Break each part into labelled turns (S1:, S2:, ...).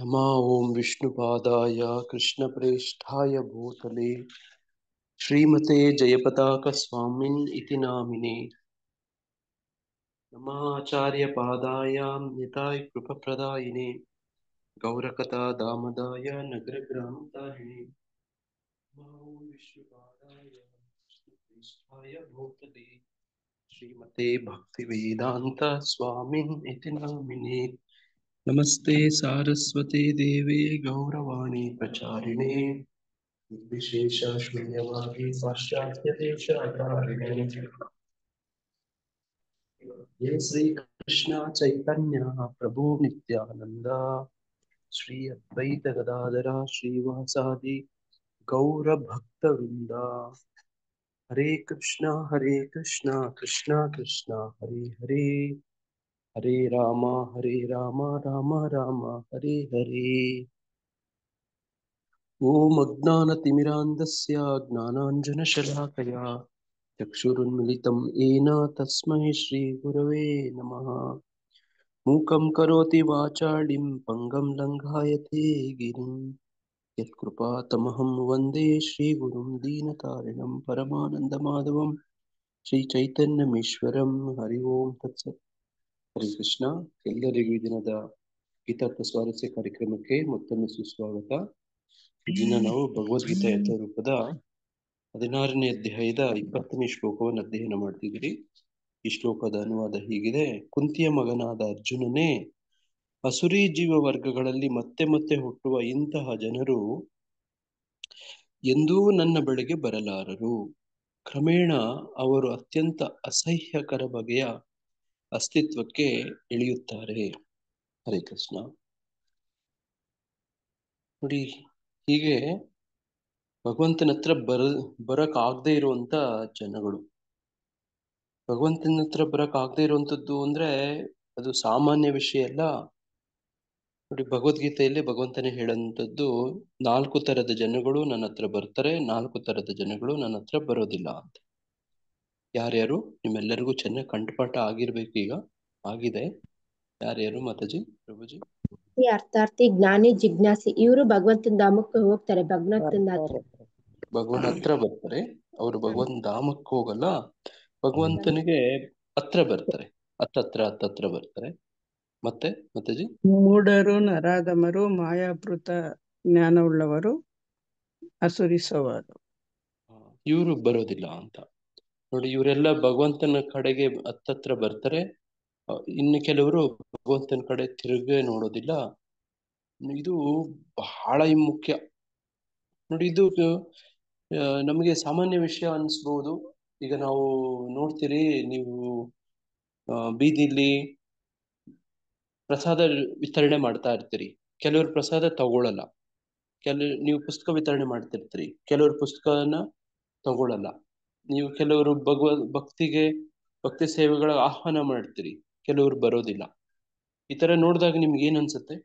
S1: नमा ओं विष्णुपादाय कृष्णप्रेष्ठाय भूतले श्रीमते जयपताकस्वामिन् इति नामिने नमः आचार्यपादाय निताय कृपप्रदायिने गौरकथा दामदाय नगरग्रामतारिणे नमः ओं विष्णुपादाय कृष्णप्रेष्ठाय भूतले श्रीमते भक्तिवेदान्त स्वामिन् इति नामिने नमस्ते सारस्वते देवे गौरवाणी प्रचारिणे विशेष शून्यवादी पाश्चात्य देशाचारिणे ये श्री कृष्ण चैतन्य प्रभु नित्यानंद श्री अद्वैत गदाधर श्रीवासादि गौर भक्त वृंदा हरे कृष्णा कृष्णा कृष्णा हरे हरे हरे राम राम राम हरे हरे ओम अज्ञानतिमिरान्धस्य ज्ञानाञ्जनशलाकया चक्षुरुन्मिलितं येन तस्मै श्रीगुरवे नमः मूकं करोति वाचालिं पङ्गं लङ्घयते गिरिं यत्कृपातमहं वन्दे श्रीगुरुं दीनतारिणं परमानन्दमाधवं श्रीचैतन्यमीश्वरं हरि ओಂ ತತ್ಸತ್ ಹರಿ ಕೃಷ್ಣ. ಎಲ್ಲರಿಗೂ ಈ ದಿನದ ಗೀತಾ ಸ್ವಾರಸ್ಯ ಕಾರ್ಯಕ್ರಮಕ್ಕೆ ಮತ್ತೊಮ್ಮೆ ಸುಸ್ವಾಗತ. ಈ ದಿನ ನಾವು ಭಗವದ್ಗೀತಾ ಯಥಾರೂಪದ 16ನೇ ಅಧ್ಯಾಯದ 20ನೇ ಶ್ಲೋಕವನ್ನು ಅಧ್ಯಯನ ಮಾಡ್ತಿದ್ದೀರಿ. ಈ ಶ್ಲೋಕದ ಅನುವಾದ ಹೀಗಿದೆ: ಕುಂತಿಯ ಮಗನಾದ ಅರ್ಜುನನೇ, ಅಸುರಿ ಜೀವ ವರ್ಗಗಳಲ್ಲಿ ಮತ್ತೆ ಮತ್ತೆ ಹುಟ್ಟುವ ಇಂತಹ ಜನರು ಎಂದೂ ನನ್ನ ಬಳಿಗೆ ಬರಲಾರರು. ಕ್ರಮೇಣ ಅವರು ಅತ್ಯಂತ ಅಸಹ್ಯಕರ ಬಗೆಯ ಅಸ್ತಿತ್ವಕ್ಕೆ ಇಳಿಯುತ್ತಾರೆ. ಹರೇ ಕೃಷ್ಣ. ನೋಡಿ, ಹೀಗೆ ಭಗವಂತನ ಹತ್ರ ಬರಕ್ ಆಗದೆ ಇರುವಂತ ಜನಗಳು. ಭಗವಂತನ ಹತ್ರ ಬರಕ್ ಆಗದೆ ಇರುವಂತದ್ದು ಅಂದ್ರೆ ಅದು ಸಾಮಾನ್ಯ ವಿಷಯ ಅಲ್ಲ. ನೋಡಿ, ಭಗವದ್ಗೀತೆಯಲ್ಲಿ ಭಗವಂತನೇ ಹೇಳಂತದ್ದು 4 ತರದ ಜನಗಳು ನನ್ನ ಹತ್ರ ಬರ್ತಾರೆ, 4 ತರದ ಜನಗಳು ನನ್ನ ಹತ್ರ ಬರೋದಿಲ್ಲ ಅಂತ. ಯಾರ್ಯಾರು? ನಿಮ್ಮೆಲ್ಲರಿಗೂ ಚೆನ್ನಾಗಿ ಕಂಠಪಾಠ ಆಗಿರ್ಬೇಕು. ಈಗ ಆಗಿದೆ. ಯಾರ್ಯಾರು ಮಾತಾಜಿ, ಪ್ರಭುಜಿ?
S2: ಅರ್ಥಾರ್ಥಿ, ಜ್ಞಾನಿ, ಜಿಜ್ಞಾಸಿ ಇವರು ಭಗವಂತನ ಧಾಮಕ್ಕೆ ಹೋಗ್ತಾರೆ.
S1: ಭಗವಂತ ಹತ್ರ ಬರ್ತಾರೆ. ಅವರು ಭಗವಂತ ಧಾಮಕ್ಕೆ ಹೋಗಲ್ಲ, ಭಗವಂತನಿಗೆ ಹತ್ರ ಬರ್ತಾರೆ. ಹತ್ತತ್ರ ಬರ್ತಾರೆ. ಮತ್ತೆ ಮಾತಾಜಿ?
S3: ಮೂಢರು, ನರಾಧಮರು, ಮಾಯಾಪೃತ ಜ್ಞಾನವುಳ್ಳವರು, ಅಸುರಿಸವರು
S1: ಇವರು ಬರೋದಿಲ್ಲ ಅಂತ. ನೋಡಿ, ಇವರೆಲ್ಲ ಭಗವಂತನ ಕಡೆಗೆ ಹತ್ತತ್ರ ಬರ್ತಾರೆ. ಇನ್ನು ಕೆಲವರು ಭಗವಂತನ ಕಡೆ ತಿರುಗೇ ನೋಡೋದಿಲ್ಲ. ಇದು ಬಹಳ ಮುಖ್ಯ. ನೋಡಿ, ಇದು ನಮಗೆ ಸಾಮಾನ್ಯ ವಿಷಯ ಅನ್ಸ್ಬಹುದು. ಈಗ ನಾವು ನೋಡ್ತೀರಿ, ನೀವು ಬೀದಿಲಿ ಪ್ರಸಾದ ವಿತರಣೆ ಮಾಡ್ತಾ ಇರ್ತೀರಿ. ಕೆಲವರು ಪ್ರಸಾದ ತಗೊಳಲ್ಲ. ನೀವು ಪುಸ್ತಕ ವಿತರಣೆ ಮಾಡ್ತಿರ್ತೀರಿ, ಕೆಲವರು ಪುಸ್ತಕನ ತಗೊಳಲ್ಲ. ನೀವು ಕೆಲವರು ಭಕ್ತಿ ಸೇವೆಗಳ ಆಹ್ವಾನ ಮಾಡ್ತೀರಿ, ಕೆಲವರು ಬರೋದಿಲ್ಲ. ಈ ತರ ನೋಡಿದಾಗ ನಿಮ್ಗೆ ಏನ್ ಅನ್ಸುತ್ತೆ?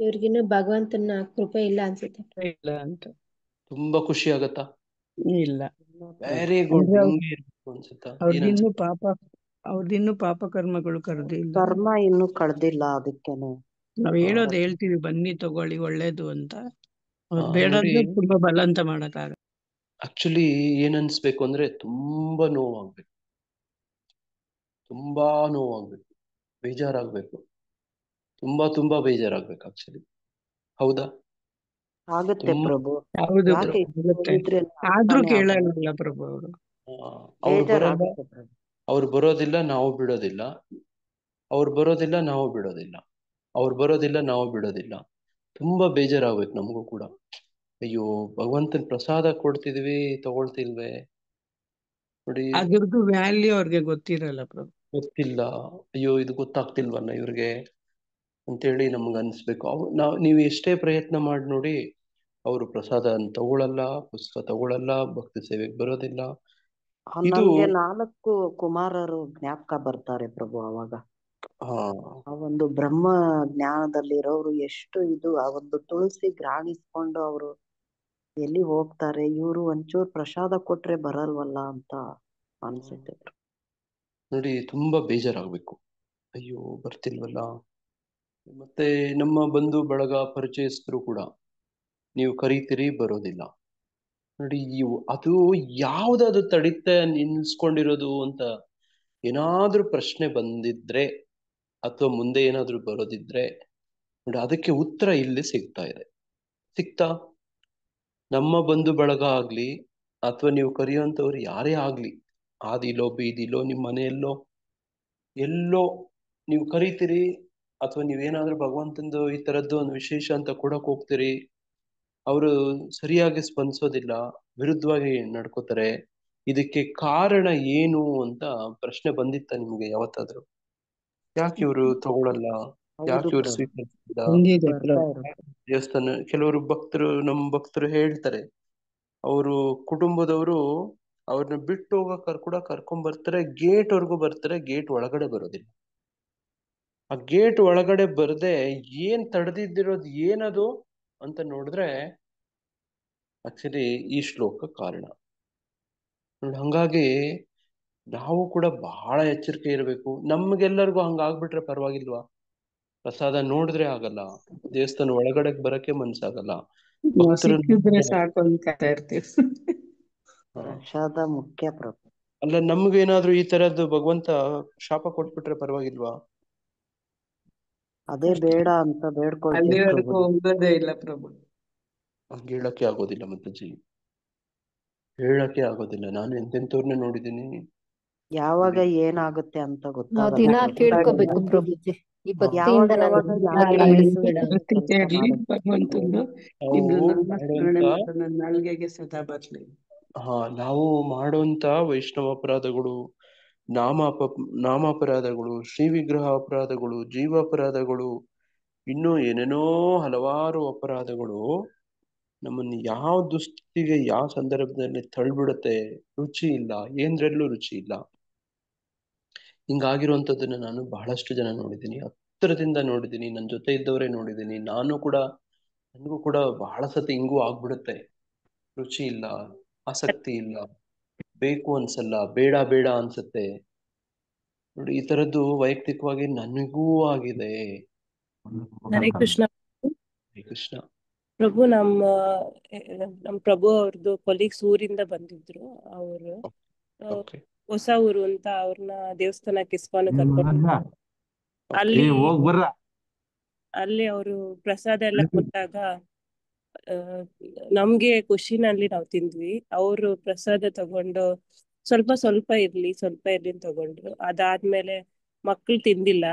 S2: ಇವ್ರಿಗಿನ್ನು ಭಗವಂತನ ಕೃಪೆ ಇಲ್ಲ ಅನ್ಸುತ್ತೆ.
S3: ಇಲ್ಲ ಅಂತ
S1: ತುಂಬಾ ಖುಷಿ ಆಗತ್ತಾ?
S3: ಇಲ್ಲ,
S1: ವೆರಿ ಗುಡ್. ಹಿಂಗೆ ಇರ್ಬೇಕು ಅನ್ಸುತ್ತಾ?
S3: ಅವ್ರದಿನ್ನು ಪಾಪ ಕರ್ಮಗಳು ಕರೆದಿಲ್ಲ.
S4: ಕರ್ಮ ಇನ್ನು ಕಳ್ದಿಲ್ಲ. ಅದಕ್ಕೇನೆ
S3: ನಾವ್ ಹೇಳ್ತೀವಿ, ಬನ್ನಿ ತಗೊಳ್ಳಿ ಒಳ್ಳೇದು ಅಂತ. ಬೇಡ
S1: ನೋಡಿ,
S3: ತುಂಬಾ ಬಲವಂತ ಮಾಡಕ್ಕಾಗ.
S1: ಆಕ್ಚುಲಿ ಏನ್ ಅನ್ಸ್ಬೇಕು ಅಂದ್ರೆ ತುಂಬಾ ನೋವಾಗ್ಬೇಕು, ಬೇಜಾರಾಗ್ಬೇಕು, ತುಂಬಾ ಬೇಜಾರಾಗ್ಬೇಕು. ಆಕ್ಚುಲಿ ಹೌದಾ?
S4: ಆಗುತ್ತೆ ಪ್ರಭು.
S3: ಹೌದು,
S4: ಯಾಕೆ
S3: ಆದ್ರೂ ಕೇಳಲ್ಲ ಪ್ರಭು ಅವರು.
S1: ಅವ್ರು ಬರೋದಿಲ್ಲ, ನಾವು ಬಿಡೋದಿಲ್ಲ. ಅವ್ರು ಬರೋದಿಲ್ಲ, ನಾವು ಬಿಡೋದಿಲ್ಲ. ಅವ್ರು ಬರೋದಿಲ್ಲ, ನಾವು ಬಿಡೋದಿಲ್ಲ. ತುಂಬಾ ಬೇಜಾರಾಗ್ಬೇಕು ನಮಗೂ ಕೂಡ. ಅಯ್ಯೋ, ಭಗವಂತನ ಪ್ರಸಾದ ಕೊಡ್ತಿದ್ವಿ, ತಗೊಳ್ತಿಲ್ವೇ? ನೋಡಿ,
S3: ಅದ್ರದ್ದು ವ್ಯಾಲ್ಯೂ ಅವ್ರಿಗೆ ಗೊತ್ತಿರಲ್ಲ ಪ್ರಭು.
S1: ಗೊತ್ತಿಲ್ಲ. ಅಯ್ಯೋ, ಇದು ಗೊತ್ತಾಗ್ತಿಲ್ವಲ್ಲ ಇವ್ರಿಗೆ ಅಂತೇಳಿ ನಮ್ಗೆ ಅನ್ಸ್ಬೇಕು. ನೀವು ಎಷ್ಟೇ ಪ್ರಯತ್ನ ಮಾಡಿ ನೋಡಿ, ಅವರು ಪ್ರಸಾದ ತಗೊಳಲ್ಲ, ಪುಸ್ತಕ ತಗೊಳಲ್ಲ, ಭಕ್ತಿ ಸೇವೆಗೆ ಬರೋದಿಲ್ಲ.
S4: ನಮ್ಗೆ 4 ಕುಮಾರರು ಜ್ಞಾಪಕ ಬರ್ತಾರೆ ಪ್ರಭು. ಅವಾಗ ಆ ಒಂದು ಬ್ರಹ್ಮ ಜ್ಞಾನದಲ್ಲಿರೋರು ಎಷ್ಟು ಇದು, ಆ ಒಂದು ತುಳಸಿ ಗ್ರಾಣಿಸ್ಕೊಂಡು ಅವರು ಎಲ್ಲಿ ಹೋಗ್ತಾರೆ. ಇವ್ರು ಒಂಚೂರು ಪ್ರಸಾದ ಕೊಟ್ರೆ ಬರಲ್ವಲ್ಲ ಅಂತ ಅನ್ಸುತ್ತೆ.
S1: ನೋಡಿ, ತುಂಬಾ ಬೇಜಾರಾಗ್ಬೇಕು. ಅಯ್ಯೋ, ಬರ್ತಿಲ್ವಲ್ಲ. ಮತ್ತೆ ನಮ್ಮ ಬಂಧು ಬಳಗ ಪರಿಚಯಸ್ಥರು ಕೂಡ ನೀವು ಕರೀತೀರಿ ಬರೋದಿಲ್ಲ. ನೋಡಿ ಅದು ಯಾವ್ದದು ತಡಿತೆ ನಿಲ್ಸ್ಕೊಂಡಿರೋದು ಅಂತ ಏನಾದ್ರೂ ಪ್ರಶ್ನೆ ಬಂದಿದ್ರೆ ಅಥವಾ ಮುಂದೆ ಏನಾದ್ರೂ ಬರೋದಿದ್ರೆ ನೋಡಿ ಅದಕ್ಕೆ ಉತ್ತರ ಇಲ್ಲಿ ಸಿಗ್ತಾ ಇದೆ. ಸಿಗ್ತಾ ನಮ್ಮ ಬಂಧು ಬಳಗ ಆಗ್ಲಿ ಅಥವಾ ನೀವು ಕರೆಯುವಂಥವ್ರು ಯಾರೇ ಆಗ್ಲಿ, ಆದಿಲೋ ಬೀದಿಲೋ ನಿಮ್ಮ ಮನೆಯಲ್ಲೋ ಎಲ್ಲೋ ನೀವು ಕರಿತೀರಿ ಅಥವಾ ನೀವೇನಾದ್ರೂ ಭಗವಂತಂದು ಈ ತರದ್ದು ಒಂದು ವಿಶೇಷ ಅಂತ ಕೊಡಕ್ ಹೋಗ್ತೀರಿ, ಅವರು ಸರಿಯಾಗಿ ಸ್ಪಂದಿಸೋದಿಲ್ಲ, ವಿರುದ್ಧವಾಗಿ ನಡ್ಕೋತಾರೆ. ಇದಕ್ಕೆ ಕಾರಣ ಏನು ಅಂತ ಪ್ರಶ್ನೆ ಬಂದಿತ್ತ ನಿಮ್ಗೆ ಯಾವತ್ತಾದ್ರು? ಯಾಕೆ ಇವರು ತಗೊಳಲ್ಲ, ಯಾಕೆ ಇವರು ಸ್ವೀಕರಿಸಿಲ್ಲ?
S3: ಬಂದಿದೆ
S4: ಬರ್ತಾ ಇರುತ್ತೆ.
S1: ದೇವಸ್ಥಾನ ಕೆಲವರು ಭಕ್ತರು, ನಮ್ಮ ಭಕ್ತರು ಹೇಳ್ತಾರೆ, ಅವರು ಕುಟುಂಬದವರು ಅವ್ರನ್ನ ಬಿಟ್ಟು ಹೋಗಕ್ ಕೂಡ ಕರ್ಕೊಂಡ್ ಬರ್ತಾರೆ, ಗೇಟ್ ವರ್ಗೂ ಬರ್ತಾರೆ, ಗೇಟ್ ಒಳಗಡೆ ಬರೋದಿಲ್ಲ. ಆ ಗೇಟ್ ಒಳಗಡೆ ಬರದೆ ಏನ್ ತಡೆದಿದ್ದಿರೋದು ಏನದು ಅಂತ ನೋಡಿದ್ರೆ ಆಕ್ಚುಲಿ ಈ ಶ್ಲೋಕ ಕಾರಣ. ಹಂಗಾಗಿ ನಾವು ಕೂಡ ಬಹಳ ಎಚ್ಚರಿಕೆ ಇರಬೇಕು. ನಮ್ಗೆಲ್ಲರಿಗೂ ಹಂಗಾಗ್ಬಿಟ್ರೆ ಪರವಾಗಿಲ್ವಾ, ಪ್ರಸಾದ ನೋಡಿದ್ರೆ ಆಗಲ್ಲ, ದೇವಸ್ಥಾನ ಒಳಗಡೆ ಬರಕ್ಕೆ ಮನ್ಸಾಗಲ್ಲ, ಭಕ್ತರು
S3: ಸಿಕ್ಕಿದ್ರೆ ಸಾಕು ಅಂತ ಇರ್ತೀವಿ.
S4: ಪ್ರಸಾದ ಮುಖ್ಯ ಪ್ರಭು.
S1: ಅಲ್ಲ, ನಮ್ಗೇನಾದ್ರೂ ಈ ತರದ್ದು ಭಗವಂತ ಶಾಪ ಕೊಟ್ಬಿಟ್ರೆ ಪರವಾಗಿಲ್ವಾ?
S4: ಅದೇ ಬೇಡ ಅಂತ ಬೇಡ್ಕೊಳ್ತೀವಿ
S3: ಅಲ್ಲಿವರೆಗೂ
S4: ಪ್ರಭು.
S3: ಹೋಗೋದೇ ಇಲ್ಲ ಪ್ರಭು.
S1: ಹಂಗೆ ಹೇಳಕ್ಕೆ ಆಗೋದಿಲ್ಲ ಮಾತಾಜಿ, ಹೇಳಕ್ಕೆ ಆಗೋದಿಲ್ಲ. ನಾನು ಎಂತೆಂತವ್ರನ್ನೇ ನೋಡಿದ್ದೀನಿ.
S4: ಯಾವಾಗ ಏನಾಗುತ್ತೆ ಅಂತ
S2: ನಾವು
S4: ಗೊತ್ತಾಗಲ್ಲ
S2: ದಿನ
S4: ಪ್ರಭು.
S2: ಕೇಳ್ಕೋಬೇಕು ಪ್ರಭುಜಿ, ಈ ಭಕ್ತಿಯಿಂದ ನಾನು
S4: ಯಾವಾಗ
S2: ದಿನಾ
S4: ಯಾರು
S2: ಕೇಳಿಸ್ಬೇಡ.
S4: ಏನ್
S3: ಭಕ್ತಿ
S4: ಕೆಲಸ
S3: ಕೇಳ್ಲಿ
S4: ಮಾಡುತ್ತೆ.
S3: ಭಗವಂತಂದು,
S1: ನಾವು
S3: ನಿಮ್ದು ನಾಮಸ್ಮರಣೆ
S1: ಮಾಡುವಂತ
S3: ಮಾತ್ರ ನನ್ನ ನಾಲ್ಗೆಗೆ ಸದಾ ಬರ್ಲಿ.
S1: ನಾವು ಮಾಡುವಂತ ವೈಷ್ಣವ ಅಪರಾಧಗಳು, ನಾಮಾಪರಾಧಗಳು, ಶ್ರೀ ವಿಗ್ರಹ ಅಪರಾಧಗಳು, ಜೀವಾಪರಾಧಗಳು, ಇನ್ನೂ ಏನೇನೋ ಹಲವಾರು ಅಪರಾಧಗಳು ನಮ್ಮನ್ನು ಯಾವ ದುಸ್ಥಿತಿಗೆ ಯಾವ ಸಂದರ್ಭದಲ್ಲಿ ತಳ್ಬಿಡುತ್ತೆ, ರುಚಿ ಇಲ್ಲ, ಏನ್ರಲ್ಲೂ ರುಚಿ ಇಲ್ಲ. ಹಿಂಗಾಗಿರುವಂಥದ್ದನ್ನ ನಾನು ಬಹಳಷ್ಟು ಜನ ನೋಡಿದ್ದೀನಿ, ಹತ್ತಿರದಿಂದ ನೋಡಿದ್ದೀನಿ, ನನ್ನ ಜೊತೆ ಇದ್ದವರೇ ನೋಡಿದ್ದೀನಿ. ನನಗೂ ಕೂಡ ಬಹಳ ಸತಿ ಹಿಂಗೂ ಆಗ್ಬಿಡುತ್ತೆ. ರುಚಿ ಇಲ್ಲ, ಆಸಕ್ತಿ ಇಲ್ಲ, ಬೇಕು ಅನ್ಸಲ್ಲ, ಬೇಡ ಬೇಡ ಅನ್ಸುತ್ತೆ. ನೋಡಿ, ಈ ತರದ್ದು ವೈಯಕ್ತಿಕವಾಗಿ ನನಗೂ ಆಗಿದೆ.
S5: ಹರೇ ಕೃಷ್ಣ
S1: ಹರೇ ಕೃಷ್ಣ.
S5: ಪ್ರಭು. ನಮ್ಮ ಪ್ರಭು ಅವ್ರದ್ದು ಕೊಲೀಗ್ಸ್ ಊರಿಂದ ಬಂದಿದ್ರು. ಅವರು
S1: ಓಕೆ,
S5: ಹೊಸ ಊರು ಅಂತ ಅವ್ರನ್ನ ದೇವಸ್ಥಾನಕ್ಕೆ ಇಸ್ಕೊಂಡು ಕರ್ಕೊಂಡು ಅಲ್ಲಿ ಅವರು ಪ್ರಸಾದ ಎಲ್ಲ ಕೊಟ್ಟಾಗ ನಮ್ಗೆ ಖುಷಿನಲ್ಲಿ ನಾವು ತಿಂದ್ವಿ. ಅವರು ಪ್ರಸಾದ ತಗೊಂಡು ಸ್ವಲ್ಪ ಸ್ವಲ್ಪ ಇರ್ಲಿ ಅಂತ ತಗೊಂಡ್ರು. ಅದಾದ್ಮೇಲೆ ಮಕ್ಳು ತಿಂದಿಲ್ಲ,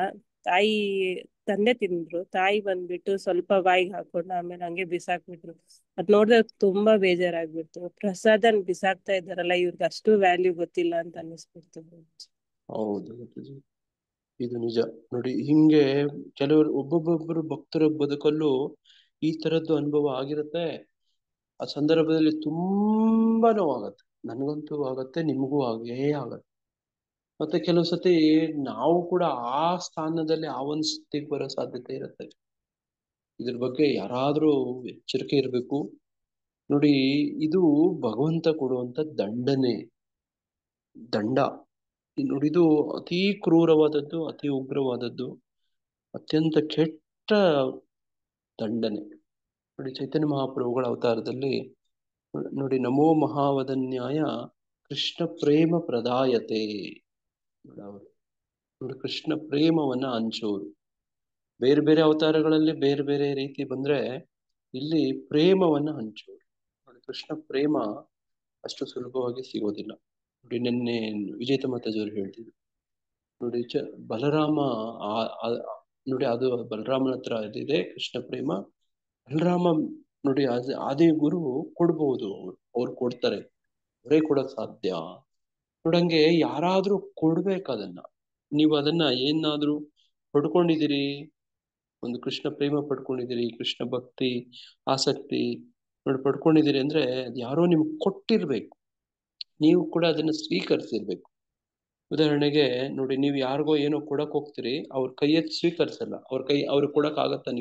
S5: ತಂದೆ ತಿಂದ್ರು. ತಾಯಿ ಬಂದ್ಬಿಟ್ಟು ಸ್ವಲ್ಪ ಬಾಯಿಗೆ ಹಾಕೊಂಡು ಆಮೇಲೆ ಹಂಗೆ ಬಿಸಾಕ್ಬಿಟ್ರು. ಅದ್ ನೋಡಿದ್ರೆ ತುಂಬಾ ಬೇಜಾರಾಗ್ಬಿಡ್ತು. ಪ್ರಸಾದನ್ ಬಿಸಾಕ್ತಾ ಇದ್ದಾರಲ್ಲ, ಇವ್ರಿಗೆ ಅಷ್ಟು ವ್ಯಾಲ್ಯೂ ಗೊತ್ತಿಲ್ಲ ಅಂತ ಅನ್ನಿಸ್ಬಿಡ್ತು.
S1: ಹೌದು, ಇದು ನಿಜ. ನೋಡಿ, ಹಿಂಗೆ ಒಬ್ಬೊಬ್ಬರು ಭಕ್ತರ ಬದುಕಲ್ಲೂ ಈ ತರದ್ದು ಅನುಭವ ಆಗಿರುತ್ತೆ. ಆ ಸಂದರ್ಭದಲ್ಲಿ ತುಂಬಾ ನೋವಾಗತ್ತೆ, ನನಗಂತೂ ಆಗತ್ತೆ, ನಿಮಗೂ ಆಗತ್ತೆ. ಮತ್ತೆ ಕೆಲವು ಸತಿ ನಾವು ಕೂಡ ಆ ಸ್ಥಾನದಲ್ಲಿ ಆ ಒಂದು ಸ್ಥಿತಿಗೆ ಬರೋ ಸಾಧ್ಯತೆ ಇರುತ್ತೆ. ಇದ್ರ ಬಗ್ಗೆ ಯಾರಾದ್ರೂ ಎಚ್ಚರಿಕೆ ಇರಬೇಕು. ನೋಡಿ, ಇದು ಭಗವಂತ ಕೊಡುವಂತ ದಂಡ. ನೋಡಿ, ಇದು ಅತಿ ಕ್ರೂರವಾದದ್ದು, ಅತಿ ಉಗ್ರವಾದದ್ದು, ಅತ್ಯಂತ ಕೆಟ್ಟ ದಂಡನೆ. ನೋಡಿ, ಚೈತನ್ಯ ಮಹಾಪ್ರಭುಗಳ ಅವತಾರದಲ್ಲಿ ನೋಡಿ, ನಮೋ ಮಹಾವದನ್ಯಾಯ ಕೃಷ್ಣ ಪ್ರೇಮ ಪ್ರದಾಯತೆ. ನೋಡಿ, ಕೃಷ್ಣ ಪ್ರೇಮವನ್ನ ಹಂಚೋರು. ಬೇರೆ ಬೇರೆ ಅವತಾರಗಳಲ್ಲಿ ಬೇರೆ ಬೇರೆ ರೀತಿ ಬಂದ್ರೆ, ಇಲ್ಲಿ ಪ್ರೇಮವನ್ನ ಹಂಚೋರು. ನೋಡಿ, ಕೃಷ್ಣ ಪ್ರೇಮ ಅಷ್ಟು ಸುಲಭವಾಗಿ ಸಿಗೋದಿಲ್ಲ. ನೋಡಿ, ನಿನ್ನೆ ವಿಜೇತ ಮಾತಾಜಿಯವರು ಹೇಳ್ತಿದ್ರು, ನೋಡಿ ಬಲರಾಮ ನೋಡಿ, ಅದು ಬಲರಾಮನ ಹತ್ರ ಇದಿದೆ ಕೃಷ್ಣ ಪ್ರೇಮ. ಬಲರಾಮ ನೋಡಿ, ಆದಿ ಗುರು ಕೊಡ್ಬಹುದು, ಅವ್ರು ಕೊಡ್ತಾರೆ, ಅವರೇ ಕೊಡಕ್ ಸಾಧ್ಯ. ನೋಡಂಗೆ ಯಾರಾದ್ರೂ ಕೊಡ್ಬೇಕು ಅದನ್ನ. ನೀವು ಅದನ್ನ ಏನಾದ್ರೂ ಪಡ್ಕೊಂಡಿದ್ದೀರಿ, ಒಂದು ಕೃಷ್ಣ ಪ್ರೇಮ ಪಡ್ಕೊಂಡಿದ್ದೀರಿ, ಕೃಷ್ಣ ಭಕ್ತಿ ಆಸಕ್ತಿ ನೋಡಿ ಪಡ್ಕೊಂಡಿದ್ದೀರಿ ಅಂದ್ರೆ ಅದು ಯಾರೋ ನಿಮ್ಗೆ ಕೊಟ್ಟಿರ್ಬೇಕು, ನೀವು ಕೂಡ ಅದನ್ನ ಸ್ವೀಕರಿಸಿರ್ಬೇಕು. ಉದಾಹರಣೆಗೆ ನೋಡಿ, ನೀವು ಯಾರಿಗೋ ಏನೋ ಕೊಡಕ್ ಹೋಗ್ತೀರಿ, ಅವ್ರ ಕೈಯಲ್ಲಿ ಸ್ವೀಕರಿಸಲ್ಲ, ಅವ್ರಿಗೆ ಕೊಡಕ್ ಆಗತ್ತಾ?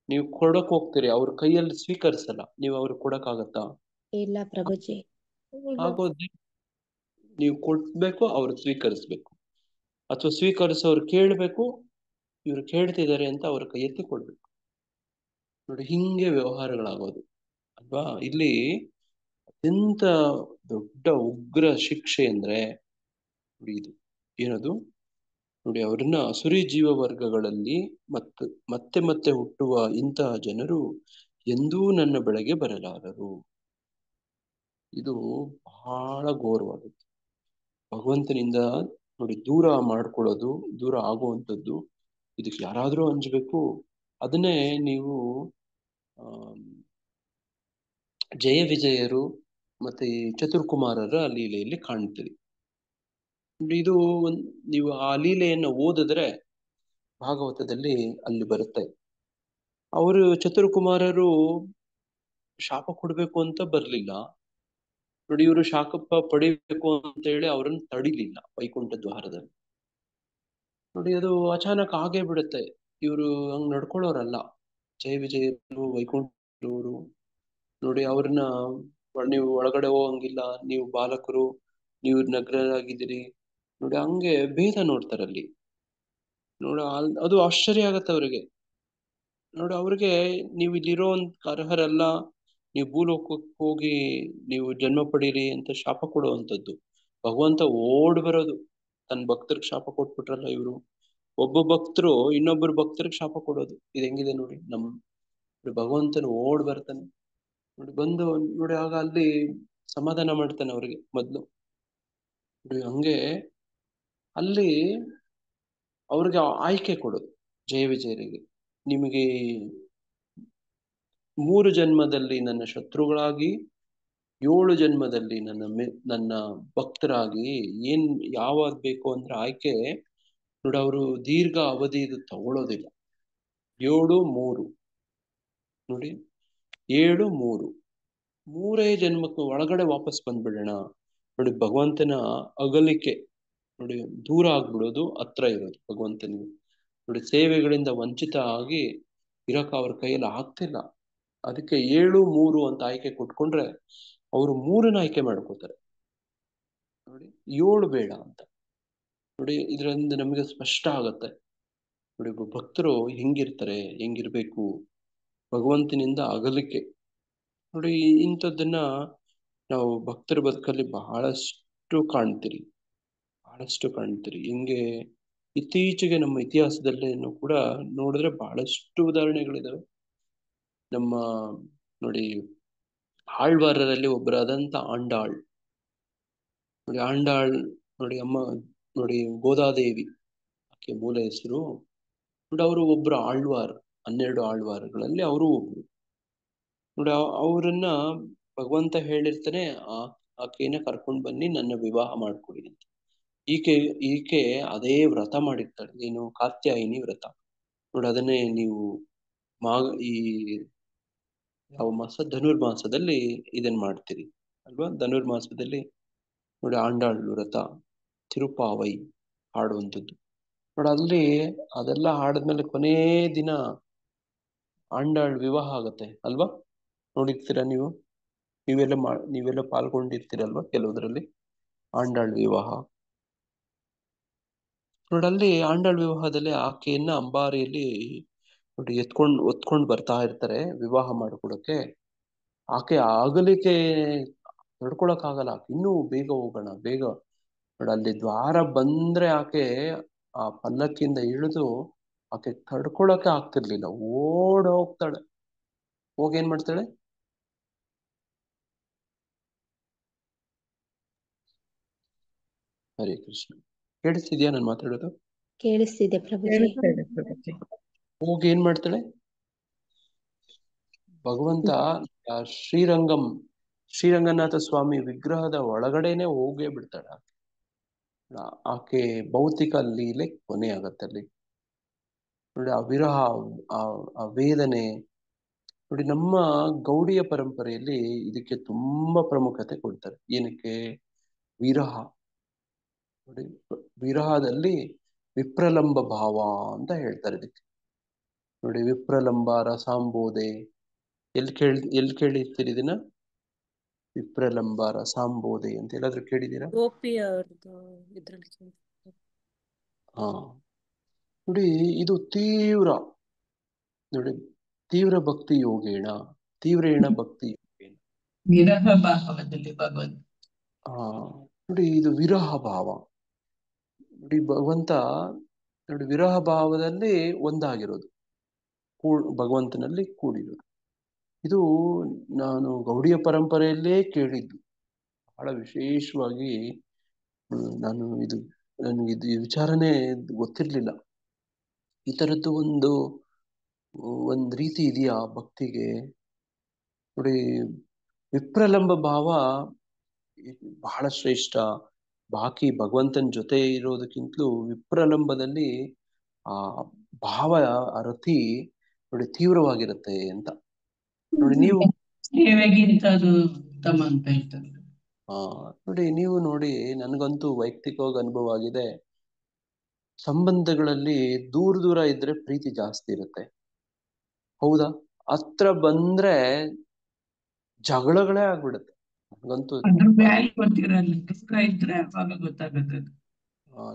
S1: ನೀವು ಕೊಡಕ್ ಹೋಗ್ತೀರಿ, ಅವ್ರ ಕೈಯಲ್ಲಿ ಸ್ವೀಕರಿಸಲ್ಲ, ನೀವು ಅವ್ರಿಗೆ ಕೊಡಕ್ ಆಗತ್ತಾ?
S2: ಇಲ್ಲ ಪ್ರಭುಜಿ.
S1: ಆಗೋದೇ. ನೀವು ಕೊಡ್ಬೇಕು, ಅವ್ರು ಸ್ವೀಕರಿಸ್ಬೇಕು, ಅಥವಾ ಸ್ವೀಕರಿಸೋರು ಕೇಳ್ಬೇಕು, ಇವ್ರು ಕೇಳ್ತಿದ್ದಾರೆ ಅಂತ ಅವ್ರ ಕೈ ಎತ್ತಿ ಕೊಡ್ಬೇಕು. ನೋಡಿ, ಹಿಂಗೆ ವ್ಯವಹಾರಗಳಾಗೋದು ಅಲ್ವಾ. ಇಲ್ಲಿ ಅತ್ಯಂತ ದೊಡ್ಡ ಉಗ್ರ ಶಿಕ್ಷೆ ಅಂದ್ರೆ ನೋಡಿ ಇದು ಏನದು ನೋಡಿ, ಅವ್ರನ್ನ ಅಸುರಿ ಜೀವ ವರ್ಗಗಳಲ್ಲಿ ಮತ್ತೆ ಮತ್ತೆ ಹುಟ್ಟುವ ಇಂತಹ ಜನರು ಎಂದೂ ನನ್ನ ಬಳಿಗೆ ಬರಲಾರರು. ಇದು ಬಹಳ ಘೋರವಾದದ್ದು. ಭಗವಂತನಿಂದ ನೋಡಿ ದೂರ ಮಾಡ್ಕೊಳ್ಳೋದು, ದೂರ ಆಗುವಂಥದ್ದು, ಇದಕ್ಕೆ ಯಾರಾದ್ರೂ ಅಂಜಬೇಕು. ಅದನ್ನೇ ನೀವು ಜಯ ವಿಜಯರು ಮತ್ತೆ ಈ ಚತುರ್ಕುಮಾರರ ಲೀಲೆಯಲ್ಲಿ ಕಾಣ್ತೀರಿ. ಇದು ನೀವು ಆ ಲೀಲೆಯನ್ನು ಓದಿದ್ರೆ ಭಾಗವತದಲ್ಲಿ ಅಲ್ಲಿ ಬರುತ್ತೆ. ಅವರು ಚತುರ್ಕುಮಾರರು ಶಾಪ ಕೊಡ್ಬೇಕು ಅಂತ ಬರ್ಲಿಲ್ಲ ನೋಡಿ. ಇವರು ಶಾಪ ಪಡಿಬೇಕು ಅಂತ ಹೇಳಿ ಅವರನ್ನು ತಡಿಲಿಲ್ಲ ವೈಕುಂಠ ದ್ವಾರದಲ್ಲಿ. ನೋಡಿ, ಅದು ಅಚಾನಕ್ ಆಗೇ ಬಿಡುತ್ತೆ. ಇವರು ಹಂಗ್ ನಡ್ಕೊಳ್ಳೋರಲ್ಲ. ಜಯ ವಿಜಯರು ವೈಕುಂಠವರು ನೋಡಿ, ಅವ್ರನ್ನ ನೀವು ಒಳಗಡೆ ಹೋಗಂಗಿಲ್ಲ, ನೀವು ಬಾಲಕರು, ನೀವು ನಗ್ನರಾಗಿದ್ದೀರಿ ನೋಡಿ, ಹಂಗೆ ಭೇದ ನೋಡ್ತಾರಲ್ಲಿ ನೋಡ. ಅದು ಆಶ್ಚರ್ಯ ಆಗತ್ತೆ ಅವ್ರಿಗೆ ನೋಡಿ. ಅವ್ರಿಗೆ ನೀವು ಇಲ್ಲಿರೋ ಅರ್ಹರಲ್ಲ, ನೀವು ಭೂಲೋಕಕ್ಕೆ ಹೋಗಿ ನೀವು ಜನ್ಮ ಪಡೀರಿ ಅಂತ ಶಾಪ ಕೊಡುವಂಥದ್ದು. ಭಗವಂತ ಓಡ್ ಬರೋದು ತನ್ನ ಭಕ್ತರಿಗೆ ಶಾಪ ಕೊಟ್ಬಿಟ್ರಲ್ಲ ಇವರು. ಒಬ್ಬ ಭಕ್ತರು ಇನ್ನೊಬ್ಬರು ಭಕ್ತರಿಗೆ ಶಾಪ ಕೊಡೋದು. ಇದು ಹೆಂಗಿದೆ ನೋಡಿ. ಭಗವಂತನ ಓಡ್ ಬರ್ತಾನೆ ನೋಡಿ, ಬಂದು ನೋಡಿ, ಆಗ ಅಲ್ಲಿ ಸಮಾಧಾನ ಮಾಡ್ತಾನೆ ಅವ್ರಿಗೆ ಮೊದ್ಲು ನೋಡಿ. ಹಂಗೆ ಅಲ್ಲಿ ಅವ್ರಿಗೆ ಆಯ್ಕೆ ಕೊಡೋದು ಜಯ ವಿಜಯರಿಗೆ. ನಿಮಗೆ 3 ಜನ್ಮದಲ್ಲಿ ನನ್ನ ಶತ್ರುಗಳಾಗಿ, 7 ಜನ್ಮದಲ್ಲಿ ನನ್ನ ಭಕ್ತರಾಗಿ ಯಾವಾಗ ಬೇಕು ಅಂದ್ರೆ ಆಯ್ಕೆ ನೋಡಿ. ಅವರು ದೀರ್ಘ ಅವಧಿ ಇದು ತಗೊಳ್ಳೋದಿಲ್ಲ. 7-3 ನೋಡಿ, 7-3 3 ಜನ್ಮಕ್ಕೆ ಒಳಗಡೆ ವಾಪಸ್ ಬಂದ್ಬಿಡೋಣ ನೋಡಿ. ಭಗವಂತನ ಅಗಲಿಕೆ ನೋಡಿ, ದೂರ ಆಗ್ಬಿಡೋದು, ಹತ್ರ ಇರೋದು ಭಗವಂತನಿಗೆ ನೋಡಿ. ಸೇವೆಗಳಿಂದ ವಂಚಿತ ಆಗಿ ಇರಕ ಅವ್ರ ಕೈಯಲ್ಲಿ ಆಗ್ತಿಲ್ಲ. ಅದಕ್ಕೆ 7-3 ಅಂತ ಆಯ್ಕೆ ಕೊಟ್ಕೊಂಡ್ರೆ ಅವರು 3ನ ಆಯ್ಕೆ ಮಾಡ್ಕೋತಾರೆ ನೋಡಿ. 7 ಬೇಡ ಅಂತ ನೋಡಿ. ಇದರಿಂದ ನಮಗೆ ಸ್ಪಷ್ಟ ಆಗತ್ತೆ ನೋಡಿ, ಭಕ್ತರು ಹೆಂಗಿರ್ತಾರೆ, ಹೆಂಗಿರ್ಬೇಕು. ಭಗವಂತನಿಂದ ಅಗಲಿಕೆ ನೋಡಿ, ಇಂಥದ್ದನ್ನ ನಾವು ಭಕ್ತರ ಬದುಕಲ್ಲಿ ಬಹಳಷ್ಟು ಕಾಣ್ತೀರಿ. ಹಿಂಗೆ ಇತ್ತೀಚೆಗೆ ನಮ್ಮ ಇತಿಹಾಸದಲ್ಲೇನು ಕೂಡ ನೋಡಿದ್ರೆ ಬಹಳಷ್ಟು ಉದಾಹರಣೆಗಳಿದಾವೆ. ನಮ್ಮ ನೋಡಿ, ಆಳ್ವಾರರಲ್ಲಿ ಒಬ್ಬರಾದಂತ ಆಂಡಾಳ್ ನೋಡಿ. ಆಂಡಾಳ್ ನೋಡಿ, ಅಮ್ಮ ನೋಡಿ, ಗೋದಾದೇವಿ ಆಕೆ ಮೂಲ ಹೆಸರು ನೋಡಿ. ಅವರು ಒಬ್ರು ಆಳ್ವಾರ್, 12 ಆಳ್ವಾರಗಳಲ್ಲಿ ಅವರು ಒಬ್ರು ನೋಡಿ. ಅವರನ್ನ ಭಗವಂತ ಹೇಳಿರ್ತಾನೆ, ಆಕೆನ ಕರ್ಕೊಂಡ್ ಬನ್ನಿ, ನನ್ನ ವಿವಾಹ ಮಾಡ್ಕೊಡಿ ಅಂತ. ಈಕೆ ಅದೇ ವ್ರತ ಮಾಡಿರ್ತಾಳೆ, ಏನು ಕಾತ್ಯಾಯಿನಿ ವ್ರತ ನೋಡಿ. ಅದನ್ನೇ ನೀವು ಈ ಯಾವ ಮಾಸ, ಧನುರ್ಮಾಸದಲ್ಲಿ ಇದನ್ ಮಾಡ್ತೀರಿ ಅಲ್ವಾ. ಧನುರ್ಮಾಸದಲ್ಲಿ ನೋಡಿ ಆಂಡಾಳ್ ವ್ರತ ತಿರುಪಾವೈ ಹಾಡುವಂಥದ್ದು ನೋಡಿ. ಅಲ್ಲಿ ಅದೆಲ್ಲ ಹಾಡಿದ್ಮೇಲೆ ಕೊನೇ ದಿನ ಆಂಡಾಳ್ ವಿವಾಹ ಆಗತ್ತೆ ಅಲ್ವಾ. ನೋಡಿರ್ತೀರಾ ನೀವು, ನೀವೆಲ್ಲ ಪಾಲ್ಗೊಂಡಿರ್ತೀರಲ್ವಾ ಕೆಲವುದ್ರಲ್ಲಿ ಆಂಡಾಳ್ ವಿವಾಹ ನೋಡಿ. ಅಲ್ಲಿ ಆಂಡಾಳ್ ವಿವಾಹದಲ್ಲಿ ಆಕೆಯನ್ನ ಅಂಬಾರಿಯಲ್ಲಿ ನೋಡಿ ಹೊತ್ಕೊಂಡ್ ಬರ್ತಾ ಇರ್ತಾರೆ ವಿವಾಹ ಮಾಡ್ಕೊಡಕ್ಕೆ. ಆಕೆ ಆಗಲಿಕ್ಕೆ ತಡ್ಕೊಳಕ್ ಆಗಲ್ಲ. ಇನ್ನೂ ಬೇಗ ಹೋಗೋಣ, ಬೇಗ ನೋಡಿ. ಅಲ್ಲಿ ದ್ವಾರ ಬಂದ್ರೆ ಆಕೆ ಆ ಪಲ್ಲಕ್ಕಿಂದ ಇಳಿದು ಆಕೆ ತಡ್ಕೊಳಕ್ಕೆ ಆಗ್ತಿರ್ಲಿಲ್ಲ, ಓಡ್ ಹೋಗ್ತಾಳೆ. ಏನ್ ಮಾಡ್ತಾಳೆ, ಹರೇ ಕೃಷ್ಣ. ಕೇಳಿಸ್ತಿದ್ಯಾ ನಾನು ಮಾತಾಡೋದು?
S2: ಕೇಳಿಸ್ತಿದೆ ಪ್ರಭುಜಿ.
S1: ಹೋಗಿ ಏನ್ ಮಾಡ್ತಾಳೆ, ಭಗವಂತ ಶ್ರೀರಂಗನಾಥ ಸ್ವಾಮಿ ವಿಗ್ರಹದ ಒಳಗಡೆನೆ ಹೋಗೇ ಬಿಡ್ತಾಳೆ ಆಕೆ ಭೌತಿಕ ಲೀಲೆ ಕೊನೆ ಆಗತ್ತಲ್ಲಿ ನೋಡಿ. ಆ ವಿರಹ, ಆ ವೇದನೆ ನೋಡಿ. ನಮ್ಮ ಗೌಡಿಯ ಪರಂಪರೆಯಲ್ಲಿ ಇದಕ್ಕೆ ತುಂಬಾ ಪ್ರಾಮುಖ್ಯತೆ ಕೊಡ್ತಾರೆ. ಏನಕ್ಕೆ, ವಿರಹ ನೋಡಿ. ವಿರಹದಲ್ಲಿ ವಿಪ್ರಲಂಬ ಭಾವ ಅಂತ ಹೇಳ್ತಾರೆ ಇದಕ್ಕೆ ನೋಡಿ. ವಿಪ್ರಲಂಬ ರಸಾಂಬೋಧೆ ಎಲ್ಲಿ ಕೇಳಿರ್ತೀರಿ ಇದನ್ನ? ವಿಪ್ರಲಂಬ ರಸಾಂಬೋಧೆ ಅಂತ ಎಲ್ಲಾದ್ರೂ ಕೇಳಿದೀರಾ?
S5: ಗೋಪಿ ಅವ್ರದ್ದು ಇದ್ರಲ್ಲಿ
S1: ಹಾ ನೋಡಿ ಇದು ನೋಡಿ ತೀವ್ರ ಭಕ್ತಿ ಯೋಗೇಣ, ತೀವ್ರೇಣ ಭಕ್ತಿ ಯೋಗೇಣ.
S3: ವಿರಹ ಭಾವದಲ್ಲಿ ಭಗವಂತ.
S1: ನೋಡಿ ಇದು ವಿರಹ ಭಾವ. ನೋಡಿ ಭಗವಂತ ನೋಡಿ ವಿರಹ ಭಾವದಲ್ಲಿ ಒಂದಾಗಿರೋದು, ಭಗವಂತನಲ್ಲಿ ಕೂಡಿರೋದು. ಇದು ನಾನು ಗೌಡಿಯ ಪರಂಪರೆಯಲ್ಲೇ ಕೇಳಿದ್ದು, ಬಹಳ ವಿಶೇಷವಾಗಿ. ನನಗೆ ಇದು ವಿಚಾರನೇ ಗೊತ್ತಿರ್ಲಿಲ್ಲ. ಈ ತರದ್ದು ಒಂದ್ ರೀತಿ ಇದೆಯಾ ಭಕ್ತಿಗೆ? ನೋಡಿ, ವಿಪ್ರಲಂಬ ಭಾವ ಬಹಳ ಶ್ರೇಷ್ಠ. ಬಾಕಿ ಭಗವಂತನ ಜೊತೆ ಇರೋದಕ್ಕಿಂತಲೂ ವಿಪ್ರಲಂಬದಲ್ಲಿ ಆ ಭಾವ ರತಿ ನೋಡಿ ತೀವ್ರವಾಗಿರುತ್ತೆ ಅಂತ. ನೋಡಿ ನೀವು
S3: ಸೇವೆಗಿಂತ ಅದು ಉತ್ತಮ ಅಂತ ಹೇಳ್ತಾರೆ.
S1: ನೋಡಿ ನನಗಂತೂ ವೈಯಕ್ತಿಕವಾಗಿ ಅನುಭವ ಆಗಿದೆ. ಸಂಬಂಧಗಳಲ್ಲಿ ದೂರ ಇದ್ರೆ ಪ್ರೀತಿ ಜಾಸ್ತಿ ಇರುತ್ತೆ, ಹೌದಾ? ಹತ್ರ ಬಂದ್ರೆ ಜಗಳಗಳೇ ಆಗ್ಬಿಡುತ್ತೆ.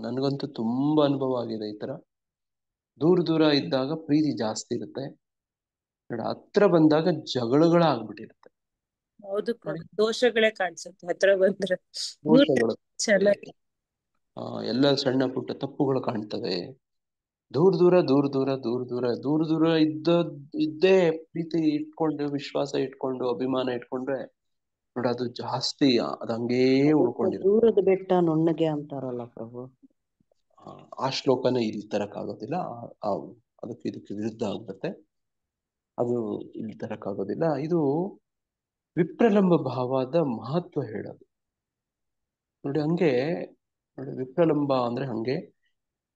S1: ನನಗಂತೂ ತುಂಬಾ ಅನುಭವ ಆಗಿದೆ ಈ ತರ. ದೂರ ಇದ್ದಾಗ ಪ್ರೀತಿ ಜಾಸ್ತಿ ಇರುತ್ತೆ, ಹತ್ರ ಬಂದಾಗ ಜಗಳಗಳಾಗ್ಬಿಟ್ಟಿರುತ್ತೆ.
S5: ಹೌದು, ದೋಷಗಳೇ ಕಾಣಿಸುತ್ತೆ ಹತ್ರ ಬಂದ್ರೆ.
S1: ದೋಷಗಳು,
S5: ಚೆನ್ನಾಗಿ
S1: ಎಲ್ಲ ಸಣ್ಣ ಪುಟ್ಟ ತಪ್ಪುಗಳು ಕಾಣ್ತವೆ. ದೂರ ಇದ್ದೇ ಪ್ರೀತಿ ಇಟ್ಕೊಂಡು, ವಿಶ್ವಾಸ ಇಟ್ಕೊಂಡು, ಅಭಿಮಾನ ಇಟ್ಕೊಂಡ್ರೆ ನೋಡಿ ಅದು ಜಾಸ್ತಿ ಅದು ಹಂಗೇ ಉಳ್ಕೊಂಡಿರುತ್ತೆ.
S4: ದೂರದ ಬೆಟ್ಟ ನುಣ್ಣಗೆ ಅಂತಾರಲ್ಲ ಪ್ರಭು.
S1: ಆ ಶ್ಲೋಕನೇ ಇಲ್ಲಿ ತರಕ್ಕಾಗೋದಿಲ್ಲ, ಅದಕ್ಕೆ ಇದಕ್ಕೆ ವಿರುದ್ಧ ಆಗ್ಬಿಡುತ್ತೆ. ಅದು ಇಲ್ಲಿ ತರಕ್ಕಾಗೋದಿಲ್ಲ. ಇದು ವಿಪ್ರಲಂಬ ಭಾವದ ಮಹತ್ವ ಹೇಳೋದು. ನೋಡಿ ಹಂಗೆ, ನೋಡಿ ವಿಪ್ರಲಂಬ ಅಂದ್ರೆ ಹಂಗೆ.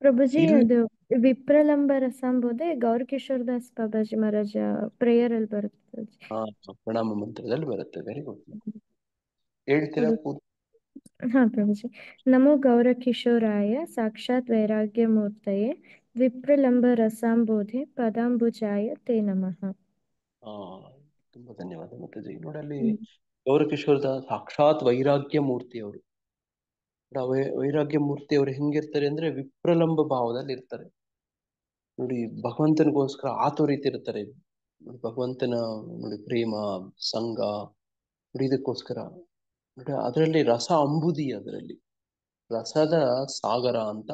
S6: ಪ್ರಭುಜಿ, ಅದು ವಿಪ್ರಲಂಬ ರಸಾಂಬೋಧೆ ಗೌರಕಿಶೋರ್ ದಾಸ್ ಬಾಬಾಜಿ ಮಹಾರಾಜ ಪ್ರೇಯರ್ ಅಲ್ಲಿ ಬರುತ್ತೆ.
S1: ಪ್ರಣಾಮ ಮಂತ್ರದಲ್ಲಿ ಬರುತ್ತೆ. Very good. ಹೇಳ್ತೀರಾ?
S6: ಹಾ ಪ್ರಭುಜಿ. ನಮೋ ಗೌರಕಿಶೋರಾಯ ಸಾಕ್ಷಾತ್ ವೈರಾಗ್ಯ ಮೂರ್ತಯೇ ವಿಪ್ರಲಂಬ ರಸಾಂಬೋಧೆ ಪದಾಂಬುಜಾಯ ತೇ ನಮಃ.
S1: ತುಂಬಾ ಧನ್ಯವಾದ ಮಾತಾಜಿ. ನೋಡಲ್ಲಿ ಗೌರಕಿಶೋರ್ ದಾಸ್ ಸಾಕ್ಷಾತ್ ವೈರಾಗ್ಯ ಮೂರ್ತಿ ಅವರು. ವೈರಾಗ್ಯ ಮೂರ್ತಿ ಅವರು ಹೆಂಗಿರ್ತಾರೆ ಅಂದ್ರೆ ವಿಪ್ರಲಂಬ ಭಾವದಲ್ಲಿ ಇರ್ತಾರೆ. ನೋಡಿ ಭಗವಂತನಿಗೋಸ್ಕರ ಆತುರಿತಿರ್ತಾರೆ. ಭಗವಂತನ ನೋಡಿ ಪ್ರೇಮ ಸಂಘ ನೋಡಿ ಇದಕ್ಕೋಸ್ಕರ. ನೋಡಿ ಅದರಲ್ಲಿ ರಸ ಅಂಬುದಿ, ಅದರಲ್ಲಿ ರಸದ ಸಾಗರ ಅಂತ.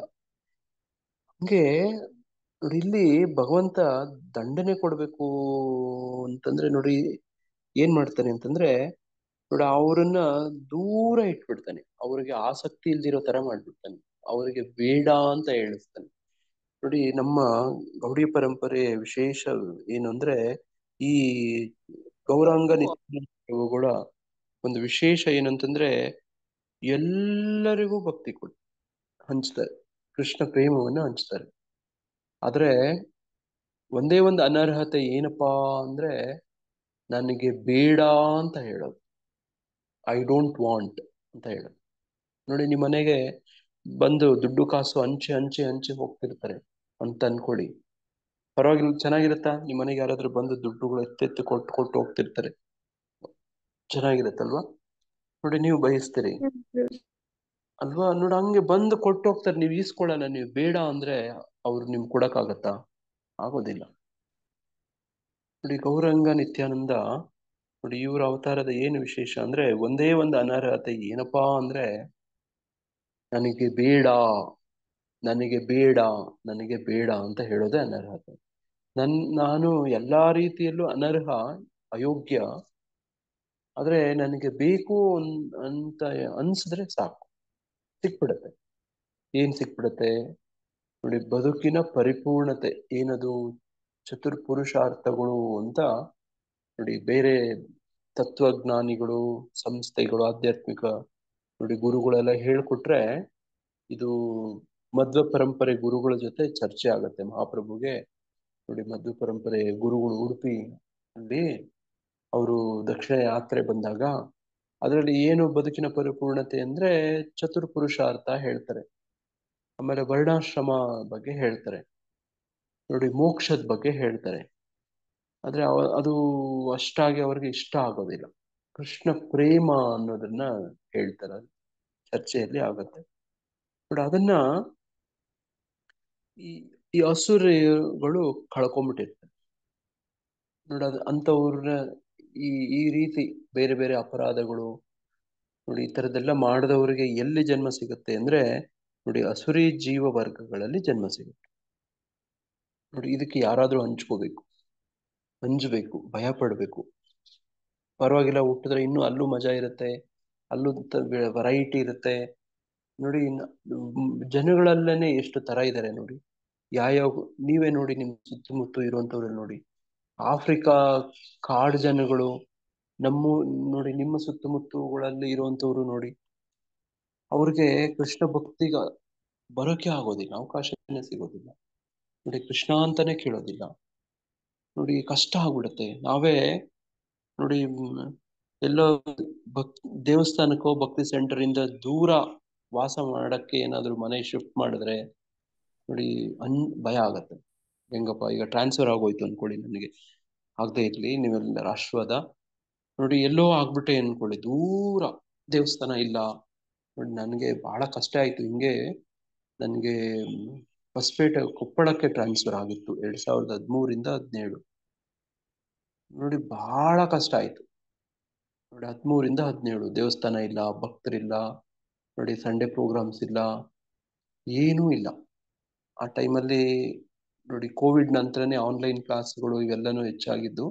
S1: ಹಂಗೆ ನೋಡಿ ಇಲ್ಲಿ ಭಗವಂತ ದಂಡನೆ ಕೊಡ್ಬೇಕು ಅಂತಂದ್ರೆ ನೋಡಿ ಏನ್ ಮಾಡ್ತಾನೆ ಅಂತಂದ್ರೆ ನೋಡಿ ಅವರನ್ನ ದೂರ ಇಟ್ಬಿಡ್ತಾನೆ. ಅವ್ರಿಗೆ ಆಸಕ್ತಿ ಇಲ್ದಿರೋ ತರ ಮಾಡ್ಬಿಡ್ತಾನೆ, ಅವರಿಗೆ ಬೇಡ ಅಂತ ಹೇಳಿಸ್ತಾನೆ. ನೋಡಿ ನಮ್ಮ ಗೌಡಿ ಪರಂಪರೆ ವಿಶೇಷ ಏನು ಅಂದ್ರೆ ಈ ಗೌರಾಂಗ ನಿತ್ಯಗಳ ಒಂದು ವಿಶೇಷ ಏನಂತಂದ್ರೆ ಎಲ್ಲರಿಗೂ ಭಕ್ತಿ ಕೊಟ್ಟು ಹಂಚ್ತಾರೆ, ಕೃಷ್ಣ ಪ್ರೇಮವನ್ನ ಹಂಚ್ತಾರೆ. ಆದ್ರೆ ಒಂದೇ ಒಂದು ಅನರ್ಹತೆ ಏನಪ್ಪಾ ಅಂದ್ರೆ ನನಗೆ ಬೇಡ ಅಂತ ಹೇಳೋದು, ಐ ಡೋಂಟ್ ವಾಂಟ್ ಅಂತ ಹೇಳೋದು. ನೋಡಿ ನಿಮ್ಮ ಮನೆಗೆ ಬಂದು ದುಡ್ಡು ಕಾಸು ಹಂಚಿ ಹೋಗ್ತಿರ್ತಾರೆ ಅಂತ ಅನ್ಕೊಳ್ಳಿ, ಪರವಾಗಿಲ್ಲ, ಚೆನ್ನಾಗಿರುತ್ತಾ? ನಿಮ್ಮ ಮನೆಗೆ ಯಾರಾದ್ರೂ ಬಂದು ದುಡ್ಡುಗಳು ಎತ್ತೆತ್ತು ಕೊಟ್ಟು ಹೋಗ್ತಿರ್ತಾರೆ, ಚೆನ್ನಾಗಿರುತ್ತಲ್ವಾ? ನೋಡಿ ನೀವು ಬಯಸ್ತೀರಿ ಅಲ್ವಾ? ನೋಡಿ ಹಂಗೆ ಬಂದು ಕೊಟ್ಟು ಹೋಗ್ತಾರೆ, ನೀವು ಈಸ್ಕೊಳ್ಳಲ್ಲ. ನೀವು ಬೇಡ ಅಂದ್ರೆ ಅವ್ರು ನಿಮ್ಗೆ ಕೊಡಕ್ಕಾಗತ್ತಾ? ಆಗೋದಿಲ್ಲ. ನೋಡಿ ಗೌರಂಗ ನಿತ್ಯಾನಂದ ನೋಡಿ ಇವ್ರ ಅವತಾರದ ಏನು ವಿಶೇಷ ಅಂದ್ರೆ ಒಂದೇ ಒಂದು ಅನರ್ಹತೆ ಏನಪ್ಪಾ ಅಂದ್ರೆ ನನಗೆ ಬೇಡ ಅಂತ ಹೇಳೋದೇ ಅನರ್ಹತೆ. ನಾನು ಎಲ್ಲಾ ರೀತಿಯಲ್ಲೂ ಅನರ್ಹ, ಅಯೋಗ್ಯ. ಆದ್ರೆ ನನಗೆ ಬೇಕು ಅಂತ ಅನ್ಸಿದ್ರೆ ಸಾಕು, ಸಿಕ್ಬಿಡತ್ತೆ. ಏನ್ ಸಿಕ್ಬಿಡತ್ತೆ ನೋಡಿ? ಬದುಕಿನ ಪರಿಪೂರ್ಣತೆ. ಏನದು? ಚತುರ್ಪುರುಷಾರ್ಥಗಳು ಅಂತ ನೋಡಿ ಬೇರೆ ತತ್ವಜ್ಞಾನಿಗಳು, ಸಂಸ್ಥೆಗಳು, ಆಧ್ಯಾತ್ಮಿಕ ನೋಡಿ ಗುರುಗಳೆಲ್ಲ ಹೇಳ್ಕೊಟ್ರೆ, ಇದು ಮಧ್ವ ಪರಂಪರೆ ಗುರುಗಳ ಜೊತೆ ಚರ್ಚೆ ಆಗತ್ತೆ ಮಹಾಪ್ರಭುಗೆ. ನೋಡಿ ಮಧ್ವ ಪರಂಪರೆ ಗುರುಗಳು ಉಡುಪಿ ಅಲ್ಲಿ ಅವರು ದಕ್ಷಿಣ ಯಾತ್ರೆ ಬಂದಾಗ ಅದರಲ್ಲಿ ಏನು ಬದುಕಿನ ಪರಿಪೂರ್ಣತೆ ಅಂದ್ರೆ ಚತುರ್ಪುರುಷಾರ್ಥ ಹೇಳ್ತಾರೆ. ಆಮೇಲೆ ವರ್ಣಾಶ್ರಮ ಬಗ್ಗೆ ಹೇಳ್ತಾರೆ, ನೋಡಿ ಮೋಕ್ಷದ ಬಗ್ಗೆ ಹೇಳ್ತಾರೆ. ಆದ್ರೆ ಅದು ಅಷ್ಟಾಗಿ ಅವ್ರಿಗೆ ಇಷ್ಟ ಆಗೋದಿಲ್ಲ. ಕೃಷ್ಣ ಪ್ರೇಮ ಅನ್ನೋದನ್ನ ಹೇಳ್ತಾರೆ, ಚರ್ಚೆಯಲ್ಲಿ ಆಗತ್ತೆ ನೋಡಿ. ಅದನ್ನ ಈ ಅಸುರಗಳು ಕಳ್ಕೊಂಡ್ಬಿಟ್ಟಿರ್ತಾರೆ ನೋಡಿ. ಅಂಥವ್ರನ್ನ ಈ ರೀತಿ ಬೇರೆ ಬೇರೆ ಅಪರಾಧಗಳು ನೋಡಿ, ಈ ಥರದ್ದೆಲ್ಲ ಮಾಡಿದವರಿಗೆ ಎಲ್ಲಿ ಜನ್ಮ ಸಿಗುತ್ತೆ ಅಂದ್ರೆ ನೋಡಿ, ಅಸುರಿ ಜೀವ ವರ್ಗಗಳಲ್ಲಿ ಜನ್ಮ ಸಿಗುತ್ತೆ ನೋಡಿ. ಇದಕ್ಕೆ ಯಾರಾದ್ರೂ ಅಂಜಬೇಕು, ಭಯ ಪಡ್ಬೇಕು. ಪರವಾಗಿಲ್ಲ, ಹುಟ್ಟಿದ್ರೆ ಇನ್ನೂ ಅಲ್ಲೂ ಮಜಾ ಇರುತ್ತೆ, ಅಲ್ಲೂ ವೆರೈಟಿ ಇರುತ್ತೆ ನೋಡಿ. ಜನಗಳಲ್ಲೇನೆ ಎಷ್ಟು ತರ ಇದ್ದಾರೆ ನೋಡಿ. ಯಾವ್ಯಾವ ನೀವೇ ನೋಡಿ, ನಿಮ್ ಸುತ್ತಮುತ್ತ ಇರುವಂತವ್ರಲ್ಲಿ ನೋಡಿ, ಆಫ್ರಿಕಾ ಕಾಡು ಜನಗಳು ನೋಡಿ, ನಿಮ್ಮ ಸುತ್ತಮುತ್ತಗಳಲ್ಲಿ ಇರುವಂತವ್ರು ನೋಡಿ, ಅವ್ರಿಗೆ ಕೃಷ್ಣ ಭಕ್ತಿಗ ಬರೋಕೆ ಆಗೋದಿಲ್ಲ, ಅವಕಾಶನೇ ಸಿಗೋದಿಲ್ಲ ನೋಡಿ. ಕೃಷ್ಣ ಅಂತಾನೆ ಕೇಳೋದಿಲ್ಲ ನೋಡಿ, ಕಷ್ಟ ಆಗ್ಬಿಡುತ್ತೆ. ನಾವೇ ನೋಡಿ, ಎಲ್ಲೋ ದೇವಸ್ಥಾನಕ್ಕೋ ಭಕ್ತಿ ಸೆಂಟರ್ ಇಂದ ದೂರ ವಾಸ ಮಾಡಕ್ಕೆ ಏನಾದ್ರು ಮನೆ ಶಿಫ್ಟ್ ಮಾಡಿದ್ರೆ ನೋಡಿ, ಭಯ ಆಗತ್ತೆ. ಹೆಂಗಪ್ಪ, ಈಗ ಟ್ರಾನ್ಸ್ಫರ್ ಆಗೋಯ್ತು ಅನ್ಕೊಳ್ಳಿ, ನನಗೆ ಆಗದೆ ಇರ್ಲಿ, ನೀವೆಲ್ಲ ರಾಷ್ಟ್ರವಾದ ನೋಡಿ, ಎಲ್ಲೋ ಆಗ್ಬಿಟ್ಟೆ ಅನ್ಕೊಳ್ಳಿ, ದೂರ ದೇವಸ್ಥಾನ ಇಲ್ಲ ನೋಡಿ. ನನಗೆ ಬಹಳ ಕಷ್ಟ ಆಯ್ತು. ಹಿಂಗೆ ನನಗೆ ಹೊಸಪೇಟೆ ಕೊಪ್ಪಳಕ್ಕೆ ಟ್ರಾನ್ಸ್ಫರ್ ಆಗಿತ್ತು 2013 ಇಂದ 2017 ನೋಡಿ. ಬಹಳ ಕಷ್ಟ ಆಯ್ತು ನೋಡಿ. 2013 ಇಂದ 2017 ದೇವಸ್ಥಾನ ಇಲ್ಲ, ಭಕ್ತರಿಲ್ಲ ನೋಡಿ, ಸಂಡೇ ಪ್ರೋಗ್ರಾಮ್ಸ್ ಇಲ್ಲ, ಏನೂ ಇಲ್ಲ. ಆ ಟೈಮಲ್ಲಿ ನೋಡಿ, ಕೋವಿಡ್ ನಂತರನೇ ಆನ್ಲೈನ್ ಕ್ಲಾಸ್ಗಳು ಇವೆಲ್ಲನೂ ಹೆಚ್ಚಾಗಿದ್ದು.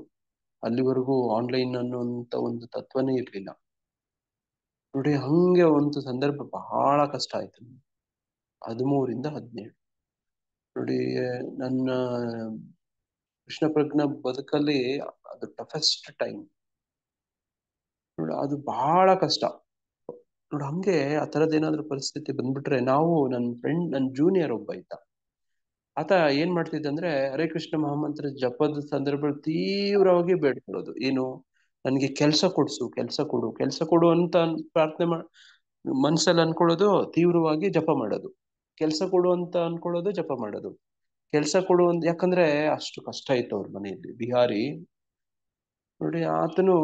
S1: ಅಲ್ಲಿವರೆಗೂ ಆನ್ಲೈನ್ ಅನ್ನುವಂಥ ಒಂದು ತತ್ವನೇ ಇರಲಿಲ್ಲ ನೋಡಿ. ಹಂಗೆ ಒಂದು ಸಂದರ್ಭ ಬಹಳ ಕಷ್ಟ ಆಯ್ತು 2013 ಇಂದ 2017 ನೋಡಿ. ನನ್ನ ಕೃಷ್ಣ ಪ್ರಜ್ಞಾ ಬದುಕಲ್ಲಿ ಅದು ಟಫೆಸ್ಟ್ ಟೈಮ್ ನೋಡಿ. ಅದು ಬಹಳ ಕಷ್ಟ ನೋಡಿ. ಹಂಗೆ ಆ ಥರದ್ದು ಏನಾದ್ರು ಪರಿಸ್ಥಿತಿ ಬಂದ್ಬಿಟ್ರೆ, ನನ್ನ ಜೂನಿಯರ್ ಒಬ್ಬ ಇದ್ದ, ಆತ ಏನ್ ಮಾಡ್ತಿದ್ದ ಅಂದ್ರೆ, ಹರೇ ಕೃಷ್ಣ ಮಹಾಮಂತ್ರ ಜಪದ ಸಂದರ್ಭದಲ್ಲಿ ತೀವ್ರವಾಗಿ ಬೇಡ್ಕೊಳ್ಳೋದು ಏನು, ನನಗೆ ಕೆಲಸ ಕೊಡು ಅಂತ ಪ್ರಾರ್ಥನೆ ಮನ್ಸಲ್ಲಿ ಅನ್ಕೊಳ್ಳೋದು, ತೀವ್ರವಾಗಿ ಜಪ ಮಾಡೋದು. ಕೆಲಸ ಕೊಡು ಅಂತ ಅನ್ಕೊಳ್ಳೋದು, ಜಪ ಮಾಡೋದು. ಕೆಲಸ ಕೊಡು ಅಂತ, ಯಾಕಂದ್ರೆ ಅಷ್ಟು ಕಷ್ಟ ಇತ್ತು ಅವ್ರ ಮನೆಯಲ್ಲಿ. ಬಿಹಾರಿ ನೋಡಿ. ಆತನು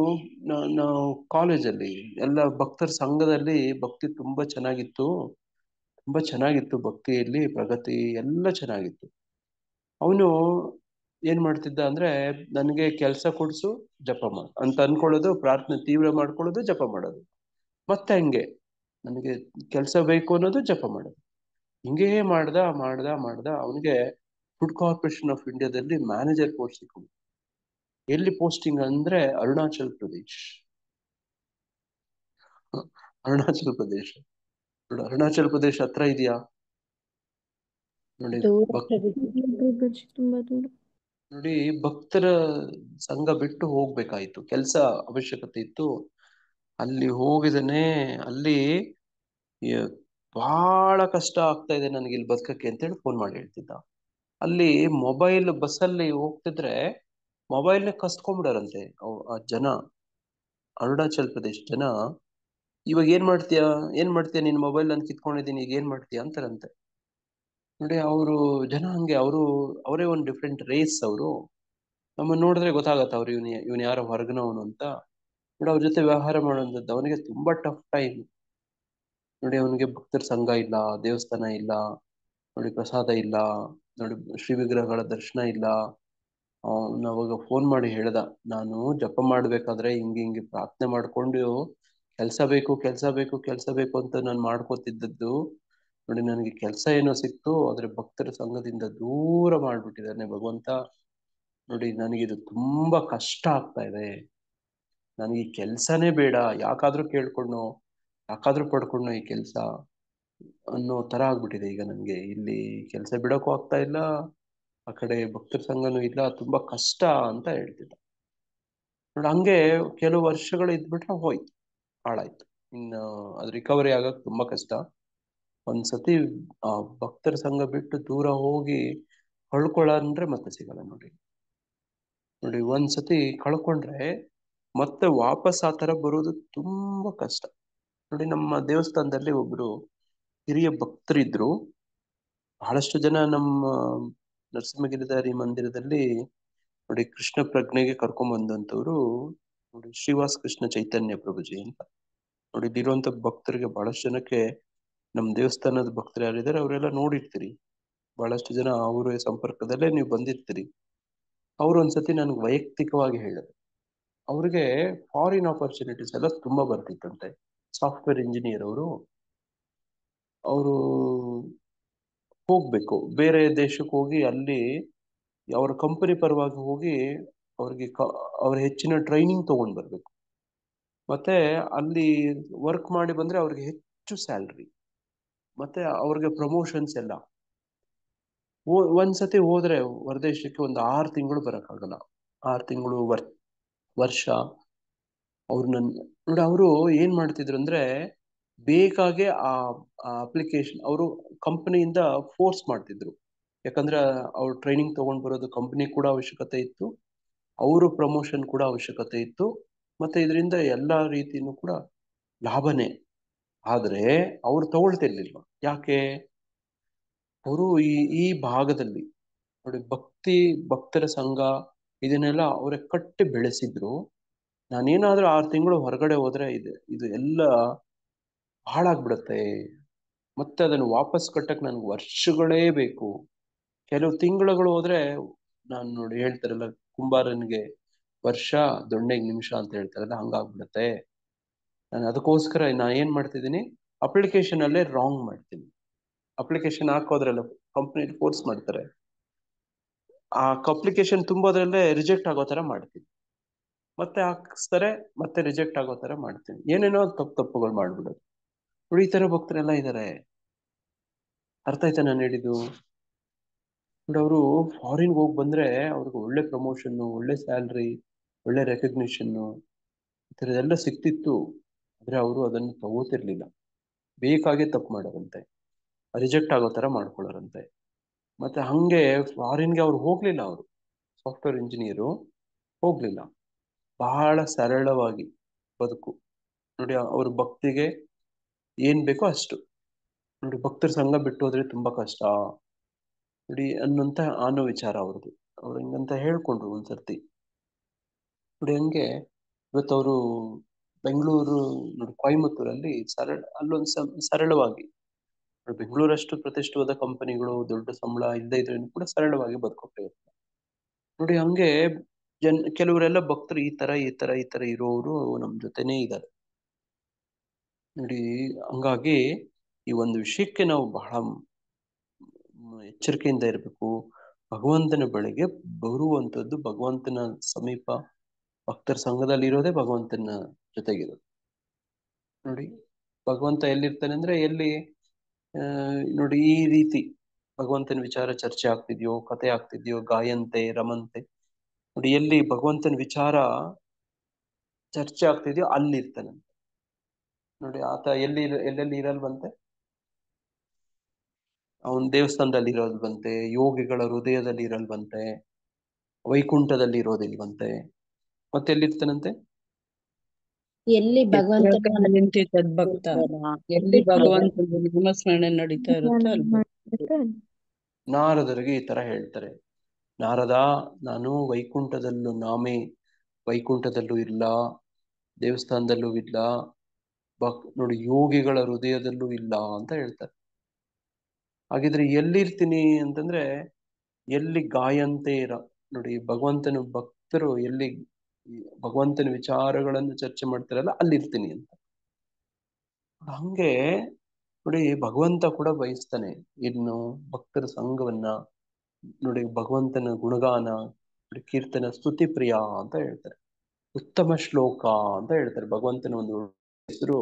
S1: ನಾವು ಕಾಲೇಜಲ್ಲಿ ಎಲ್ಲ ಭಕ್ತರ ಸಂಘದಲ್ಲಿ ಭಕ್ತಿ ತುಂಬಾ ಚೆನ್ನಾಗಿತ್ತು ಭಕ್ತಿಯಲ್ಲಿ ಪ್ರಗತಿ ಎಲ್ಲ ಚೆನ್ನಾಗಿತ್ತು. ಅವನು ಏನ್ ಮಾಡ್ತಿದ್ದ ಅಂದ್ರೆ, ನನಗೆ ಕೆಲಸ ಕೊಡ್ಸು, ಜಪ ಮಾಡು ಅಂತ ಅನ್ಕೊಳ್ಳೋದು, ಪ್ರಾರ್ಥನೆ ತೀವ್ರ ಮಾಡ್ಕೊಳ್ಳೋದು, ಜಪ ಮಾಡೋದು. ಮತ್ತೆ ಹಂಗೆ ನನಗೆ ಕೆಲಸ ಬೇಕು ಅನ್ನೋದು, ಜಪ ಮಾಡೋದು. ಹಿಂಗೇ ಮಾಡ್ದ ಅವನಿಗೆ ಫುಡ್ ಕಾರ್ಪೊರೇಷನ್ ಆಫ್ ಇಂಡಿಯಾದಲ್ಲಿ ಮ್ಯಾನೇಜರ್ ಪೋಸ್ಟ್ ಸಿಕ್ಕಿತು. ಎಲ್ಲಿ ಪೋಸ್ಟಿಂಗ್ ಅಂದ್ರೆ ಅರುಣಾಚಲ್ ಪ್ರದೇಶ್ ನೋಡಿ. ಅರುಣಾಚಲ್ ಪ್ರದೇಶ್ ಹತ್ರ ಇದೆಯಾ ನೋಡಿ.
S6: ತುಂಬಾ ದೂರ
S1: ನೋಡಿ, ಭಕ್ತರ ಸಂಘ ಬಿಟ್ಟು ಹೋಗ್ಬೇಕಾಯ್ತು, ಕೆಲಸ ಅವಶ್ಯಕತೆ ಇತ್ತು. ಅಲ್ಲಿ ಹೋಗಿದ್ದಾನೆ. ಅಲ್ಲಿ ಬಹಳ ಕಷ್ಟ ಆಗ್ತಾ ಇದೆ ನನಗೆ ಇಲ್ಲಿ ಬದುಕಕ್ಕೆ ಅಂತೇಳಿ ಫೋನ್ ಮಾಡಿ ಹೇಳ್ತಿದ್ದ. ಅಲ್ಲಿ ಮೊಬೈಲ್ ಬಸ್ಸಲ್ಲಿ ಹೋಗ್ತಿದ್ರೆ ಮೊಬೈಲ್ನ ಕಸ್ಕೊಂಡ್ಬಿಡಾರಂತೆ ಆ ಜನ, ಅರುಣಾಚಲ್ ಪ್ರದೇಶ್ ಜನ. ಇವಾಗ ಏನ್ ಮಾಡ್ತೀಯ ನಿನ್ ಮೊಬೈಲ್ ನಾನು ಕಿತ್ಕೊಂಡಿದ್ದೀನಿ, ಈಗ ಏನ್ ಮಾಡ್ತೀಯ ಅಂತಾರಂತೆ ನೋಡಿ. ಅವರು ಜನ ಹಂಗೆ, ಅವರೇ ಒಂದು ಡಿಫ್ರೆಂಟ್ ರೇಸ್. ಅವರು ನಮ್ಮನ್ನು ನೋಡಿದ್ರೆ ಗೊತ್ತಾಗತ್ತೆ ಅವ್ರು ಇವನು ಯಾರೋ ಹೊರಗಿನವನು ಅಂತ ನೋಡಿ. ಅವ್ರ ಜೊತೆ ವ್ಯವಹಾರ ಮಾಡೋಂಥದ್ದು ಅವನಿಗೆ ತುಂಬಾ ಟಫ್ ಟೈಮ್ ನೋಡಿ. ಅವನಿಗೆ ಭಕ್ತರ ಸಂಘ ಇಲ್ಲ, ದೇವಸ್ಥಾನ ಇಲ್ಲ ನೋಡಿ, ಪ್ರಸಾದ ಇಲ್ಲ ನೋಡಿ, ಶ್ರೀ ವಿಗ್ರಹಗಳ ದರ್ಶನ ಇಲ್ಲ. ಅವಾಗ ಫೋನ್ ಮಾಡಿ ಹೇಳ್ದ, ನಾನು ಜಪ ಮಾಡ್ಬೇಕಾದ್ರೆ ಹಿಂಗೆ ಪ್ರಾರ್ಥನೆ ಮಾಡ್ಕೊಂಡು ಕೆಲಸ ಬೇಕು ಅಂತ ನಾನು ಮಾಡ್ಕೋತಿದ್ದದ್ದು ನೋಡಿ. ನನಗೆ ಕೆಲಸ ಏನೋ ಸಿಕ್ತು, ಆದ್ರೆ ಭಕ್ತರ ಸಂಘದಿಂದ ದೂರ ಮಾಡ್ಬಿಟ್ಟಿದ್ದಾನೆ ಭಗವಂತ ನೋಡಿ. ನನಗಿದು ತುಂಬಾ ಕಷ್ಟ ಆಗ್ತಾ ಇದೆ, ನನಗೆ ಈ ಕೆಲ್ಸನೇ ಬೇಡ, ಯಾಕಾದ್ರೂ ಪಡ್ಕೊಂಡೋ ಈ ಕೆಲಸ ಅನ್ನೋ ತರ ಆಗ್ಬಿಟ್ಟಿದೆ ಈಗ ನನ್ಗೆ. ಇಲ್ಲಿ ಕೆಲಸ ಬಿಡಕ್ಕೂ ಆಗ್ತಾ ಇಲ್ಲ, ಆ ಕಡೆ ಭಕ್ತರ ಸಂಘನೂ ಇಲ್ಲ, ತುಂಬಾ ಕಷ್ಟ ಅಂತ ಹೇಳ್ತಿದ್ದ ನೋಡಿ. ಹಂಗೆ ಕೆಲವು ವರ್ಷಗಳು ಇದ್ಬಿಟ್ರೆ ಹೋಯ್ತು, ಹಾಳಾಯ್ತು. ಇನ್ನು ಅದು ರಿಕವರಿ ಆಗಕ್ ತುಂಬಾ ಕಷ್ಟ. ಒಂದ್ಸತಿ ಆ ಭಕ್ತರ ಸಂಘ ಬಿಟ್ಟು ದೂರ ಹೋಗಿ ಕಳ್ಕೊಳ್ಳಂದ್ರೆ ಮತ್ತೆ ಸಿಗಲ್ಲ ನೋಡಿ. ಒಂದ್ಸತಿ ಕಳ್ಕೊಂಡ್ರೆ ಮತ್ತೆ ವಾಪಸ್ ಆ ತರ ಬರೋದು ತುಂಬಾ ಕಷ್ಟ ನೋಡಿ. ನಮ್ಮ ದೇವಸ್ಥಾನದಲ್ಲಿ ಒಬ್ರು ಹಿರಿಯ ಭಕ್ತರಿದ್ರು. ಬಹಳಷ್ಟು ಜನ ನಮ್ಮ ನರಸಿಂಹಗಿರಿಧಾರಿ ಮಂದಿರದಲ್ಲಿ ನೋಡಿ ಕೃಷ್ಣ ಪ್ರಜ್ಞೆಗೆ ಕರ್ಕೊಂಡ್ ಬಂದಂತವ್ರು ನೋಡಿ, ಶ್ರೀವಾಸ್ ಕೃಷ್ಣ ಚೈತನ್ಯ ಪ್ರಭುಜಿ ಅಂತ ನೋಡಿ. ಇಲ್ಲಿರುವಂತ ಭಕ್ತರಿಗೆ ಬಹಳಷ್ಟು ಜನಕ್ಕೆ ನಮ್ಮ ದೇವಸ್ಥಾನದ ಭಕ್ತರು ಯಾರಿದ್ದಾರೆ ಅವರೆಲ್ಲ ನೋಡಿರ್ತೀರಿ. ಬಹಳಷ್ಟು ಜನ ಅವರ ಸಂಪರ್ಕದಲ್ಲೇ ನೀವು ಬಂದಿರ್ತೀರಿ. ಅವ್ರು ಒಂದ್ಸತಿ ನನಗೆ ವೈಯಕ್ತಿಕವಾಗಿ ಹೇಳಿದ್ರು, ಅವ್ರಿಗೆ ಫಾರಿನ್ ಆಪರ್ಚುನಿಟೀಸ್ ಎಲ್ಲ ತುಂಬಾ ಬರ್ತಿತ್ತಂತೆ. ಸಾಫ್ಟ್ವೇರ್ ಇಂಜಿನಿಯರ್ ಅವರು ಹೋಗ್ಬೇಕು ಬೇರೆ ದೇಶಕ್ಕೆ ಹೋಗಿ ಅಲ್ಲಿ ಅವ್ರ ಕಂಪನಿ ಪರವಾಗಿ ಹೋಗಿ ಅವ್ರಿಗೆ ಅವ್ರ ಹೆಚ್ಚಿನ ಟ್ರೈನಿಂಗ್ ತಗೊಂಡ್ ಬರ್ಬೇಕು. ಮತ್ತೆ ಅಲ್ಲಿ ವರ್ಕ್ ಮಾಡಿ ಬಂದ್ರೆ ಅವ್ರಿಗೆ ಹೆಚ್ಚು ಸ್ಯಾಲ್ರಿ, ಮತ್ತೆ ಅವ್ರಿಗೆ ಪ್ರಮೋಷನ್ಸ್ ಎಲ್ಲ. ಒಂದ್ಸತಿ ಹೋದ್ರೆ ಹೊರದೇಶಕ್ಕೆ ಒಂದು 6 ತಿಂಗಳು ಬರಕ್ಕಾಗಲ್ಲ. 6 ತಿಂಗಳು ವರ್ಷ ಅವ್ರನ್ನ ನೋಡಿ. ಅವರು ಏನ್ ಮಾಡ್ತಿದ್ರು ಅಂದ್ರೆ ಬೇಕಾಗೆ ಆ ಅಪ್ಲಿಕೇಶನ್ ಅವರು ಕಂಪನಿಯಿಂದ ಫೋರ್ಸ್ ಮಾಡ್ತಿದ್ರು. ಯಾಕಂದ್ರೆ ಅವ್ರು ಟ್ರೈನಿಂಗ್ ತಗೊಂಡ್ ಬರೋದು ಕಂಪನಿ ಕೂಡ ಅವಶ್ಯಕತೆ ಇತ್ತು, ಅವರು ಪ್ರಮೋಷನ್ ಕೂಡ ಅವಶ್ಯಕತೆ ಇತ್ತು, ಮತ್ತೆ ಇದರಿಂದ ಎಲ್ಲಾ ರೀತಿನೂ ಕೂಡ ಲಾಭನೇ. ಆದ್ರೆ ಅವ್ರು ತಗೊಳ್ತಿರ್ಲಿಲ್ಲ. ಯಾಕೆ? ಅವರು ಈ ಭಾಗದಲ್ಲಿ ನೋಡಿ ಭಕ್ತರ ಸಂಘ ಇದನ್ನೆಲ್ಲ ಅವರೇ ಕಟ್ಟಿ ಬೆಳೆಸಿದ್ರು. ನಾನೇನಾದ್ರೂ 6 ತಿಂಗಳು ಹೊರಗಡೆ ಹೋದ್ರೆ ಇದು ಎಲ್ಲ ಹಾಳಾಗ್ಬಿಡತ್ತೆ, ಮತ್ತೆ ಅದನ್ನು ವಾಪಸ್ ಕಟ್ಟಕ್ ನನ್ಗೆ ವರ್ಷಗಳೇ ಬೇಕು. ಕೆಲವು ತಿಂಗಳುಗಳು ಹೋದ್ರೆ ನಾನು ನೋಡಿ ಹೇಳ್ತಾರಲ್ಲ, ಕುಂಬಾರನಿಗೆ ವರ್ಷ ದೊಣ್ಣೆಗೆ ನಿಮಿಷ ಅಂತ ಹೇಳ್ತಾರಲ್ಲ, ಹಂಗಾಗ್ಬಿಡತ್ತೆ. ನಾನು ಅದಕ್ಕೋಸ್ಕರ ನಾ ಏನ್ ಮಾಡ್ತಿದ್ದೀನಿ, ಅಪ್ಲಿಕೇಶನ್ ಅಲ್ಲೇ ರಾಂಗ್ ಮಾಡ್ತೀನಿ. ಅಪ್ಲಿಕೇಶನ್ ಹಾಕೋದ್ರಲ್ಲ ಕಂಪ್ನಿ ಫೋರ್ಸ್ ಮಾಡ್ತಾರೆ, ಆ ಅಪ್ಲಿಕೇಶನ್ ತುಂಬೋದ್ರಲ್ಲೇ ರಿಜೆಕ್ಟ್ ಆಗೋ ತರ ಮಾಡ್ತೀನಿ, ಮತ್ತೆ ಹಾಕಿಸ್ತಾರೆ ಮತ್ತೆ ರಿಜೆಕ್ಟ್ ಆಗೋ ತರ ಮಾಡ್ತೀನಿ. ಏನೇನೋ ತಪ್ಪುಗಳು ಮಾಡ್ಬಿಡೋದು. ನೋಡಿ ಈ ತರ ಭಕ್ತರೆಲ್ಲ ಇದಾರೆ. ಅರ್ಥ ಆಯ್ತಾ ನಾನು ಹೇಳಿದ್ದು? ನೋಡಿ ಅವರು ಫಾರಿನ್ಗೆ ಹೋಗಿ ಬಂದ್ರೆ ಅವ್ರಿಗೆ ಒಳ್ಳೆ ಪ್ರಮೋಷನ್, ಒಳ್ಳೆ ಸ್ಯಾಲ್ರಿ, ಒಳ್ಳೆ ರೆಕಗ್ನಿಷನ್ ಈ ಥರದೆಲ್ಲ ಸಿಕ್ತಿತ್ತು. ಆದ್ರೆ ಅವರು ಅದನ್ನು ತಗೋತಿರ್ಲಿಲ್ಲ, ಬೇಕಾಗೆ ತಪ್ಪು ಮಾಡೋರಂತೆ, ರಿಜೆಕ್ಟ್ ಆಗೋ ತರ ಮಾಡ್ಕೊಳ್ಳೋರಂತೆ. ಮತ್ತೆ ಹಂಗೆ ಫಾರಿನ್ಗೆ ಅವ್ರು ಹೋಗ್ಲಿಲ್ಲ. ಅವರು ಸಾಫ್ಟ್ವೇರ್ ಇಂಜಿನಿಯರು ಹೋಗ್ಲಿಲ್ಲ, ಬಹಳ ಸರಳವಾಗಿ ಬದುಕು. ನೋಡಿ ಅವ್ರ ಭಕ್ತಿಗೆ ಏನ್ ಬೇಕೋ ಅಷ್ಟು. ನೋಡಿ ಭಕ್ತರ ಸಂಘ ಬಿಟ್ಟು ಹೋದ್ರೆ ತುಂಬಾ ಕಷ್ಟ ನೋಡಿ ಅನ್ನೋ ವಿಚಾರ ಅವ್ರದ್ದು. ಅವ್ರು ಹಿಂಗಂತ ಹೇಳ್ಕೊಂಡ್ರು ಒಂದ್ಸರ್ತಿ. ನೋಡಿ ಹಂಗೆ ಇವತ್ತವರು ಬೆಂಗಳೂರು ನೋಡಿ ಕೊಯಮತ್ತೂರಲ್ಲಿ ಅಲ್ಲೊಂದು ಸರಳವಾಗಿ, ಬೆಂಗಳೂರಷ್ಟು ಪ್ರತಿಷ್ಠಿತವಾದ ಕಂಪನಿಗಳು ದೊಡ್ಡ ಸಂಬಳ ಇಲ್ಲದೆ ಇದ್ರೂ ಕೂಡ ಸರಳವಾಗಿ ಬದುಕೋಗಿರ್ತಾರೆ. ನೋಡಿ ಹಂಗೆ ಕೆಲವರೆಲ್ಲ ಭಕ್ತರು ಈ ತರ ಇರೋರು ನಮ್ ಜೊತೆನೇ ಇದ್ದಾರೆ ನೋಡಿ. ಹಂಗಾಗಿ ಈ ಒಂದು ವಿಷಯಕ್ಕೆ ನಾವು ಬಹಳ ಎಚ್ಚರಿಕೆಯಿಂದ ಇರಬೇಕು. ಭಗವಂತನ ಬಳಿಗೆ ಬರುವಂತದ್ದು, ಭಗವಂತನ ಸಮೀಪ ಭಕ್ತರ ಸಂಘದಲ್ಲಿ ಇರೋದೇ ಭಗವಂತನ ಜೊತೆಗಿರೋದು. ನೋಡಿ ಭಗವಂತ ಎಲ್ಲಿರ್ತಾನೆ ಅಂದ್ರೆ ಎಲ್ಲಿ ನೋಡಿ ಈ ರೀತಿ ಭಗವಂತನ ವಿಚಾರ ಚರ್ಚೆ ಆಗ್ತಿದ್ಯೋ, ಕತೆ ಆಗ್ತಿದ್ಯೋ, ಗಾಯಂತೆ ರಮಂತೆ, ನೋಡಿ ಎಲ್ಲಿ ಭಗವಂತನ ವಿಚಾರ ಚರ್ಚೆ ಆಗ್ತಿದ್ಯೋ ಅಲ್ಲಿರ್ತಾನೆ ನೋಡಿ. ಆತ ಎಲ್ಲೆಲ್ಲಿ ಇರಲ್ವಂತೆ, ಅವನ್ ದೇವಸ್ಥಾನದಲ್ಲಿ ಇರೋಲ್ವಂತೆ, ಯೋಗಿಗಳ ಹೃದಯದಲ್ಲಿ ಇರಲ್ವಂತೆ, ವೈಕುಂಠದಲ್ಲಿ ಇರೋದಿಲ್ವಂತೆ, ಮತ್ತೆ ಎಲ್ಲಿರ್ತಾನಂತೆ?
S2: ಎಲ್ಲಿ ಭಗವಂತನ
S3: ನಿಂತಿ ತದ್ಭಕ್ತ, ಎಲ್ಲಿ ಭಗವಂತನ ನಾಮಸ್ಮರಣೆ ನಡೀತಾ ಇರುತ್ತೋ ಅಲ್ಲಿ.
S1: ನಾರದರಿಗೆ ಈ ತರ ಹೇಳ್ತಾರೆ, ನಾರದ ನಾನು ವೈಕುಂಠದಲ್ಲೂ ಇಲ್ಲ, ದೇವಸ್ಥಾನದಲ್ಲೂ ಇಲ್ಲ, ನೋಡಿ ಯೋಗಿಗಳ ಹೃದಯದಲ್ಲೂ ಇಲ್ಲ ಅಂತ ಹೇಳ್ತಾರೆ. ಹಾಗಿದ್ರೆ ಎಲ್ಲಿರ್ತೀನಿ ಅಂತಂದ್ರೆ ಎಲ್ಲಿ ಗಾಯಂತೆ ನೋಡಿ ಭಗವಂತನ ಭಕ್ತರು ಎಲ್ಲಿ ಭಗವಂತನ ವಿಚಾರಗಳನ್ನು ಚರ್ಚೆ ಮಾಡ್ತಾರಲ್ಲ ಅಲ್ಲಿರ್ತೀನಿ ಅಂತ. ಹಂಗೆ ನೋಡಿ ಭಗವಂತ ಕೂಡ ಬಯಸ್ತಾನೆ ಇನ್ನು ಭಕ್ತರ ಸಂಘವನ್ನ. ನೋಡಿ ಭಗವಂತನ ಗುಣಗಾನ, ಕೀರ್ತನ, ಸ್ತುತಿ ಪ್ರಿಯ ಅಂತ ಹೇಳ್ತಾರೆ, ಉತ್ತಮ ಶ್ಲೋಕ ಅಂತ ಹೇಳ್ತಾರೆ. ಭಗವಂತನ ಒಂದು ಹೆಸರು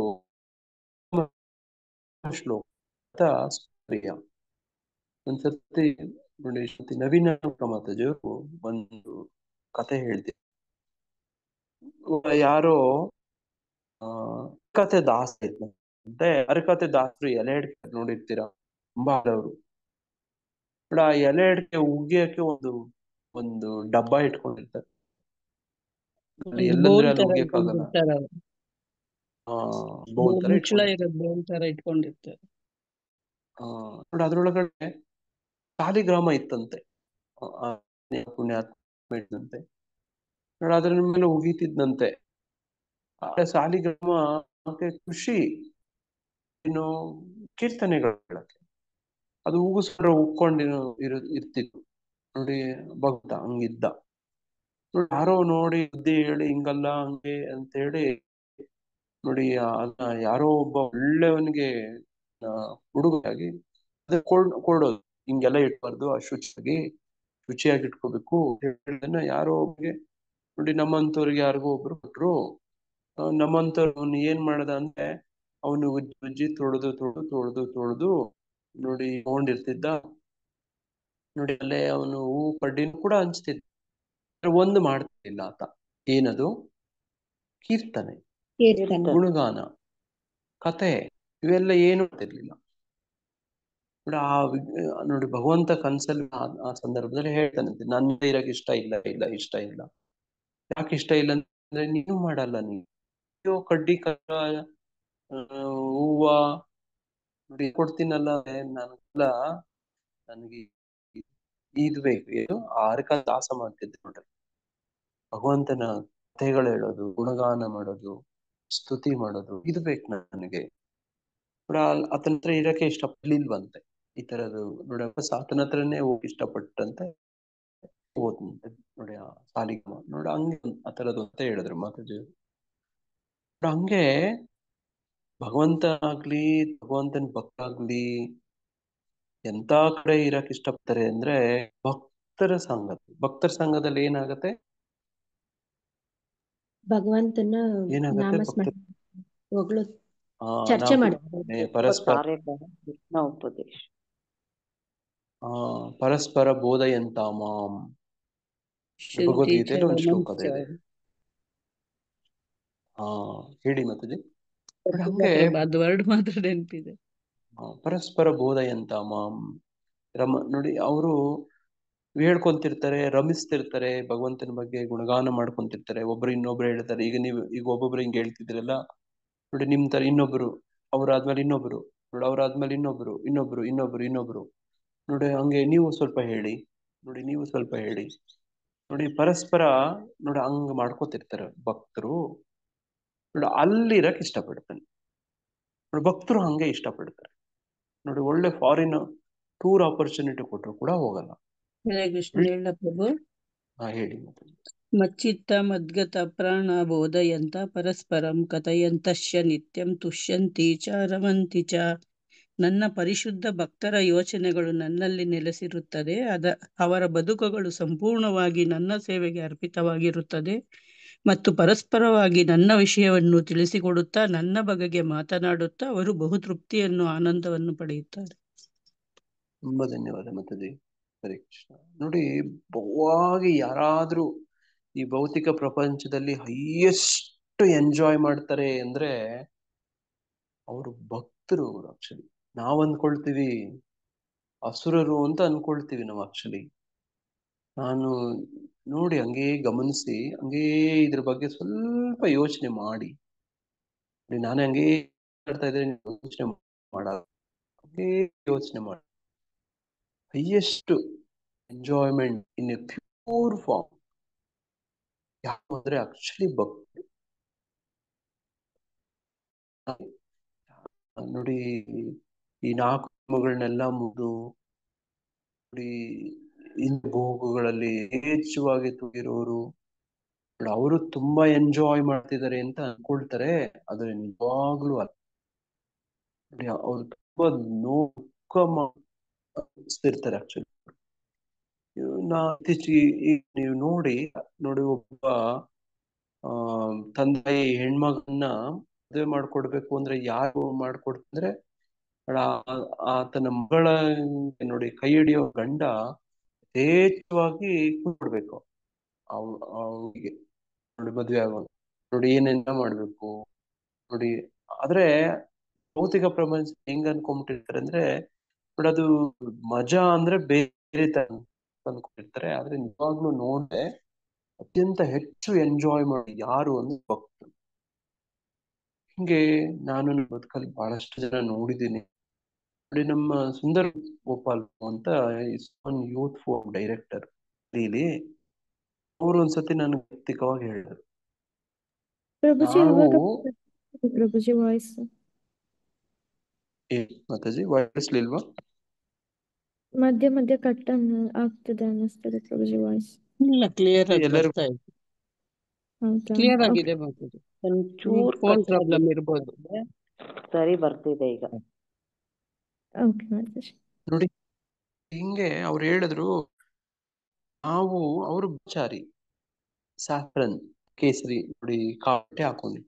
S1: ಶ್ಲೋಕ ಪ್ರಿಯ. ಒಂದ್ಸತಿ ನೋಡಿ ನವೀನ ಪ್ರಮಾತಜರು ಒಂದು ಕತೆ ಹೇಳ್ತೀವಿ. ಯಾರೋ ಕತೆ ದಾಸ ಇರ್ತಂತೆ. ಅರಕತೆ ದಾಸರು ಎಲೆ ಅಡಿಕೆ ನೋಡಿರ್ತೀರಾ, ತುಂಬಾ ಆಳವರು. ಆ ಎಲೆ ಅಡಿಕೆ ಉಗಿಯಕ್ಕೆ ಒಂದು ಡಬ್ಬ ಇಟ್ಕೊಂಡಿರ್ತಾರೆ. ಎಲ್ಲಂದ್ರೆ ಅಲ್ಲಿ ಉಗಿಯಕ್ಕಾಗಲ್ಲ, ಬೋಲ್ ತರ
S3: ಇಟ್ಕೊಂಡಿರ್ತಾರೆ.
S1: ನೋಡಿ ಅದ್ರೊಳಗಡೆ ಸಾಲಿಗ್ರಾಮ ಇತ್ತಂತೆ, ಪುಣ್ಯಾತ್ಮ ಇದ್ದಂತೆ. ನೋಡಿ ಅದ್ರ ಮೇಲೆ ಉಗಿತಿದ್ದಂತೆ. ಸಾಲಿಗ್ರಾಮ ಖುಷಿ ಕೀರ್ತನೆಗಳು ಹೇಳಕ್ಕೆ. ಅದು ಉಗಿಸ್ಕೊಂಡ್ರೆ ಉಕ್ಕೊಂಡು ಇರ್ತಿತ್ತು ನೋಡಿ. ಭಕ್ತ ಹಂಗಿದ್ದ ನೋಡಿ. ಯಾರೋ ನೋಡಿ ಬುದ್ಧಿ ಹೇಳಿ ಹಿಂಗಲ್ಲ ಹಂಗೆ ಅಂತ ಹೇಳಿ ನೋಡಿ ಅದನ್ನ ಯಾರೋ ಒಬ್ಬ ಒಳ್ಳೆಯವನಿಗೆ ಹುಡುಗಾಗಿ ಅದ ಕೊಡೋದು, ಹಿಂಗೆಲ್ಲ ಇಟ್ಬಾರ್ದು, ಶುಚಿಯಾಗಿ ಇಟ್ಕೋಬೇಕು ಹೇಳಿದನ್ನ ಯಾರೋ ಒಬ್ರಿಗೆ ನೋಡಿ ನಮ್ಮಂತವ್ರಿಗೆ ಯಾರಿಗೋ ಒಬ್ರು ಕೊಟ್ರು. ನಮ್ಮಂತವ್ರು ಏನ್ ಮಾಡದ ಅಂದ್ರೆ ಅವನು ಉಜ್ಜಿ ತೊಳೆದು ನೋಡಿ ತಗೊಂಡಿರ್ತಿದ್ದ ನೋಡಿ. ಅಲ್ಲೇ ಅವನು ಹೂ ಕಡ್ಡಿನ ಕೂಡ ಹಂಚ್ತಿದ್ದ. ಒಂದು ಮಾಡ್ತಿರ್ಲಿಲ್ಲ ಆತ. ಏನದು? ಕೀರ್ತನೆ, ಗುಣಗಾನ, ಕತೆ ಇವೆಲ್ಲ ಏನು ಮಾಡ್ತಿರ್ಲಿಲ್ಲ ನೋಡಿ. ನೋಡಿ ಭಗವಂತ ಕನ್ಸಲ್ಲಿ ಆ ಸಂದರ್ಭದಲ್ಲಿ ಹೇಳ್ತಾನಂತೆ, ನನ್ನ ಇರಕ್ ಇಷ್ಟ ಇಲ್ಲ. ಯಾಕೆ ಇಷ್ಟ ಇಲ್ಲ ಅಂದ್ರೆ ನೀನು ಮಾಡಲ್ಲ, ನೀನು ಕಡ್ಡಿ ಹೂವ ನೋಡಿ ಕೊಡ್ತೀನಲ್ಲ, ನನಗೆ ಇದು ಬೇಕು. ಏನು ದಾಸ ಮಾಡ್ತಿದ್ದೆ ನೋಡ್ರಿ. ಭಗವಂತನ ಕಥೆಗಳು ಹೇಳೋದು, ಗುಣಗಾನ ಮಾಡೋದು, ಸ್ತುತಿ ಮಾಡೋದು, ಇದು ಬೇಕು ನನಗೆ. ನೋಡ ಆತನ ಹತ್ರ ಇರಕ್ಕೆ ಇಷ್ಟಪಡ್ಲಿಲ್ವಂತೆ ಈ ತರದ್ದು ನೋಡಿ. ಆತನ ಹತ್ರನೇ ಹೋಗಿ ಇಷ್ಟಪಟ್ಟಂತೆ ಓದ್ನಂತೆ ನೋಡಿ. ಆ ಸಾಲಿಗ್ರಾಮ ನೋಡಿ ಹಂಗೆ ಆ ತರದ್ದು ಅಂತ ಹೇಳಿದ್ರು ಮಾತಾಜಿ. ಹಂಗೆ ಭಗವಂತ ಭಗವಂತನ ಭಕ್ತಾಗ್ಲಿ ಎಂತ ಕಡೆ ಇರಕ್ ಇಷ್ಟಪಡ್ತಾರೆ ಅಂದ್ರೆ ಭಕ್ತರ ಸಂಘದಲ್ಲಿ ಏನಾಗತ್ತೆ?
S2: ಭಗವಂತನ
S1: ಏನಾಗತ್ತೆ?
S2: ಚರ್ಚೆ ಮಾಡ್ತಾರೆ,
S1: ಪರಸ್ಪರ ಬೋಧಯಂತ ಮಾಂ. ಭಗವದ್ಗೀತೆಯಲ್ಲಿ ಒಂದು ಶ್ಲೋಕ ಇದೆ. ಹೇಳಿ ಮಾತಾಜಿ. ಹಂಗೆ
S3: ಅದು ವರ್ಡ್ ಮಾತ್ರ ನೆನಪಿದೆ.
S1: ಪರಸ್ಪರ ಬೋಧಯಂತ ಮಾಂ ನೋಡಿ. ಅವರು ಹೇಳ್ಕೊಂತಿರ್ತಾರೆ, ರಮಿಸ್ತಿರ್ತಾರೆ, ಭಗವಂತನ ಬಗ್ಗೆ ಗುಣಗಾನ ಮಾಡ್ಕೊಂತಿರ್ತಾರೆ. ಒಬ್ರು ಇನ್ನೊಬ್ರು ಹೇಳ್ತಾರೆ. ಈಗ ಒಬ್ಬೊಬ್ರು ಹಿಂಗ್ ಹೇಳ್ತಿದ್ರಲ್ಲ ನೋಡಿ, ನಿಮ್ ತರ ಇನ್ನೊಬ್ರು, ಅವ್ರಾದ್ಮೇಲೆ ಇನ್ನೊಬ್ರು ನೋಡಿ, ಅವ್ರಾದ್ಮೇಲೆ ಇನ್ನೊಬ್ರು ನೋಡಿ. ಹಂಗೆ ನೀವು ಸ್ವಲ್ಪ ಹೇಳಿ ನೋಡಿ. ಪರಸ್ಪರ ನೋಡಿ ಹಂಗ ಮಾಡ್ಕೋತಿರ್ತಾರೆ ಭಕ್ತರು ನೋಡಿ. ಅಲ್ಲಿರಕ್ ಇಷ್ಟಪಡ್ತಾನೆ ನೋಡಿ. ಭಕ್ತರು ಹಂಗೆ ಇಷ್ಟಪಡ್ತಾರೆ ನೋಡಿ. ಒಳ್ಳೆ ಫಾರಿನ್ ಟೂರ್ ಆಪರ್ಚುನಿಟಿ ಕೊಟ್ಟರು ಕೂಡ ಹೋಗಲ್ಲ.
S3: ಹರೇ ಕೃಷ್ಣ. ಹೇಳ ಪ್ರಭು.
S1: ಹೇಳಿ.
S3: ಮಚ್ಚಿತ್ತ ಮದ್ಗತ ಪ್ರಾಣ ಬೋಧಯಂತ ಪರಸ್ಪರಂ ಕಥಯಂತಶ್ಯ ನಿತ್ಯಂ ತುಷ್ಯಂತಿ ಚ ರಮಂತಿ ಚ. ನನ್ನ ಪರಿಶುದ್ಧ ಭಕ್ತರ ಯೋಚನೆಗಳು ನನ್ನಲ್ಲಿ ನೆಲೆಸಿರುತ್ತದೆ. ಅವರ ಬದುಕುಗಳು ಸಂಪೂರ್ಣವಾಗಿ ನನ್ನ ಸೇವೆಗೆ ಅರ್ಪಿತವಾಗಿರುತ್ತದೆ ಮತ್ತು ಪರಸ್ಪರವಾಗಿ ನನ್ನ ವಿಷಯವನ್ನು ತಿಳಿಸಿಕೊಡುತ್ತಾ ನನ್ನ ಬಗೆಗೆ ಮಾತನಾಡುತ್ತಾ ಅವರು ಬಹುತೃಪ್ತಿಯನ್ನು ಆನಂದವನ್ನು ಪಡೆಯುತ್ತಾರೆ.
S1: ತುಂಬಾ ಧನ್ಯವಾದ ಮಾತಾಜಿ. ಹರೇ ಕೃಷ್ಣ. ನೋಡಿ, ಬಹುವಾಗಿ ಯಾರಾದ್ರೂ ಈ ಭೌತಿಕ ಪ್ರಪಂಚದಲ್ಲಿ ಹೈಯೆಸ್ಟ್ ಎಂಜಾಯ್ ಮಾಡ್ತಾರೆ ಅಂದ್ರೆ ಅವರು ಭಕ್ತರು. ಆಕ್ಚುಲಿ ನಾವ್ ಅಂದ್ಕೊಳ್ತೀವಿ ಅಸುರರು ಅಂತ ಅನ್ಕೊಳ್ತೀವಿ ನಾವು. ಆಕ್ಚುಲಿ ನಾನು ನೋಡಿ ಹಂಗೇ ಗಮನಿಸಿ, ಹಂಗೇ ಇದ್ರ ಬಗ್ಗೆ ಸ್ವಲ್ಪ ಯೋಚನೆ ಮಾಡಿ. ನಾನು ಹಂಗೇ ಮಾಡ್ತಾ ಇದ್ರೆ ಯೋಚನೆ ಮಾಡಿ highest enjoyment in a pure form ಯಾಕಂದ್ರೆ ಆಕ್ಚುಲಿ ಭಕ್ತಿ ನೋಡಿ. ಈ 4 ಕರ್ಮಗಳನ್ನೆಲ್ಲ ಮುಗಿದು ನೋಡಿ ಭೋಗಗಳಲ್ಲಿ ಯಥೇಚ್ಛವಾಗಿ ತುಗಿರೋರು ಅವರು ತುಂಬಾ ಎಂಜಾಯ್ ಮಾಡ್ತಿದ್ದಾರೆ ಅಂತ ಅನ್ಕೊಳ್ತಾರೆ. ಆದ್ರೆ ನಿಜವಾಗ್ಲೂ ಅಲ್ಲ ನೋಡಿ. ಅವ್ರು ತುಂಬಾ ನೋಡ್ತಿರ್ತಾರೆ. ಆಕ್ಚುಲಿ ಇತ್ತೀಚೆಗೆ ನೀವು ನೋಡಿ ಒಬ್ಬ ತಂದೆ ಹೆಣ್ಮಗನ್ನ ಮದುವೆ ಮಾಡ್ಕೊಡ್ಬೇಕು ಅಂದ್ರೆ ಯಾರು ಮಾಡ್ಕೊಡ್ತಂದ್ರೆ ಆತನ ಮಗಳ ನೋಡಿ ಕೈ ಹಿಡಿಯೋ ಗಂಡ ಯಥೇಚ್ಛವಾಗಿ ಕೊಡ್ಬೇಕು ಅವಳಿಗೆ ನೋಡಿ. ಮದ್ವೆ ಆಗೋ ನೋಡಿ ಏನೆಲ್ಲ ಮಾಡ್ಬೇಕು ನೋಡಿ. ಆದ್ರೆ ಭೌತಿಕ ಪ್ರಪಂಚ ಹೆಂಗ್ ಅನ್ಕೊಂಡ್ಬಿಟ್ಟಿರ್ತಾರೆ ಅಂದ್ರೆ ನೋಡಿ, ಅದು ಮಜಾ ಅಂದ್ರೆ ಬೇರೆ ತರ ಅನ್ಕೊಂಡಿರ್ತಾರೆ. ಆದ್ರೆ ನಿಜವಾಗ್ಲೂ ನೋಡ್ರೆ ಅತ್ಯಂತ ಹೆಚ್ಚು ಎಂಜಾಯ್ ಮಾಡಿ ಯಾರು ಅಂದ್ರೆ ಭಕ್ತರು. ಹಿಂಗೆ ನಾನು ನನ್ನ ಬದುಕಲ್ಲಿ ಬಹಳಷ್ಟು ಜನ ನೋಡಿದ್ದೀನಿ ನೋಡಿ. ನಮ್ಮ ಸುಂದರ್ ಗೋಪಾಲ್ ಅಂತ ಯೂತ್ ಫೋರ್ಮ್ ಡೈರೆಕ್ಟರ್ ಇಲ್ಲಿ ಅವ್ರು ಒಂದ್ಸತಿ ನನಗೆ ವ್ಯಕ್ತಿಕವಾಗಿ ಹೇಳಿದ್ರು,
S6: ಪ್ರಭುಜಿ ವಾಯ್ಸ್
S1: ಮಾತಾಜಿ ವಾಯ್ಸ್ ಇಲ್ವಾ?
S6: ಮಧ್ಯ ಮಧ್ಯ ಕಟ್ ಆಗ್ತದೆ ಅನ್ನಿಸ್ತದೆ ಪ್ರಭುಜಿ ವಾಯ್ಸ್.
S3: ಇಲ್ಲ, ಕ್ಲಿಯರ್ ಆಗಿ
S1: ಎಲ್ಲರಿಗೂ
S3: ಬರ್ತಾ ಇದೆ.
S6: ಹೌದಾ?
S3: Clear
S6: okay.
S3: ಆಗಿದೆ ಮಾತಾಡಿ.
S4: ಒಂಚೂರ್
S3: ಫೋನ್
S4: ಕಟ್
S3: ಪ್ರಾಬ್ಲಮ್ ಇರ್ಬೋದು.
S4: ಸರಿ ಬರ್ತಿದೆ ಈಗ.
S6: ಓಕೆ ಮಾತಾಡಿ.
S1: ನೋಡಿ, ಹಿಂಗೆ ಅವ್ರು ಹೇಳಿದ್ರು, ನಾವು ಅವರು ಬ್ರಹ್ಮಚಾರಿ, ಸ್ಯಾಫ್ರನ್ ಕೇಸರಿ ನೋಡಿ ಕಾಟೆ ಹಾಕೊಂಡು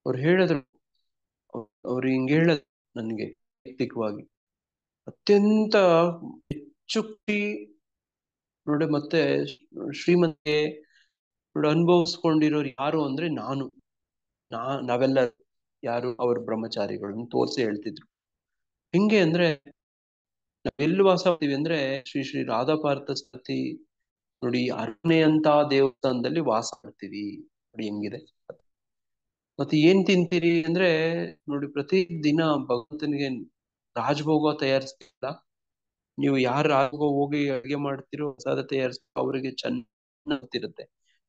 S1: ಅವ್ರು ಹೇಳಿದ್ರು. ಅವ್ರು ಹಿಂಗೆ ಹೇಳಿದ್ರು ನನ್ಗೆ ವೈಯಕ್ತಿಕವಾಗಿ ಅತ್ಯಂತ ಹೆಚ್ಚು ಖುಷಿ ನೋಡಿ, ಮತ್ತೆ ಶ್ರೀಮಂತಿಗೆ ನೋಡಿ ಅನುಭವಿಸ್ಕೊಂಡಿರೋರು ಯಾರು ಅಂದ್ರೆ ನಾವೆಲ್ಲ ಯಾರು ಅವ್ರ ಬ್ರಹ್ಮಚಾರಿಗಳನ್ನು ತೋರಿಸಿ ಹೇಳ್ತಿದ್ರು. ಹಿಂಗೆ ಅಂದ್ರೆ ನಾವೆಲ್ಲಿ ವಾಸ ಮಾಡ್ತೀವಿ ಅಂದ್ರೆ ಶ್ರೀ ಶ್ರೀ ರಾಧಾ ಪಾರ್ಥ ಸತಿ ನೋಡಿ ಅರಮನೆ ಅಂತ ದೇವಸ್ಥಾನದಲ್ಲಿ ವಾಸ ಮಾಡ್ತೀವಿ. ನೋಡಿ ಹೆಂಗಿದೆ. ಮತ್ತೆ ಏನ್ ತಿಂತೀರಿ ಅಂದ್ರೆ ನೋಡಿ, ಪ್ರತಿ ದಿನ ಭಗವಂತನಿಗೆ ರಾಜಭೋಗ ತಯಾರಿಸ್ತಿಲ್ಲ. ನೀವು ಯಾರು ರಾಜಭೋಗ ಹೋಗಿ ಅಡುಗೆ ಮಾಡ್ತಿರೋ ಪ್ರಸಾದ ತಯಾರಿಸ ಅವರಿಗೆ ಚೆನ್ನಾಗಿರುತ್ತೆ.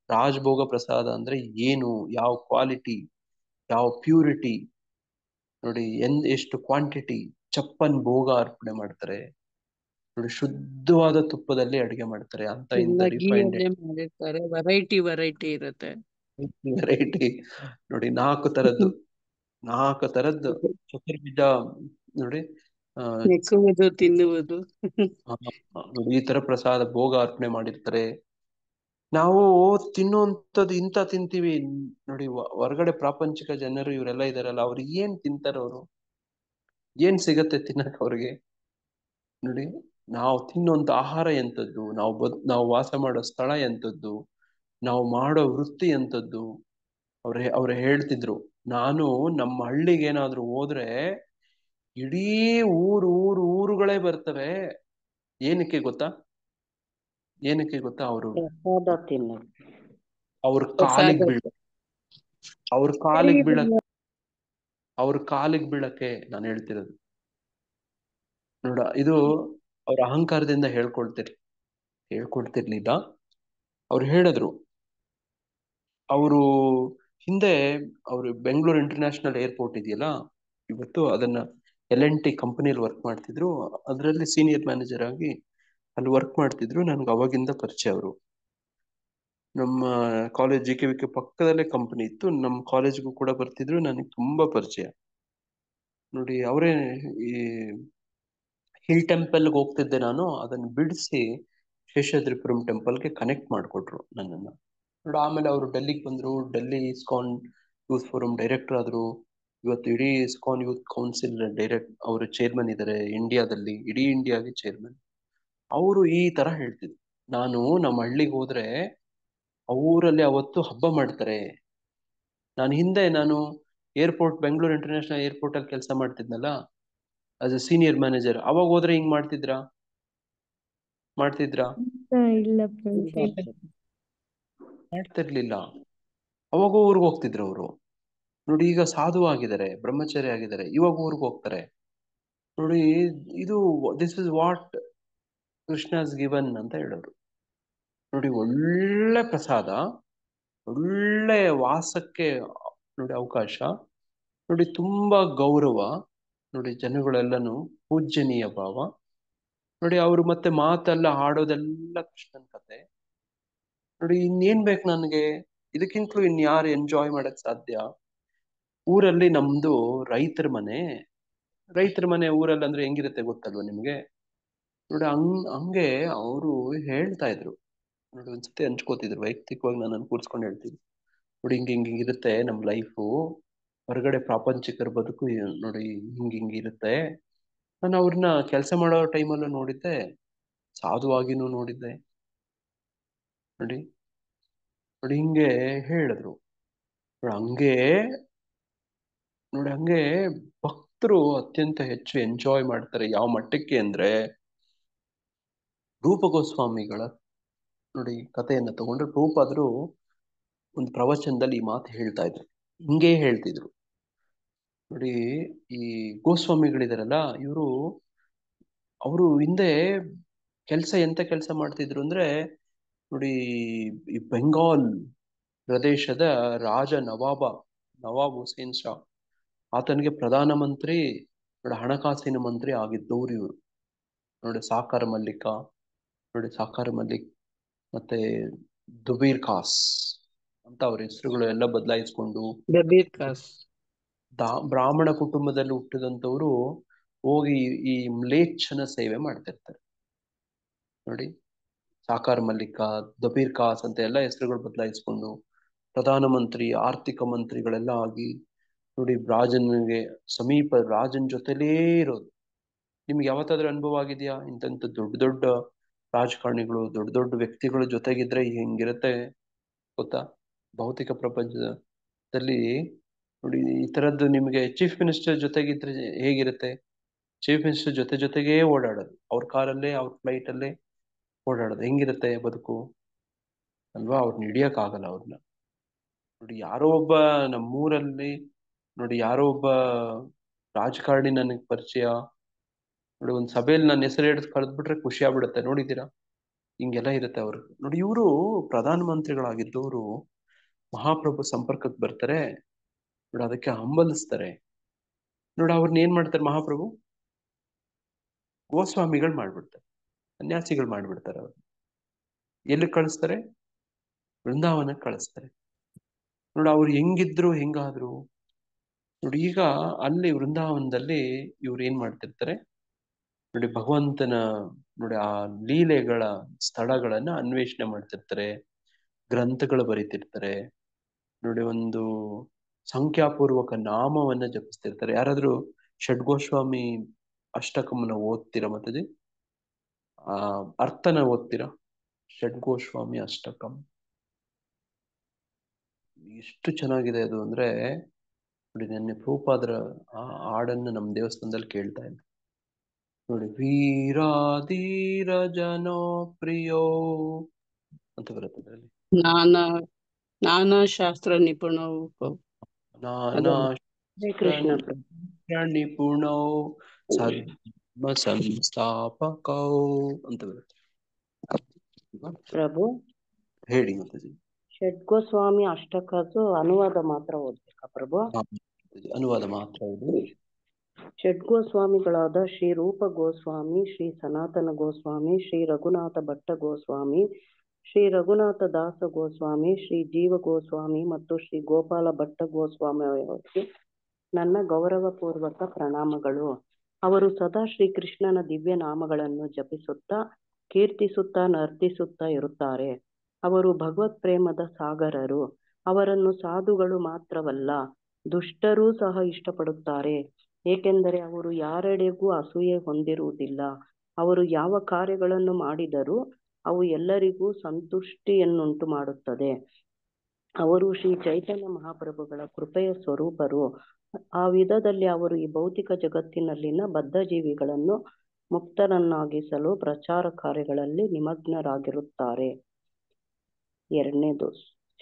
S1: ರಾಜಭೋಗ ಪ್ರಸಾದ ಅಂದ್ರೆ ಏನು, ಯಾವ ಕ್ವಾಲಿಟಿ, ಯಾವ ಪ್ಯೂರಿಟಿ ನೋಡಿ, ಎಷ್ಟು ಕ್ವಾಂಟಿಟಿ, ಚಪ್ಪನ್ ಭೋಗ ಅರ್ಪಣೆ ಮಾಡ್ತಾರೆ ನೋಡಿ, ಶುದ್ಧವಾದ ತುಪ್ಪದಲ್ಲಿ ಅಡುಗೆ ಮಾಡ್ತಾರೆ. ಅಂತ ಇಂತ
S3: ಎಲ್ಲ
S1: ರಿಫೈನ್ಡ್
S3: ಗೀಯಲ್ಲೇ ಮಾಡಿರ್ತಾರೆ. ವೆರೈಟಿ ಇರುತ್ತೆ.
S1: ವೆರೈಟಿ ನೋಡಿ, ನಾಲ್ಕು ತರದ್ದು ಚತುರ್ವಿಧ ನೋಡಿ.
S3: ನೆಕ್ಕುವುದು, ತಿನ್ನುವುದು.
S1: ನೋಡಿ ಈ ತರ ಪ್ರಸಾದ ಭೋಗ ಅರ್ಪಣೆ ಮಾಡಿರ್ತಾರೆ. ನಾವು ತಿನ್ನುವಂಥದ್ದು ಇಂತ ತಿಂತೀವಿ ನೋಡಿ. ಹೊರಗಡೆ ಪ್ರಾಪಂಚಿಕ ಜನರು ಇವರೆಲ್ಲ ಇದಾರಲ್ಲ, ಅವ್ರು ಏನ್ ತಿಂತಾರ, ಅವರು ಏನ್ ಸಿಗತ್ತೆ ತಿನ್ನಕ್ ಅವ್ರಿಗೆ ನೋಡಿ. ನಾವು ತಿನ್ನುವಂತ ಆಹಾರ ಎಂತದ್ದು, ನಾವು ವಾಸ ಮಾಡೋ ಸ್ಥಳ ಎಂತದ್ದು, ನಾವು ಮಾಡೋ ವೃತ್ತಿ ಎಂತದ್ದು. ಅವ್ರು ಹೇಳ್ತಿದ್ರು, ನಾನು ನಮ್ಮ ಹಳ್ಳಿಗೆ ಏನಾದ್ರು ಹೋದ್ರೆ ಇಡೀ ಊರುಗಳೇ ಬರ್ತವೆ. ಏನಕ್ಕೆ ಗೊತ್ತಾ ಅವರು
S4: ಪ್ರಸಾದ ತಿನ್ನಕ್ಕೆ.
S1: ಅವ್ರ
S3: ಪ್ರಸಾದ.
S1: ಕಾಲಿಗೆ ಬೀಳಕ್ಕೆ ನಾನು ಹೇಳ್ತಿರೋದು ನೋಡ. ಇದು ಅವ್ರ ಅಹಂಕಾರದಿಂದ ಹೇಳ್ಕೊಡ್ತಿರ್ಲಿಲ್ಲ. ಅವ್ರು ಹೇಳಿದ್ರು, ಅವರು ಹಿಂದೆ ಅವರು ಬೆಂಗಳೂರು ಇಂಟರ್ನ್ಯಾಷನಲ್ ಏರ್ಪೋರ್ಟ್ ಇದೆಯಲ್ಲ, ಇವತ್ತು ಅದನ್ನ LNT ಕಂಪನಿಯಲ್ಲಿ ವರ್ಕ್ ಮಾಡ್ತಿದ್ರು. ಅದರಲ್ಲಿ ಸೀನಿಯರ್ ಮ್ಯಾನೇಜರ್ ಆಗಿ ಅಲ್ಲಿ ವರ್ಕ್ ಮಾಡ್ತಿದ್ರು. ನನ್ಗೆ ಅವಾಗಿಂದ ಪರಿಚಯ. ಅವರು ನಮ್ಮ ಕಾಲೇಜ್ GKVK ಪಕ್ಕದಲ್ಲೇ ಕಂಪನಿ ಇತ್ತು. ನಮ್ಮ ಕಾಲೇಜ್ಗೂ ಕೂಡ ಬರ್ತಿದ್ರು. ನನಗೆ ತುಂಬಾ ಪರಿಚಯ ನೋಡಿ. ಅವರೇ ಈ ಹಿಲ್ ಟೆಂಪಲ್ಗೆ ಹೋಗ್ತಿದ್ದೆ ನಾನು, ಅದನ್ನ ಬಿಡಿಸಿ ಶೇಷಾದ್ರಿಪುರಂ ಟೆಂಪಲ್ಗೆ ಕನೆಕ್ಟ್ ಮಾಡಿಕೊಟ್ರು ನನ್ನನ್ನ ನೋಡಿ. ಆಮೇಲೆ ಅವರು ಡೆಲ್ಲಿಗೆ ಬಂದ್ರು. Delhi ISKCON youth forum director ಆದ್ರು. ಇವತ್ತು ಇಡೀ ಇಸ್ಕಾನ್ ಯೂತ್ ಕೌನ್ಸಿಲ್ ಅವರು ಚೇರ್ಮನ್ ಇದ್ದಾರೆ ಇಂಡಿಯಾದಲ್ಲಿ, ಇಡೀ ಇಂಡಿಯಾಗೆ ಚೇರ್ಮನ್. ಅವರು ಈ ತರ ಹೇಳ್ತಿದ್ರು, ನಾನು ನಮ್ಮ ಹಳ್ಳಿಗೆ ಹೋದ್ರೆ ಅವರಲ್ಲಿ ಅವತ್ತು ಹಬ್ಬ ಮಾಡ್ತಾರೆ. ನಾನು ಬೆಂಗಳೂರು ಇಂಟರ್ನ್ಯಾಷನಲ್ ಏರ್ಪೋರ್ಟ್ ಅಲ್ಲಿ ಕೆಲಸ ಮಾಡ್ತಿದ್ನಲ್ಲ ಆಸ್ ಅ ಸೀನಿಯರ್ ಮ್ಯಾನೇಜರ್. ಅವಾಗ ಹೋದ್ರೆ ಹಿಂಗ್ ಮಾಡ್ತಿದ್ರಾ?
S6: ಇಲ್ಲ ಪ್ರಭುಜಿ.
S1: ಮಾಡ್ತಿರ್ಲಿಲ್ಲ. ಅವಾಗ ಊರಿಗೆ ಹೋಗ್ತಿದ್ರು ಅವರು ನೋಡಿ. ಈಗ ಸಾಧು ಆಗಿದ್ದಾರೆ, ಬ್ರಹ್ಮಚಾರಿ ಆಗಿದ್ದಾರೆ, ಇವಾಗ ಊರಿಗೆ ಹೋಗ್ತಾರೆ ನೋಡಿ. ಇದು this is what Krishna's given ಅಂತ ಹೇಳೋರು ನೋಡಿ. ಒಳ್ಳೆ ಪ್ರಸಾದ, ಒಳ್ಳೆ ವಾಸಕ್ಕೆ ನೋಡಿ ಅವಕಾಶ ನೋಡಿ, ತುಂಬಾ ಗೌರವ ನೋಡಿ, ಜನಗಳೆಲ್ಲನೂ ಪೂಜ್ಯನೀಯ ಭಾವ ನೋಡಿ. ಅವರು ಮತ್ತೆ ಮಾತೆಲ್ಲ ಹಾಡೋದೆಲ್ಲ ಕೃಷ್ಣನ್ ಕತೆ ನೋಡಿ. ಇನ್ನೇನ್ ಬೇಕು ನನಗೆ? ಇದಕ್ಕಿಂತಲೂ ಇನ್ಯಾರು ಎಂಜಾಯ್ ಮಾಡಕ್ ಸಾಧ್ಯ? ಊರಲ್ಲಿ ನಮ್ದು ರೈತರ ಮನೆ ಊರಲ್ಲಿ ಅಂದ್ರೆ ಹೆಂಗಿರುತ್ತೆ ಗೊತ್ತಲ್ವ ನಿಮ್ಗೆ ನೋಡಿ. ಹಂಗೆ ಅವರು ಹೇಳ್ತಾ ಇದ್ರು ನೋಡಿ. ಒಂದ್ಸತಿ ಹಂಚ್ಕೋತಿದ್ರು ವೈಯಕ್ತಿಕವಾಗಿ. ನಾನು ಕೂರ್ಸ್ಕೊಂಡು ಹೇಳ್ತೀನಿ ನೋಡಿ, ಹಿಂಗಿರುತ್ತೆ ನಮ್ ಲೈಫು, ಹೊರಗಡೆ ಪ್ರಾಪಂಚಿಕರ ಬದುಕು ನೋಡಿ ಹಿಂಗಿರುತ್ತೆ. ನಾನು ಅವ್ರನ್ನ ಕೆಲಸ ಮಾಡೋ ಟೈಮಲ್ಲೂ ನೋಡಿದ್ದೆ, ಸಾಧುವಾಗಿನೂ ನೋಡಿದ್ದೆ ನೋಡಿ. ಹಿಂಗೆ ಹೇಳಿದ್ರು ಹಂಗೆ ಭಕ್ತರು ಅತ್ಯಂತ ಹೆಚ್ಚು ಎಂಜಾಯ್ ಮಾಡ್ತಾರೆ. ಯಾವ ಮಟ್ಟಕ್ಕೆ ಅಂದ್ರೆ, ರೂಪ ಗೋಸ್ವಾಮಿಗಳ ನೋಡಿ ಕಥೆಯನ್ನ ತಗೊಂಡ್ರೆ, ರೂಪಾದ್ರು ಒಂದು ಪ್ರವಚನದಲ್ಲಿ ಈ ಮಾತು ಹೇಳ್ತಾ ಇದ್ರು. ಹಿಂಗೆ ಹೇಳ್ತಿದ್ರು ನೋಡಿ. ಈ ಗೋಸ್ವಾಮಿಗಳಿದಾರಲ್ಲ, ಅವರು ಹಿಂದೆ ಎಂತ ಕೆಲಸ ಮಾಡ್ತಿದ್ರು ಅಂದ್ರೆ ನೋಡಿ, ಈ ಬೆಂಗಾಲ್ ಪ್ರದೇಶದ ರಾಜ ನವಾಬ್ ಹುಸೇನ್ ಶಾ, ಆತನಿಗೆ ಪ್ರಧಾನಮಂತ್ರಿ ನೋಡಿ, ಹಣಕಾಸಿನ ಮಂತ್ರಿ ಆಗಿದ್ದವ್ರು ಇವರು ನೋಡಿ ಸಾಕಾರ ಮಲ್ಲಿಕ, ನೋಡಿ ಸಾಕಾರ ಮಲ್ಲಿಕ್, ಮತ್ತೆ ದುಬೀರ್ ಖಾಸ್ ಅಂತ ಅವ್ರ ಹೆಸರುಗಳು ಎಲ್ಲ ಬದಲಾಯಿಸ್ಕೊಂಡು
S3: ದಬೀರ್ ಖಾಸ್
S1: ಬ್ರಾಹ್ಮಣ ಕುಟುಂಬದಲ್ಲಿ ಹುಟ್ಟಿದಂಥವ್ರು ಹೋಗಿ ಈ ಮ್ಲೇಚ್ಛನ ಸೇವೆ ಮಾಡ್ತಿರ್ತಾರೆ. ನೋಡಿ ಸಾಕಾರ ಮಲ್ಲಿಕ, ದಬೀರ್ ಖಾಸ್ ಅಂತ ಎಲ್ಲ ಹೆಸರುಗಳು ಬದಲಾಯಿಸ್ಕೊಂಡು ಪ್ರಧಾನಮಂತ್ರಿ, ಆರ್ಥಿಕ ಮಂತ್ರಿಗಳೆಲ್ಲ ಆಗಿ ನೋಡಿ ರಾಜನಿಗೆ ಸಮೀಪ ರಾಜನ ಜೊತೆಲೇ ಇರೋದು. ನಿಮ್ಗೆ ಯಾವತ್ತಾದ್ರೂ ಅನುಭವ ಆಗಿದೆಯಾ? ಇಂಥ ದೊಡ್ಡ ದೊಡ್ಡ ರಾಜಕಾರಣಿಗಳು, ದೊಡ್ಡ ದೊಡ್ಡ ವ್ಯಕ್ತಿಗಳ ಜೊತೆಗಿದ್ರೆ ಹೆಂಗಿರುತ್ತೆ ಗೊತ್ತಾ? ಭೌತಿಕ ಪ್ರಪಂಚದಲ್ಲಿ ನೋಡಿ ಈ ತರದ್ದು ನಿಮ್ಗೆ ಚೀಫ್ ಮಿನಿಸ್ಟರ್ ಜೊತೆಗಿದ್ರೆ ಹೇಗಿರುತ್ತೆ? ಚೀಫ್ ಮಿನಿಸ್ಟರ್ ಜೊತೆಗೇ ಓಡಾಡೋದು, ಅವ್ರ ಕಾರಲ್ಲೇ ಅವ್ರ ಫ್ಲೈಟ್ ಅಲ್ಲೇ ಓಡಾಡೋದು, ಹೆಂಗಿರುತ್ತೆ ಬದುಕು ಅಲ್ವಾ? ಅವ್ರನ್ನ ಹಿಡಿಯಕ್ ಆಗಲ್ಲ ಅವ್ರನ್ನ. ನೋಡಿ ಯಾರೋ ಒಬ್ಬ ನಮ್ಮೂರಲ್ಲಿ ನೋಡಿ ಯಾರೋ ಒಬ್ಬ ರಾಜಕಾರಣಿ ನನಗೆ ಪರಿಚಯ, ನೋಡಿ ಒಂದ್ ಸಭೆಯಲ್ಲಿ ನನ್ನ ಹೆಸರು ಹಿಡಿದು ಕರೆದ್ಬಿಟ್ರೆ ಖುಷಿ ಆಗ್ಬಿಡುತ್ತೆ. ನೋಡಿದ್ದೀರಾ? ಹಿಂಗೆಲ್ಲ ಇರುತ್ತೆ ಅವ್ರಿಗೆ. ನೋಡಿ ಇವರು ಪ್ರಧಾನ ಮಂತ್ರಿಗಳಾಗಿದ್ದವರು ಮಹಾಪ್ರಭು ಸಂಪರ್ಕಕ್ಕೆ ಬರ್ತಾರೆ, ನೋಡಿ ಅದಕ್ಕೆ ಹಂಬಲಿಸ್ತಾರೆ. ನೋಡಿ ಅವ್ರನ್ನ ಏನ್ ಮಾಡ್ತಾರೆ ಮಹಾಪ್ರಭು? ಗೋಸ್ವಾಮಿಗಳು ಮಾಡ್ಬಿಡ್ತಾರೆ, ಸನ್ಯಾಸಿಗಳು ಮಾಡ್ಬಿಡ್ತಾರೆ. ಅವ್ರು ಎಲ್ಲಿ ಕಳಿಸ್ತಾರೆ? ವೃಂದಾವನಕ್ಕೆ ಕಳಿಸ್ತಾರೆ. ನೋಡಿ ಅವ್ರು ಹೆಂಗಿದ್ರು ಹೆಂಗಾದ್ರು ನೋಡಿ ಈಗ ಅಲ್ಲಿ ವೃಂದಾವನದಲ್ಲಿ ಇವ್ರು ಏನ್ ಮಾಡ್ತಿರ್ತಾರೆ ನೋಡಿ ಭಗವಂತನ ನೋಡಿ ಆ ಲೀಲೆಗಳ ಸ್ಥಳಗಳನ್ನ ಅನ್ವೇಷಣೆ ಮಾಡ್ತಿರ್ತಾರೆ, ಗ್ರಂಥಗಳು ಬರೀತಿರ್ತಾರೆ. ನೋಡಿ ಒಂದು ಸಂಖ್ಯಾಪೂರ್ವಕ ನಾಮವನ್ನ ಜಪಿಸ್ತಿರ್ತಾರೆ. ಯಾರಾದ್ರೂ ಷಡ್ಗೋಸ್ವಾಮಿ ಅಷ್ಟಕಮನ ಓದ್ತೀರಾ ಮಾತಾಜಿ? ಅರ್ಥನ ಓದ್ತೀರಾ? ಷಡ್ಗೋಸ್ವಾಮಿ ಅಷ್ಟಕಂ ಎಷ್ಟು ಚೆನ್ನಾಗಿದೆ ಅದು ಅಂದ್ರೆ ನೋಡಿ. ನೆನ್ನೆ ಪ್ರಭುಪಾದರ ಆ ಹಾಡನ್ನು ನಮ್ಮ ದೇವಸ್ಥಾನದಲ್ಲಿ ಕೇಳ್ತಾ ಇದ್ದೆ ನೋಡಿ. ವೀರಾಧೀರ ಜನಪ್ರಿಯೋ ಅಂತ ಬರುತ್ತೆ ಅದರಲ್ಲಿ.
S3: ನಾನಾ ಶಾಸ್ತ್ರ ನಿಪುಣವು
S1: ನಾನಾ
S4: ಹರೇ ಕೃಷ್ಣ
S1: ನಿಪುಣೋ ಸದ್ಮ ಸಂಸ್ಥಾಪಕೌ ಅಂತ ಬರುತ್ತೆ.
S4: ಪ್ರಭು.
S1: ಹೇಳಿ ಮಾತಾಜಿ.
S4: ಷಡ್ಗೋಸ್ವಾಮಿ ಅಷ್ಟಕದ್ದು ಅನುವಾದ ಮಾತ್ರ ಓದ್ಬೇಕಾ ಪ್ರಭು?
S1: ಅನುವಾದ ಮಾತ್ರ ಇದು.
S4: ಷಡ್ಗೋಸ್ವಾಮಿಗಳಾದ ಶ್ರೀ ರೂಪ ಗೋಸ್ವಾಮಿ, ಶ್ರೀ ಸನಾತನ ಗೋಸ್ವಾಮಿ, ಶ್ರೀ ರಘುನಾಥ ಭಟ್ಟ ಗೋಸ್ವಾಮಿ, ಶ್ರೀ ರಘುನಾಥ ದಾಸ ಗೋಸ್ವಾಮಿ, ಶ್ರೀ ಜೀವ ಗೋಸ್ವಾಮಿ ಮತ್ತು ಶ್ರೀ ಗೋಪಾಲ ಭಟ್ಟ ಗೋಸ್ವಾಮಿ ಅವರಿಗೆ ನನ್ನ ಗೌರವಪೂರ್ವಕ ಪ್ರಣಾಮಗಳು. ಅವರು ಸದಾ ಶ್ರೀಕೃಷ್ಣನ ದಿವ್ಯ ನಾಮಗಳನ್ನು ಜಪಿಸುತ್ತಾ, ಕೀರ್ತಿಸುತ್ತಾ, ನರ್ತಿಸುತ್ತಾ ಇರುತ್ತಾರೆ. ಅವರು ಭಗವತ್ ಪ್ರೇಮದ ಸಾಗರರು. ಅವರನ್ನು ಸಾಧುಗಳು ಮಾತ್ರವಲ್ಲ, ದುಷ್ಟರೂ ಸಹ ಇಷ್ಟಪಡುತ್ತಾರೆ. ಏಕೆಂದರೆ ಅವರು ಯಾರೆಡೆಗೂ ಅಸೂಯೆ ಹೊಂದಿರುವುದಿಲ್ಲ. ಅವರು ಯಾವ ಕಾರ್ಯಗಳನ್ನು ಮಾಡಿದರೂ ಅವು ಎಲ್ಲರಿಗೂ ಸಂತುಷ್ಟಿಯನ್ನುಂಟು ಮಾಡುತ್ತದೆ. ಅವರು ಶ್ರೀ ಚೈತನ್ಯ ಮಹಾಪ್ರಭುಗಳ ಕೃಪೆಯ ಸ್ವರೂಪರು. ಆ ವಿಧದಲ್ಲಿ ಅವರು ಈ ಭೌತಿಕ ಜಗತ್ತಿನಲ್ಲಿನ ಬದ್ಧ ಜೀವಿಗಳನ್ನು ಮುಕ್ತರನ್ನಾಗಿಸಲು ಪ್ರಚಾರ ಕಾರ್ಯಗಳಲ್ಲಿ ನಿಮಗ್ನರಾಗಿರುತ್ತಾರೆ. ಎರಡನೇದು,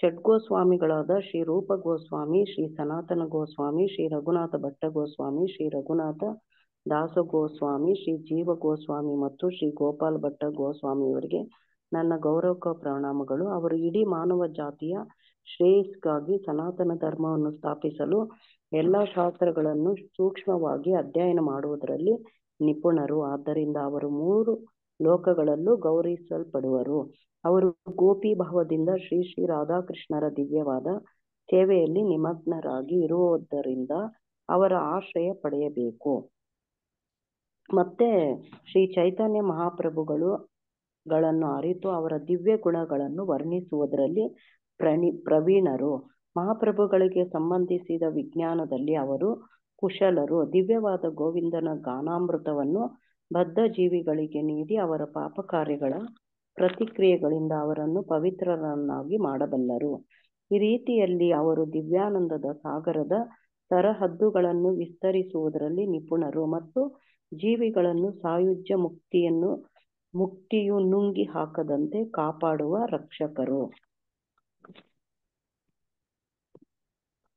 S4: ಷಡ್ಗೋಸ್ವಾಮಿಗಳಾದ ಶ್ರೀ ರೂಪ ಗೋಸ್ವಾಮಿ, ಶ್ರೀ ಸನಾತನ ಗೋಸ್ವಾಮಿ, ಶ್ರೀ ರಘುನಾಥ ಭಟ್ಟ ಗೋಸ್ವಾಮಿ, ಶ್ರೀ ರಘುನಾಥ ದಾಸ ಗೋಸ್ವಾಮಿ, ಶ್ರೀ ಜೀವ ಗೋಸ್ವಾಮಿ ಮತ್ತು ಶ್ರೀ ಗೋಪಾಲ ಭಟ್ಟ ಗೋಸ್ವಾಮಿಯವರಿಗೆ ನನ್ನ ಗೌರವ ಪ್ರಣಾಮಗಳು. ಅವರು ಇಡೀ ಮಾನವ ಜಾತಿಯ ಶ್ರೇಯಸ್ಗಾಗಿ ಸನಾತನ ಧರ್ಮವನ್ನು ಸ್ಥಾಪಿಸಲು ಎಲ್ಲ ಶಾಸ್ತ್ರಗಳನ್ನು ಸೂಕ್ಷ್ಮವಾಗಿ ಅಧ್ಯಯನ ಮಾಡುವುದರಲ್ಲಿ ನಿಪುಣರು. ಆದ್ದರಿಂದ ಅವರು 3 ಲೋಕಗಳಲ್ಲೂ ಗೌರವಿಸಲ್ಪಡುವರು. ಅವರು ಗೋಪಿ ಭಾವದಿಂದ ಶ್ರೀ ಶ್ರೀ ರಾಧಾಕೃಷ್ಣರ ದಿವ್ಯವಾದ ಸೇವೆಯಲ್ಲಿ ನಿಮಗ್ನರಾಗಿ ಇರುವುದರಿಂದ ಅವರ ಆಶ್ರಯ ಪಡೆಯಬೇಕು. ಮತ್ತೆ ಶ್ರೀ ಚೈತನ್ಯ ಮಹಾಪ್ರಭುಗಳನ್ನು ಅರಿತು ಅವರ ದಿವ್ಯ ಗುಣಗಳನ್ನು ವರ್ಣಿಸುವುದರಲ್ಲಿ ಪ್ರವೀಣರು. ಮಹಾಪ್ರಭುಗಳಿಗೆ ಸಂಬಂಧಿಸಿದ ವಿಜ್ಞಾನದಲ್ಲಿ ಅವರು ಕುಶಲರು. ದಿವ್ಯವಾದ ಗೋವಿಂದನ ಗಾನಾಮೃತವನ್ನು ಬದ್ಧ ಜೀವಿಗಳಿಗೆ ನೀಡಿ ಅವರ ಪಾಪ ಕಾರ್ಯಗಳ ಪ್ರತಿಕ್ರಿಯೆಗಳಿಂದ ಅವರನ್ನು ಪವಿತ್ರರನ್ನಾಗಿ ಮಾಡಬಲ್ಲರು. ಈ ರೀತಿಯಲ್ಲಿ ಅವರು ದಿವ್ಯಾನಂದದ ಸಾಗರದ ಸರಹದ್ದುಗಳನ್ನು ವಿಸ್ತರಿಸುವುದರಲ್ಲಿ ನಿಪುಣರು ಮತ್ತು ಜೀವಿಗಳನ್ನು ಸಾಯುಜ್ಯ ಮುಕ್ತಿಯು ನುಂಗಿ ಹಾಕದಂತೆ ಕಾಪಾಡುವ ರಕ್ಷಕರು.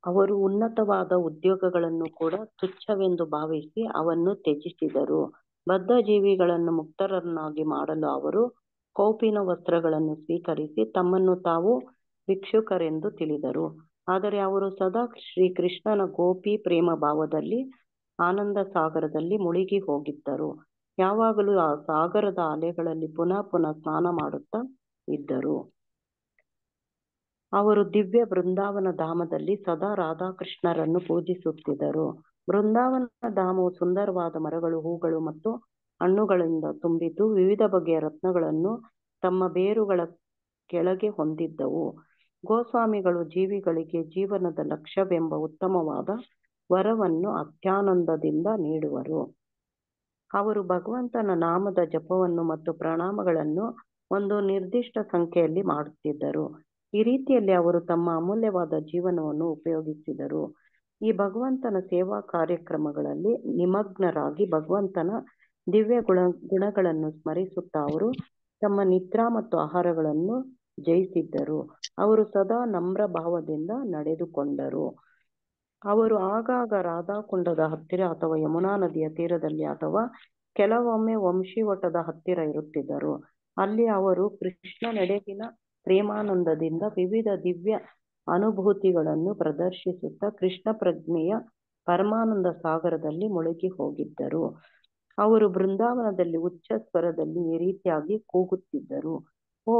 S4: ಅವರು ಉನ್ನತವಾದ ಉದ್ಯೋಗಗಳನ್ನು ಕೂಡ ತುಚ್ಛವೆಂದು ಭಾವಿಸಿ ಅವನ್ನು ತ್ಯಜಿಸಿದರು. ಬದ್ಧ ಜೀವಿಗಳನ್ನು ಮುಕ್ತರನ್ನಾಗಿ ಮಾಡಲು ಅವರು ಕೌಪಿನ ವಸ್ತ್ರಗಳನ್ನು ಸ್ವೀಕರಿಸಿ ತಮ್ಮನ್ನು ತಾವು ಭಿಕ್ಷುಕರೆಂದು ತಿಳಿದರು. ಆದರೆ ಅವರು ಸದಾ ಶ್ರೀಕೃಷ್ಣನ ಗೋಪಿ ಪ್ರೇಮ ಭಾವದಲ್ಲಿ ಆನಂದ ಸಾಗರದಲ್ಲಿ ಮುಳುಗಿ ಹೋಗಿದ್ದರು. ಯಾವಾಗಲೂ ಆ ಸಾಗರದ ಅಲೆಗಳಲ್ಲಿ ಪುನಃ ಪುನಃ ಸ್ನಾನ ಮಾಡುತ್ತಾ ಇದ್ದರು. ಅವರು ದಿವ್ಯ ಬೃಂದಾವನ ಧಾಮದಲ್ಲಿ ಸದಾ ರಾಧಾಕೃಷ್ಣರನ್ನು ಪೂಜಿಸುತ್ತಿದ್ದರು. ಬೃಂದಾವನ ಧಾಮವು ಸುಂದರವಾದ ಮರಗಳು, ಹೂಗಳು ಮತ್ತು ಹಣ್ಣುಗಳಿಂದ ತುಂಬಿದ್ದು ವಿವಿಧ ಬಗೆಯ ರತ್ನಗಳನ್ನು ತಮ್ಮ ಬೇರುಗಳ ಕೆಳಗೆ ಹೊಂದಿದ್ದವು. ಗೋಸ್ವಾಮಿಗಳು ಜೀವಿಗಳಿಗೆ ಜೀವನದ ಲಕ್ಷ್ಯವೆಂಬ ಉತ್ತಮವಾದ ವರವನ್ನು ಅತ್ಯಾನಂದದಿಂದ ನೀಡುವರು. ಅವರು ಭಗವಂತನ ನಾಮದ ಜಪವನ್ನು ಮತ್ತು ಪ್ರಣಾಮಗಳನ್ನು ಒಂದು ನಿರ್ದಿಷ್ಟ ಸಂಖ್ಯೆಯಲ್ಲಿ ಮಾಡುತ್ತಿದ್ದರು. ಈ ರೀತಿಯಲ್ಲಿ ಅವರು ತಮ್ಮ ಅಮೂಲ್ಯವಾದ ಜೀವನವನ್ನು ಉಪಯೋಗಿಸಿದರು. ಈ ಭಗವಂತನ ಸೇವಾ ಕಾರ್ಯಕ್ರಮಗಳಲ್ಲಿ ನಿಮಗ್ನರಾಗಿ ಭಗವಂತನ ದಿವ್ಯ ಗುಣಗಳನ್ನು ಸ್ಮರಿಸುತ್ತಾ ಅವರು ತಮ್ಮ ನಿದ್ರಾ ಮತ್ತು ಆಹಾರಗಳನ್ನು ಜಯಿಸಿದ್ದರು. ಅವರು ಸದಾ ನಮ್ರ ಭಾವದಿಂದ ನಡೆದುಕೊಂಡರು. ಅವರು ಆಗಾಗ ರಾಧಾಕುಂಡದ ಹತ್ತಿರ ಅಥವಾ ಯಮುನಾ ನದಿಯ ತೀರದಲ್ಲಿ ಅಥವಾ ಕೆಲವೊಮ್ಮೆ ವಂಶಿವಟದ ಹತ್ತಿರ ಇರುತ್ತಿದ್ದರು. ಅಲ್ಲಿ ಅವರು ಕೃಷ್ಣನೆಡೆಗಿನ ಪ್ರೇಮಾನಂದದಿಂದ ವಿವಿಧ ದಿವ್ಯ ಅನುಭೂತಿಗಳನ್ನು ಪ್ರದರ್ಶಿಸುತ್ತಾ ಕೃಷ್ಣ ಪ್ರಜ್ಞೆಯ ಪರಮಾನಂದ ಸಾಗರದಲ್ಲಿ ಮುಳುಗಿ ಹೋಗಿದ್ದರು. ಅವರು ಬೃಂದಾವನದಲ್ಲಿ ಉಚ್ಚ ಸ್ವರದಲ್ಲಿ ಈ ರೀತಿಯಾಗಿ ಕೂಗುತ್ತಿದ್ದರು: ಓ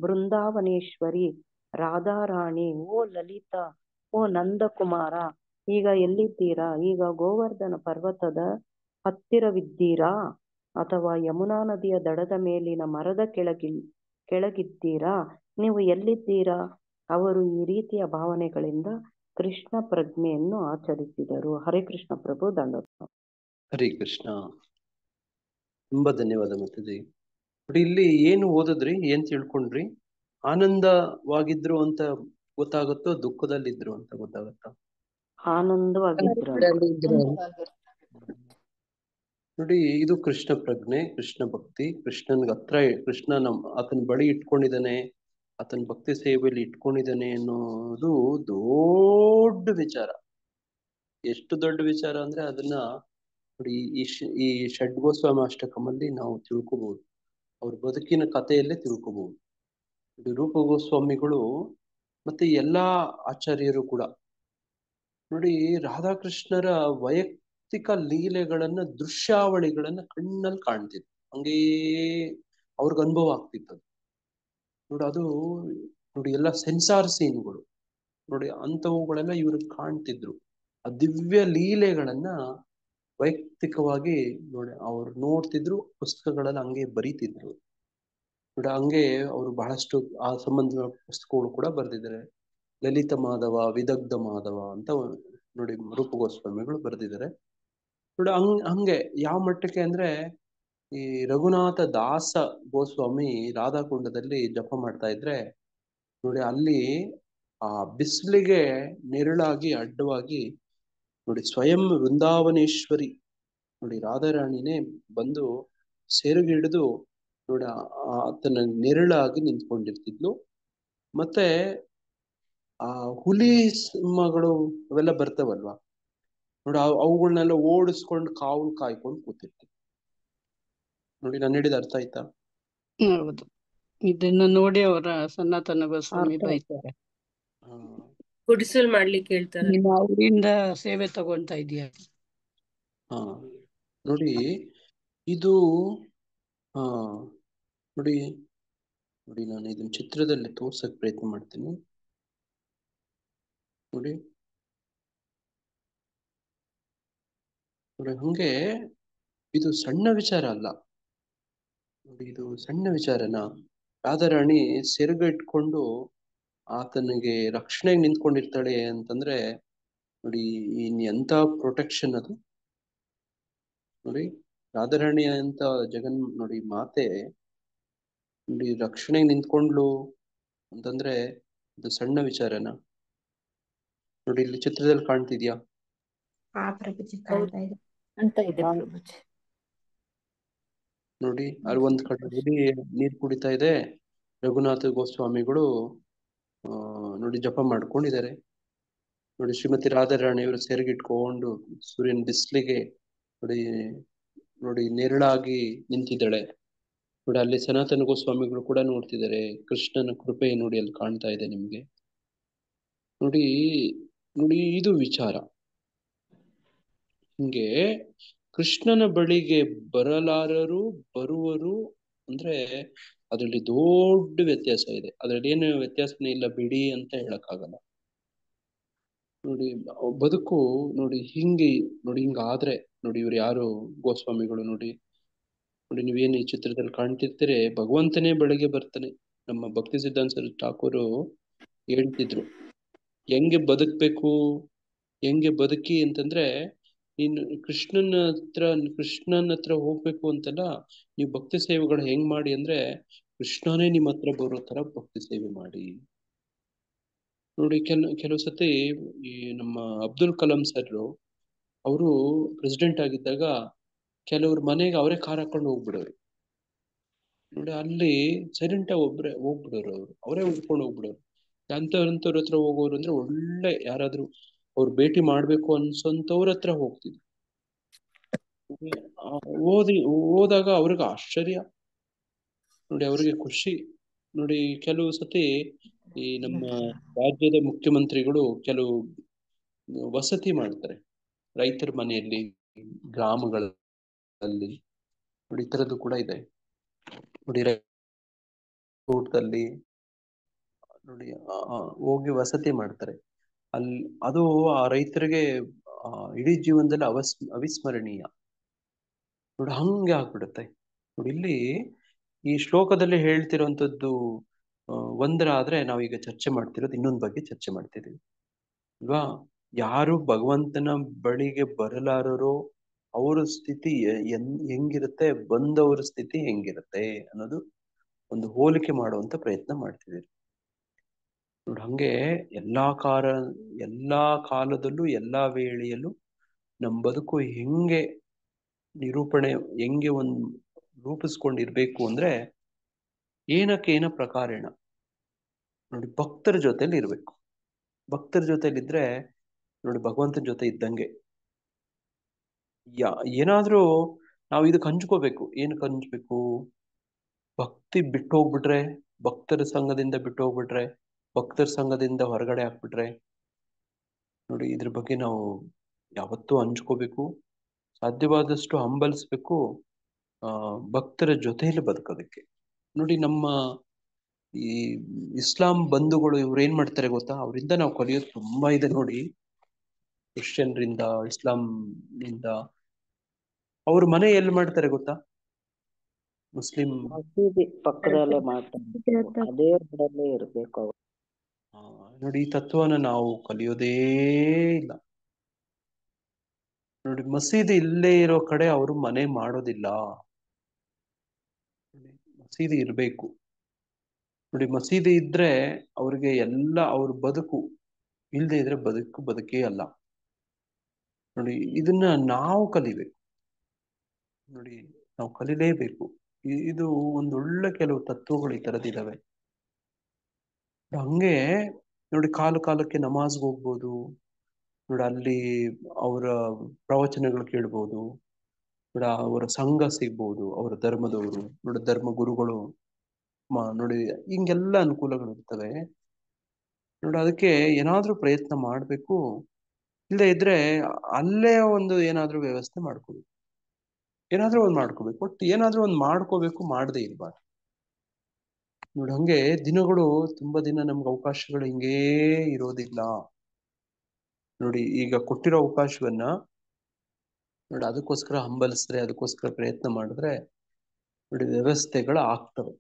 S4: ಬೃಂದಾವನೇಶ್ವರಿ, ರಾಧಾರಾಣಿ, ಓ ಲಲಿತಾ, ಓ ನಂದಕುಮಾರ, ಈಗ ಎಲ್ಲಿದ್ದೀರಾ? ಈಗ ಗೋವರ್ಧನ ಪರ್ವತದ ಹತ್ತಿರವಿದ್ದೀರಾ ಅಥವಾ ಯಮುನಾ ನದಿಯ ದಡದ ಮೇಲಿನ ಮರದ ಕೆಳಗಿದ್ದೀರಾ? ನೀವು ಎಲ್ಲಿದ್ದೀರಾ? ಅವರು ಈ ರೀತಿಯ ಭಾವನೆಗಳಿಂದ ಕೃಷ್ಣ ಪ್ರಜ್ಞೆಯನ್ನು ಆಚರಿಸಿದರು. ಹರೇ ಕೃಷ್ಣ ಪ್ರಭು, ದಂಡೋತ.
S1: ಹರೇ ಕೃಷ್ಣ. ತುಂಬಾ ಧನ್ಯವಾದ ಮಾತಾಜಿ. ನೋಡಿ, ಇಲ್ಲಿ ಏನು ಓದಿದ್ರಿ, ಏನ್ ತಿಳ್ಕೊಂಡ್ರಿ? ಆನಂದವಾಗಿದ್ರು ಅಂತ ಗೊತ್ತಾಗುತ್ತೋ ದುಃಖದಲ್ಲಿದ್ರು ಅಂತ ಗೊತ್ತಾಗುತ್ತಾ?
S4: ಆನಂದವಾಗಿದ್ರು.
S1: ನೋಡಿ, ಇದು ಕೃಷ್ಣ ಪ್ರಜ್ಞೆ, ಕೃಷ್ಣ ಭಕ್ತಿ. ಕೃಷ್ಣನ್ಗೆ ಹತ್ರ ಆತನ ಬಳಿ ಇಟ್ಕೊಂಡಿದ್ದಾನೆ, ಆತನ ಭಕ್ತಿ ಸೇವೆಯಲ್ಲಿ ಇಟ್ಕೊಂಡಿದ್ದಾನೆ ಅನ್ನೋದು ದೊಡ್ಡ ವಿಚಾರ. ಎಷ್ಟು ದೊಡ್ಡ ವಿಚಾರ ಅಂದ್ರೆ ಅದನ್ನ ನೋಡಿ ಈ ಷಡ್ಗೋಸ್ವಾಮಿ ಅಷ್ಟಕಮಲ್ಲಿ ನಾವು ತಿಳ್ಕೊಬಹುದು. ಅವ್ರ ಬದುಕಿನ ಕಥೆಯಲ್ಲೇ ತಿಳ್ಕೊಬಹುದು. ರೂಪ ಗೋಸ್ವಾಮಿಗಳು ಮತ್ತೆ ಎಲ್ಲಾ ಆಚಾರ್ಯರು ಕೂಡ ನೋಡಿ ರಾಧಾಕೃಷ್ಣರ ವೈಯಕ್ತಿಕ ಲೀಲೆಗಳನ್ನ, ದೃಶ್ಯಾವಳಿಗಳನ್ನ ಕಣ್ಣಲ್ಲಿ ಕಾಣ್ತಿದ್ರು. ಹಂಗೇ ಅವ್ರಿಗೆ ಅನುಭವ ಆಗ್ತಿತ್ತು. ನೋಡಿ, ಅದು ನೋಡಿ ಎಲ್ಲ ಸೆನ್ಸಾರ್ ಸೀನ್ಗಳು ನೋಡಿ ಅಂಥವುಗಳೆಲ್ಲ ಇವ್ರಿಗೆ ಕಾಣ್ತಿದ್ರು. ಆ ದಿವ್ಯ ಲೀಲೆಗಳನ್ನ ವೈಯಕ್ತಿಕವಾಗಿ ನೋಡಿ ಅವ್ರು ನೋಡ್ತಿದ್ರು, ಪುಸ್ತಕಗಳಲ್ಲಿ ಹಂಗೆ ಬರೀತಿದ್ರು. ನೋಡಿ, ಹಂಗೆ ಅವರು ಬಹಳಷ್ಟು ಆ ಸಂಬಂಧ ಪುಸ್ತಕಗಳು ಕೂಡ ಬರೆದಿದ್ದಾರೆ. ಲಲಿತ ಮಾಧವ, ವಿದಗ್ಧ ಮಾಧವ ಅಂತ ನೋಡಿ ರೂಪ ಗೋಸ್ವಾಮಿಗಳು ಬರೆದಿದ್ದಾರೆ. ನೋಡಿ, ಹಂಗೆ ಯಾವ ಮಟ್ಟಕ್ಕೆ ಅಂದ್ರೆ ಈ ರಘುನಾಥ ದಾಸ ಗೋಸ್ವಾಮಿ ರಾಧಾಕುಂಡದಲ್ಲಿ ಜಪ ಮಾಡ್ತಾ ಇದ್ರೆ ನೋಡಿ ಅಲ್ಲಿ ಆ ಬಿಸಿಲಿಗೆ ನೆರಳಾಗಿ ಅಡ್ಡವಾಗಿ ನೋಡಿ ಸ್ವಯಂ ವೃಂದಾವನೇಶ್ವರಿ ನೋಡಿ ರಾಧಾರಾಣಿನೇ ಬಂದು ಸೆರಗು ಹಿಡಿದು ನೋಡಿ ಆತನ ನೆರಳಾಗಿ ನಿಂತ್ಕೊಂಡಿರ್ತಿದ್ಲು. ಮತ್ತೆ ಆ ಹುಲಿ ಸಿಂಹಗಳು ಅವೆಲ್ಲ ಬರ್ತಾವಲ್ವಾ ನೋಡಿ, ಅವುಗಳನ್ನೆಲ್ಲ ಓಡಿಸ್ಕೊಂಡು ಕಾವಲು ಕಾಯ್ಕೊಂಡು ಕೂತಿರ್ತೀವಿ. ನೋಡಿ, ನಾನು ಹೇಳಿದ ಅರ್ಥ ಆಯ್ತಾ?
S3: ಹೌದು, ಇದನ್ನ ನೋಡಿ ಅವರ ಸನಾತನ ಗೋಸ್ವಾಮಿ ಬೈತಾರೆ.
S5: ಗುಡಿಸಲ್ ಮಾಡ್ಲಿಕ್ಕೆ ಹೇಳ್ತಾರೆ.
S3: ನೀನು ಅವರಿಂದ ಸೇವೆ ತಗೊಂತಾ ಇದೀಯ.
S1: ಹಾ, ನೋಡಿ ಇದು ಹಾ ನೋಡಿ ನೋಡಿ ನಾನು ಇದನ್ನ ಚಿತ್ರದಲ್ಲಿ ತೋರ್ಸಕ್ ಪ್ರಯತ್ನ ಮಾಡ್ತೀನಿ. ನೋಡಿ ನೋಡಿ ಹಂಗೆ ಇದು ಸಣ್ಣ ವಿಚಾರ ಅಲ್ಲ. ನೋಡಿ, ಇದು ಸಣ್ಣ ವಿಚಾರನ ರಾಧಾರಾಣಿ ಸೆರಗು ಇಟ್ಕೊಂಡು ಆತನಿಗೆ ರಕ್ಷಣೆಗೆ ನಿಂತ್ಕೊಂಡಿರ್ತಾಳೆ ಅಂತಂದ್ರೆ ನೋಡಿ ಎಂತ ಪ್ರೊಟೆಕ್ಷನ್ ಅದು. ನೋಡಿ, ರಾಧಾರಾಣಿ ಅಂತ ನೋಡಿ ಮಾತೆ ನೋಡಿ ರಕ್ಷಣೆಗೆ ನಿಂತ್ಕೊಂಡ್ಲು ಅಂತಂದ್ರೆ ಇದು ಸಣ್ಣ ವಿಚಾರನ? ನೋಡಿ, ಇಲ್ಲಿ ಚಿತ್ರದಲ್ಲಿ ಕಾಣ್ತಿದ್ಯಾ? ನೋಡಿ, ಅಲ್ಲಿ ಒಂದ್ ಕಡೆ ನೀರ್ ಕುಡಿತಾ ಇದೆ. ರಘುನಾಥ ಗೋಸ್ವಾಮಿಗಳು ನೋಡಿ ಜಪ ಮಾಡ್ಕೊಂಡಿದ್ದಾರೆ. ನೋಡಿ, ಶ್ರೀಮತಿ ರಾಧಾರಾಣಿಯವರು ಸೆರಗಿಟ್ಕೊಂಡು ಸೂರ್ಯನ ಬಿಸಿಲಿಗೆ ನೋಡಿ ನೆರಳಾಗಿ ನಿಂತಿದ್ದಾಳೆ. ನೋಡಿ, ಅಲ್ಲಿ ಸನಾತನ ಗೋಸ್ವಾಮಿಗಳು ಕೂಡ ನೋಡ್ತಿದ್ದಾರೆ. ಕೃಷ್ಣನ ಕೃಪೆ ನೋಡಿ ಅಲ್ಲಿ ಕಾಣ್ತಾ ಇದೆ ನಿಮ್ಗೆ. ನೋಡಿ ನೋಡಿ ಇದು ವಿಚಾರ. ಹಿಂಗೆ ಕೃಷ್ಣನ ಬಳಿಗೆ ಬರಲಾರರು ಬರುವರು ಅಂದ್ರೆ ಅದರಲ್ಲಿ ದೊಡ್ಡ ವ್ಯತ್ಯಾಸ ಇದೆ. ಅದರಲ್ಲಿ ಏನು ವ್ಯತ್ಯಾಸನೇ ಇಲ್ಲ ಬಿಡಿ ಅಂತ ಹೇಳಕ್ಕಾಗಲ್ಲ. ನೋಡಿ ಬದುಕು ನೋಡಿ ಹಿಂಗಾದ್ರೆ ನೋಡಿ ಇವ್ರು ಯಾರು ಗೋಸ್ವಾಮಿಗಳು ನೋಡಿ ನೀವೇನು ಈ ಚಿತ್ರದಲ್ಲಿ ಕಾಣ್ತಿರ್ತೀರಿ, ಭಗವಂತನೇ ಬೆಳಗ್ಗೆ ಬರ್ತಾನೆ. ನಮ್ಮ ಭಕ್ತಿ ಸಿದ್ಧಾಂತ ಸರ್ ಠಾಕೂರು ಹೇಳ್ತಿದ್ರು ಹೆಂಗೆ ಬದುಕ್ಬೇಕು, ಹೆಂಗೆ ಬದುಕಿ ಅಂತಂದ್ರೆ ನೀನು ಕೃಷ್ಣನ ಹತ್ರ ಹೋಗ್ಬೇಕು ಅಂತಲ್ಲ, ನೀವು ಭಕ್ತಿ ಸೇವೆಗಳು ಹೆಂಗ್ ಮಾಡಿ ಅಂದ್ರೆ ಕೃಷ್ಣನೇ ನಿಮ್ಮ ಹತ್ರ ಬರೋ ತರ ಭಕ್ತಿ ಸೇವೆ ಮಾಡಿ. ನೋಡಿ ಕೆಲವು ಸತಿ ಈ ನಮ್ಮ ಅಬ್ದುಲ್ ಕಲಾಂ ಸರ್ ಅವರು ಪ್ರೆಸಿಡೆಂಟ್ ಆಗಿದ್ದಾಗ ಕೆಲವ್ರ ಮನೆಗೆ ಅವರೇ ಕಾರ್ ಹಾಕೊಂಡು ಹೋಗ್ಬಿಡೋರು ನೋಡಿ. ಅಲ್ಲಿ ಸೈಲೆಂಟ್ ಆಗಿ ಹೋಗ್ಬಿಡೋರು, ಅವರೇ ಉಳ್ಕೊಂಡು ಹೋಗ್ಬಿಡೋರು. ಅಂತವ್ರ ಹತ್ರ ಹೋಗೋರು ಅಂದ್ರೆ ಒಳ್ಳೆ ಯಾರಾದ್ರೂ ಅವ್ರು ಭೇಟಿ ಮಾಡ್ಬೇಕು ಅನ್ಸೋಂತವ್ರ ಹತ್ರ ಹೋಗ್ತಿದ್ರು. ಹೋದಾಗ ಅವ್ರಿಗೆ ಆಶ್ಚರ್ಯ ನೋಡಿ, ಅವ್ರಿಗೆ ಖುಷಿ ನೋಡಿ. ಕೆಲವು ಸತಿ ಈ ನಮ್ಮ ರಾಜ್ಯದ ಮುಖ್ಯಮಂತ್ರಿಗಳು ಕೆಲವು ವಸತಿ ಮಾಡ್ತಾರೆ ರೈತರ ಮನೆಯಲ್ಲಿ, ಗ್ರಾಮಗಳಲ್ಲಿ ನೋಡಿ. ಈ ತರದ್ದು ಕೂಡ ಇದೆ ನೋಡಿ. ತೋಟದಲ್ಲಿ ನೋಡಿ ಹೋಗಿ ವಸತಿ ಮಾಡ್ತಾರೆ ಅಲ್ಲಿ. ಅದು ಆ ರೈತರಿಗೆ ಇಡೀ ಜೀವನದಲ್ಲಿ ಅವಿಸ್ಮರಣೀಯ ನೋಡಿ. ಹಂಗೆ ಆಗ್ಬಿಡುತ್ತೆ ನೋಡಿ. ಇಲ್ಲಿ ಈ ಶ್ಲೋಕದಲ್ಲಿ ಹೇಳ್ತಿರೋಂಥದ್ದು ಒಂದರ ಆದ್ರೆ ನಾವೀಗ ಚರ್ಚೆ ಮಾಡ್ತಿರೋದು ಇನ್ನೊಂದ್ ಬಗ್ಗೆ ಚರ್ಚೆ ಮಾಡ್ತಿದೀವಿ ಅಲ್ವಾ. ಯಾರು ಭಗವಂತನ ಬಳಿಗೆ ಬರಲಾರರೋ ಅವ್ರ ಸ್ಥಿತಿ ಹೆಂಗಿರುತ್ತೆ, ಬಂದವ್ರ ಸ್ಥಿತಿ ಹೆಂಗಿರುತ್ತೆ ಅನ್ನೋದು ಒಂದು ಹೋಲಿಕೆ ಮಾಡುವಂತ ಪ್ರಯತ್ನ ಮಾಡ್ತಿದ್ದೀರಿ ನೋಡಿ. ಹಂಗೆ ಎಲ್ಲಾ ಕಾಲದಲ್ಲೂ ಎಲ್ಲಾ ವೇಳೆಯಲ್ಲೂ ನಮ್ ಬದುಕು ಹೆಂಗೆ ರೂಪಿಸ್ಕೊಂಡಿರ್ಬೇಕು ಅಂದ್ರೆ ಏನ ಪ್ರಕಾರೇಣ ನೋಡಿ ಭಕ್ತರ ಜೊತೆಲಿ ಇರ್ಬೇಕು. ಭಕ್ತರ ಜೊತೆಲಿದ್ರೆ ನೋಡಿ ಭಗವಂತನ ಜೊತೆ ಇದ್ದಂಗೆ. ಏನಾದ್ರೂ ನಾವು ಇದಕ್ಕೆ ಹಂಚ್ಕೋಬೇಕು. ಏನಕ್ಕೆ ಹಂಚ್ಬೇಕು? ಭಕ್ತಿ ಬಿಟ್ಟು ಹೋಗ್ಬಿಟ್ರೆ, ಭಕ್ತರ ಸಂಘದಿಂದ ಬಿಟ್ಟು ಹೋಗ್ಬಿಟ್ರೆ, ಭಕ್ತರ ಸಂಘದಿಂದ ಹೊರಗಡೆ ಹಾಕ್ಬಿಟ್ರೆ ನೋಡಿ ಇದ್ರ ಬಗ್ಗೆ ನಾವು ಯಾವತ್ತೂ ಹಂಚ್ಕೋಬೇಕು. ಸಾಧ್ಯವಾದಷ್ಟು ಹಂಬಲಿಸ್ಬೇಕು ಭಕ್ತರ ಜೊತೆಯಲ್ಲಿ ಬದುಕೋದಕ್ಕೆ ನೋಡಿ. ನಮ್ಮ ಈ ಇಸ್ಲಾಂ ಬಂಧುಗಳು ಇವ್ರು ಏನ್ ಮಾಡ್ತಾರೆ ಗೊತ್ತಾ, ಅವರಿಂದ ನಾವು ಕಲಿಯೋದು ತುಂಬಾ ಇದೆ ನೋಡಿ. ಕ್ರಿಶ್ಚಿಯನ್ರಿಂದ, ಇಸ್ಲಾಂನಿಂದ ಅವ್ರ ಮನೆ ಎಲ್ಲಿ ಮಾಡ್ತಾರೆ ಗೊತ್ತಾ? ಮುಸ್ಲಿಂ
S4: ಮಸೀದಿ ಪಕ್ಕದಲ್ಲೇ ಮಾಡ್ತಾರೆ, ಅದೇ ರೋಡಲ್ಲೇ ಇರ್ಬೇಕು ಅವ್ರು.
S1: ನೋಡಿ ಈ ತತ್ವನ ನಾವು ಕಲಿಯೋದೇ ಇಲ್ಲ ನೋಡಿ. ಮಸೀದಿ ಇಲ್ಲೇ ಇರೋ ಕಡೆ ಅವರು ಮನೆ ಮಾಡೋದಿಲ್ಲ. ಮಸೀದಿ ಇರ್ಬೇಕು ನೋಡಿ. ಮಸೀದಿ ಇದ್ರೆ ಅವ್ರಿಗೆ ಎಲ್ಲ ಅವ್ರ ಬದುಕು, ಇಲ್ಲದೆ ಇದ್ರೆ ಬದುಕೇ ಅಲ್ಲ ನೋಡಿ. ಇದನ್ನ ನಾವು ಕಲಿಬೇಕು ನೋಡಿ, ನಾವು ಕಲಿಲೇಬೇಕು. ಇದು ಒಂದೊಳ್ಳೆ ಕೆಲವು ತತ್ವಗಳು ಈ ತರದಿದಾವೆ. ಹಂಗೆ ನೋಡಿ ಕಾಲಕ್ಕೆ ನಮಾಜ್ಗೆ ಹೋಗ್ಬೋದು ನೋಡಿ. ಅಲ್ಲಿ ಅವರ ಪ್ರವಚನಗಳು ಕೇಳ್ಬೋದು ನೋಡಿ. ಅವರ ಸಂಘ ಸಿಗ್ಬೋದು, ಅವರ ಧರ್ಮದವರು ನೋಡಿ, ಧರ್ಮ ಗುರುಗಳು ನೋಡಿ. ಹಿಂಗೆಲ್ಲ ಅನುಕೂಲಗಳು ಇರ್ತವೆ ನೋಡಿ. ಅದಕ್ಕೆ ಏನಾದ್ರೂ ಪ್ರಯತ್ನ ಮಾಡ್ಬೇಕು. ಇಲ್ಲದೆ ಇದ್ರೆ ಅಲ್ಲೇ ಒಂದು ಏನಾದ್ರೂ ವ್ಯವಸ್ಥೆ ಮಾಡ್ಕೋಬೇಕು, ಏನಾದ್ರೂ ಒಂದ್ ಮಾಡ್ಕೋಬೇಕು. ಒಟ್ಟು ಏನಾದ್ರೂ ಒಂದ್ ಮಾಡ್ಕೋಬೇಕು, ಮಾಡದೇ ಇರ್ಬಾರ್ದು ನೋಡಿ. ಹಂಗೆ ದಿನಗಳು ತುಂಬಾ ದಿನ ನಮ್ಗೆ ಅವಕಾಶಗಳು ಹಿಂಗೇ ಇರೋದಿಲ್ಲ ನೋಡಿ. ಈಗ ಕೊಟ್ಟಿರೋ ಅವಕಾಶವನ್ನ ನೋಡಿ ಅದಕ್ಕೋಸ್ಕರ ಹಂಬಲಿಸಿದ್ರೆ, ಅದಕ್ಕೋಸ್ಕರ ಪ್ರಯತ್ನ ಮಾಡಿದ್ರೆ ನೋಡಿ ವ್ಯವಸ್ಥೆಗಳು ಆಗ್ತವೆ.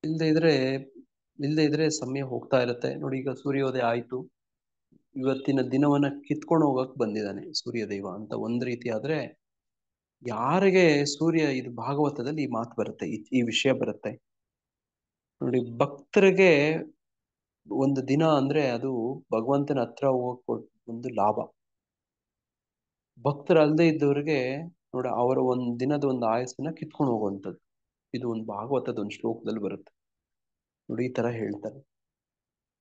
S1: ಇಲ್ಲದೆ ಇದ್ರೆ ಸಮಯ ಹೋಗ್ತಾ ಇರುತ್ತೆ ನೋಡಿ. ಈಗ ಸೂರ್ಯೋದಯ ಆಯ್ತು, ಇವತ್ತಿನ ದಿನವನ್ನ ಕಿತ್ಕೊಂಡು ಹೋಗಕ್ ಬಂದಿದ್ದಾನೆ ಸೂರ್ಯದೇವ ಅಂತ ಒಂದ್ ರೀತಿ ಆದ್ರೆ, ಯಾರಿಗೆ ಸೂರ್ಯ ಇದು ಭಾಗವತದಲ್ಲಿ ಈ ಮಾತು ಬರುತ್ತೆ, ಈ ವಿಷಯ ಬರುತ್ತೆ ನೋಡಿ. ಭಕ್ತರಿಗೆ ಒಂದು ದಿನ ಅಂದ್ರೆ ಅದು ಭಗವಂತನ ಹತ್ರ ಹೋಗಕ್ ಒಂದು ಲಾಭ. ಭಕ್ತರು ಅಲ್ಲದೆ ಇದ್ದವ್ರಿಗೆ ನೋಡಿ ಅವರ ಒಂದ್ ದಿನದ ಒಂದು ಆಯಸ್ಸನ್ನ ಕಿತ್ಕೊಂಡು ಹೋಗುವಂಥದ್ದು. ಇದು ಒಂದು ಭಾಗವತದ ಒಂದು ಶ್ಲೋಕದಲ್ಲಿ ಬರುತ್ತೆ ನೋಡಿ. ಈ ತರ ಹೇಳ್ತಾರೆ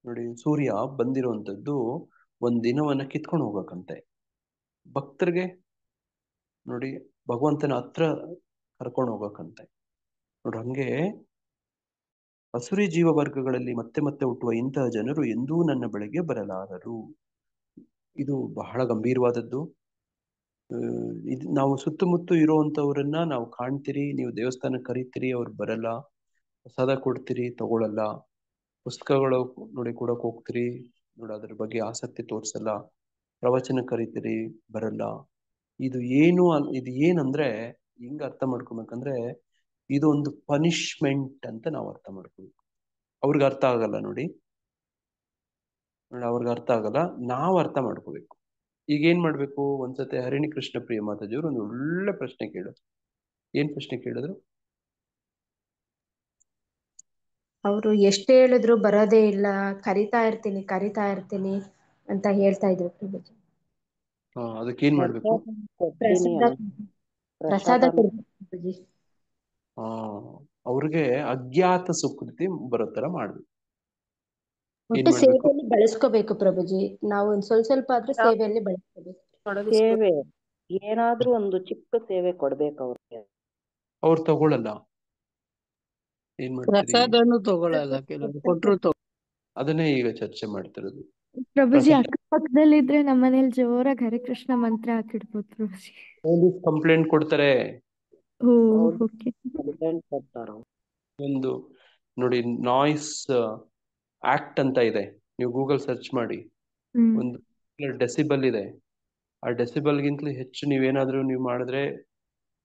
S1: ನೋಡಿ. ಸೂರ್ಯ ಬಂದಿರುವಂತದ್ದು ಒಂದ್ ದಿನವನ್ನ ಕಿತ್ಕೊಂಡು ಹೋಗಕ್ಕಂತೆ. ಭಕ್ತರಿಗೆ ನೋಡಿ ಭಗವಂತನ ಹತ್ರ ಕರ್ಕೊಂಡು ಹೋಗಕ್ಕಂತೆ ನೋಡಿ. ಹಂಗೆ ಅಸುರಿ ಜೀವ ವರ್ಗಗಳಲ್ಲಿ ಮತ್ತೆ ಮತ್ತೆ ಹುಟ್ಟುವ ಇಂತಹ ಜನರು ಎಂದೂ ನನ್ನ ಬಳಿಗೆ ಬರಲಾರರು. ಇದು ಬಹಳ ಗಂಭೀರವಾದದ್ದು ಇದು ನಾವು ಸುತ್ತಮುತ್ತ ಇರುವಂತವ್ರನ್ನ ನಾವು ಕಾಣ್ತೀರಿ, ನೀವು ದೇವಸ್ಥಾನಕ್ಕೆ ಕರಿತೀರಿ, ಅವ್ರು ಬರಲ್ಲ. ಪ್ರಸಾದ ಕೊಡ್ತೀರಿ, ತಗೊಳಲ್ಲ. ಪುಸ್ತಕಗಳು ನೋಡಿ ಕೊಡಕ್ ಹೋಗ್ತೀರಿ, ನೋಡಿ ಅದ್ರ ಬಗ್ಗೆ ಆಸಕ್ತಿ ತೋರ್ಸಲ್ಲ. ಪ್ರವಚನ ಕರಿತೀರಿ, ಬರಲ್ಲ. ಇದು ಏನಂದ್ರೆ ಹಿಂಗ್ ಅರ್ಥ ಮಾಡ್ಕೊಬೇಕಂದ್ರೆ ಇದು ಒಂದು ಪನಿಷ್ಮೆಂಟ್ ಅಂತ ನಾವು ಅರ್ಥ ಮಾಡ್ಕೋಬೇಕು. ಅವ್ರಿಗೆ ಅರ್ಥ ಆಗಲ್ಲ ನೋಡಿ, ಅವ್ರಿಗೆ ಅರ್ಥ ಆಗಲ್ಲ, ನಾವು ಅರ್ಥ ಮಾಡ್ಕೋಬೇಕು. ಈಗ ಏನ್ ಮಾಡ್ಬೇಕು? ಒಂದ್ಸತಿ ಹರಿಣಿ ಕೃಷ್ಣ ಪ್ರಿಯ ಮಾತಾಜಿಯವರು ಒಂದು ಒಳ್ಳೆ ಪ್ರಶ್ನೆ ಕೇಳಿದ್ರು. ಏನ್ ಪ್ರಶ್ನೆ ಕೇಳಿದ್ರು?
S2: ಅವರು ಎಷ್ಟು ಹೇಳಿದ್ರು ಬರೋದೇ ಇಲ್ಲ, ಕರಿತಾ ಇರ್ತೀನಿ ಅಂತ ಹೇಳ್ತಾ ಇದ್ರು ಪ್ರಭುಜಿ.
S1: ಅದಕ್ಕೆ ಏನ್ ಮಾಡ್ಬೇಕು?
S2: ಪ್ರಸಾದ ಕೊಡ್ಬೇಕು ಪ್ರಭುಜಿ.
S1: ಅವ್ರಿಗೆ ಅಜ್ಞಾತ ಸುಕೃತಿ ಬರೋ ತರ ಮಾಡ್ಬೇಕು.
S2: ಒಟ್ಟು ಸೇವೆಯಲ್ಲಿ ಬಳಸ್ಕೋಬೇಕು ಪ್ರಭುಜಿ. ನಾವು ಒಂದ್ ಸ್ವಲ್ಪ ಆದ್ರೂ ಸೇವೆಯಲ್ಲಿ ಬಳಸ್ಕೋಬೇಕು.
S4: ಸೇವೆ ಏನಾದ್ರೂ ಒಂದು ಚಿಕ್ಕ ಸೇವೆ ಕೊಡ್ಬೇಕು ಅವ್ರಿಗೆ.
S1: ಅವ್ರು ತಗೊಳಲ್ಲ. ಏನ್ ಮಾಡ್ತೀರಿ?
S3: ಪ್ರಸಾದನು ತಗೊಳಲ್ಲ, ಕೆಲವರು ಕೊಟ್ರು
S1: ಅದನ್ನೇ ಈಗ ಚರ್ಚೆ ಮಾಡ್ತಿರೋದು.
S6: ಪ್ರಭುಜಿ ಅಕ್ಕಪಕ್ಕದಲ್ಲಿ ಇದ್ರೆ ನಮ್ಮನೇಲಿ ಜೋರಾಗಿ ಹರಿಕೃಷ್ಣ ಮಂತ್ರ ಹಾಕಿಡ್ಬೋದು ಪ್ರಭುಜಿ.
S1: ಪೊಲೀಸ್ ಕಂಪ್ಲೇಂಟ್ ಕೊಡ್ತಾರೆ.
S4: ಕಂಪ್ಲೇಂಟ್ ಕೊಡ್ತಾರ. ಒಂದು
S1: ನೋಡಿ, ನಾಯ್ಸ್ ಆಕ್ಟ್ ಅಂತ ಇದೆ, ನೀವು ಗೂಗಲ್ ಸರ್ಚ್ ಮಾಡಿ. ಒಂದು ಡೆಸಿಬಲ್ ಇದೆ. ಆ ಡೆಸಿಬಲ್ಗಿಂತಲೂ ಹೆಚ್ಚು ನೀವೇನಾದ್ರೂ ನೀವು ಮಾಡಿದ್ರೆ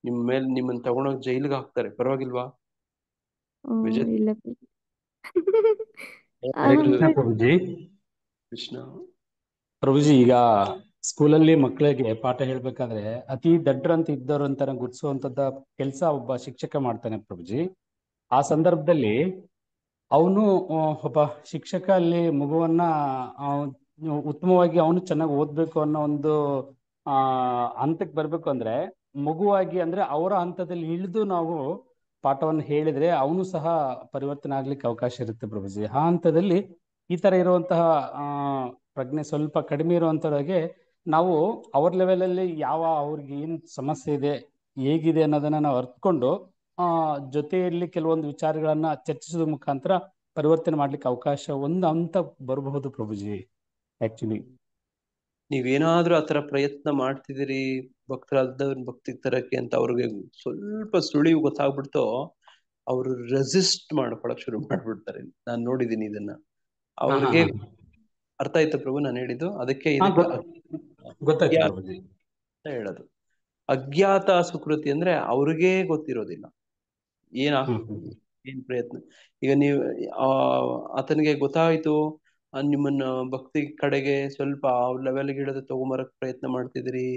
S1: ನಿಮ್ಮನ್ನ ತಗೊಂಡೋಗಿ ಜೈಲಿಗೆ ಹಾಕ್ತಾರೆ. ಪರವಾಗಿಲ್ವಾ? ಕೃಷ್ಣ
S7: ಪ್ರಭುಜಿ, ಈಗ ಸ್ಕೂಲಲ್ಲಿ ಮಕ್ಕಳಿಗೆ ಪಾಠ ಹೇಳ್ಬೇಕಾದ್ರೆ ಅತಿ ದಡ್ಡರಂತ ಇದ್ದವ್ರು ಅಂತ ಗುರ್ತಿಸುವಂತದ್ದ ಕೆಲಸ ಒಬ್ಬ ಶಿಕ್ಷಕ ಮಾಡ್ತಾನೆ ಪ್ರಭುಜಿ. ಆ ಸಂದರ್ಭದಲ್ಲಿ ಅವನು ಒಬ್ಬ ಶಿಕ್ಷಕ ಅಲ್ಲಿ ಮಗುವನ್ನ ಉತ್ತಮವಾಗಿ ಅವನು ಚೆನ್ನಾಗಿ ಓದ್ಬೇಕು ಅನ್ನೋ ಒಂದು ಹಂತಕ್ಕೆ ಬರ್ಬೇಕು ಅಂದ್ರೆ ಮಗುವಾಗಿ ಅಂದ್ರೆ ಅವರ ಹಂತದಲ್ಲಿ ಇಳಿದು ನಾವು ಪಾಠವನ್ನು ಹೇಳಿದ್ರೆ ಅವನು ಸಹ ಪರಿವರ್ತನೆ ಆಗ್ಲಿಕ್ಕೆ ಅವಕಾಶ ಇರುತ್ತೆ ಪ್ರಭುಜಿ. ಆ ಹಂತದಲ್ಲಿ ಈ ತರ ಇರುವಂತಹ ಪ್ರಜ್ಞೆ ಸ್ವಲ್ಪ ಕಡಿಮೆ ಇರುವಂತವ್ರಿಗೆ ನಾವು ಅವ್ರ ಲೆವೆಲಲ್ಲಿ ಅವ್ರಿಗೆ ಏನ್ ಸಮಸ್ಯೆ ಇದೆ, ಹೇಗಿದೆ ಅನ್ನೋದನ್ನ ನಾವು ಅರ್ಥಕೊಂಡು ಜೊತೆಯಲ್ಲಿ ಕೆಲವೊಂದು ವಿಚಾರಗಳನ್ನ ಚರ್ಚಿಸೋದ್ರ ಮುಖಾಂತರ ಪರಿವರ್ತನೆ ಮಾಡ್ಲಿಕ್ಕೆ ಅವಕಾಶ ಒಂದು ಹಂತ ಬರಬಹುದು ಪ್ರಭುಜಿ. ಆಕ್ಚುಲಿ
S1: ನೀವೇನಾದ್ರೂ ಆತರ ಪ್ರಯತ್ನ ಮಾಡ್ತಿದ್ದೀರಿ ಭಕ್ತರಾದವ್ರನ್ನ ಭಕ್ತಿ ತರಕ್ಕೆ ಅಂತ ಅವ್ರಿಗೆ ಸ್ವಲ್ಪ ಸುಳಿವು ಗೊತ್ತಾಗ್ಬಿಡ್ತೋ, ಅವರು ರೆಸಿಸ್ಟ್ ಮಾಡ್ಕೊಳಕ್ ಶುರು ಮಾಡ್ಬಿಡ್ತಾರೆ. ನಾನು ನೋಡಿದೀನಿ ಇದನ್ನ. ಅವ್ರಿಗೆ ಅರ್ಥ ಆಯ್ತು ಪ್ರಭು ನಾನು ಹೇಳಿದ್ದು? ಅದಕ್ಕೆ ಹೇಳೋದು ಅಜ್ಞಾತ ಸುಕೃತಿ ಅಂದ್ರೆ ಅವ್ರಿಗೇ ಗೊತ್ತಿರೋದಿಲ್ಲ ಏನ್ ಪ್ರಯತ್ನ. ಈಗ ನೀವು ಆತನಿಗೆ ಗೊತ್ತಾಯ್ತು ನಿಮ್ಮನ್ನ ಭಕ್ತಿ ಕಡೆಗೆ ಸ್ವಲ್ಪ ಲೆವೆಲ್ಗೆ ಹಿಡಿದು ತಗೊಂಬರಕ್ ಪ್ರಯತ್ನ ಮಾಡ್ತಿದ್ರಿ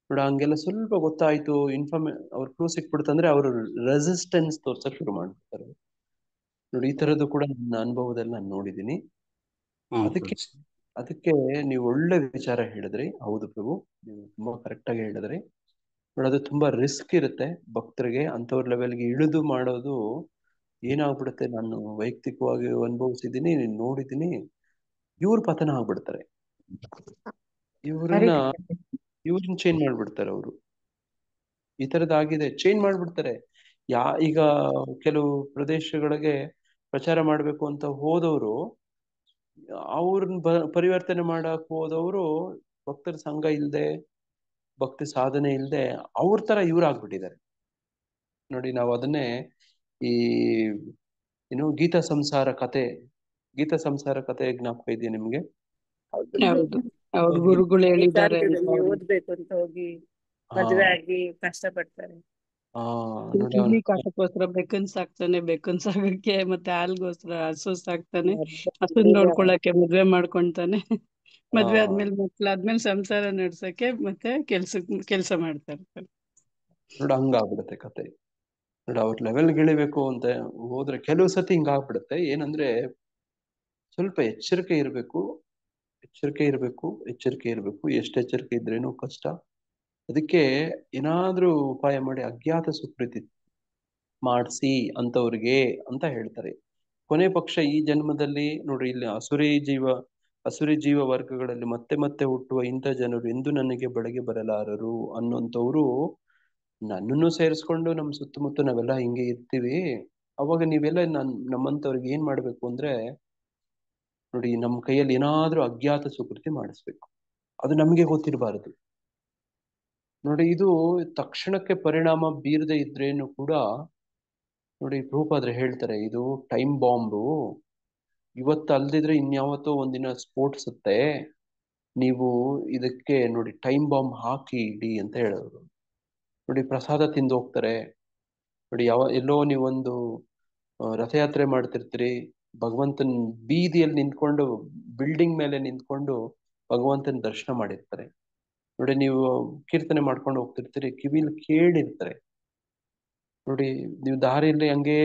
S1: ನೋಡ, ಹಂಗೆಲ್ಲ ಸ್ವಲ್ಪ ಗೊತ್ತಾಯ್ತು, ಅವ್ರ ಕ್ಲೂ ಸಿಕ್ಬಿಡ್ತಂದ್ರೆ ಅವರು ರೆಸಿಸ್ಟೆನ್ಸ್ ತೋರ್ಸಕ್ ಶುರು ಮಾಡ್ಬಿಡ್ತಾರೆ ನೋಡಿ. ಈ ತರದ್ದು ಕೂಡ ನನ್ನ ಅನುಭವದಲ್ಲಿ ನಾನು ನೋಡಿದ್ದೀನಿ. ಅದಕ್ಕೆ ನೀವು ಒಳ್ಳೆ ವಿಚಾರ ಹೇಳಿದ್ರಿ. ಹೌದು ಪ್ರಭು, ನೀವು ತುಂಬಾ ಕರೆಕ್ಟ್ ಆಗಿ ಹೇಳಿದ್ರಿ ನೋಡಿ. ಅದು ತುಂಬಾ ರಿಸ್ಕ್ ಇರುತ್ತೆ ಭಕ್ತರಿಗೆ. ಅಂತವ್ರ ಲೆವೆಲ್ಗೆ ಇಳಿದು ಮಾಡೋದು ಏನಾಗ್ಬಿಡುತ್ತೆ, ನಾನು ವೈಯಕ್ತಿಕವಾಗಿ ಅನುಭವಿಸಿದ್ದೀನಿ, ನೋಡಿದ್ದೀನಿ. ಇವ್ರು ಪತನ ಆಗ್ಬಿಡ್ತಾರೆ, ಇವ್ರನ್ನ ಚೇಂಜ್ ಮಾಡ್ಬಿಡ್ತಾರೆ. ಅವರು ಈ ತರದಾಗಿದೆ, ಚೇಂಜ್ ಮಾಡ್ಬಿಡ್ತಾರೆ. ಈಗ ಕೆಲವು ಪ್ರದೇಶಗಳಿಗೆ ಪ್ರಚಾರ ಮಾಡ್ಬೇಕು ಅಂತ ಹೋದವರು, ಅವ್ರನ್ನ ಪರಿವರ್ತನೆ ಮಾಡಕ್ ಹೋದವರು ಭಕ್ತರ ಸಂಘ ಇಲ್ದೆ, ಭಕ್ತಿ ಸಾಧನೆ ಇಲ್ದೆ ಅವ್ರ ತರ ಇವ್ರು ಆಗ್ಬಿಟ್ಟಿದ್ದಾರೆ ನೋಡಿ. ನಾವು ಅದನ್ನೇ ಗೀತಾ ಸಂಸಾರ ಕತೆ ಜ್ಞಾಪಕ ಇದೆಯಾ ನಿಮ್ಗೆ?
S3: ಅವ್ರ ಗುರುಗಳು ಹೇಳಿದ್ದಾರೆ
S5: ಓದ್ಬೇಕು ಅಂತ ಹೋಗಿ ಮದ್ವೆ ಆಗಿ ಕಷ್ಟಪಡ್ತಾರೆ.
S3: ಕಾಟಕ್ಕೋಸ್ಕರ ಬೆಕ್ಕನ್ ಸಾಕಕ್ಕೆ, ಮತ್ತೆ ಹಾಲ್ಗೋಸ್ಕರ ಹಸು ಸಾಕ್ತಾನೆ, ಹಸುನ್ ನೋಡ್ಕೊಳಕ್ಕೆ ಮದ್ವೆ ಮಾಡ್ಕೊಂತಾನೆ, ಮದ್ವೆ ಆದ್ಮೇಲೆ ಮಕ್ಳಾದ್ಮೇಲೆ ಸಂಸಾರ ನಡ್ಸಕ್ಕೆ ಮತ್ತೆ ಕೆಲ್ಸ ಮಾಡ್ತಾ ಇರ್ತಾರೆ
S1: ನೋಡ. ಹಂಗಾಗ್ಬಿಡುತ್ತೆ ಕತೆ ನೋಡ. ಅವ್ರ ಲೆವೆಲ್ಗೆ ಇಳಿಬೇಕು ಅಂತ ಹೋದ್ರೆ ಕೆಲವು ಸತಿ ಹಿಂಗಾಗ್ಬಿಡುತ್ತೆ. ಏನಂದ್ರೆ ಸ್ವಲ್ಪ ಎಚ್ಚರಿಕೆ ಇರ್ಬೇಕು. ಎಷ್ಟು ಎಚ್ಚರಿಕೆ ಇದ್ರೇನು ಕಷ್ಟ. ಅದಕ್ಕೆ ಏನಾದ್ರೂ ಉಪಾಯ ಮಾಡಿ ಅಜ್ಞಾತ ಸುಕೃತಿ ಮಾಡಿಸಿ ಅಂತವ್ರಿಗೆ ಅಂತ ಹೇಳ್ತಾರೆ. ಕೊನೆ ಪಕ್ಷ ಈ ಜನ್ಮದಲ್ಲಿ ನೋಡ್ರಿ, ಇಲ್ಲಿ ಅಸುರಿ ಜೀವ ವರ್ಗಗಳಲ್ಲಿ ಮತ್ತೆ ಮತ್ತೆ ಹುಟ್ಟುವ ಇಂಥ ಜನರು ಎಂದು ನನಗೆ ಬಳಿಗೆ ಬರಲಾರರು ಅನ್ನೋಂಥವ್ರು ನನ್ನನ್ನು ಸೇರಿಸ್ಕೊಂಡು ನಮ್ಮ ಸುತ್ತಮುತ್ತ ನಾವೆಲ್ಲ ಹಿಂಗೆ ಇರ್ತೀವಿ. ಅವಾಗ ನೀವೆಲ್ಲ ನಮ್ಮಂತವ್ರಿಗೆ ಏನ್ ಮಾಡ್ಬೇಕು ಅಂದ್ರೆ ನೋಡಿ, ನಮ್ಮ ಕೈಯಲ್ಲಿ ಏನಾದ್ರೂ ಅಜ್ಞಾತ ಸುಕೃತಿ ಮಾಡಿಸ್ಬೇಕು. ಅದು ನಮ್ಗೆ ಗೊತ್ತಿರಬಾರದು. ನೋಡಿ, ಇದು ತಕ್ಷಣಕ್ಕೆ ಪರಿಣಾಮ ಬೀರದೆ ಇದ್ರೇನು ಕೂಡ ನೋಡಿ, ಪ್ರಭುಪಾದ್ರೆ ಹೇಳ್ತಾರೆ, ಇದು ಟೈಮ್ ಬಾಂಬು. ಇವತ್ತು ಅಲ್ದಿದ್ರೆ ಇನ್ಯಾವತ್ತೋ ಒಂದಿನ ಸ್ಫೋಟಿಸುತ್ತೆ. ನೀವು ಇದಕ್ಕೆ ನೋಡಿ ಟೈಮ್ ಬಾಂಬ್ ಹಾಕಿ ಇಡಿ ಅಂತ ಹೇಳೋರು. ನೋಡಿ, ಪ್ರಸಾದ ತಿಂದು ಹೋಗ್ತಾರೆ. ನೋಡಿ, ಎಲ್ಲೋ ನೀವೊಂದು ರಥಯಾತ್ರೆ ಮಾಡ್ತಿರ್ತೀರಿ, ಭಗವಂತನ ಬೀದಿಯಲ್ಲಿ ನಿಂತ್ಕೊಂಡು, ಬಿಲ್ಡಿಂಗ್ ಮೇಲೆ ನಿಂತ್ಕೊಂಡು ಭಗವಂತನ ದರ್ಶನ ಮಾಡಿರ್ತಾರೆ. ನೋಡಿ, ನೀವು ಕೀರ್ತನೆ ಮಾಡ್ಕೊಂಡು ಹೋಗ್ತಿರ್ತೀರಿ, ಕಿವಿಲಿ ಕೇಳಿರ್ತಾರೆ. ನೋಡಿ, ನೀವು ದಾರಿಯಲ್ಲಿ ಹಂಗೆ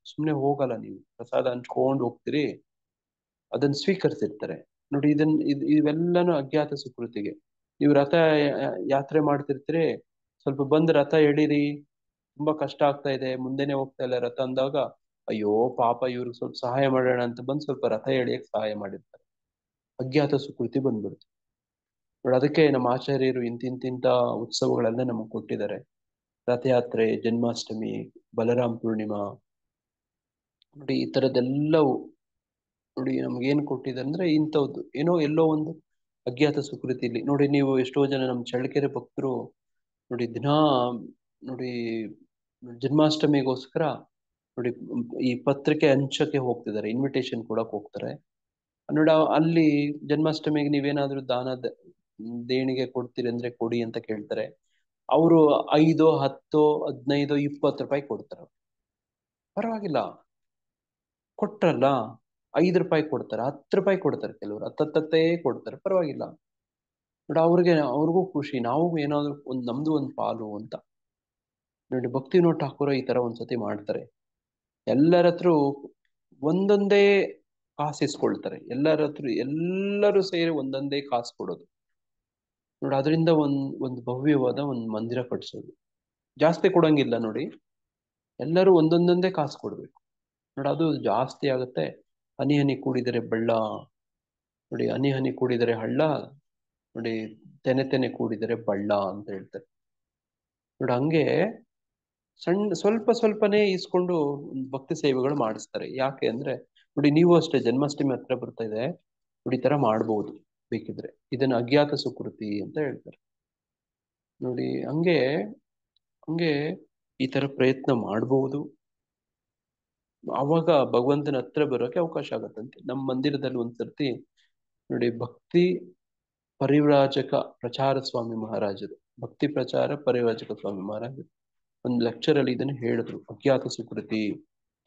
S1: ಸುಮ್ಮನೆ ಹೋಗಲ್ಲ, ನೀವು ಪ್ರಸಾದ ಹಂಚ್ಕೊಂಡು ಹೋಗ್ತೀರಿ, ಅದನ್ನ ಸ್ವೀಕರಿಸಿರ್ತಾರೆ. ನೋಡಿ, ಇವೆಲ್ಲನೂ ಅಜ್ಞಾತ ಸುಕೃತಿಗೆ. ನೀವು ರಥ ಯಾತ್ರೆ ಮಾಡ್ತಿರ್ತೀರಿ, ಸ್ವಲ್ಪ ಬಂದು ರಥ ಎಳೀರಿ, ತುಂಬಾ ಕಷ್ಟ ಆಗ್ತಾ ಇದೆ, ಮುಂದೆನೆ ಹೋಗ್ತಾ ಇಲ್ಲ ರಥ ಅಂದಾಗ, ಅಯ್ಯೋ ಪಾಪ ಇವ್ರಿಗೆ ಸ್ವಲ್ಪ ಸಹಾಯ ಮಾಡೋಣ ಅಂತ ಬಂದು ಸ್ವಲ್ಪ ರಥ ಎಳಿಯಕ್ಕೆ ಸಹಾಯ ಮಾಡಿರ್ತಾರೆ. ಅಜ್ಞಾತ ಸುಕೃತಿ ಬಂದ್ಬಿಡುತ್ತೆ. ನೋಡಿ, ಅದಕ್ಕೆ ನಮ್ಮ ಆಚಾರ್ಯರು ಇಂತಿಂತ ಉತ್ಸವಗಳೆಲ್ಲ ನಮಗೆ ಕೊಟ್ಟಿದ್ದಾರೆ. ರಥಯಾತ್ರೆ, ಜನ್ಮಾಷ್ಟಮಿ, ಬಲರಾಮ್ ಪೂರ್ಣಿಮಾ, ನೋಡಿ ಈ ತರದೆಲ್ಲವೂ ನೋಡಿ ನಮ್ಗೇನು ಕೊಟ್ಟಿದೆ ಅಂದ್ರೆ ಇಂಥದ್ದು ಏನೋ ಎಲ್ಲೋ ಒಂದು ಅಜ್ಞಾತ ಸುಕೃತಿಲಿ. ನೋಡಿ, ನೀವು ಎಷ್ಟೋ ಜನ ನಮ್ಮ ಚಳ್ಳಕೆರೆ ಭಕ್ತರು ನೋಡಿ ದಿನಾ ನೋಡಿ ಜನ್ಮಾಷ್ಟಮಿಗೋಸ್ಕರ ನೋಡಿ ಈ ಪತ್ರಿಕೆ ಹಂಚಕ್ಕೆ ಹೋಗ್ತಿದ್ದಾರೆ, ಇನ್ವಿಟೇಷನ್ ಕೊಡಕ್ ಹೋಗ್ತಾರೆ. ನೋಡಿ, ಅಲ್ಲಿ ಜನ್ಮಾಷ್ಟಮಿಗೆ ನೀವೇನಾದ್ರೂ ದೇಣಿಗೆ ಕೊಡ್ತೀರಿ ಅಂದ್ರೆ ಕೊಡಿ ಅಂತ ಕೇಳ್ತಾರೆ. ಅವರು 5, 10, 15, 20 ರೂಪಾಯಿ ಕೊಡ್ತಾರೆ. ಪರವಾಗಿಲ್ಲ, ಕೊಟ್ರಲ್ಲ, 5 ರೂಪಾಯಿ ಕೊಡ್ತಾರೆ, 10 ರೂಪಾಯಿ ಕೊಡ್ತಾರೆ, ಕೆಲವರು 10 ಕೊಡ್ತಾರೆ, ಪರವಾಗಿಲ್ಲ. ನೋಡಿ, ಅವ್ರಿಗೂ ಖುಷಿ, ನಾವು ಏನಾದ್ರು ನಮ್ದು ಒಂದು ಪಾಲು ಅಂತ. ನೋಡಿ, ಭಕ್ತಿವಿನೋದ್ ಠಾಕೂರ ಈ ತರ ಒಂದ್ಸತಿ ಮಾಡ್ತಾರೆ. ಎಲ್ಲರ ಹತ್ರ ಒಂದೊಂದೇ ಕಾಸು ಇಸ್ಕೊಳ್ತಾರೆ. ಎಲ್ಲರೂ ಸೇರಿ ಒಂದೊಂದೇ ಕಾಸು ಕೊಡೋದು. ನೋಡಿ, ಅದರಿಂದ ಒಂದು ಭವ್ಯವಾದ ಒಂದು ಮಂದಿರ ಕಟ್ಸೋದು. ಜಾಸ್ತಿ ಕೊಡಂಗಿಲ್ಲ ನೋಡಿ, ಎಲ್ಲರೂ ಒಂದೊಂದೊಂದೇ ಕಾಸು ಕೊಡ್ಬೇಕು. ನೋಡಿ, ಅದು ಜಾಸ್ತಿ ಆಗುತ್ತೆ. ಹನಿ ಹನಿ ಕೂಡಿದರೆ ಬಳ್ಳ, ನೋಡಿ ಹನಿ ಹನಿ ಕೂಡಿದರೆ ಹಳ್ಳ, ನೋಡಿ ತೆನೆ ತೆನೆ ಕೂಡಿದರೆ ಬಳ್ಳ ಅಂತ ಹೇಳ್ತಾರೆ. ನೋಡಿ, ಹಂಗೆ ಸ್ವಲ್ಪ ಸ್ವಲ್ಪನೇ ಇಸ್ಕೊಂಡು ಭಕ್ತಿ ಸೇವೆಗಳು ಮಾಡಿಸ್ತಾರೆ. ಯಾಕೆ ಅಂದ್ರೆ ನೋಡಿ, ನೀವು ಅಷ್ಟೇ ಜನ್ಮಾಷ್ಟಮಿ ಹತ್ರ ಬರ್ತಾ ಇದೆ, ನೋಡಿ ಈ ತರ ಮಾಡ್ಬೋದು ಬೇಕಿದ್ರೆ. ಇದನ್ನ ಅಜ್ಞಾತ ಸುಕೃತಿ ಅಂತ ಹೇಳ್ತಾರೆ. ನೋಡಿ, ಹಂಗೆ ಈ ತರ ಪ್ರಯತ್ನ ಮಾಡಬಹುದು. ಅವಾಗ ಭಗವಂತನ ಹತ್ರ ಬರೋಕೆ ಅವಕಾಶ ಆಗತ್ತಂತೆ. ನಮ್ಮ ಮಂದಿರದಲ್ಲಿ ಒಂದ್ಸರ್ತಿ ನೋಡಿ, ಭಕ್ತಿ ಪರಿವ್ರಾಜಕ ಪ್ರಚಾರ ಸ್ವಾಮಿ ಮಹಾರಾಜರು, ಭಕ್ತಿ ಪ್ರಚಾರ ಪರಿವ್ರಾಜಕ ಸ್ವಾಮಿ ಮಹಾರಾಜರು ಒಂದು ಲೆಕ್ಚರ್ ಅಲ್ಲಿ ಇದನ್ನ ಹೇಳಿದ್ರು. ಅಜ್ಞಾತ ಸುಕೃತಿ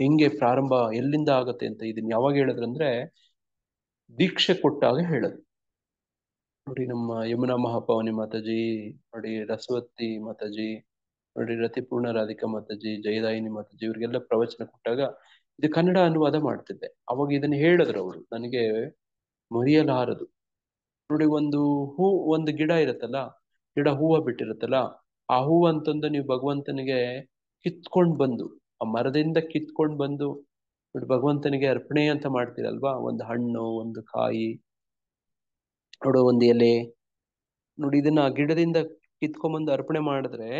S1: ಹೆಂಗೆ ಪ್ರಾರಂಭ, ಎಲ್ಲಿಂದ ಆಗತ್ತೆ ಅಂತ. ಇದನ್ನ ಯಾವಾಗ ಹೇಳಿದ್ರಂದ್ರೆ ದೀಕ್ಷೆ ಕೊಟ್ಟಾಗ ಹೇಳೋದು. ನೋಡಿ, ನಮ್ಮ ಯಮುನಾ ಮಹಾಪಾವನಿ ಮಾತಾಜಿ, ನೋಡಿ ರಸವತ್ತಿ ಮಾತಾಜಿ, ನೋಡಿ ರತಿಪೂರ್ಣ ರಾಧಿಕಾ ಮಾತಾಜಿ, ಜಯದಾಯಿನಿ ಮಾತಾಜಿ, ಇವ್ರಿಗೆಲ್ಲ ಪ್ರವಚನ ಕೊಟ್ಟಾಗ ಇದು ಕನ್ನಡ ಅನುವಾದ ಮಾಡ್ತಿದ್ದೆ. ಅವಾಗ ಇದನ್ನ ಹೇಳಿದ್ರು ಅವರು, ನನಗೆ ಮರೆಯಲಾರದು. ನೋಡಿ, ಒಂದು ಗಿಡ ಇರುತ್ತಲ್ಲ, ಗಿಡ ಹೂವ ಬಿಟ್ಟಿರುತ್ತಲ್ಲ, ಆ ಹೂವು ಅಂತಂದು ನೀವು ಭಗವಂತನಿಗೆ ಕಿತ್ಕೊಂಡ್ ಬಂದು, ಆ ಮರದಿಂದ ಕಿತ್ಕೊಂಡ್ ಬಂದು ನೋಡಿ ಭಗವಂತನಿಗೆ ಅರ್ಪಣೆ ಅಂತ ಮಾಡ್ತೀರಲ್ವಾ, ಒಂದು ಹಣ್ಣು, ಒಂದು ಕಾಯಿ, ನೋಡೋ ಒಂದು ಎಲೆ, ನೋಡಿ ಇದನ್ನ ಆ ಗಿಡದಿಂದ ಕಿತ್ಕೊಂಡ್ಬಂದು ಅರ್ಪಣೆ ಮಾಡಿದ್ರೆ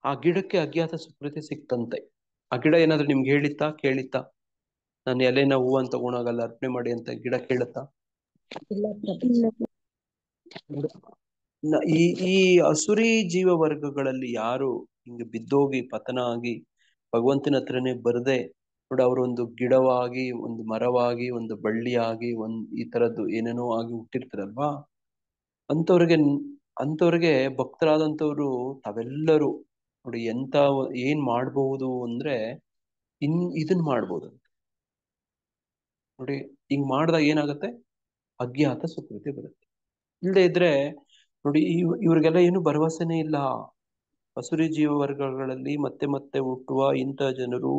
S1: ಆ ಗಿಡಕ್ಕೆ ಅಜ್ಞಾತ ಸುಕೃತಿ ಸಿಕ್ತಂತೆ. ಆ ಗಿಡ ಏನಾದ್ರು ನಿಮ್ಗೆ ಕೇಳಿತ್ತಾ ನಾನು ಎಲೆನ ಹೂವನ್ನ ತಗೊಂಡೋಗಲ್ಲ ಅರ್ಪಣೆ ಮಾಡಿ ಅಂತ ಗಿಡ ಕೇಳುತ್ತಾ? ಈ ಅಸುರಿ ಜೀವ ವರ್ಗಗಳಲ್ಲಿ ಯಾರು ಹಿಂಗೆ ಬಿದ್ದೋಗಿ ಪತನ ಆಗಿ ಭಗವಂತನ ಹತ್ರನೇ ಬರದೆ ನೋಡಿ, ಅವರೊಂದು ಗಿಡವಾಗಿ, ಒಂದು ಮರವಾಗಿ, ಒಂದು ಬಳ್ಳಿಯಾಗಿ, ಈ ತರದ್ದು ಏನೇನೋ ಆಗಿ ಹುಟ್ಟಿರ್ತಾರಲ್ವಾ, ಅಂತವ್ರಿಗೆ ಭಕ್ತರಾದಂಥವ್ರು ತಾವೆಲ್ಲರೂ ನೋಡಿ ಏನ್ ಮಾಡಬಹುದು ಅಂದ್ರೆ ಇದನ್ ಮಾಡ್ಬೋದು ನೋಡಿ. ಹಿಂಗ್ ಮಾಡ್ದಾಗ ಏನಾಗತ್ತೆ, ಅಜ್ಞಾತ ಸುಕೃತಿ ಬರುತ್ತೆ. ಇಲ್ಲದೆ ಇದ್ರೆ ನೋಡಿ, ಇವ್ರಿಗೆಲ್ಲ ಏನು ಭರವಸೆನೇ ಇಲ್ಲ. ಅಸುರಿ ಜೀವ ವರ್ಗಗಳಲ್ಲಿ ಮತ್ತೆ ಮತ್ತೆ ಹುಟ್ಟುವ ಇಂಥ ಜನರು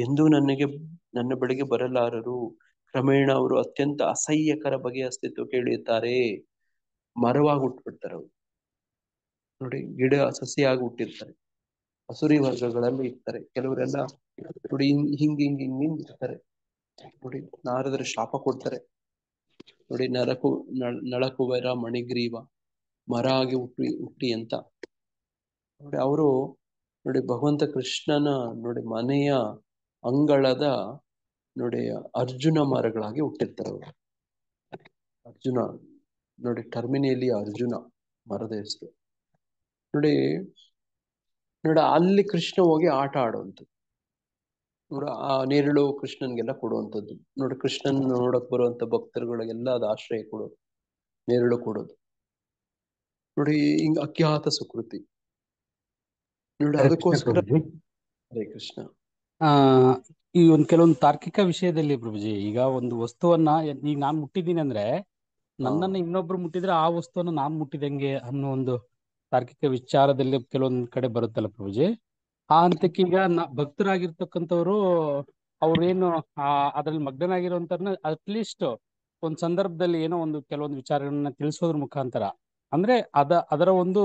S1: ಎಂದೂ ನನ್ನ ಬಳಿಗೆ ಬರಲಾರರು. ಕ್ರಮೇಣ ಅವರು ಅತ್ಯಂತ ಅಸಹ್ಯಕರ ಬಗೆಯ ಅಸ್ತಿತ್ವಕ್ಕೆ ಇಳಿಯುತ್ತಾರೆ, ಮರವಾಗಿ ಹುಟ್ಟುಬಿಡ್ತಾರೆ ಅವರು. ನೋಡಿ, ಗಿಡ ಸಸಿಯಾಗಿ ಹುಟ್ಟಿರ್ತಾರೆ, ಅಸುರಿ ವರ್ಗಗಳಲ್ಲಿ ಇರ್ತಾರೆ. ಕೆಲವರೆಲ್ಲ ನೋಡಿ ಹಿಂಗ್ ಇರ್ತಾರೆ. ನೋಡಿ, ನಾರದರ ಶಾಪ ಕೊಡ್ತಾರೆ ನೋಡಿ, ನಳಕುಬೇರ ಮಣಿಗ್ರೀವ ಮರ ಆಗಿ ಹುಟ್ಟಿ ಅಂತ. ನೋಡಿ, ಅವರು ನೋಡಿ ಭಗವಂತ ಕೃಷ್ಣನ ನೋಡಿ ಮನೆಯ ಅಂಗಳದ ನೋಡಿ ಅರ್ಜುನ ಮರಗಳಾಗಿ ಹುಟ್ಟಿರ್ತಾರೆ ಅವರು. ಅರ್ಜುನ ನೋಡಿ, ಟರ್ಮಿನಿಯಲ್ಲಿ ಅರ್ಜುನ ಮರದ ಹೆಸರು. ನೋಡಿ ನೋಡಿ ಅಲ್ಲಿ ಕೃಷ್ಣ ಹೋಗಿ ಆಟ ಆಡುವಂಥದ್ದು. ನೋಡಿ ಆ ನೇರಳು ಕೃಷ್ಣನ್ಗೆಲ್ಲ ಕೊಡುವಂಥದ್ದು. ನೋಡಿ ಕೃಷ್ಣನ್ ನೋಡಕ್ ಬರುವಂತ ಭಕ್ತರುಗಳಿಗೆಲ್ಲ ಅದು ಆಶ್ರಯ ಕೊಡೋದು, ನೇರಳು ಕೊಡೋದು. ನೋಡಿ ಹಿಂಗ ಅಜ್ಞಾತ ಸುಕೃತಿ. ನೋಡಿ
S7: ಹರೇ ಕೃಷ್ಣ
S1: ಅದಕ್ಕೋಸ್ಕರ
S7: ಪ್ರಭುಜಿ.
S1: ಹರೇ ಕೃಷ್ಣ.
S7: ಆ ಈ ಕೆಲವೊಂದು ತಾರ್ಕಿಕ ವಿಷಯದಲ್ಲಿ ಪ್ರಭುಜಿ, ಈಗ ಒಂದು ವಸ್ತುವನ್ನ ಈಗ ನಾನ್ ಮುಟ್ಟಿದ್ದೀನಿ ಅಂದ್ರೆ ನನ್ನನ್ನು ಇನ್ನೊಬ್ರು ಮುಟ್ಟಿದ್ರೆ ಆ ವಸ್ತುವನ್ನು ನಾನ್ ಮುಟ್ಟಿದಂಗೆ ಅನ್ನೋ ಒಂದು ತಾರ್ಕಿಕ ವಿಚಾರದಲ್ಲಿ ಕೆಲವೊಂದ್ ಕಡೆ ಬರುತ್ತಲ್ಲ ಪ್ರಭುಜಿ. ಆ ಹಂತಕ್ಕೆ ಈಗ ಭಕ್ತರಾಗಿರ್ತಕ್ಕಂಥವ್ರು ಅವ್ರೇನು ಅದ್ರಲ್ಲಿ ಮಗ್ನರಾಗಿರುವಂತವ್ರನ್ನ ಅಟ್ಲೀಸ್ಟ್ ಒಂದ್ ಸಂದರ್ಭದಲ್ಲಿ ಏನೋ ಒಂದು ಕೆಲವೊಂದು ವಿಚಾರಗಳನ್ನ ತಿಳಿಸೋದ್ರ ಮುಖಾಂತರ, ಅಂದ್ರೆ ಅದರ ಒಂದು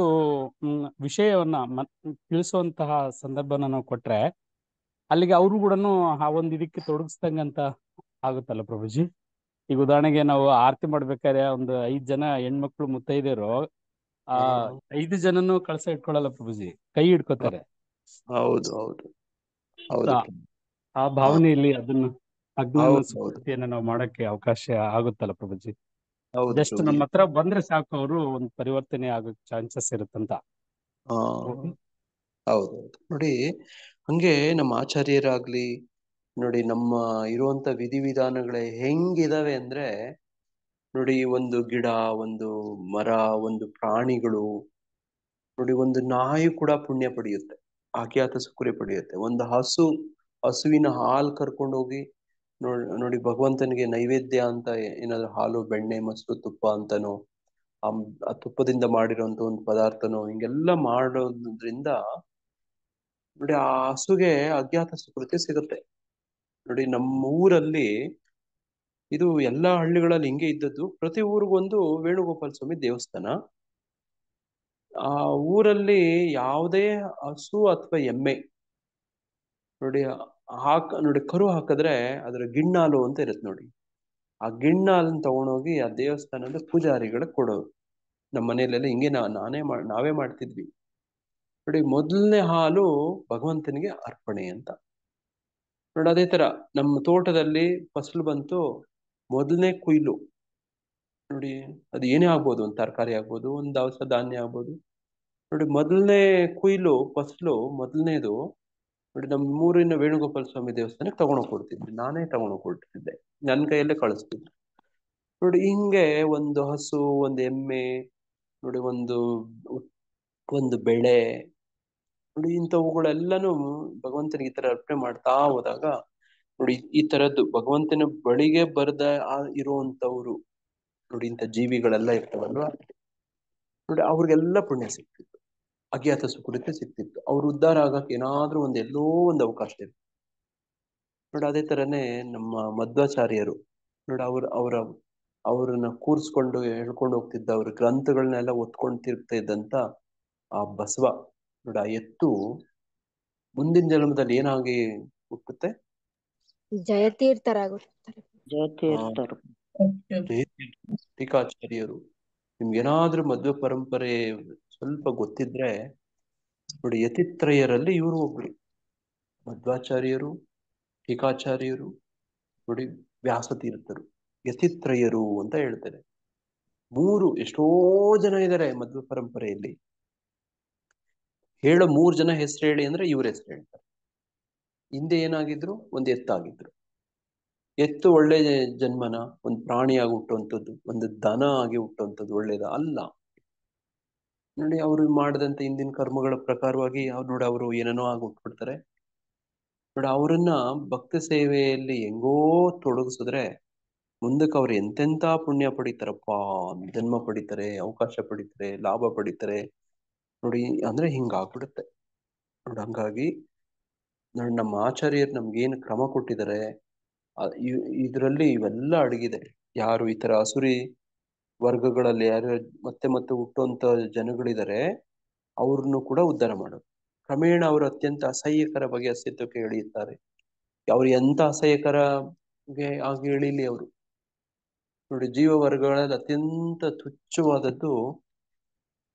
S7: ವಿಷಯವನ್ನ ತಿಳಿಸುವಂತಹ ಸಂದರ್ಭನ ನಾವು ಕೊಟ್ರೆ ಅಲ್ಲಿಗೆ ಅವರು ಕೂಡ ಆ ಒಂದು ಇದಕ್ಕೆ ತೊಡಗಿಸ್ದಂಗಂತ ಆಗುತ್ತಲ್ಲ ಪ್ರಭುಜಿ. ಈಗ ಉದಾಹರಣೆಗೆ ನಾವು ಆರತಿ ಮಾಡ್ಬೇಕಾದ್ರೆ ಒಂದು 5 ಜನ ಹೆಣ್ಮಕ್ಳು ಮುತ್ತೈದೆಯರು 5 ಜನನು ಕಳಸ ಇಟ್ಕೊಳ್ಳಲ್ಲ ಪ್ರಭುಜಿ, ಕೈ ಹಿಡ್ಕೋತಾರೆ.
S1: ಹೌದು ಹೌದು ಹೌದು.
S7: ಆ ಭಾವನೆಯಲ್ಲಿ ಅದನ್ನು ಅಜ್ಞಾನ
S1: ಹೌದು
S7: ಸುಕೃತಿಯನ್ನ ನಾವು ಮಾಡಕ್ಕೆ ಅವಕಾಶ ಆಗುತ್ತಲ್ಲ ಪ್ರಭುಜಿ.
S1: ಹೌದು
S7: ಜಸ್ಟ್
S1: ಪ್ರಭುಜಿ.
S7: ನಮ್ಮ ಹತ್ರ ಬಂದ್ರೆ ಸಾಕು, ಅವರು ಒಂದು ಪರಿವರ್ತನೆ ಆಗೋ ಚಾನ್ಸಸ್ ಇರುತ್ತಂತ.
S1: ಹೌದು ಹೌದು. ನೋಡಿ ಹಂಗೆ ನಮ್ಮ ಆಚಾರ್ಯರಾಗ್ಲಿ ನೋಡಿ, ನಮ್ಮ ಇರುವಂತ ವಿಧಿವಿಧಾನಗಳೇ ಹೆಂಗಿದಾವೆ ಅಂದ್ರೆ ನೋಡಿ, ಒಂದು ಗಿಡ, ಒಂದು ಮರ, ಒಂದು ಪ್ರಾಣಿಗಳು, ನೋಡಿ ಒಂದು ನಾಯಿ ಕೂಡ ಪುಣ್ಯ ಪಡೆಯುತ್ತೆ, ಆಖ್ಯಾತ ಸುಕೃತಿ ಪಡೆಯುತ್ತೆ. ಒಂದು ಹಸುವಿನ ಹಾಲು ಕರ್ಕೊಂಡೋಗಿ ನೋಡಿ ಭಗವಂತನಿಗೆ ನೈವೇದ್ಯ ಅಂತ ಏನಾದ್ರು ಹಾಲು, ಬೆಣ್ಣೆ, ಮೊಸರು, ತುಪ್ಪ ಅಂತನೋ ಆ ತುಪ್ಪದಿಂದ ಮಾಡಿರೋಂತ ಒಂದು ಪದಾರ್ಥನೋ ಹಿಂಗೆಲ್ಲ ಮಾಡೋದ್ರಿಂದ ನೋಡಿ ಆ ಹಸುಗೆ ಅಜ್ಞಾತ ಸುಕೃತಿ ಸಿಗುತ್ತೆ. ನೋಡಿ ನಮ್ಮ ಊರಲ್ಲಿ ಇದು ಎಲ್ಲಾ ಹಳ್ಳಿಗಳಲ್ಲಿ ಹಿಂಗೆ ಇದ್ದದ್ದು. ಪ್ರತಿ ಊರಿಗೊಂದು ವೇಣುಗೋಪಾಲ ಸ್ವಾಮಿ ದೇವಸ್ಥಾನ. ಆ ಊರಲ್ಲಿ ಯಾವುದೇ ಹಸು ಅಥವಾ ಎಮ್ಮೆ ನೋಡಿ ಕರು ಹಾಕಿದ್ರೆ ಅದರ ಗಿಣ್ಣಾಲು ಅಂತ ಇರುತ್ತೆ ನೋಡಿ. ಆ ಗಿಣ್ಣಾಲನ್ನ ತಗೊಂಡೋಗಿ ಆ ದೇವಸ್ಥಾನದ ಪೂಜಾರಿಗಳಿಗೆ ಕೊಡೋದು. ನಮ್ಮ ಮನೆಯಲ್ಲೆಲ್ಲ ಹಿಂಗೆ ನಾವೇ ಮಾಡ್ತಿದ್ವಿ. ನೋಡಿ ಮೊದಲನೇ ಹಾಲು ಭಗವಂತನಿಗೆ ಅರ್ಪಣೆ ಅಂತ. ನೋಡಿ ಅದೇ ತರ ನಮ್ಮ ತೋಟದಲ್ಲಿ ಫಸಲು ಬಂತು, ಮೊದಲನೇ ಕುಯ್ಲು ನೋಡಿ, ಅದು ಏನೇ ಆಗ್ಬೋದು, ಒಂದು ತರಕಾರಿ ಆಗ್ಬೋದು, ಒಂದು ದವಸ ಧಾನ್ಯ ಆಗ್ಬೋದು. ನೋಡಿ ಮೊದಲನೇ ಕುಯ್ಲು ಫಸಲು ಮೊದಲನೇದು ನೋಡಿ ನಮ್ಮ ಊರಿನ ವೇಣುಗೋಪಾಲ ಸ್ವಾಮಿ ದೇವಸ್ಥಾನಕ್ಕೆ ತಗೊಂಡೋಗಿ ಕೊಡ್ತಿದ್ವಿ. ನಾನೇ ತಗೊಂಡೋಗಿ ಕೊಡ್ತಿದ್ದೆ, ನನ್ನ ಕೈಯಲ್ಲೇ ಕಳಿಸ್ತಿದ್ದೆ. ನೋಡಿ ಹಿಂಗೆ ಒಂದು ಹಸು, ಒಂದು ಎಮ್ಮೆ, ನೋಡಿ ಒಂದು ಬೆಳೆ, ನೋಡಿ ಇಂಥವುಗಳೆಲ್ಲನೂ ಭಗವಂತನಿಗೆ ಈ ತರ ಅರ್ಪಣೆ ಮಾಡ್ತಾ ಹೋದಾಗ ನೋಡಿ ಈ ತರದ್ದು ಭಗವಂತನ ಬಳಿಗೆ ಬರದ ಇರುವಂತವ್ರು ನೋಡಿ, ಇಂಥ ಜೀವಿಗಳೆಲ್ಲ ಇರ್ತಾವಲ್ವಾ, ನೋಡಿ ಅವ್ರಿಗೆಲ್ಲ ಪುಣ್ಯ ಸಿಕ್ತಿತ್ತು, ಅಜ್ಞಾತ ಸುಕೃತಿ ಸಿಕ್ತಿತ್ತು. ಅವ್ರು ಉದ್ಧಾರ ಆಗಕ್ಕೆ ಏನಾದ್ರೂ ಎಲ್ಲೋ ಒಂದು ಅವಕಾಶ ಇತ್ತು. ನೋಡಿ ಅದೇ ತರನೇ ನಮ್ಮ ಮಧ್ವಾಚಾರ್ಯರು ನೋಡಿ, ಅವ್ರನ್ನ ಕೂರಿಸ್ಕೊಂಡು ಹೇಳ್ಕೊಂಡು ಹೋಗ್ತಿದ್ದ, ಅವ್ರ ಗ್ರಂಥಗಳನ್ನೆಲ್ಲ ಒತ್ಕೊಂಡು ತಿರುಗ್ತಾ ಇದ್ದಂತ ಆ ಬಸವ ನೋಡಿ, ಆ ಎತ್ತು ಮುಂದಿನ ಜನ್ಮದಲ್ಲಿ ಏನಾಗಿ ಹುಟ್ಟುತ್ತೆ?
S2: ಜಯತೀರ್ಥರಾಗುತ್ತಾರೆ.
S4: ಜಯತೀರ್ಥರು.
S1: ಟೀಕಾಚಾರ್ಯರು. ನಿಮ್ಗೇನಾದ್ರೂ ಮಧ್ವ ಪರಂಪರೆ ಸ್ವಲ್ಪ ಗೊತ್ತಿದ್ರೆ ನೋಡಿ, ಯತಿತ್ರಯರಲ್ಲಿ ಇವರು ಒಬ್ರು. ಮಧ್ವಾಚಾರ್ಯರು, ಟೀಕಾಚಾರ್ಯರು, ನೋಡಿ ವ್ಯಾಸತೀರ್ಥರು, ಯತಿತ್ರಯರು ಅಂತ ಹೇಳ್ತಾರೆ. ಎಷ್ಟೋ ಜನ ಇದ್ದಾರೆ ಮಧ್ವ ಪರಂಪರೆಯಲ್ಲಿ. 3 ಜನ ಹೆಸರು ಹೇಳಿ ಅಂದ್ರೆ ಇವ್ರ ಹೆಸರು ಹೇಳ್ತಾರೆ. ಹಿಂದೆ ಏನಾಗಿದ್ರು? ಒಂದು ಎತ್ತಾಗಿದ್ರು. ಎತ್ತು ಒಳ್ಳೆ ಜನ್ಮನ, ಒಂದು ಪ್ರಾಣಿಯಾಗಿ ಹುಟ್ಟುವಂಥದ್ದು, ಒಂದು ದನ ಆಗಿ ಹುಟ್ಟುವಂಥದ್ದು ಒಳ್ಳೇದ ಅಲ್ಲ. ನೋಡಿ ಅವರು ಮಾಡಿದಂತ ಹಿಂದಿನ ಕರ್ಮಗಳ ಪ್ರಕಾರವಾಗಿ ನೋಡಿ ಅವರು ಏನೇನೋ ಆಗಿ ಹುಟ್ಬಿಡ್ತಾರೆ. ನೋಡಿ ಅವರನ್ನ ಭಕ್ತ ಸೇವೆಯಲ್ಲಿ ಹೆಂಗೋ ತೊಡಗಿಸಿದ್ರೆ ಮುಂದಕ್ಕೆ ಅವ್ರು ಎಂತೆಂತ ಪುಣ್ಯ ಪಡಿತಾರಪ್ಪ, ಜನ್ಮ ಪಡಿತಾರೆ, ಅವಕಾಶ ಪಡಿತಾರೆ, ಲಾಭ ಪಡಿತಾರೆ ನೋಡಿ. ಅಂದ್ರೆ ಹಿಂಗಾಗ್ಬಿಡುತ್ತೆ ನೋಡಿ. ಹಂಗಾಗಿ ನೋಡಿ ನಮ್ಮ ಆಚಾರ್ಯರು ನಮ್ಗೇನು ಕ್ರಮ ಕೊಟ್ಟಿದ್ದಾರೆ ಇದರಲ್ಲಿ ಇವೆಲ್ಲ ಅಡಗಿದೆ. ಯಾರು ಈ ತರ ಅಸುರಿ ವರ್ಗಗಳಲ್ಲಿ ಯಾರು ಮತ್ತೆ ಮತ್ತೆ ಹುಟ್ಟುವಂತ ಜನಗಳಿದ್ದಾರೆ, ಅವ್ರನ್ನು ಕೂಡ ಉದ್ಧಾರ ಮಾಡೋದು. ಕ್ರಮೇಣ ಅವರು ಅತ್ಯಂತ ಅಸಹ್ಯಕರ ಬಗೆ ಅಸ್ತಿತ್ವಕ್ಕೆ ಇಳಿಯುತ್ತಾರೆ. ಅವ್ರು ಎಂತ ಅಸಹ್ಯಕರಗೆ ಆಗಿ ಇಳಿಲಿ ಅವರು ನೋಡಿ. ಜೀವ ವರ್ಗಗಳಲ್ಲಿ ಅತ್ಯಂತ ತುಚ್ಛವಾದದ್ದು,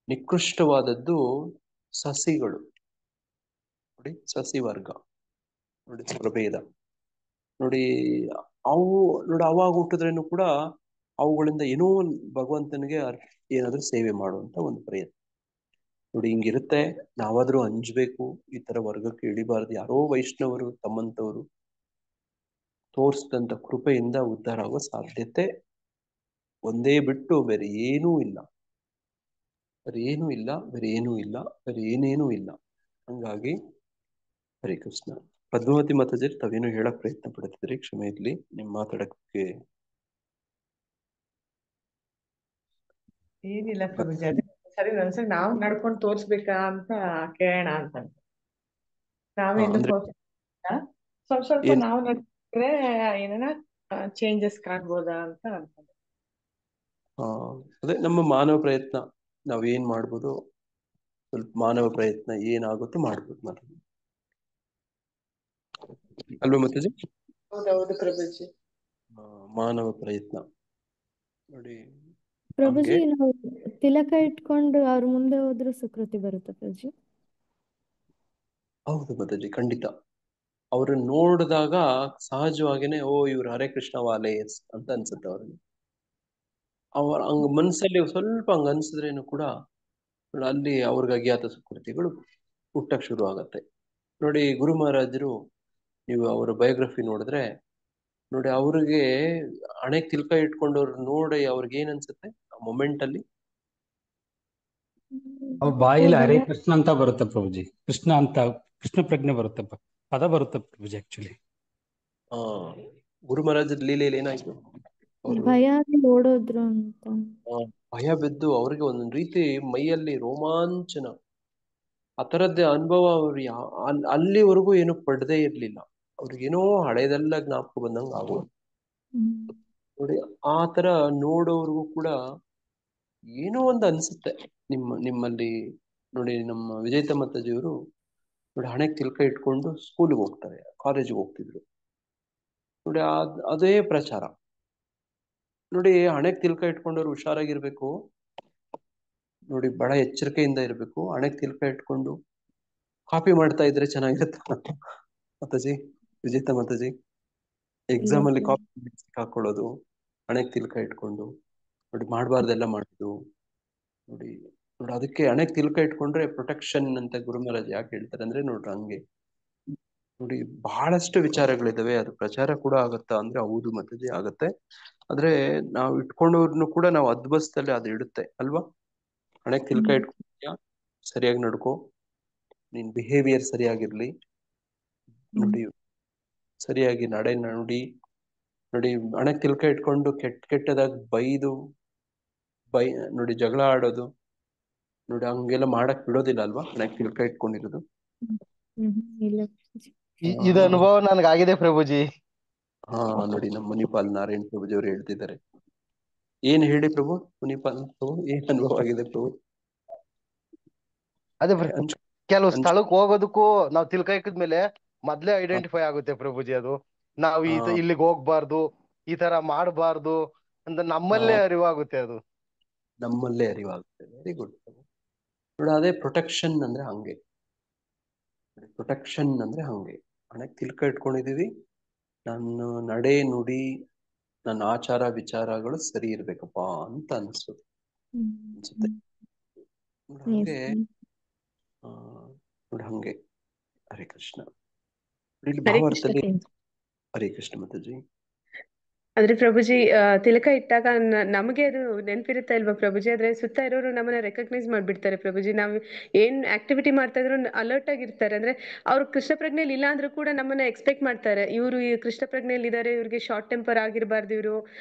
S1: ನಿಕೃಷ್ಟವಾದದ್ದು ಸಸಿಗಳು ನೋಡಿ. ಸಸಿ ವರ್ಗ ನೋಡಿ, ಪ್ರಭೇದ ನೋಡಿ. ಅವು ನೋಡಿ ಅವಾಗ ಹುಟ್ಟಿದ್ರೇನು ಕೂಡ ಅವುಗಳಿಂದ ಏನೋ ಭಗವಂತನಿಗೆ ಏನಾದ್ರೂ ಸೇವೆ ಮಾಡುವಂತ ಒಂದು ಪ್ರಯತ್ನ ನೋಡಿ ಹಿಂಗಿರುತ್ತೆ. ನಾವಾದ್ರೂ ಅಂಜ್ಬೇಕು, ಈ ತರ ವರ್ಗಕ್ಕೆ ಇಳಿಬಾರ್ದು. ಯಾರೋ ವೈಷ್ಣವರು ತಮ್ಮಂತವರು ತೋರಿಸಿದಂತ ಕೃಪೆಯಿಂದ ಉದ್ಧಾರ ಆಗೋ ಸಾಧ್ಯತೆ ಒಂದೇ ಬಿಟ್ಟು ಬೇರೆ ಏನೂ ಇಲ್ಲ, ಬೇರೆ ಏನೂ ಇಲ್ಲ, ಬೇರೆ ಏನೂ ಇಲ್ಲ, ಬೇರೆ ಏನೇನೂ ಇಲ್ಲ. ಹಂಗಾಗಿ ಹರೇ ಕೃಷ್ಣ. ಪದ್ಮಾವತಿ ಮಾತಾಜಿ ತಾವೇನೋ ಹೇಳಕ್ ಪ್ರಯತ್ನ ಪಡ್ತಿದ್ರಿ, ಕ್ಷಮೆ ಇರ್ಲಿ, ನಿಮ್ ಮಾತಾಡಕ್ಕೆ.
S8: ಏನಿಲ್ಲ ಪ್ರಭುಜಿ, ಅದೇ ಸರಿ ಒಂದ್ಸರಿ ನಾವು ನಡ್ಕೊಂಡು ತೋರ್ಸ್ಬೇಕಾ ಅಂತ ಕೇಳೋಣ ಅಂತ. ನಾವೇನು
S1: ಅಂದ್ರೆ
S8: ಸ್ವಲ್ಪ ಸ್ವಲ್ಪ
S1: ಏನ್
S8: ನಾವು ನಡ್ಕೊಂಡ್ರೆ ಏನಾರ ಚೇಂಜಸ್ ಕಾಣ್ಬೋದಾ ಅಂತ ಅನ್ಕೊಂಡೆ.
S1: ಅದೇ ನಮ್ಮ ಮಾನವ ಪ್ರಯತ್ನ, ನಾವೇನ್ ಮಾಡ್ಬೋದು, ಸ್ವಲ್ಪ ಮಾನವ ಪ್ರಯತ್ನ ಏನಾಗುತ್ತೋ ಮಾಡ್ಬೋದು ಮಾತಾಜಿ, ಅಲ್ವಾ ಮಾತಾಜಿ?
S8: ಹೌದೌದು ಪ್ರಭುಜಿ.
S1: ಮಾನವ ಪ್ರಯತ್ನ ನೋಡಿ.
S6: ಪ್ರಭುಜಿ, ನಾವು ತಿಲಕ ಇಟ್ಕೊಂಡು ಅವ್ರ ಮುಂದೆ ಹೋದ್ರೆ ಸುಕೃತಿ ಬರುತ್ತೆ ಪ್ರಭುಜಿ?
S1: ಹೌದು ಮಾತಾಜಿ, ಖಂಡಿತ. ಅವ್ರನ್ನ ನೋಡಿದಾಗ ಸಹಜವಾಗಿನೇ ಓ ಇವ್ರು ಹರೇ ಕೃಷ್ಣ ವಾಲೇಸ್ ಅಂತ ಅನ್ಸುತ್ತೆ ಅವ್ರಿಗೆ. ಅವ್ರ ಹಂಗ ಮನ್ಸಲ್ಲಿ ಸ್ವಲ್ಪ ಹಂಗ ಅನ್ಸಿದ್ರೇನು ಕೂಡ ಅಲ್ಲಿ ಅವ್ರಿಗೆ ಅಜ್ಞಾತ ಸುಕೃತಿಗಳು ಹುಟ್ಟಕ್ ಶುರು ಆಗತ್ತೆ. ನೋಡಿ ಗುರು ಮಹಾರಾಜರು, ನೀವು ಅವರ ಬಯೋಗ್ರಫಿ ನೋಡಿದ್ರೆ ನೋಡಿ, ಅವ್ರಿಗೆ ಹಣೆಗೆ ತಿಲ್ಕ ಇಟ್ಕೊಂಡವ್ರು ನೋಡಿ ಅವ್ರಿಗೆ ಏನ್ ಅನ್ಸುತ್ತೆ ಆ ಮೊಮೆಂಟ್ ಅಲ್ಲಿ?
S7: ಅವ್ರ ಬಾಯಲ್ಲಿ ಹರೇ ಕೃಷ್ಣ ಅಂತ ಬರುತ್ತೆ ಪ್ರಭುಜಿ, ಕೃಷ್ಣ ಅಂತ, ಕೃಷ್ಣ ಪ್ರಜ್ಞೆ ಬರುತ್ತೆ, ಪದ ಬರುತ್ತೆ ಪ್ರಭುಜಿ. ಆಕ್ಚುಲಿ
S1: ಗುರು ಮಹಾರಾಜರ ಲೀಲೆಯಲ್ಲಿ ಏನಾಯ್ತು? ಅವರು
S6: ಭಯ ಓಡೋದ್ರು ಅಂತ.
S1: ಭಯ ಬಿದ್ದು ಅವ್ರಿಗೆ ಒಂದೊಂದು ರೀತಿ ಮೈಯಲ್ಲಿ ರೋಮಾಂಚನ, ಆ ತರದ್ದೇ ಅನುಭವ ಅವ್ರು ಅಲ್ಲಿವರೆಗೂ ಏನು ಪಡೆದೇ ಇರ್ಲಿಲ್ಲ. ಅವ್ರಿಗೇನೋ ಹಳೇದೆಲ್ಲ ಜ್ಞಾಪಕ ಬಂದಂಗ ಆಗೋದು ನೋಡಿ. ಆ ತರ ನೋಡೋರ್ಗೂ ಕೂಡ ಏನೋ ಒಂದು ಅನ್ಸುತ್ತೆ ನಿಮ್ಮಲ್ಲಿ. ನೋಡಿ ನಮ್ಮ ವಿಜೇತ ಮಾತಾಜಿಯವರು ನೋಡಿ ಹಣೆಗೆ ತಿಲ್ಕ ಇಟ್ಕೊಂಡು ಸ್ಕೂಲ್ಗೆ ಹೋಗ್ತಾರೆ, ಕಾಲೇಜಿಗೆ ಹೋಗ್ತಿದ್ರು ನೋಡಿ. ಅದೇ ಪ್ರಚಾರ ನೋಡಿ. ಹಣೆಗೆ ತಿಲ್ಕ ಇಟ್ಕೊಂಡವ್ರು ಹುಷಾರಾಗಿರ್ಬೇಕು ನೋಡಿ, ಬಹಳ ಎಚ್ಚರಿಕೆಯಿಂದ ಇರ್ಬೇಕು. ಹಣೆಗೆ ತಿಲ್ಕ ಇಟ್ಕೊಂಡು ಕಾಪಿ ಮಾಡ್ತಾ ಇದ್ರೆ ಚೆನ್ನಾಗಿರುತ್ತೆ ಮಾತಾಜಿ, ವಿಜೇತ ಮಾತಾಜಿ. ಎಕ್ಸಾಮ್ ಅಲ್ಲಿ ಕಾಪಿ ಹಾಕೊಳ್ಳೋದು, ಹಣೆಗೆ ತಿಲ್ಕ ಇಟ್ಕೊಂಡು ನೋಡಿ, ಮಾಡಬಾರ್ದೆಲ್ಲ ಮಾಡೋದು ನೋಡಿ. ನೋಡಿ ಅದಕ್ಕೆ ಹಣೆಗೆ ತಿಲ್ಕ ಇಟ್ಕೊಂಡ್ರೆ ಪ್ರೊಟೆಕ್ಷನ್ ಅಂತ ಗುರು ಮಹಾರಾಜ್ ಯಾಕೆ ಹೇಳ್ತಾರೆ ಅಂದ್ರೆ ನೋಡ್ರಿ ಹಂಗೆ ನೋಡಿ. ಬಹಳಷ್ಟು ವಿಚಾರಗಳಿದಾವೆ, ಅದು ಪ್ರಚಾರ ಕೂಡ ಆಗತ್ತಾ ಅಂದ್ರೆ ಹೌದು ಮಾತಾಜಿ ಆಗತ್ತೆ. ಆದ್ರೆ ನಾವು ಇಟ್ಕೊಂಡವ್ರನ್ನು ಕೂಡ ನಾವು ಅದ್ಬಸ್ತಲ್ಲಿ ಅದು ಇಡುತ್ತೆ ಅಲ್ವಾ? ಹಣೆಗೆ ತಿಲ್ಕ ಇಟ್ಕೊಂಡ್ಯಾ, ಸರಿಯಾಗಿ ನಡ್ಕೋ, ನಿನ್ ಬಿಹೇವಿಯರ್ ಸರಿಯಾಗಿರ್ಲಿ ನೋಡಿ, ಸರಿಯಾಗಿ ನಡೆ ನುಡಿ ನೋಡಿ. ಹಣೆಗೆ ತಿಲ್ಕ ಇಟ್ಕೊಂಡು ಕೆಟ್ಟದಾಗ ಬೈದು ನೋಡಿ ಜಗಳ ಆಡೋದು ನೋಡಿ, ಹಂಗೆಲ್ಲ ಮಾಡಕ್ ಬಿಡೋದಿಲ್ಲ ಅಲ್ವಾ ಹಣೆಗೆ ತಿಲ್ಕ ಇಟ್ಕೊಂಡಿರೋದು.
S9: ಇದು ಅನುಭವ ನನ್ಗಾಗಿದೆ ಪ್ರಭುಜಿ.
S1: ನೋಡಿ ನಮ್ಮ ಮುನಿಪಾಲ್ ನಾರಾಯಣ್ ಪ್ರಭುಜಿ ಅವರು ಹೇಳ್ತಿದ್ದಾರೆ. ಏನ್ ಹೇಳಿ ಪ್ರಭು? ಮುನಿಪಾಲ್ ಪ್ರಭು ಏನ್ ಅನುಭವ ಆಗಿದೆ ಪ್ರಭು?
S9: ಅದೇ ಕೆಲವು ಸ್ಥಳಕ್ಕೆ ಹೋಗೋದಕ್ಕೂ ನಾವ್ ತಿಲ್ಕ ಇಕ್ಕಿದ್ಮೇಲೆ ಮೊದ್ಲೇ ಐಡೆಂಟಿಫೈ ಆಗುತ್ತೆ ಪ್ರಭುಜಿ. ಅದು ನಾವು ಇಲ್ಲಿಗೆ ಹೋಗ್ಬಾರ್ದು, ಈ ತರ ಮಾಡಬಾರ್ದು ಅಂತ ನಮ್ಮಲ್ಲೇ ಅರಿವಾಗುತ್ತೆ. ಅದು
S1: ನಮ್ಮಲ್ಲೇ ಅರಿವಾಗುತ್ತೆ. ವೆರಿ ಗುಡ್ ನೋಡಿ. ಅದೇ ಪ್ರೊಟೆಕ್ಷನ್ ಅಂದ್ರೆ ಹಂಗೆ, ಪ್ರೊಟೆಕ್ಷನ್ ಅಂದ್ರೆ ಹಂಗೆ. ಹಣೆಗೆ ತಿಲ್ಕ ಇಟ್ಕೊಂಡಿದೀವಿ, ನನ್ನ ನಡೆ ನುಡಿ, ನನ್ನ ಆಚಾರ ವಿಚಾರಗಳು ಸರಿ ಇರ್ಬೇಕಪ್ಪ ಅಂತ ಅನ್ಸುತ್ತೆ. ಹಂಗೆ ನೋಡಿ ಹಂಗೆ. ಹರೇ ಕೃಷ್ಣ. ಇಲ್ಲಿ ಭಾವಾರ್ಥದಲ್ಲಿ ಹರೇ ಕೃಷ್ಣ ಮಾತಾಜಿ.
S10: ಆದ್ರೆ ಪ್ರಭುಜಿ ತಿಲಕ ಇಟ್ಟಾಗ ನಮಗೆ ಅದು ನೆನಪಿರುತ್ತಾ ಇಲ್ವಾ ಪ್ರಭುಜಿ? ಆದ್ರೆ ಸುತ್ತ ಇರೋರು ನಮ್ಮನ್ನ ರೆಕಗ್ನೈಸ್ ಮಾಡ್ಬಿಡ್ತಾರೆ ಪ್ರಭುಜಿ. ನಾವು ಏನ್ ಆಕ್ಟಿವಿಟಿ ಮಾಡ್ತಾ ಇದ್ರು ಅಲರ್ಟ್ ಆಗಿರ್ತಾರೆ. ಅಂದ್ರೆ ಅವ್ರು ಕೃಷ್ಣ ಪ್ರಜ್ಞೆಯಲ್ಲಿ ಇಲ್ಲ ಅಂದ್ರೂ ಕೂಡ ನಮ್ಮನ್ನ ಎಕ್ಸ್ಪೆಕ್ಟ್ ಮಾಡ್ತಾರೆ. ಇವರು ಈ ಕೃಷ್ಣ ಪ್ರಜ್ಞೆಯಲ್ಲಿ ಇದಾರೆ, ಇವ್ರಿಗೆ ಶಾರ್ಟ್ ಟೆಂಪರ್ ಆಗಿರ್ಬಾರ್ದು, ಇವರು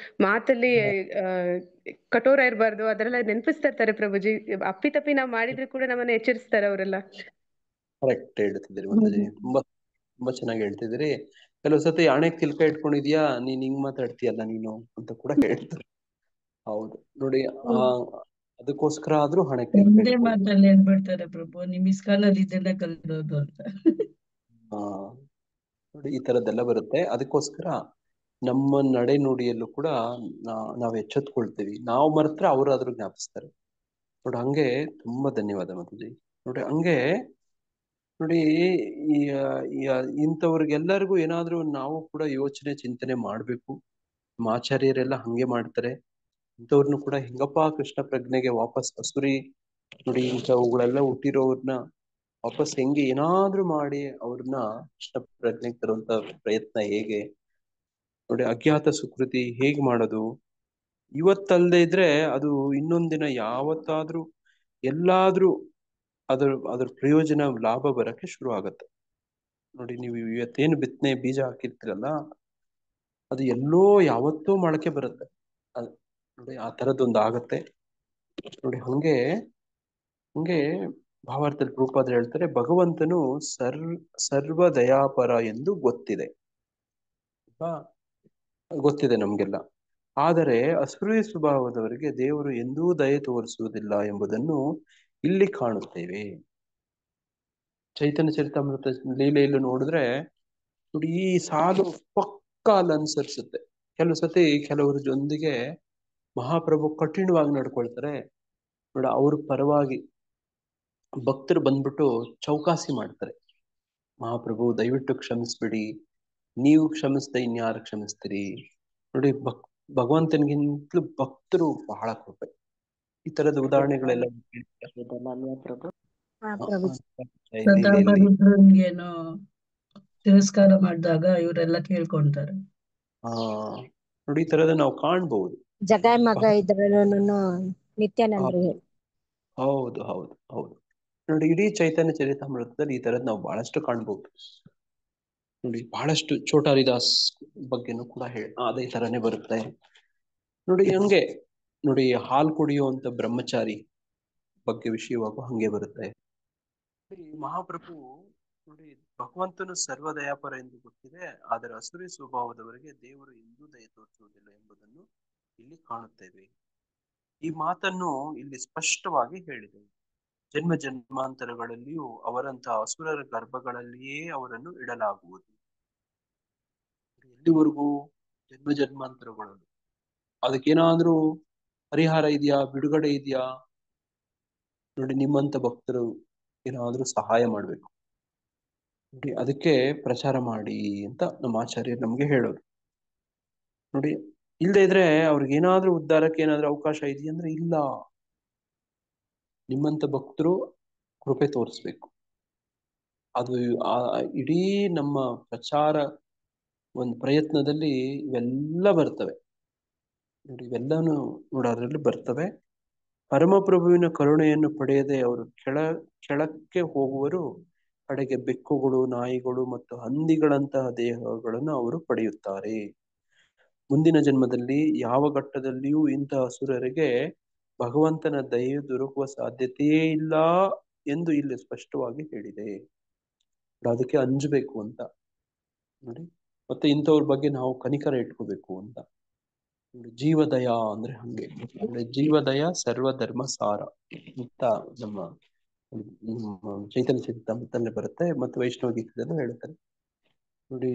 S10: ಮಾತಲ್ಲಿ ಕಠೋರ ಇರಬಾರ್ದು, ಅದರೆಲ್ಲ ನೆನಪಿಸ್ತಾ ಇರ್ತಾರೆ ಪ್ರಭುಜಿ. ಅಪ್ಪಿ ತಪ್ಪಿ ನಾವ್ ಮಾಡಿದ್ರು ಕೂಡ ನಮ್ಮನ್ನ ಎಚ್ಚರಿಸ್ತಾರೆ ಅವರೆಲ್ಲ.
S1: ಕರೆಕ್ಟ್ ಹೇಳ್ತಿದ್ದೀರಿ ಮಾತಾಜಿ, ತುಂಬಾ ತುಂಬಾ ಚೆನ್ನಾಗಿ ಹೇಳ್ತಿದ್ದೀರಿ. ಕೆಲವು ಸತಿ ಹಣೆಗೆ ತಿಲ್ಕ ಇಟ್ಕೊಂಡಿದ್ಯಾ, ನೀನ್ ಹಿಂಗ್ ಮಾತಾಡ್ತೀಯಲ್ಲ ನೀನು ಅಂತ ಕೂಡ ಹೇಳ್ತಾರೆ. ಹೌದು ನೋಡಿ, ಅದಕ್ಕೋಸ್ಕರ ಆದ್ರೂ ಹಣೆಗೆ ತಿಲ್ಕ
S3: ಮಾತಲ್ಲಿ ಹೇಳ್ಬಿಡ್ತಾರೆ ಪ್ರಭು, ನಿಮ್ ಇಸ್ಕಾನಲ್ಲಿ ಇದೆಲ್ಲ ಕಲಿಯೋದು ಅಂತ.
S1: ನೋಡಿ ಈ ತರದ್ದೆಲ್ಲ ಬರುತ್ತೆ. ಅದಕ್ಕೋಸ್ಕರ ನಮ್ಮ ನಡೆ ನುಡಿಯಲ್ಲೂ ಕೂಡ ನಾವ್ ಎಚ್ಚೆತ್ಕೊಳ್ತೀವಿ. ನಾವು ಮರೆತ್ರೆ ಅವ್ರಾದ್ರೂ ಜ್ಞಾಪಿಸ್ತಾರೆ ನೋಡಿ. ಹಂಗೆ ತುಂಬಾ ಧನ್ಯವಾದ ಮಾತಾಜಿ. ನೋಡಿ ಹಂಗೆ ನೋಡಿ, ಇಂಥವ್ರಿಗೆಲ್ಲರಿಗೂ ಏನಾದ್ರೂ ನಾವು ಕೂಡ ಯೋಚನೆ ಚಿಂತನೆ ಮಾಡ್ಬೇಕು. ನಮ್ಮ ಆಚಾರ್ಯರೆಲ್ಲ ಹಂಗೆ ಮಾಡ್ತಾರೆ. ಇಂಥವ್ರನ್ನು ಕೂಡ ಹೆಂಗಪ್ಪ ಕೃಷ್ಣ ಪ್ರಜ್ಞೆಗೆ ವಾಪಸ್ ಅಸುರಿ ನೋಡಿ ಇಂಥವುಗಳೆಲ್ಲ ಹುಟ್ಟಿರೋರ್ನ ವಾಪಸ್ ಹೆಂಗೆ ಏನಾದ್ರೂ ಮಾಡಿ ಅವ್ರನ್ನ ಕೃಷ್ಣ ಪ್ರಜ್ಞೆಗೆ ತರುವಂತ ಪ್ರಯತ್ನ ಹೇಗೆ, ನೋಡಿ ಅಜ್ಞಾತ ಸುಕೃತಿ ಹೇಗ್ ಮಾಡೋದು, ಇವತ್ತಲ್ಲದೆ ಇದ್ರೆ ಅದು ಇನ್ನೊಂದಿನ ಯಾವತ್ತಾದ್ರೂ ಎಲ್ಲಾದ್ರೂ ಅದ್ರ ಪ್ರಯೋಜನ ಲಾಭ ಬರಕ್ಕೆ ಶುರು ಆಗತ್ತೆ. ನೋಡಿ ನೀವು ಇವತ್ತೇನು ಬಿತ್ತನೆ ಬೀಜ ಹಾಕಿರ್ತೀರಲ್ಲ, ಅದು ಎಲ್ಲೋ ಯಾವತ್ತೋ ಮೊಳಕೆ ಬರುತ್ತೆ. ನೋಡಿ ಆ ತರದೊಂದು ಆಗತ್ತೆ. ನೋಡಿ ಹಂಗೆ ಭಾವಾರ್ಥದಲ್ಲಿ ರೂಪಾದ್ರೆ ಹೇಳ್ತಾರೆ, ಭಗವಂತನು ಸರ್ವ ದಯಾಪರ ಎಂದು ಗೊತ್ತಿದೆ, ಗೊತ್ತಿದೆ ನಮ್ಗೆಲ್ಲ. ಆದರೆ ಅಸುರಿ ಸ್ವಭಾವದವರಿಗೆ ದೇವರು ಎಂದೂ ದಯೆ ತೋರಿಸುವುದಿಲ್ಲ ಎಂಬುದನ್ನು ಇಲ್ಲಿ ಕಾಣುತ್ತೇವೆ. ಚೈತನ್ಯ ಚರಿತಾಮೃತ ಲೀಲೆಯಲ್ಲೂ ನೋಡಿದ್ರೆ ನೋಡಿ ಈ ಸಾಲು ಪಕ್ಕಾ ಅಲ್ಲಿ ಅನುಸರಿಸುತ್ತೆ. ಕೆಲವು ಸತಿ ಕೆಲವರ ಜೊತೆಗೆ ಮಹಾಪ್ರಭು ಕಠಿಣವಾಗಿ ನಡ್ಕೊಳ್ತಾರೆ. ನೋಡಿ ಅವ್ರ ಪರವಾಗಿ ಭಕ್ತರು ಬಂದ್ಬಿಟ್ಟು ಚೌಕಾಸಿ ಮಾಡ್ತಾರೆ, ಮಹಾಪ್ರಭು ದಯವಿಟ್ಟು ಕ್ಷಮಿಸ್ಬಿಡಿ, ನೀವು ಕ್ಷಮಿಸ್ದೆ ಇನ್ಯಾರು ಕ್ಷಮಿಸ್ತೀರಿ. ನೋಡಿ ಭಗವಂತನಿಗಿಂತಲೂ ಭಕ್ತರು ಬಹಳ ಕೃಪೆ. ಈ ತರದ ಉದಾಹರಣೆಗಳೆಲ್ಲ
S3: ಏನೋ ತಿರಸ್ಕಾರ ಮಾಡಿದಾಗ ಇವರೆಲ್ಲ ಕೇಳ್ಕೊಂತಾರೆ.
S1: ನೋಡಿ ಈ ತರದ ನಾವು ಕಾಣ್ಬಹುದು.
S2: ಜಗಾಯ್ ಮಗ ಇದ್ರಲ್ಲೂ ನಿತ್ಯಾನಂದರು ಹೇಳಿ.
S1: ಹೌದು ಹೌದು ಹೌದು. ನೋಡಿ ಇಡೀ ಚೈತನ್ಯ ಚರಿತಾಮೃತದಲ್ಲಿ ಈ ತರದ್ ನಾವು ಬಹಳಷ್ಟು ಕಾಣ್ಬಹುದು. ನೋಡಿ ಬಹಳಷ್ಟು ಚೋಟಾರಿದಾಸ್ ಬಗ್ಗೆನೂ ಕೂಡ ಅದೇ ತರನೇ ಬರುತ್ತೆ. ನೋಡಿ ಹಂಗೆ ನೋಡಿ ಹಾಲು ಕುಡಿಯುವಂತ ಬ್ರಹ್ಮಚಾರಿ ಬಗ್ಗೆ ವಿಷಯವಾಗೂ ಹಂಗೆ ಬರುತ್ತೆ. ಮಹಾಪ್ರಭು ನೋಡಿ ಭಗವಂತನು ಸರ್ವದಯಾಪರ ಎಂದು ಗೊತ್ತಿದೆ, ಆದರೆ ಅಸುರಿ ಸ್ವಭಾವದವರಿಗೆ ದೇವರು ಎಂದೂ ದಯೆ ತೋರಿಸುವುದಿಲ್ಲ ಎಂಬುದನ್ನು ಇಲ್ಲಿ ಕಾಣುತ್ತೇವೆ. ಈ ಮಾತನ್ನು ಇಲ್ಲಿ ಸ್ಪಷ್ಟವಾಗಿ ಹೇಳಿದೆ. ಜನ್ಮ ಜನ್ಮಾಂತರಗಳಲ್ಲಿಯೂ ಅವರಂತಹ ಅಸುರರ ಗರ್ಭಗಳಲ್ಲಿಯೇ ಅವರನ್ನು ಇಡಲಾಗುವುದು. ಎಲ್ಲಿವರೆಗೂ? ಜನ್ಮ ಜನ್ಮಾಂತರಗಳು. ಅದಕ್ಕೇನಾದ್ರೂ ಪರಿಹಾರ ಇದೆಯಾ, ಬಿಡುಗಡೆ ಇದೆಯಾ? ನೋಡಿ ನಿಮ್ಮಂತ ಭಕ್ತರು ಏನಾದ್ರೂ ಸಹಾಯ ಮಾಡ್ಬೇಕು ನೋಡಿ, ಅದಕ್ಕೆ ಪ್ರಚಾರ ಮಾಡಿ ಅಂತ ನಮ್ಮ ಆಚಾರ್ಯರು ನಮ್ಗೆ ಹೇಳೋದು. ನೋಡಿ ಇಲ್ಲದೆ ಇದ್ರೆ ಅವ್ರಿಗೆ ಏನಾದ್ರೂ ಉದ್ಧಾರಕ್ಕೆ ಏನಾದ್ರೂ ಅವಕಾಶ ಇದೆಯಂದ್ರೆ ಇಲ್ಲ. ನಿಮ್ಮಂತ ಭಕ್ತರು ಕೃಪೆ ತೋರಿಸ್ಬೇಕು. ಅದು ಇಡೀ ನಮ್ಮ ಪ್ರಚಾರ ಒಂದು ಪ್ರಯತ್ನದಲ್ಲಿ ಇವೆಲ್ಲ ಬರ್ತವೆ ನೋಡಿ, ಇವೆಲ್ಲನೂ ನೋಡೋದ್ರಲ್ಲಿ ಬರ್ತವೆ. ಪರಮಪ್ರಭುವಿನ ಕರುಣೆಯನ್ನು ಪಡೆಯದೆ ಅವರು ಕೆಳಕ್ಕೆ ಹೋಗುವರು. ಕಡೆಗೆ ಬೆಕ್ಕುಗಳು, ನಾಯಿಗಳು ಮತ್ತು ಹಂದಿಗಳಂತಹ ದೇಹಗಳನ್ನು ಅವರು ಪಡೆಯುತ್ತಾರೆ. ಮುಂದಿನ ಜನ್ಮದಲ್ಲಿ ಯಾವ ಘಟ್ಟದಲ್ಲಿಯೂ ಇಂತಹ ಅಸುರರಿಗೆ ಭಗವಂತನ ದಯೆ ದೊರಕುವ ಸಾಧ್ಯತೆಯೇ ಇಲ್ಲ ಎಂದು ಇಲ್ಲಿ ಸ್ಪಷ್ಟವಾಗಿ ಹೇಳಿದೆ. ಅದಕ್ಕೆ ಅಂಜಬೇಕು ಅಂತ ನೋಡಿ. ಮತ್ತೆ ಇಂಥವ್ರ ಬಗ್ಗೆ ನಾವು ಕನಿಕರ ಇಟ್ಕೋಬೇಕು ಅಂತ ನೋಡಿ. ಜೀವದಯ ಅಂದ್ರೆ ಹಂಗೆ, ಜೀವದಯ ಸರ್ವಧರ್ಮ ಸಾರ ಅಂತ ನಮ್ಮ ಚೈತನ್ಯ ಚರಿತಾಮೃತದಲ್ಲೇ ಬರುತ್ತೆ, ಮತ್ತು ವೈಷ್ಣವ ಗೀತದಲ್ಲೂ ಹೇಳ್ತಾರೆ ನೋಡಿ.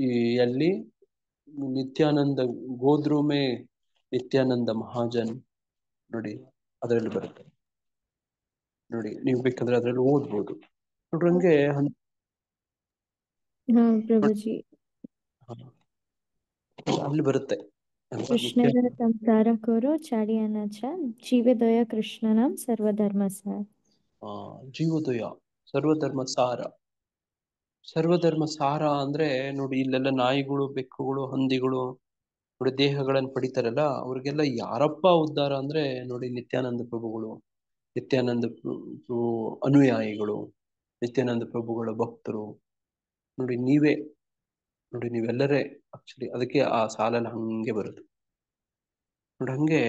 S1: ಈ ಅಲ್ಲಿ ನಿತ್ಯಾನಂದ ಗೋದ್ರೂಮೆ ನಿತ್ಯಾನಂದ ಮಹಾಜನ್ ನೋಡಿ ಅದರಲ್ಲಿ ಬರುತ್ತೆ ನೋಡಿ. ನೀವು ಬೇಕಾದ್ರೆ ಅದ್ರಲ್ಲಿ ಓದ್ಬೋದು ನೋಡ್ರಂಗೆ.
S6: ಪ್ರಭುಜಿ
S1: ಅಲ್ಲಿ ಬರುತ್ತೆ
S6: ಕೃಷ್ಣರ ಸಂಸಾರ ಕೋರೋ ಚಾಡಿಯಾನಾಚ ಜೀವೋದಯ ಕೃಷ್ಣನಾಂ ಸರ್ವಧರ್ಮ ಸಾರ.
S1: ಜೀವೋದಯ ಸರ್ವಧರ್ಮ ಸಾರ. ಸರ್ವಧರ್ಮ ಸಾರ ಅಂದ್ರೆ ನೋಡಿ ಇಲ್ಲೆಲ್ಲ ನಾಯಿಗಳು, ಬೆಕ್ಕುಗಳು, ಹಂದಿಗಳು ನೋಡಿ ದೇಹಗಳನ್ನು ಪಡಿತಾರಲ್ಲ, ಅವ್ರಿಗೆಲ್ಲ ಯಾರಪ್ಪ ಉದ್ಧಾರ ಅಂದ್ರೆ ನೋಡಿ ನಿತ್ಯಾನಂದ ಪ್ರಭುಗಳು, ನಿತ್ಯಾನಂದ ಪ್ರಭು ಅನುಯಾಯಿಗಳು, ನಿತ್ಯಾನಂದ ಪ್ರಭುಗಳ ಭಕ್ತರು ನೋಡಿ. ನೀವೆಲ್ಲರೇ ಆಕ್ಚುಲಿ ಅದಕ್ಕೆ ಆ ಸಾಲಲ್ಲಿ ಹಂಗೆ ಬರುದು ನೋಡಂಗೆ.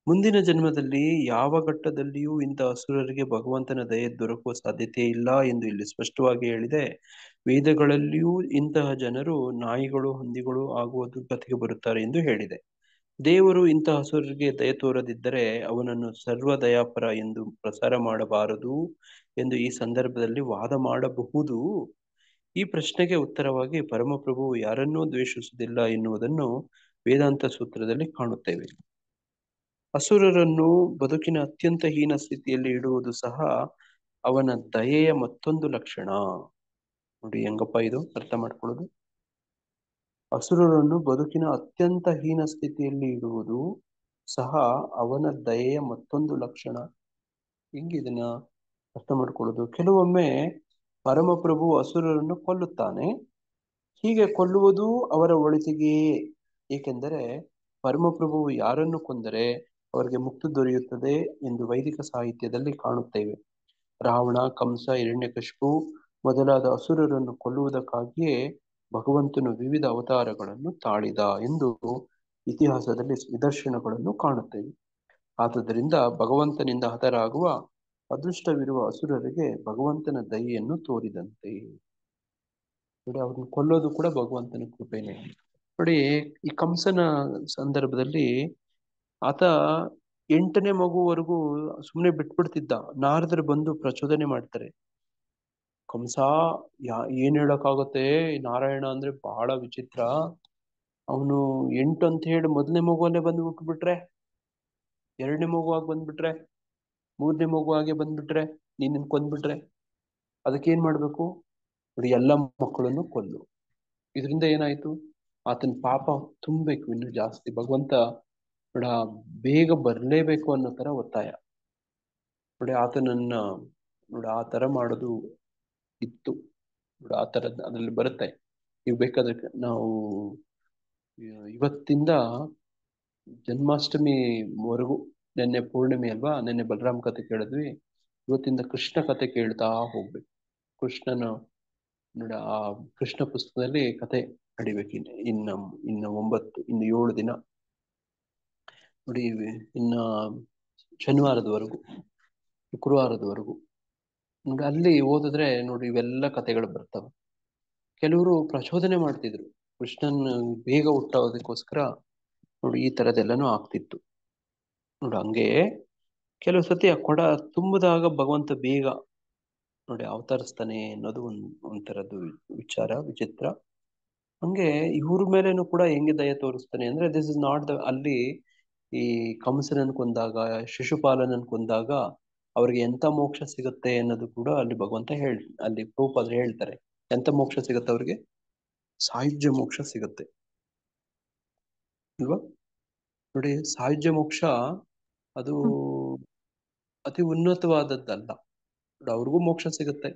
S1: ಮುಂದಿನ ಜನ್ಮದಲ್ಲಿ ಯಾವ ಘಟ್ಟದಲ್ಲಿಯೂ ಇಂಥ ಅಸುರರಿಗೆ ಭಗವಂತನ ದಯೆ ದೊರಕುವ ಸಾಧ್ಯತೆ ಇಲ್ಲ ಎಂದು ಇಲ್ಲಿ ಸ್ಪಷ್ಟವಾಗಿ ಹೇಳಿದೆ. ವೇದಗಳಲ್ಲಿಯೂ ಇಂತಹ ಜನರು ನಾಯಿಗಳು, ಹಂದಿಗಳು ಆಗುವ ದುರ್ಗತಿಗೆ ಬರುತ್ತಾರೆ ಎಂದು ಹೇಳಿದೆ. ದೇವರು ಇಂತಹ ಅಸುರರಿಗೆ ದಯೆ ತೋರದಿದ್ದರೆ ಅವನನ್ನು ಸರ್ವ ದಯಾಪರ ಎಂದು ಪ್ರಸಾರ ಮಾಡಬಾರದು ಎಂದು ಈ ಸಂದರ್ಭದಲ್ಲಿ ವಾದ ಮಾಡಬಹುದು. ಈ ಪ್ರಶ್ನೆಗೆ ಉತ್ತರವಾಗಿ ಪರಮಪ್ರಭು ಯಾರನ್ನೂ ದ್ವೇಷಿಸುವುದಿಲ್ಲ ಎನ್ನುವುದನ್ನು ವೇದಾಂತ ಸೂತ್ರದಲ್ಲಿ ಕಾಣುತ್ತೇವೆ. ಅಸುರರನ್ನು ಬದುಕಿನ ಅತ್ಯಂತ ಹೀನ ಸ್ಥಿತಿಯಲ್ಲಿ ಇಡುವುದು ಸಹ ಅವನ ದಯೆಯ ಮತ್ತೊಂದು ಲಕ್ಷಣ ನೋಡಿ. ಹೆಂಗಪ್ಪ ಇದು ಅರ್ಥ ಮಾಡ್ಕೊಳ್ಳೋದು? ಅಸುರರನ್ನು ಬದುಕಿನ ಅತ್ಯಂತ ಹೀನ ಸ್ಥಿತಿಯಲ್ಲಿ ಇಡುವುದು ಸಹ ಅವನ ದಯೆಯ ಮತ್ತೊಂದು ಲಕ್ಷಣ. ಹಿಂಗೆ ಇದನ್ನ ಅರ್ಥ ಮಾಡ್ಕೊಳ್ಳೋದು. ಕೆಲವೊಮ್ಮೆ ಪರಮಪ್ರಭು ಅಸುರರನ್ನು ಕೊಲ್ಲುತ್ತಾನೆ. ಹೀಗೆ ಕೊಲ್ಲುವುದು ಅವರ ಒಳಿತಿಗೆಯೇ, ಏಕೆಂದರೆ ಪರಮಪ್ರಭು ಯಾರನ್ನು ಕೊಂದರೆ ಅವರಿಗೆ ಮುಕ್ತಿ ದೊರೆಯುತ್ತದೆ ಎಂದು ವೈದಿಕ ಸಾಹಿತ್ಯದಲ್ಲಿ ಕಾಣುತ್ತೇವೆ. ರಾವಣ, ಕಂಸ, ಹಿರಣ್ಯಕಶಿಪು ಮೊದಲಾದ ಅಸುರರನ್ನು ಕೊಲ್ಲುವುದಕ್ಕಾಗಿಯೇ ಭಗವಂತನು ವಿವಿಧ ಅವತಾರಗಳನ್ನು ತಾಳಿದ ಎಂದು ಇತಿಹಾಸದಲ್ಲಿ ನಿದರ್ಶನಗಳನ್ನು ಕಾಣುತ್ತೇವೆ. ಆದುದರಿಂದ ಭಗವಂತನಿಂದ ಹತರಾಗುವ ಅದೃಷ್ಟವಿರುವ ಅಸುರರಿಗೆ ಭಗವಂತನ ದಯೆಯನ್ನು ತೋರಿದಂತೆ. ನೋಡಿ, ಅವ್ರನ್ನ ಕೊಲ್ಲೋದು ಕೂಡ ಭಗವಂತನ ಕೃಪೆನೆ. ನೋಡಿ, ಈ ಕಂಸನ ಸಂದರ್ಭದಲ್ಲಿ ಆತ 8ನೇ ಮಗುವರೆಗೂ ಸುಮ್ಮನೆ ಬಿಟ್ಬಿಡ್ತಿದ್ದ. ನಾರದರು ಬಂದು ಪ್ರಚೋದನೆ ಮಾಡ್ತಾರೆ. ಕಂಸ ಏನ್ ಹೇಳಕ್ಕಾಗತ್ತೆ, ನಾರಾಯಣ ಅಂದ್ರೆ ಬಹಳ ವಿಚಿತ್ರ. ಅವನು 8 ಅಂತ ಹೇಳಿ 1ನೇ ಮಗುವಲ್ಲೇ ಬಂದು ಹುಟ್ಟುಬಿಟ್ರೆ, 2ನೇ ಮಗುವಾಗಿ ಬಂದ್ಬಿಟ್ರೆ, 3ನೇ ಮಗುವಾಗೆ ಬಂದ್ಬಿಟ್ರೆ, ನೀನ್ ಕೊಂದ್ಬಿಟ್ರೆ ಅದಕ್ಕೇನ್ ಮಾಡ್ಬೇಕು? ನೋಡಿ, ಎಲ್ಲ ಮಕ್ಕಳನ್ನು ಕೊಲ್ಲು. ಇದರಿಂದ ಏನಾಯ್ತು? ಆತನ ಪಾಪ ತುಂಬಬೇಕು ಇನ್ನು ಜಾಸ್ತಿ. ಭಗವಂತ ನೋಡ ಬೇಗ ಬರ್ಲೇಬೇಕು ಅನ್ನೋ ತರ ಒತ್ತಾಯ. ನೋಡಿ, ಆತನನ್ನ ಆ ತರ ಮಾಡೋದು ಇತ್ತು. ನೋಡಿ, ಆ ತರ ಅದ್ರಲ್ಲಿ ಬರುತ್ತೆ. ಈಗ ಬೇಕಾದ್ರೆ ನಾವು ಇವತ್ತಿಂದ ಜನ್ಮಾಷ್ಟಮಿವರೆಗೂ, ನೆನ್ನೆ ಪೂರ್ಣಿಮೆ ಅಲ್ವಾ, ನೆನ್ನೆ ಬಲರಾಮ್ ಕತೆ ಕೇಳಿದ್ವಿ. ಇವತ್ತಿಂದ ಕೃಷ್ಣ ಕತೆ ಕೇಳ್ತಾ ಹೋಗ್ಬೇಕು. ಕೃಷ್ಣನ ನೋಡಿ, ಆ ಕೃಷ್ಣ ಪುಸ್ತಕದಲ್ಲಿ ಕತೆ ನಡಿಬೇಕು. ಇನ್ನು 7 ದಿನ ನೋಡಿ, ಇನ್ನ ಶನಿವಾರದವರೆಗೂ, ಶುಕ್ರವಾರದವರೆಗೂ ನೋಡಿ. ಅಲ್ಲಿ ಓದಿದ್ರೆ ನೋಡಿ ಇವೆಲ್ಲ ಕತೆಗಳು ಬರ್ತವೆ. ಕೆಲವರು ಪ್ರಚೋದನೆ ಮಾಡ್ತಿದ್ರು ಕೃಷ್ಣನ್ ಬೇಗ ಹುಟ್ಟೋದಕ್ಕೋಸ್ಕರ. ನೋಡಿ, ಈ ತರದೆಲ್ಲನೂ ಆಗ್ತಿತ್ತು. ನೋಡಿ, ಹಂಗೆ ಕೆಲವು ಸತಿ ಆ ಕೊಡ ತುಂಬಿದಾಗ ಭಗವಂತ ಬೇಗ ನೋಡಿ ಅವತರಿಸ್ತಾನೆ ಅನ್ನೋದು ಒಂಥರದ್ದು ವಿಚಾರ, ವಿಚಿತ್ರ. ಹಂಗೆ ಇವ್ರ ಮೇಲೇನು ಕೂಡ ಹೆಂಗೆ ದಯ ತೋರಿಸ್ತಾನೆ ಅಂದ್ರೆ, ದಿಸ್ ಇಸ್ ನಾಟ್ ಅಲ್ಲಿ ಈ ಕಂಸನನ್ನು ಕೊಂದಾಗ, ಶಿಶುಪಾಲನನ್ನು ಕೊಂದಾಗ ಅವ್ರಿಗೆ ಎಂತ ಮೋಕ್ಷ ಸಿಗುತ್ತೆ ಅನ್ನೋದು ಕೂಡ ಅಲ್ಲಿ ಭಗವಂತ ಅಲ್ಲಿ ಪ್ರಭುಪಾದರು ಹೇಳ್ತಾರೆ. ಎಂತ ಮೋಕ್ಷ ಸಿಗುತ್ತೆ ಅವ್ರಿಗೆ? ಸಾಯುಜ್ಯ ಮೋಕ್ಷ ಸಿಗುತ್ತೆ ಅಲ್ವಾ? ನೋಡಿ, ಸಾಯುಜ್ಯ ಮೋಕ್ಷ ಅದು ಅತಿ ಉನ್ನತವಾದದ್ದಲ್ಲ. ನೋಡಿ, ಅವ್ರಿಗೂ ಮೋಕ್ಷ ಸಿಗುತ್ತೆ.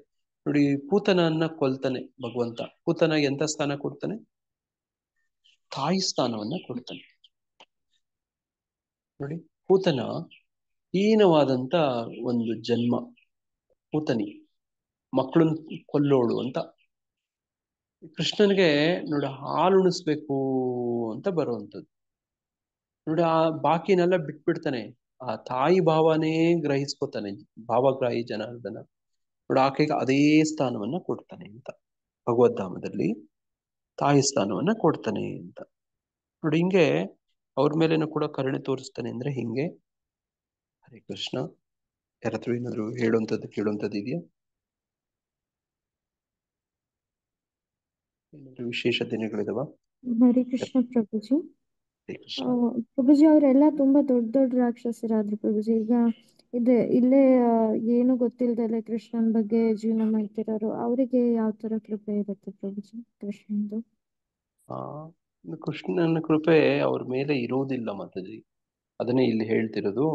S1: ನೋಡಿ, ಪೂತನನ್ನ ಕೊಲ್ತಾನೆ ಭಗವಂತ. ಪೂತನಾಗಿ ಎಂತ ಸ್ಥಾನ ಕೊಡ್ತಾನೆ? ತಾಯಿ ಸ್ಥಾನವನ್ನ ಕೊಡ್ತಾನೆ. ನೋಡಿ, ಪೂತನ ಹೀನವಾದಂತ ಒಂದು ಜನ್ಮ. ಪೂತನಿ ಮಕ್ಕಳನ್ನ ಕೊಲ್ಲೋಳು ಅಂತ. ಕೃಷ್ಣನ್ಗೆ ನೋಡಿ ಹಾಲುಣಿಸ್ಬೇಕು ಅಂತ ಬರುವಂಥದ್ದು. ನೋಡಿ, ಆ ಬಾಕಿನೆಲ್ಲ ಬಿಟ್ಬಿಡ್ತಾನೆ. ಆ ತಾಯಿ ಭಾವನೇ ಗ್ರಹಿಸ್ಕೊತಾನೆ, ಭಾವಗ್ರಾಹಿ ಜನಾರ್ದನ. ನೋಡಿ, ಆಕೆಗೆ ಅದೇ ಸ್ಥಾನವನ್ನ ಕೊಡ್ತಾನೆ ಅಂತ ಭಗವದ್ಧಾಮದಲ್ಲಿ ತಾಯಿ ಸ್ಥಾನವನ್ನ ಕೊಡ್ತಾನೆ ಅಂತ. ನೋಡಿ, ಹಿಂಗೆ ಅವ್ರ ಮೇಲೇನು ಕೂಡ ಕರುಣೆ ತೋರಿಸ್ತಾನೆ ಅಂದ್ರೆ ಹಿಂಗೆ. ಹರೇ ಕೃಷ್ಣ. ಯಾರತ್ರ ಏನಾದ್ರು ಹೇಳುವಂಥದ್ದು ಕೇಳುವಂಥದ್ದು ಇದೆಯಾ? ಏನಾದ್ರು ವಿಶೇಷ ದಿನಗಳಿದಾವ?
S6: ಹರೇ ಕೃಷ್ಣ ಪ್ರಭುಜಿ.
S1: ಹರೇ ಕೃಷ್ಣ.
S6: ಪ್ರಭುಜಿ, ಅವರೆಲ್ಲ ತುಂಬಾ ದೊಡ್ಡ ದೊಡ್ಡ ರಾಕ್ಷಸರಾದ್ರು ಪ್ರಭುಜಿ. ಈಗ ಇಲ್ಲೇ ಏನು ಗೊತ್ತಿಲ್ದಲೆ ಕೃಷ್ಣನ್ ಬಗ್ಗೆ ಜೀವನ ಮಾಡ್ತಿರೋರು, ಅವರಿಗೆ ಯಾವ ತರ ಕೃಪೆ ಇರುತ್ತೆ ಪ್ರಭುಜಿ ಕೃಷ್ಣಂದು?
S1: ಕೃಷ್ಣನ ಕೃಪೆ ಅವ್ರ ಮೇಲೆ ಇರೋದಿಲ್ಲ ಮಾತಾಜಿ. ಅದನ್ನೇ ಇಲ್ಲಿ ಹೇಳ್ತಿರೋದು.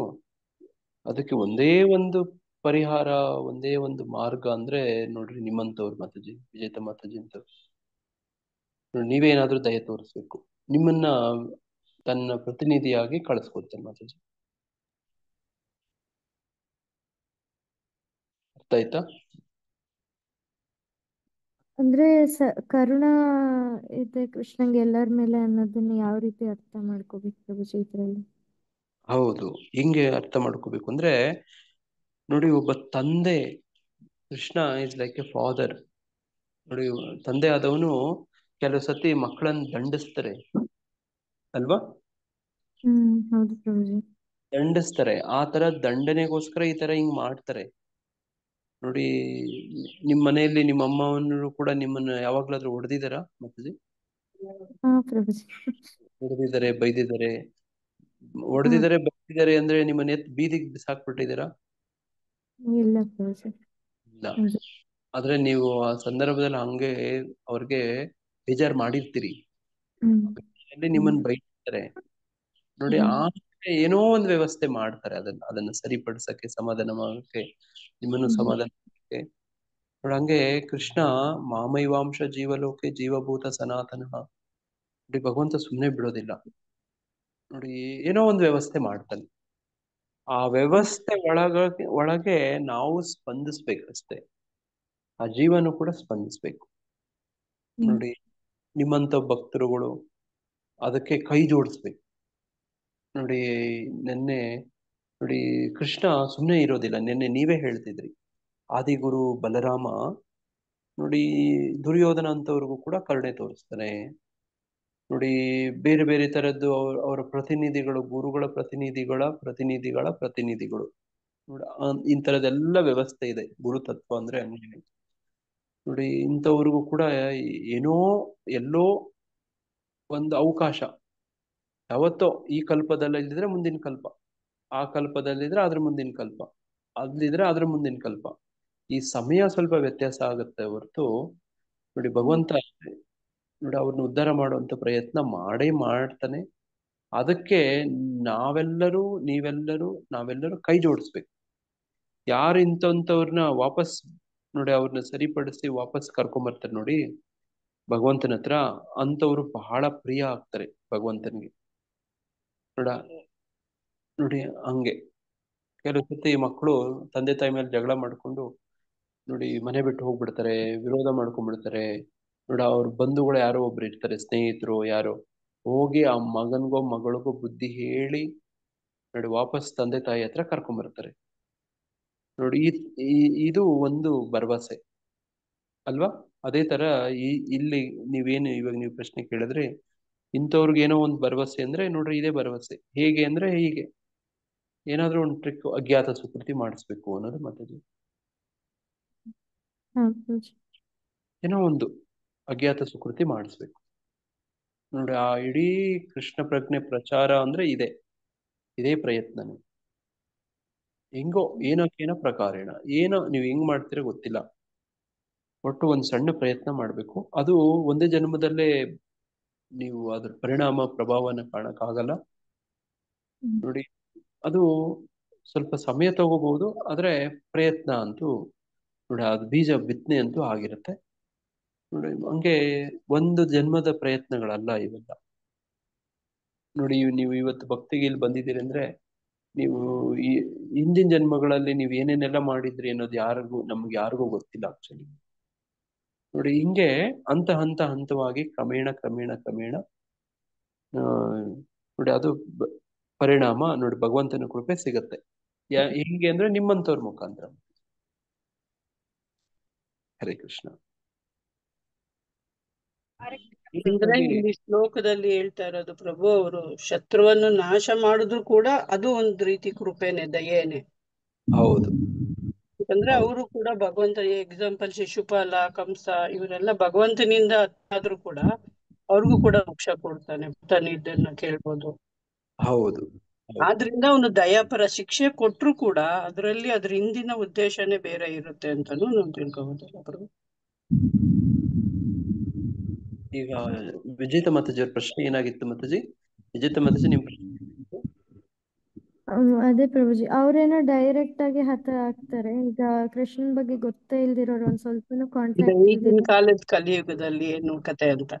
S1: ಅದಕ್ಕೆ ಒಂದೇ ಒಂದು ಪರಿಹಾರ, ಒಂದೇ ಒಂದು ಮಾರ್ಗ ಅಂದ್ರೆ ನೋಡ್ರಿ, ನಿಮ್ಮಂತವ್ರು ಮಾತಾಜಿ, ವಿಜೇತ ಮಾತಾಜಿ ಅಂತ ನೀವೇನಾದ್ರೂ ದಯ ತೋರಿಸ್ಬೇಕು. ನಿಮ್ಮನ್ನ ತನ್ನ ಪ್ರತಿನಿಧಿಯಾಗಿ ಕಳಿಸ್ಕೊಡ್ತೇನೆ ಮಾತಾಜಿ. ಅರ್ಥ ಆಯ್ತಾ?
S6: ಅಂದ್ರೆ ಕರುಣಾ ಇದೆ ಕೃಷ್ಣಂಗೆ ಎಲ್ಲರ ಮೇಲೆ ಅನ್ನೋದನ್ನ ಯಾವ ರೀತಿ ಅರ್ಥ ಮಾಡ್ಕೋಬೇಕು ಪ್ರಭುಜಿ ಇದ್ರಲ್ಲಿ?
S1: ಹೌದು, ಹಿಂಗೆ ಅರ್ಥ ಮಾಡ್ಕೋಬೇಕು ಅಂದ್ರೆ ನೋಡಿ, ಒಬ್ಬ ತಂದೆ, Krishna is like A father. ನೋಡಿ, ತಂದೆ ಆದವನು ಕೆಲವು ಸತಿ ಮಕ್ಕಳನ್ನ ದಂಡಿಸ್ತಾರೆ ಅಲ್ವಾ?
S6: ಹೌದು ಪ್ರಭುಜಿ.
S1: ದಂಡಿಸ್ತಾರೆ. ಆ ತರ ದಂಡನೆಗೋಸ್ಕರ ಈ ತರ ಹಿಂಗ್ ಮಾಡ್ತಾರೆ. ನೋಡಿ, ನಿಮ್ ಮನೆಯಲ್ಲಿ ನಿಮ್ಮ ಅಮ್ಮವನ್ನು ಕೂಡ ನಿಮ್ಮನ್ನ ಯಾವಾಗ್ಲಾದ್ರೂ ಹೊಡೆದಿದಾರ ಮಾತಾಜಿ? ಹೊಡೆದಿದ್ದಾರೆ, ಬೈದಿದ್ದಾರೆ? ಹೊಡೆದಿದ್ದಾರೆ, ಬೈದಿದ್ದಾರೆ ಅಂದ್ರೆ ನಿಮ್ಮನ್ನ ಬೀದಿಗೆ ಬಿಸಾಕ್ಬಿಟ್ಟಿದ್ದೀರಾ?
S6: ಇಲ್ಲ.
S1: ಇಲ್ಲ. ಆದ್ರೆ ನೀವು ಆ ಸಂದರ್ಭದಲ್ಲಿ ಹಂಗೆ ಅವ್ರಿಗೆ ಬೇಜಾರ್ ಮಾಡಿರ್ತೀರಿ. ನಿಮ್ಮನ್ನ ಬೈತಾರೆ ನೋಡಿ. ಆ ಏನೋ ಒಂದು ವ್ಯವಸ್ಥೆ ಮಾಡ್ತಾರೆ ಅದನ್ನ ಸರಿಪಡಿಸಕ್ಕೆ, ಸಮಾಧಾನ ಮಾಡಕ್ಕೆ, ನಿಮ್ಮನ್ನು ಸಮಾಧಾನ ಮಾಡಕ್ಕೆ. ನೋಡಿ ಹಂಗೆ ಕೃಷ್ಣ ಮಾಮೈವಾಂಶ ಜೀವಲೋಕೆ ಜೀವಭೂತ ಸನಾತನ. ನೋಡಿ ಭಗವಂತ ಸುಮ್ಮನೆ ಬಿಡೋದಿಲ್ಲ. ನೋಡಿ ಏನೋ ಒಂದು ವ್ಯವಸ್ಥೆ ಮಾಡ್ತಾನೆ. ಆ ವ್ಯವಸ್ಥೆ ಒಳಗೆ ನಾವು ಸ್ಪಂದಿಸ್ಬೇಕಷ್ಟೇ. ಆ ಜೀವನ ಕೂಡ ಸ್ಪಂದಿಸ್ಬೇಕು. ನೋಡಿ ನಿಮ್ಮಂತ ಭಕ್ತರುಗಳು ಅದಕ್ಕೆ ಕೈ ಜೋಡಿಸ್ಬೇಕು. ನೋಡಿ ನೋಡಿ ಕೃಷ್ಣ ಸುಮ್ಮನೆ ಇರೋದಿಲ್ಲ. ನಿನ್ನೆ ನೀವೇ ಹೇಳ್ತಿದ್ರಿ, ಆದಿಗುರು ಬಲರಾಮ ನೋಡಿ ದುರ್ಯೋಧನ ಅಂತವ್ರಿಗೂ ಕೂಡ ಕರುಣೆ ತೋರಿಸ್ತಾನೆ. ನೋಡಿ ಬೇರೆ ಬೇರೆ ತರದ್ದು ಅವರ ಪ್ರತಿನಿಧಿಗಳು, ಗುರುಗಳ ಪ್ರತಿನಿಧಿಗಳು ನೋಡಿ ಇಂಥರದೆಲ್ಲ ವ್ಯವಸ್ಥೆ ಇದೆ. ಗುರುತತ್ವ ಅಂದ್ರೆ ಹಂಗೆ. ನೋಡಿ ಇಂಥವ್ರಿಗೂ ಕೂಡ ಏನೋ ಎಲ್ಲೋ ಒಂದು ಅವಕಾಶ, ಯಾವತ್ತೋ ಈ ಕಲ್ಪದಲ್ಲಿದ್ರೆ ಮುಂದಿನ ಕಲ್ಪ, ಆ ಕಲ್ಪದಲ್ಲಿದ್ರೆ ಅದ್ರ ಮುಂದಿನ ಕಲ್ಪ, ಅಲ್ಲಿದ್ರೆ ಅದ್ರ ಮುಂದಿನ ಕಲ್ಪ. ಈ ಸಮಯ ಸ್ವಲ್ಪ ವ್ಯತ್ಯಾಸ ಆಗುತ್ತೆ ಹೊರತು ನೋಡಿ ಭಗವಂತ ನೋಡಿ ಅವ್ರನ್ನ ಉದ್ಧಾರ ಮಾಡುವಂತ ಪ್ರಯತ್ನ ಮಾಡ್ತಾನೆ. ಅದಕ್ಕೆ ನಾವೆಲ್ಲರೂ ಕೈ ಜೋಡಿಸ್ಬೇಕು. ಯಾರು ಇಂಥವ್ರನ್ನ ವಾಪಸ್ ನೋಡಿ ಅವ್ರನ್ನ ಸರಿಪಡಿಸಿ ವಾಪಸ್ ಕರ್ಕೊಂಬರ್ತಾರೆ ನೋಡಿ ಭಗವಂತನ ಹತ್ರ, ಅಂತವ್ರು ಬಹಳ ಪ್ರಿಯ ಆಗ್ತಾರೆ ಭಗವಂತನಿಗೆ. ನೋಡಿ ಹಂಗೆ ಕೆಲವು ಸತಿ ಮಕ್ಕಳು ತಂದೆ ತಾಯಿ ಮೇಲೆ ಜಗಳ ಮಾಡ್ಕೊಂಡು ನೋಡಿ ಮನೆ ಬಿಟ್ಟು ಹೋಗ್ಬಿಡ್ತಾರೆ, ವಿರೋಧ ಮಾಡ್ಕೊಂಡ್ಬಿಡ್ತಾರೆ. ನೋಡಿ ಅವ್ರ ಬಂಧುಗಳು ಯಾರೋ ಒಬ್ರು ಇರ್ತಾರೆ, ಸ್ನೇಹಿತರು ಯಾರೋ, ಹೋಗಿ ಆ ಮಗನ್ಗೋ ಮಗಳಿಗೋ ಬುದ್ಧಿ ಹೇಳಿ ನೋಡಿ ವಾಪಸ್ ತಂದೆ ತಾಯಿ ಹತ್ರ ಕರ್ಕೊಂಡ್ಬರ್ತಾರೆ. ನೋಡಿ ಇದು ಒಂದು ಭರವಸೆ ಅಲ್ವಾ? ಅದೇ ತರ ಇಲ್ಲಿ ನೀವೇನು ಇವಾಗ ನೀವು ಪ್ರಶ್ನೆ ಕೇಳಿದ್ರೆ, ಇಂಥವ್ರಿಗೆ ಏನೋ ಒಂದು ಭರವಸೆ ಅಂದ್ರೆ ನೋಡ್ರಿ ಇದೇ ಭರವಸೆ. ಹೇಗೆ ಅಂದ್ರೆ ಹೀಗೆ ಏನಾದ್ರೂ ಒಂದು ಟ್ರಿಕ್, ಅಜ್ಞಾತ ಸುಕೃತಿ ಮಾಡಿಸ್ಬೇಕು ಅನ್ನೋದು ಮತ್ತದು. ಏನೋ ಒಂದು ಅಜ್ಞಾತ ಸುಕೃತಿ ಮಾಡಿಸ್ಬೇಕು. ನೋಡಿ ಆ ಇಡೀ ಕೃಷ್ಣ ಪ್ರಜ್ಞೆ ಪ್ರಚಾರ ಅಂದ್ರೆ ಇದೇ ಪ್ರಯತ್ನನೇ. ಹೆಂಗೋ ಏನೋ ಪ್ರಕಾರೇಣ ಏನೋ ನೀವು ಹೆಂಗ್ ಮಾಡ್ತೀರ ಗೊತ್ತಿಲ್ಲ, ಒಟ್ಟು ಒಂದು ಸಣ್ಣ ಪ್ರಯತ್ನ ಮಾಡ್ಬೇಕು. ಅದು ಒಂದೇ ಜನ್ಮದಲ್ಲೇ ನೀವು ಅದ್ರ ಪರಿಣಾಮ ಪ್ರಭಾವನ ಕಾಣಕ್ಕಾಗಲ್ಲ. ನೋಡಿ ಅದು ಸ್ವಲ್ಪ ಸಮಯ ತಗೋಬಹುದು, ಆದ್ರೆ ಪ್ರಯತ್ನ ಅಂತೂ ನೋಡಿ ಅದು ಬೀಜ ಬಿತ್ತನೆ ಅಂತೂ ಆಗಿರುತ್ತೆ. ನೋಡಿ ಹಂಗೆ ಒಂದು ಜನ್ಮದ ಪ್ರಯತ್ನಗಳಲ್ಲ ಇವೆಲ್ಲ. ನೋಡಿ ನೀವು ಇವತ್ತು ಭಕ್ತಿಗೆ ಇಲ್ಲಿ ಬಂದಿದ್ದೀರಿ ಅಂದ್ರೆ ನೀವು ಈ ಹಿಂದಿನ ಜನ್ಮಗಳಲ್ಲಿ ನೀವು ಏನೇನೆಲ್ಲ ಮಾಡಿದ್ರಿ ಅನ್ನೋದು ನಮ್ಗೆ ಯಾರಿಗೂ ಗೊತ್ತಿಲ್ಲ ಆಕ್ಚುಲಿ. ನೋಡಿ ಹಿಂಗೆ ಹಂತವಾಗಿ ಕ್ರಮೇಣ ನೋಡಿ ಅದು ಪರಿಣಾಮ ನೋಡಿ ಭಗವಂತನ ಕೃಪೆ ಸಿಗತ್ತೆ. ಹೆಂಗೆ ಅಂದ್ರೆ ನಿಮ್ಮಂತವ್ರ ಮುಖಾಂತರ. ಹರೇ ಕೃಷ್ಣ.
S3: ಅಂದ್ರೆ ಇಲ್ಲಿ ಶ್ಲೋಕದಲ್ಲಿ ಹೇಳ್ತಾ ಇರೋದು ಪ್ರಭು, ಅವರು ಶತ್ರುವನ್ನು ನಾಶ ಮಾಡಿದ್ರು ಕೂಡ ಅದು ಒಂದ್ ರೀತಿ ಕೃಪೆನೆ, ದಯೇನೆ.
S1: ಹೌದು.
S3: ಯಾಕಂದ್ರೆ ಅವರು ಕೂಡ ಭಗವಂತ, ಎಕ್ಸಾಂಪಲ್ ಶಿಶುಪಾಲ, ಕಂಸ ಇವರೆಲ್ಲ ಭಗವಂತನಿಂದ ಆದ್ರೂ ಕೂಡ ಅವ್ರಿಗೂ ಕೂಡ ಮೋಕ್ಷ ಕೊಡ್ತಾನೆ, ಇದನ್ನ ಕೇಳ್ಬೋದು.
S1: ಹೌದು.
S3: ಆದ್ರಿಂದ ಅವನು ದಯಾಪರ, ಶಿಕ್ಷೆ ಕೊಟ್ರು ಕೂಡ ಅದರಲ್ಲಿ ಅದ್ರ ಹಿಂದಿನ ಉದ್ದೇಶನೇ ಬೇರೆ ಇರುತ್ತೆ ಅಂತಾನು ನಾವು ತಿಳ್ಕೊಬೋದಲ್ಲ ಪ್ರಭು.
S1: ಈಗ ವಿಜೇತ ಮಾತಾಜಿ ಅವ್ರ ಪ್ರಶ್ನೆ ಏನಾಗಿತ್ತು ಮಾತಾಜಿ? ವಿಜೇತ ಮಾತಾಜಿ ನಿಮ್ ಪ್ರಶ್ನೆ?
S6: ಅದೇ ಪ್ರಭುಜಿ, ಅವ್ರೇನೋ ಡೈರೆಕ್ಟ್ ಆಗಿ ಹತ ಆಗ್ತಾರೆ. ಈಗ ಕೃಷ್ಣನ್ ಬಗ್ಗೆ ಗೊತ್ತೇ ಇಲ್ದಿರೋರು, ಒಂದ್ ಸ್ವಲ್ಪನೂ ಕಾಂಟ್ಯಾಕ್ಟ್
S3: ಈಗಿನ ಕಾಲದ ಕಲಿಯುಗದಲ್ಲಿ ಏನು ಕತೆ ಅಂತ.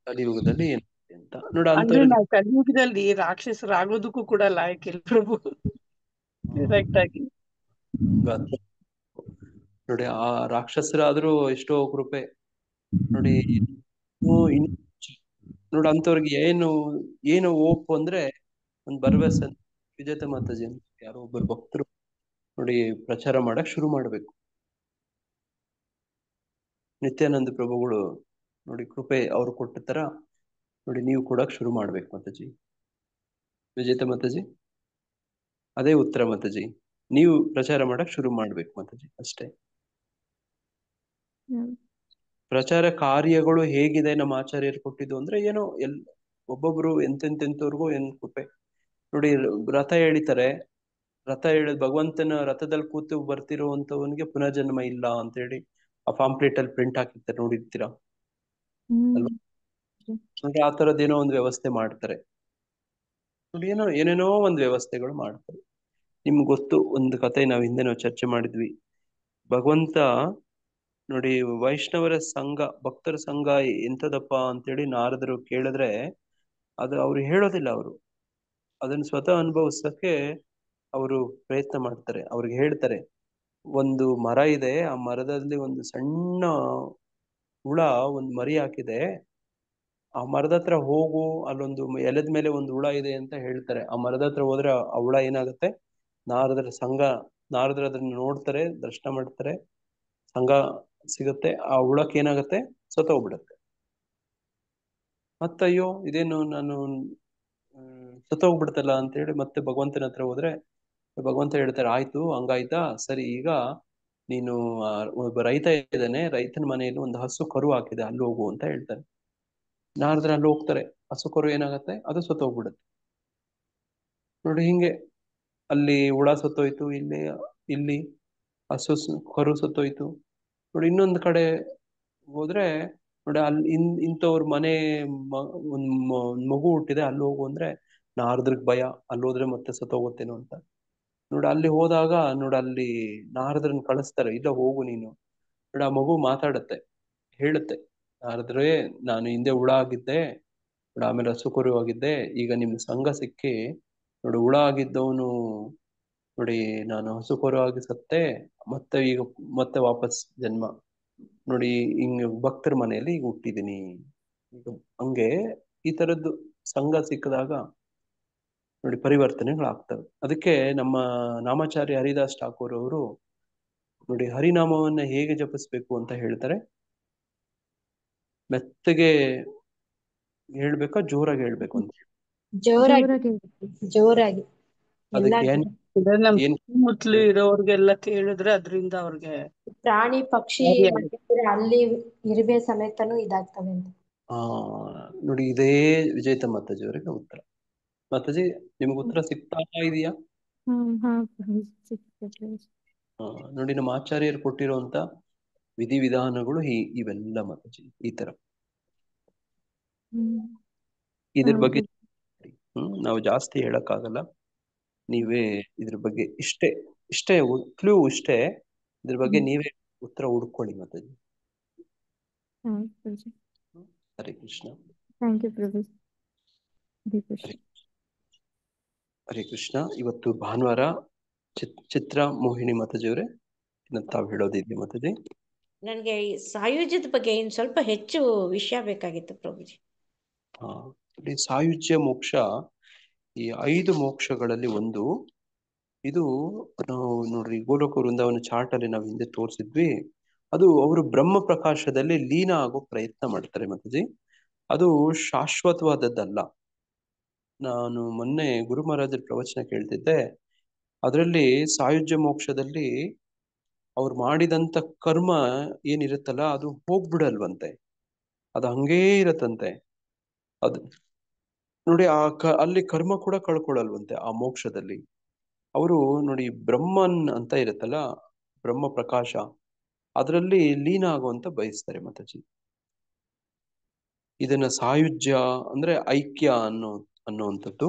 S1: ಕಲಿಯುಗದಲ್ಲಿ ಏನು ಅಂತ ನೋಡ.
S3: ಅಂದ್ರೆ ನಾವು ಕಲಿಯುಗದಲ್ಲಿ ರಾಕ್ಷಸರಾಗೋದಕ್ಕೂ ಕೂಡ ಲಾಯಕ್ಕಿಲ್ಲ ಪ್ರಭು, ಡೈರೆಕ್ಟ್ ಆಗಿ.
S1: ನೋಡಿ ಆ ರಾಕ್ಷಸರಾದ್ರೂ ಎಷ್ಟೋ ಕೃಪೆ ನೋಡಿ. ನೋಡಿ ಅಂತವ್ರಿಗೆ ಏನು ಓಪು ಅಂದ್ರೆ ಒಂದು ಭರವಸೆ. ವಿಜೇತ ಮಾತಾಜಿ ಅಂತ ಯಾರೋ ಒಬ್ಬರು ಭಕ್ತರು ನೋಡಿ ಪ್ರಚಾರ ಮಾಡಕ್ ಶುರು ಮಾಡ್ಬೇಕು. ನಿತ್ಯಾನಂದ ಪ್ರಭುಗಳು ನೋಡಿ ಕೃಪೆ ಅವ್ರು ಕೊಟ್ಟ ತರ ನೋಡಿ ನೀವು ಕೊಡಕ್ ಶುರು ಮಾಡ್ಬೇಕು ಮಾತಾಜಿ. ವಿಜೇತ ಮಾತಾಜಿ ಅದೇ ಉತ್ತರ ಮಾತಾಜಿ, ನೀವು ಪ್ರಚಾರ ಮಾಡಕ್ ಶುರು ಮಾಡ್ಬೇಕು ಮಾತಾಜಿ ಅಷ್ಟೇ. ಪ್ರಚಾರ ಕಾರ್ಯಗಳು ಹೇಗಿದೆ ನಮ್ಮ ಆಚಾರ್ಯರು ಕೊಟ್ಟಿದ್ದು ಅಂದ್ರೆ ಏನೋ ಒಬ್ಬೊಬ್ರು ಎಂತೆಂತೆಂತವ್ರಿಗೂ ಏನ್ ಕೃಪೆ. ನೋಡಿ ರಥ ಎಳಿತಾರೆ, ರಥ ಎಳೆದ್ ಭಗವಂತನ ರಥದಲ್ಲಿ ಕೂತು ಬರ್ತಿರುವಂತವನಿಗೆ ಪುನರ್ಜನ್ಮ ಇಲ್ಲ ಅಂತ ಹೇಳಿ ಆ ಪಾಂಪ್ಲೆಟ್ ಅಲ್ಲಿ ಪ್ರಿಂಟ್ ಹಾಕಿರ್ತಾರೆ, ನೋಡಿರ್ತೀರಾ ಅಲ್ವಾ? ನೋಡಿ ಆ ತರದ್ದೇನೋ ಒಂದು ವ್ಯವಸ್ಥೆ ಮಾಡ್ತಾರೆ. ನೋಡಿ ಏನೇನೋ ಒಂದು ವ್ಯವಸ್ಥೆಗಳು ಮಾಡ್ತಾರೆ. ನಿಮ್ಗೆ ಗೊತ್ತು, ಒಂದು ಕತೆ ನಾವು ಹಿಂದೆ ಚರ್ಚೆ ಮಾಡಿದ್ವಿ. ಭಗವಂತ ನೋಡಿ, ವೈಷ್ಣವರ ಸಂಘ, ಭಕ್ತರ ಸಂಘ ಎಂತದಪ್ಪ ಅಂತೇಳಿ ನಾರದರು ಕೇಳಿದ್ರೆ ಅದು ಅವ್ರು ಹೇಳೋದಿಲ್ಲ. ಅವರು ಅದನ್ನ ಸ್ವತಃ ಅನುಭವಿಸಕ್ಕೆ ಅವರು ಪ್ರಯತ್ನ ಮಾಡ್ತಾರೆ. ಅವ್ರಿಗೆ ಹೇಳ್ತಾರೆ, ಒಂದು ಮರ ಇದೆ, ಆ ಮರದಲ್ಲಿ ಒಂದು ಸಣ್ಣ ಹುಳ ಒಂದು ಮರಿ ಹಾಕಿದೆ, ಆ ಮರದ ಹತ್ರ ಹೋಗು, ಅಲ್ಲೊಂದು ಎಲೆದ ಮೇಲೆ ಒಂದು ಹುಳ ಇದೆ ಅಂತ ಹೇಳ್ತಾರೆ. ಆ ಮರದ ಹತ್ರ ಹೋದ್ರೆ ಆ ಹುಳ ಏನಾಗುತ್ತೆ, ನಾರದರ ಅದನ್ನ ನೋಡ್ತಾರೆ, ದರ್ಶನ ಮಾಡ್ತಾರೆ, ಸಂಘ ಸಿಗುತ್ತೆ. ಆ ಹುಳಕ್ಕೆ ಏನಾಗುತ್ತೆ, ಸತ್ತೋಗ್ಬಿಡುತ್ತೆ. ಮತ್ತಯ್ಯೋ ಇದೇನು ನಾನು ಸತ್ತೋಗ್ಬಿಡ್ತಲ್ಲ ಅಂತ ಹೇಳಿ ಮತ್ತೆ ಭಗವಂತನ ಹತ್ರ ಹೋದ್ರೆ ಭಗವಂತ ಹೇಳ್ತಾರೆ, ಆಯ್ತು ಹಂಗಾಯ್ತಾ, ಸರಿ, ಈಗ ನೀನು ಒಬ್ಬ ರೈತ ಇದ್ದಾನೆ, ರೈತನ ಮನೆಯಲ್ಲಿ ಒಂದು ಹಸು ಕರು ಹಾಕಿದೆ, ಅಲ್ಲಿ ಹೋಗು ಅಂತ ಹೇಳ್ತಾರೆ. ನಾರದ್ರ ಅಲ್ಲಿ ಹೋಗ್ತಾರೆ. ಹಸು ಕರು ಏನಾಗತ್ತೆ, ಅದು ಸತ್ತೋಗ್ಬಿಡುತ್ತೆ. ನೋಡಿ, ಹಿಂಗೆ ಅಲ್ಲಿ ಹುಳ ಸತ್ತೋಯ್ತು, ಇಲ್ಲಿ ಹಸು ಕರು ಸತ್ತೋಯ್ತು. ನೋಡಿ, ಇನ್ನೊಂದು ಕಡೆ ಹೋದ್ರೆ ನೋಡಿ, ಅಲ್ಲಿ ಇಂಥವ್ರ ಮನೆ ಒಂದ್ ಮಗು ಹುಟ್ಟಿದೆ, ಅಲ್ಲಿ ಹೋಗು ಅಂದ್ರೆ ನಾರದ್ರಿಗೆ ಭಯ, ಅಲ್ಲಿ ಹೋದ್ರೆ ಮತ್ತೆ ಸತ್ತೋಗುತ್ತೇನೋ ಅಂತ. ನೋಡಿ, ಅಲ್ಲಿ ಹೋದಾಗ ನೋಡಿ, ಅಲ್ಲಿ ನಾರದ್ರನ್ನ ಕಳಿಸ್ತಾರೆ, ಇಲ್ಲ ಹೋಗು ನೀನು. ನೋಡಿ, ಆ ಮಗು ಮಾತಾಡತ್ತೆ, ಹೇಳುತ್ತೆ, ನಾರದ್ರೆ ನಾನು ಹಿಂದೆ ಹುಳ ಆಗಿದ್ದೆ, ನೋಡಿ ಆಮೇಲೆ ಹಸು ಕರು ಆಗಿದ್ದೆ, ಈಗ ನಿಮ್ ಸಂಘ ಸಿಕ್ಕಿ ನೋಡಿ ಹುಳ ಆಗಿದ್ದವನು ನೋಡಿ ನಾನು ಹಸು ಕರು ಆಗಿ ಸತ್ತೆ, ಮತ್ತೆ ಈಗ ಮತ್ತೆ ವಾಪಸ್ ಜನ್ಮ ನೋಡಿ ಹಿಂಗ ಭಕ್ತರ ಮನೆಯಲ್ಲಿ ಈಗ ಹುಟ್ಟಿದೀನಿ. ಈಗ ಹಂಗೆ ಈ ತರದ್ದು ಸಂಘ ಸಿಕ್ಕಿದಾಗ ನೋಡಿ ಪರಿವರ್ತನೆಗಳಾಗ್ತವೆ. ಅದಕ್ಕೆ ನಮ್ಮ ನಾಮಾಚಾರ್ಯ ಹರಿದಾಸ್ ಠಾಕೂರ್ ಅವರು ನೋಡಿ ಹರಿನಾಮವನ್ನ ಹೇಗೆ ಜಪಿಸ್ಬೇಕು ಅಂತ ಹೇಳ್ತಾರೆ. ಮೆತ್ತಗೆ ಹೇಳ್ಬೇಕಾ, ಜೋರಾಗಿ ಹೇಳ್ಬೇಕು ಅಂತ?
S2: ಜೋರಾಗಿ ಜೋರಾಗಿ.
S1: ಅದಕ್ಕೆ ಏನ್
S3: ಸುತ್ತಮುತ್ತಲು ಇರೋರ್ಗೆಲ್ಲ ಕೇಳಿದ್ರೆ ಅದರಿಂದ ಅವ್ರಿಗೆ
S2: ಪ್ರಾಣಿ ಪಕ್ಷಿ ಮತ್ತೆ ಅಲ್ಲಿ ಇರುವೆ ಸಮೇತನೂ ಇದಾಗ್ತವೆ ಅಂತ.
S1: ನೋಡಿ, ಇದೇ ವಿಜೇತ ಮಾತಾಜಿ ಅವರಿಗೆ ಉತ್ತರ. ಮಾತಾಜಿ, ನಿಮ್ಗೆ ಉತ್ತರ ಸಿಗ್ತಾ ಇದೆಯಾ? ನೋಡಿ, ನಮ್ಮ ಆಚಾರ್ಯರು ಕೊಟ್ಟಿರುವಂತ ವಿಧಿವಿಧಾನಗಳು ಇವೆಲ್ಲ ಮಾತಾಜಿ ಈ ತರ. ಇದ್ರ ಬಗ್ಗೆ ನಾವು ಜಾಸ್ತಿ ಹೇಳಕ್ಕಾಗಲ್ಲ, ನೀವೇ ಇದ್ರ ಬಗ್ಗೆ ಇಷ್ಟೇ ಕ್ಲೂ ಇಷ್ಟೇ, ಇದ್ರ ಬಗ್ಗೆ ನೀವೇ ಉತ್ತರ ಹುಡ್ಕೊಳ್ಳಿ ಮಾತಾಜಿ. ಹರೇ ಕೃಷ್ಣ. ಹರೇ ಕೃಷ್ಣ. ಇವತ್ತು ಭಾನುವಾರ. ಚಿತ್ರ ಮೋಹಿನಿ ಮಾತಾಜಿಯವರೇ, ತಾವು ಹೇಳೋದಿದ್ಯಾ ಮಾತಾಜಿ?
S11: ನನಗೆ ಈ ಸಾಯುಜ್ಯದ ಬಗ್ಗೆ ಇನ್ ಸ್ವಲ್ಪ ಹೆಚ್ಚು ವಿಷಯ ಬೇಕಾಗಿತ್ತು ಪ್ರಭುಜಿ.
S1: ಸಾಯುಜ್ಯ ಮೋಕ್ಷ ಈ 5 ಮೋಕ್ಷಗಳಲ್ಲಿ ಒಂದು. ಇದು ನಾವು ನೋಡ್ರಿ, ಗೋಲೋಕ ವೃಂದಾವನ ಚಾರ್ಟ್ ಅಲ್ಲಿ ನಾವು ಹಿಂದೆ ತೋರಿಸಿದ್ವಿ. ಅದು ಅವರು ಬ್ರಹ್ಮ ಪ್ರಕಾಶದಲ್ಲಿ ಲೀನ ಆಗೋ ಪ್ರಯತ್ನ ಮಾಡ್ತಾರೆ ಮಾತಾಜಿ. ಅದು ಶಾಶ್ವತವಾದದ್ದಲ್ಲ. ನಾನು ಮೊನ್ನೆ ಗುರು ಮಹಾರಾಜರ ಪ್ರವಚನ ಕೇಳ್ತಿದ್ದೆ, ಅದರಲ್ಲಿ ಸಾಯುಜ್ಯ ಮೋಕ್ಷದಲ್ಲಿ ಅವ್ರು ಮಾಡಿದಂತ ಕರ್ಮ ಏನಿರುತ್ತಲ್ಲ ಅದು ಹೋಗ್ಬಿಡಲ್ವಂತೆ, ಅದು ಹಂಗೇ ಇರತ್ತಂತೆ. ಅದು ನೋಡಿ, ಅಲ್ಲಿ ಕರ್ಮ ಕೂಡ ಕಳ್ಕೊಳಲ್ವಂತೆ ಆ ಮೋಕ್ಷದಲ್ಲಿ. ಅವರು ನೋಡಿ, ಬ್ರಹ್ಮನ್ ಅಂತ ಇರುತ್ತಲ್ಲ, ಬ್ರಹ್ಮ ಪ್ರಕಾಶ, ಅದರಲ್ಲಿ ಲೀನ ಆಗುವಂತ ಬಯಸ್ತಾರೆ ಮಾತಾಜಿ. ಇದನ್ನ ಸಾಯುಜ್ಯ ಅಂದ್ರೆ ಐಕ್ಯ ಅನ್ನುವಂಥದ್ದು.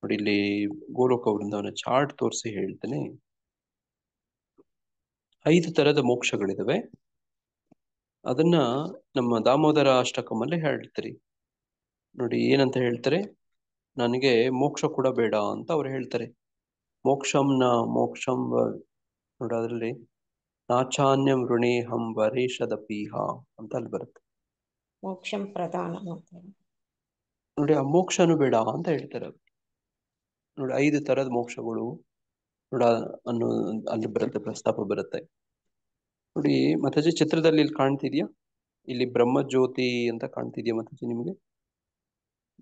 S1: ನೋಡಿ, ಇಲ್ಲಿ ಗೋಲೋಕ ವೃಂದಾವನ ಚಾರ್ಟ್ ತೋರಿಸಿ ಹೇಳ್ತೇನೆ. 5 ತರದ ಮೋಕ್ಷಗಳಿದಾವೆ. ಅದನ್ನ ನಮ್ಮ ದಾಮೋದರ ಅಷ್ಟಕಮಲ್ಲಿ ಹೇಳ್ತೀರಿ. ನೋಡಿ, ಏನಂತ ಹೇಳ್ತಾರೆ, ನನಗೆ ಮೋಕ್ಷ ಕೂಡ ಬೇಡ ಅಂತ ಅವ್ರು ಹೇಳ್ತಾರೆ. ಮೋಕ್ಷಂ ನೋಡಿ, ಅದರಲ್ಲಿ ನಾಚಾನ್ಯಂ ಋಣೇಹಂ ವರೇಶದಪೀಹ ಅಂತ ಅಲ್ಲಿ ಬರುತ್ತೆ.
S11: ಮೋಕ್ಷಂ ಪ್ರಧಾನ
S1: ನೋಡಿ, ಆ ಮೋಕ್ಷನು ಬೇಡ ಅಂತ ಹೇಳ್ತಾರೆ. ನೋಡಿ, 5 ತರದ ಮೋಕ್ಷಗಳು ನೋಡ ಅನ್ನೋ ಅಲ್ಲಿ ಬರುತ್ತೆ, ಪ್ರಸ್ತಾಪ ಬರುತ್ತೆ. ನೋಡಿ ಮಾತಾಜಿ, ಚಿತ್ರದಲ್ಲಿ ಇಲ್ಲಿ ಕಾಣ್ತಿದ್ಯಾ? ಇಲ್ಲಿ ಬ್ರಹ್ಮಜ್ಯೋತಿ ಅಂತ ಕಾಣ್ತಿದ್ಯಾ ಮಾತಾಜಿ ನಿಮಗೆ?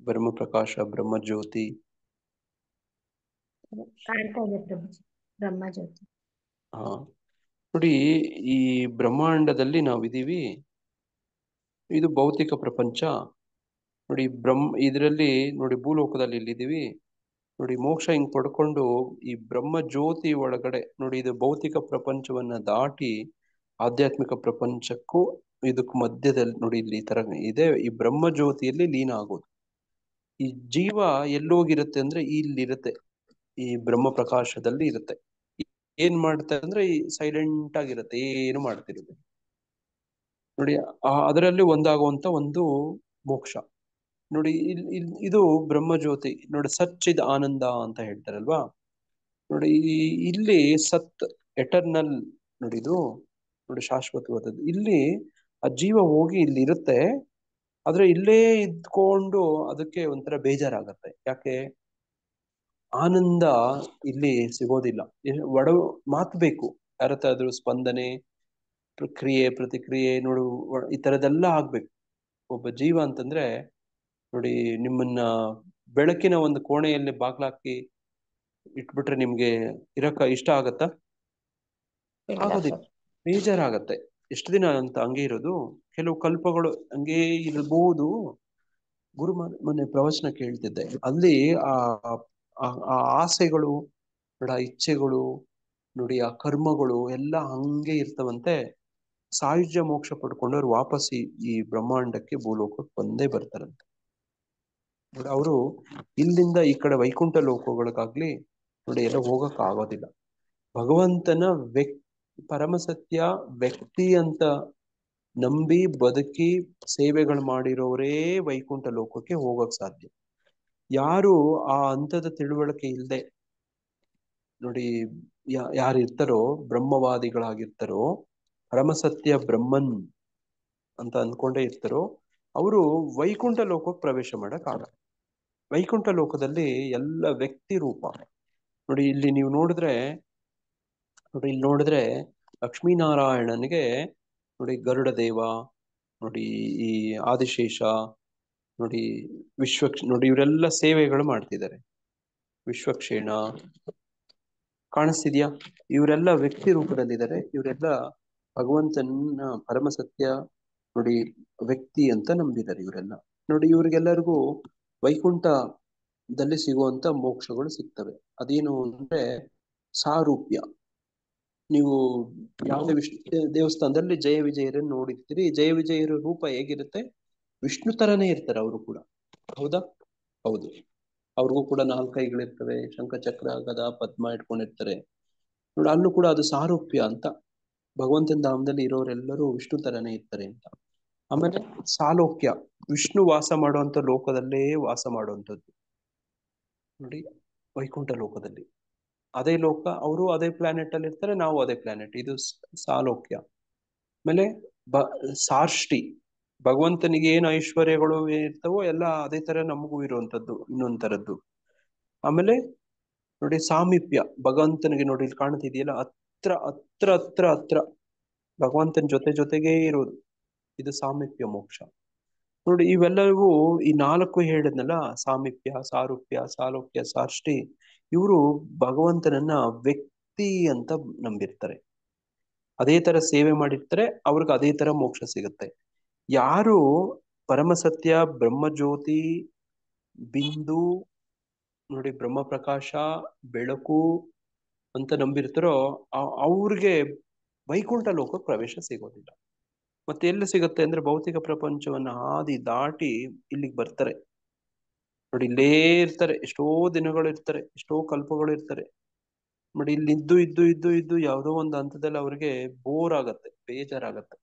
S1: ಬ್ರಹ್ಮ ಪ್ರಕಾಶ, ಬ್ರಹ್ಮಜ್ಯೋತಿ
S2: ಕಾಣ್ತಾ ಇದೆ ಪ್ರಭುಜಿ, ಬ್ರಹ್ಮಜ್ಯೋತಿ.
S1: ನೋಡಿ, ಈ ಬ್ರಹ್ಮಾಂಡದಲ್ಲಿ ನಾವಿದೀವಿ, ಇದು ಭೌತಿಕ ಪ್ರಪಂಚ. ನೋಡಿ, ಇದರಲ್ಲಿ ನೋಡಿ ಭೂಲೋಕದಲ್ಲಿ ಇಲ್ಲಿದ್ದೀವಿ. ನೋಡಿ, ಮೋಕ್ಷ ಹಿಂಗ್ ಪಡ್ಕೊಂಡು ಈ ಬ್ರಹ್ಮ ಜ್ಯೋತಿ ಒಳಗಡೆ ನೋಡಿ, ಇದು ಭೌತಿಕ ಪ್ರಪಂಚವನ್ನ ದಾಟಿ ಆಧ್ಯಾತ್ಮಿಕ ಪ್ರಪಂಚಕ್ಕೂ ಇದಕ್ಕೂ ಮಧ್ಯದಲ್ಲಿ ನೋಡಿ ಇಲ್ಲಿ ಈ ತರ ಇದೆ, ಈ ಬ್ರಹ್ಮ ಜ್ಯೋತಿಯಲ್ಲಿ ಲೀನ ಆಗೋದು. ಈ ಜೀವ ಎಲ್ಲೋಗಿರುತ್ತೆ ಅಂದ್ರೆ ಇಲ್ಲಿರುತ್ತೆ, ಈ ಬ್ರಹ್ಮ ಪ್ರಕಾಶದಲ್ಲಿ ಇರುತ್ತೆ. ಏನ್ ಮಾಡ್ತಾರೆ ಅಂದ್ರೆ ಈ ಸೈಲೆಂಟ್ ಆಗಿರುತ್ತೆ, ಏನು ಮಾಡ್ತಿರುತ್ತೆ ನೋಡಿ. ಅದರಲ್ಲಿ ಒಂದಾಗುವಂತ ಒಂದು ಮೋಕ್ಷ ನೋಡಿ. ಇದು ಬ್ರಹ್ಮಜ್ಯೋತಿ ನೋಡಿ, ಸಚ್ಚಿದ್ ಆನಂದ ಅಂತ ಹೇಳ್ತಾರಲ್ವಾ ನೋಡಿ. ಇಲ್ಲಿ ಸತ್ ಎಟರ್ನಲ್ ನೋಡಿ, ಇದು ನೋಡಿ ಶಾಶ್ವತವಾದದ್ದು. ಇಲ್ಲಿ ಆ ಜೀವ ಹೋಗಿ ಇಲ್ಲಿ ಇರುತ್ತೆ, ಆದ್ರೆ ಇಲ್ಲೇ ಇದ್ಕೊಂಡು ಅದಕ್ಕೆ ಒಂಥರ ಬೇಜಾರಾಗತ್ತೆ. ಯಾಕೆ? ಆನಂದ ಇಲ್ಲಿ ಸಿಗೋದಿಲ್ಲ. ಒಡ ಮಾತು ಬೇಕು, ಯಾರತ್ತಾದ್ರೂ ಸ್ಪಂದನೆ, ಕ್ರಿಯೆ ಪ್ರತಿಕ್ರಿಯೆ ನೋಡು, ಈ ತರದೆಲ್ಲ ಆಗ್ಬೇಕು. ಒಬ್ಬ ಜೀವ ಅಂತಂದ್ರೆ ನೋಡಿ, ನಿಮ್ಮನ್ನ ಬೆಳಕಿನ ಒಂದು ಕೋಣೆಯಲ್ಲಿ ಬಾಗ್ಲಾಕಿ ಇಟ್ಬಿಟ್ರೆ ನಿಮ್ಗೆ ಇರಕ್ಕ ಇಷ್ಟ ಆಗತ್ತಾ? ಆಗೋದಿಲ್ಲ, ಬೇಜಾರಾಗತ್ತೆ. ಎಷ್ಟು ದಿನ ಅಂತ ಹಂಗೆ ಇರೋದು? ಕೆಲವು ಕಲ್ಪಗಳು ಹಂಗೇ ಇರಬಹುದು. ಗುರು ಮೊನ್ನೆ ಪ್ರವಚನ ಕೇಳ್ತಿದ್ದೆ, ಅಲ್ಲಿ ಆ ಆಸೆಗಳು ನೋಡಿ, ಆ ಇಚ್ಛೆಗಳು ನೋಡಿ, ಆ ಕರ್ಮಗಳು ಎಲ್ಲ ಹಂಗೆ ಇರ್ತವಂತೆ. ಸಾಯುಜ್ಯ ಮೋಕ್ಷ ಪಡ್ಕೊಂಡವ್ರು ವಾಪಸ್ ಈ ಬ್ರಹ್ಮಾಂಡಕ್ಕೆ, ಭೂಲೋಕಕ್ಕೆ ಬಂದೇ ಬರ್ತಾರಂತೆ ನೋಡಿ. ಅವರು ಇಲ್ಲಿಂದ ಈ ಕಡೆ ವೈಕುಂಠ ಲೋಕಗಳಿಗಾಗ್ಲಿ ನೋಡಿ ಎಲ್ಲ ಹೋಗಕ್ ಆಗೋದಿಲ್ಲ. ಭಗವಂತನ ಪರಮಸತ್ಯ ವ್ಯಕ್ತಿ ಅಂತ ನಂಬಿ ಬದುಕಿ ಸೇವೆಗಳು ಮಾಡಿರೋರೇ ವೈಕುಂಠ ಲೋಕಕ್ಕೆ ಹೋಗಕ್ ಸಾಧ್ಯ. ಯಾರು ಆ ಹಂತದ ತಿಳುವಳಿಕೆ ಇಲ್ಲದೆ ನೋಡಿ ಯಾರು ಇರ್ತಾರೋ, ಬ್ರಹ್ಮವಾದಿಗಳಾಗಿರ್ತಾರೋ, ಪರಮಸತ್ಯ ಬ್ರಹ್ಮನ್ ಅಂತ ಅಂದ್ಕೊಂಡೇ ಇರ್ತಾರೋ, ಅವರು ವೈಕುಂಠ ಲೋಕಕ್ಕೆ ಪ್ರವೇಶ ಮಾಡಕ್ ಆಗಲ್ಲ. ವೈಕುಂಠ ಲೋಕದಲ್ಲಿ ಎಲ್ಲ ವ್ಯಕ್ತಿ ರೂಪ ನೋಡಿ. ಇಲ್ಲಿ ನೀವು ನೋಡಿದ್ರೆ ನೋಡಿ, ಇಲ್ಲಿ ನೋಡಿದ್ರೆ ಲಕ್ಷ್ಮೀನಾರಾಯಣನಿಗೆ ನೋಡಿ ಗರುಡ ದೇವ ನೋಡಿ, ಈ ಆದಿಶೇಷ ನೋಡಿ, ನೋಡಿ ಇವರೆಲ್ಲ ಸೇವೆಗಳು ಮಾಡ್ತಿದ್ದಾರೆ. ವಿಶ್ವಕ್ಷೇಣ ಕಾಣಿಸ್ತಿದ್ಯಾ? ಇವರೆಲ್ಲ ವ್ಯಕ್ತಿ ರೂಪದಲ್ಲಿದ್ದಾರೆ. ಇವರೆಲ್ಲ ಭಗವಂತನ ಪರಮಸತ್ಯ ನೋಡಿ ವ್ಯಕ್ತಿ ಅಂತ ನಂಬಿದ್ದಾರೆ ಇವರೆಲ್ಲ ನೋಡಿ. ಇವ್ರಿಗೆಲ್ಲರಿಗೂ ವೈಕುಂಠದಲ್ಲಿ ಸಿಗುವಂತ ಮೋಕ್ಷಗಳು ಸಿಗ್ತವೆ. ಅದೇನು ಅಂದ್ರೆ ಸಾರೂಪ್ಯ. ನೀವು ಯಾವುದೇ ವಿಷ್ಣು ದೇವಸ್ಥಾನದಲ್ಲಿ ಜಯ ವಿಜಯರನ್ನು ನೋಡಿರ್ತೀರಿ. ಜಯ ವಿಜಯರ ರೂಪ ಹೇಗಿರುತ್ತೆ? ವಿಷ್ಣು ತರನೇ ಇರ್ತಾರೆ ಅವರು ಕೂಡ. ಹೌದಾ? ಹೌದು. ಅವ್ರಿಗೂ ಕೂಡ 4 ಕೈಗಳಿರ್ತವೆ, ಶಂಖಚಕ್ರ ಗದ ಪದ್ಮ ಇಟ್ಕೊಂಡಿರ್ತಾರೆ ನೋಡಿ. ಅಲ್ಲೂ ಕೂಡ ಅದು ಸಾರೂಪ್ಯ ಅಂತ. ಭಗವಂತನ ಧಾಮದಲ್ಲಿ ಇರೋರೆಲ್ಲರೂ ವಿಷ್ಣು ತರನೇ ಇರ್ತಾರೆ ಅಂತ. ಆಮೇಲೆ ಸಾಲೋಕ್ಯ, ವಿಷ್ಣು ವಾಸ ಮಾಡುವಂತ ಲೋಕದಲ್ಲೇ ವಾಸ ಮಾಡುವಂಥದ್ದು ನೋಡಿ, ವೈಕುಂಠ ಲೋಕದಲ್ಲಿ. ಅದೇ ಲೋಕ, ಅವರು ಅದೇ ಪ್ಲಾನೆಟ್ ಅಲ್ಲಿ ಇರ್ತಾರೆ, ನಾವು ಅದೇ ಪ್ಲಾನೆಟ್. ಇದು ಸಾಲೋಕ್ಯ. ಆಮೇಲೆ ಸಾರ್ಷ್ಟಿ, ಭಗವಂತನಿಗೆ ಏನು ಐಶ್ವರ್ಯಗಳು ಇರ್ತವೋ ಎಲ್ಲ ಅದೇ ತರ ನಮಗೂ ಇರುವಂತದ್ದು, ಇನ್ನೊಂದ್ ತರದ್ದು. ಆಮೇಲೆ ನೋಡಿ ಸಾಮೀಪ್ಯ, ಭಗವಂತನಿಗೆ ನೋಡಿ ಇಲ್ಲಿ ಕಾಣ್ತಿದೆಯಲ್ಲ, ಹತ್ರ ಹತ್ರ ಹತ್ರ ಹತ್ರ ಭಗವಂತನ ಜೊತೆಗೇ ಇರೋದು, ಇದು ಸಾಮೀಪ್ಯ ಮೋಕ್ಷ ನೋಡಿ. ಇವೆಲ್ಲವೂ ಈ 4 ಹೇಳಿದ್ನಲ್ಲ, ಸಾಮೀಪ್ಯ, ಸಾರೂಪ್ಯ, ಸಾಲೋಕ್ಯ, ಸಾರ್ಷ್ಟಿ, ಇವರು ಭಗವಂತನನ್ನ ವ್ಯಕ್ತಿ ಅಂತ ನಂಬಿರ್ತಾರೆ. ಅದೇ ತರ ಸೇವೆ ಮಾಡಿರ್ತಾರೆ, ಅವ್ರಿಗೆ ಅದೇ ತರ ಮೋಕ್ಷ ಸಿಗುತ್ತೆ. ಯಾರು ಪರಮಸತ್ಯ ಬ್ರಹ್ಮಜ್ಯೋತಿ ಬಿಂದು ನೋಡಿ, ಬ್ರಹ್ಮ ಪ್ರಕಾಶ ಬೆಳಕು ಅಂತ ನಂಬಿರ್ತಾರೋ ಅವ್ರಿಗೆ ವೈಕುಂಠ ಲೋಕಕ್ಕೆ ಪ್ರವೇಶ ಸಿಗೋದಿಲ್ಲ. ಮತ್ತೆ ಎಲ್ಲಿ ಸಿಗುತ್ತೆ ಅಂದ್ರೆ ಭೌತಿಕ ಪ್ರಪಂಚವನ್ನ ಹಾದಿ ದಾಟಿ ಇಲ್ಲಿಗೆ ಬರ್ತಾರೆ ನೋಡಿ. ಇಲ್ಲೇ ಇರ್ತಾರೆ, ಎಷ್ಟೋ ದಿನಗಳು ಇರ್ತಾರೆ, ಎಷ್ಟೋ ಕಲ್ಪಗಳು ಇರ್ತಾರೆ ನೋಡಿ. ಇಲ್ಲಿ ಇದ್ದು ಇದ್ದು ಇದ್ದು ಇದ್ದು ಯಾವುದೋ ಒಂದು ಹಂತದಲ್ಲಿ ಅವ್ರಿಗೆ ಬೋರ್ ಆಗತ್ತೆ, ಬೇಜಾರಾಗತ್ತೆ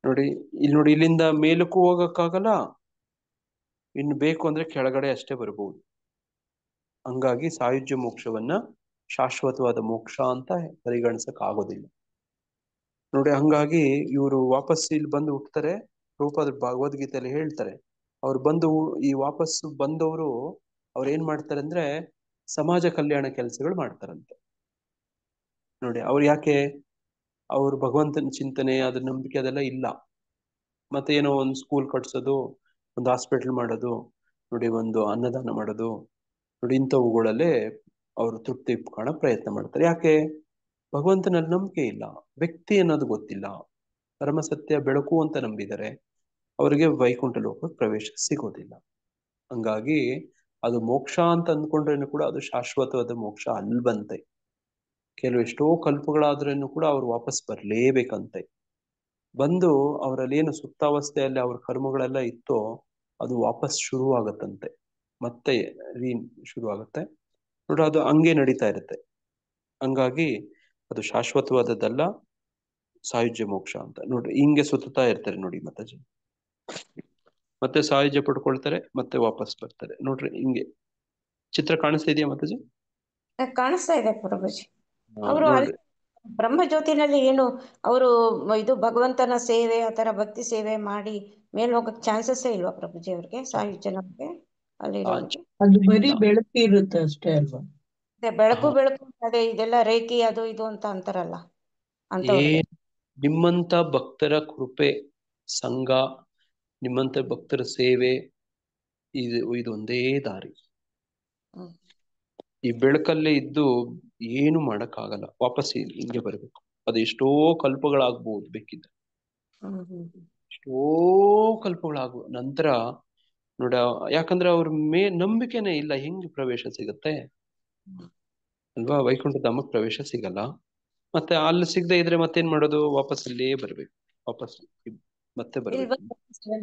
S1: ನೋಡಿ. ಇಲ್ಲಿ ನೋಡಿ, ಇಲ್ಲಿಂದ ಮೇಲಕ್ಕೂ ಹೋಗಕ್ಕಾಗಲ್ಲ, ಇನ್ನು ಬೇಕು ಅಂದ್ರೆ ಕೆಳಗಡೆ ಅಷ್ಟೇ ಬರ್ಬೋದು. ಹಂಗಾಗಿ ಸಾಯುಜ್ಯ ಮೋಕ್ಷವನ್ನ ಶಾಶ್ವತವಾದ ಮೋಕ್ಷ ಅಂತ ಪರಿಗಣಿಸಕ್ ಆಗೋದಿಲ್ಲ ನೋಡಿ. ಹಂಗಾಗಿ ಇವರು ವಾಪಸ್ ಇಲ್ಲಿ ಬಂದು ಹುಟ್ಟುತ್ತಾರೆ. ರೂಪದ ಭಗವದ್ಗೀತೆಯಲ್ಲಿ ಹೇಳ್ತಾರೆ, ಅವ್ರು ಬಂದು ಈ ವಾಪಸ್ ಬಂದವರು ಅವ್ರು ಏನ್ ಮಾಡ್ತಾರೆ ಅಂದ್ರೆ ಸಮಾಜ ಕಲ್ಯಾಣ ಕೆಲಸಗಳು ಮಾಡ್ತಾರಂತೆ ನೋಡಿ. ಅವ್ರು ಯಾಕೆ? ಅವ್ರು ಭಗವಂತನ ಚಿಂತನೆ, ಅದ್ರ ನಂಬಿಕೆ ಅದೆಲ್ಲ ಇಲ್ಲ. ಮತ್ತೆ ಏನೋ ಒಂದು ಸ್ಕೂಲ್ ಕಟ್ಸೋದು, ಒಂದು ಹಾಸ್ಪಿಟಲ್ ಮಾಡೋದು ನೋಡಿ, ಒಂದು ಅನ್ನದಾನ ಮಾಡೋದು ನೋಡಿ, ಇಂಥವುಗಳಲ್ಲೇ ಅವರು ತೃಪ್ತಿ ಕಾಣೋ ಪ್ರಯತ್ನ ಮಾಡ್ತಾರೆ. ಯಾಕೆ? ಭಗವಂತನಲ್ಲಿ ನಂಬಿಕೆ ಇಲ್ಲ, ವ್ಯಕ್ತಿ ಅನ್ನೋದು ಗೊತ್ತಿಲ್ಲ, ಪರಮಸತ್ಯ ಬೆಳಕು ಅಂತ ನಂಬಿದರೆ ಅವರಿಗೆ ವೈಕುಂಠ ಲೋಕಕ್ಕೆ ಪ್ರವೇಶ ಸಿಗೋದಿಲ್ಲ. ಹಂಗಾಗಿ ಅದು ಮೋಕ್ಷ ಅಂತ ಅಂದ್ಕೊಂಡ್ರೇನು ಕೂಡ ಅದು ಶಾಶ್ವತವಾದ ಮೋಕ್ಷ ಅಲ್ವಂತೆ. ಎಷ್ಟೋ ಕಲ್ಪಗಳಾದ್ರೂ ಕೂಡ ಅವ್ರು ವಾಪಸ್ ಬರ್ಲೇಬೇಕಂತೆ. ಬಂದು ಅವರಲ್ಲಿ ಏನು ಸುಪ್ತಾವಸ್ಥೆಯಲ್ಲಿ ಅವ್ರ ಕರ್ಮಗಳೆಲ್ಲ ಇತ್ತೋ ಅದು ವಾಪಸ್ ಶುರುವಾಗತ್ತಂತೆ, ಮತ್ತೆ ಶುರುವಾಗತ್ತೆ ನೋಡ್ರಿ. ಅದು ಹಂಗೆ ನಡೀತಾ ಇರುತ್ತೆ. ಹಂಗಾಗಿ ಅದು ಶಾಶ್ವತವಾದದ್ದಲ್ಲ, ಸಾಯುಜ್ಯ ಮೋಕ್ಷ ಅಂತ ನೋಡ್ರಿ. ಹಿಂಗೆ ಸುತ್ತಾ ಇರ್ತಾರೆ ನೋಡಿ ಮಾತಾಜಿ. ಮತ್ತೆ ಸಾಯುಜ್ಯ ಪಡ್ಕೊಳ್ತಾರೆ, ಮತ್ತೆ ವಾಪಸ್ ಬರ್ತಾರೆ ನೋಡ್ರಿ. ಹಿಂಗೆ ಚಿತ್ರ ಕಾಣಿಸ್ತಾ ಇದೆಯಾ ಮಾತಾಜಿ?
S11: ಕಾಣಿಸ್ತಾ ಇದೆ ಪ್ರಭುಜಿ. ಅವರು
S1: ನೋಡ್ರಿ.
S11: ಬ್ರಹ್ಮ ಜ್ಯೋತಿನಲ್ಲಿ ಏನು ಅವರು ಇದು ಭಗವಂತನ ಸೇವೆ ಆತರ ಭಕ್ತಿ ಸೇವೆ ಮಾಡಿ ಮೇಲ್ ಹೋಗಕ್ ಚಾನ್ಸಸ್ಸೇ ಇಲ್ವಾ ಪ್ರಭುಜಿ ಅವ್ರಿಗೆ, ಸಾಯುಜ್ಯನವ್ರಿಗೆ ಅಲ್ಲಿರೋರಿಗೆ?
S12: ಅದು ಬರೀ ಬೆಳಕು ಇರುತ್ತೆ ಅಷ್ಟೇ ಅಲ್ವಾ?
S11: ಬೆಳಕು ಅದೇ ಇದೆಲ್ಲ ರೇಖಿ ಅದು ಇದು ಅಂತ ಅಂತಾರಲ್ಲ ಅಂತವ್ರಿಗೆ.
S1: ನಿಮ್ಮಂತ ಭಕ್ತರ ಕೃಪೆ, ಸಂಘ, ನಿಮ್ಮಂತ ಭಕ್ತರ ಸೇವೆ, ಇದೊಂದೇ ದಾರಿ. ಈ ಬೆಳಕಲ್ಲೇ ಇದ್ದು ಏನು ಮಾಡಕ್ಕಾಗಲ್ಲ, ವಾಪಸ್ ಹಿಂಗೆ ಬರ್ಬೇಕು. ಅದು ಎಷ್ಟೋ ಕಲ್ಪಗಳಾಗ್ಬೋದು ಬೇಕಿದ್ರೆ, ಎಷ್ಟೋ ಕಲ್ಪಗಳಾಗುವ ನಂತರ ನೋಡ. ಯಾಕಂದ್ರೆ ಅವ್ರ ನಂಬಿಕೆನೇ ಇಲ್ಲ, ಹೆಂಗ್ ಪ್ರವೇಶ ಸಿಗತ್ತೆ ಅಲ್ವಾ? ವೈಕುಂಠ ಧಾಮಕ್ಕೆ ಪ್ರವೇಶ ಸಿಗಲ್ಲ. ಮತ್ತೆ ಅಲ್ಲಿ ಸಿಗದೆ ಇದ್ರೆ ಮತ್ತೇನ್ ಮಾಡೋದು? ವಾಪಸ್ ಇಲ್ಲೇ ಬರ್ಬೇಕು, ವಾಪಸ್ ಮತ್ತೆ ಬರ್ಬೇಕು.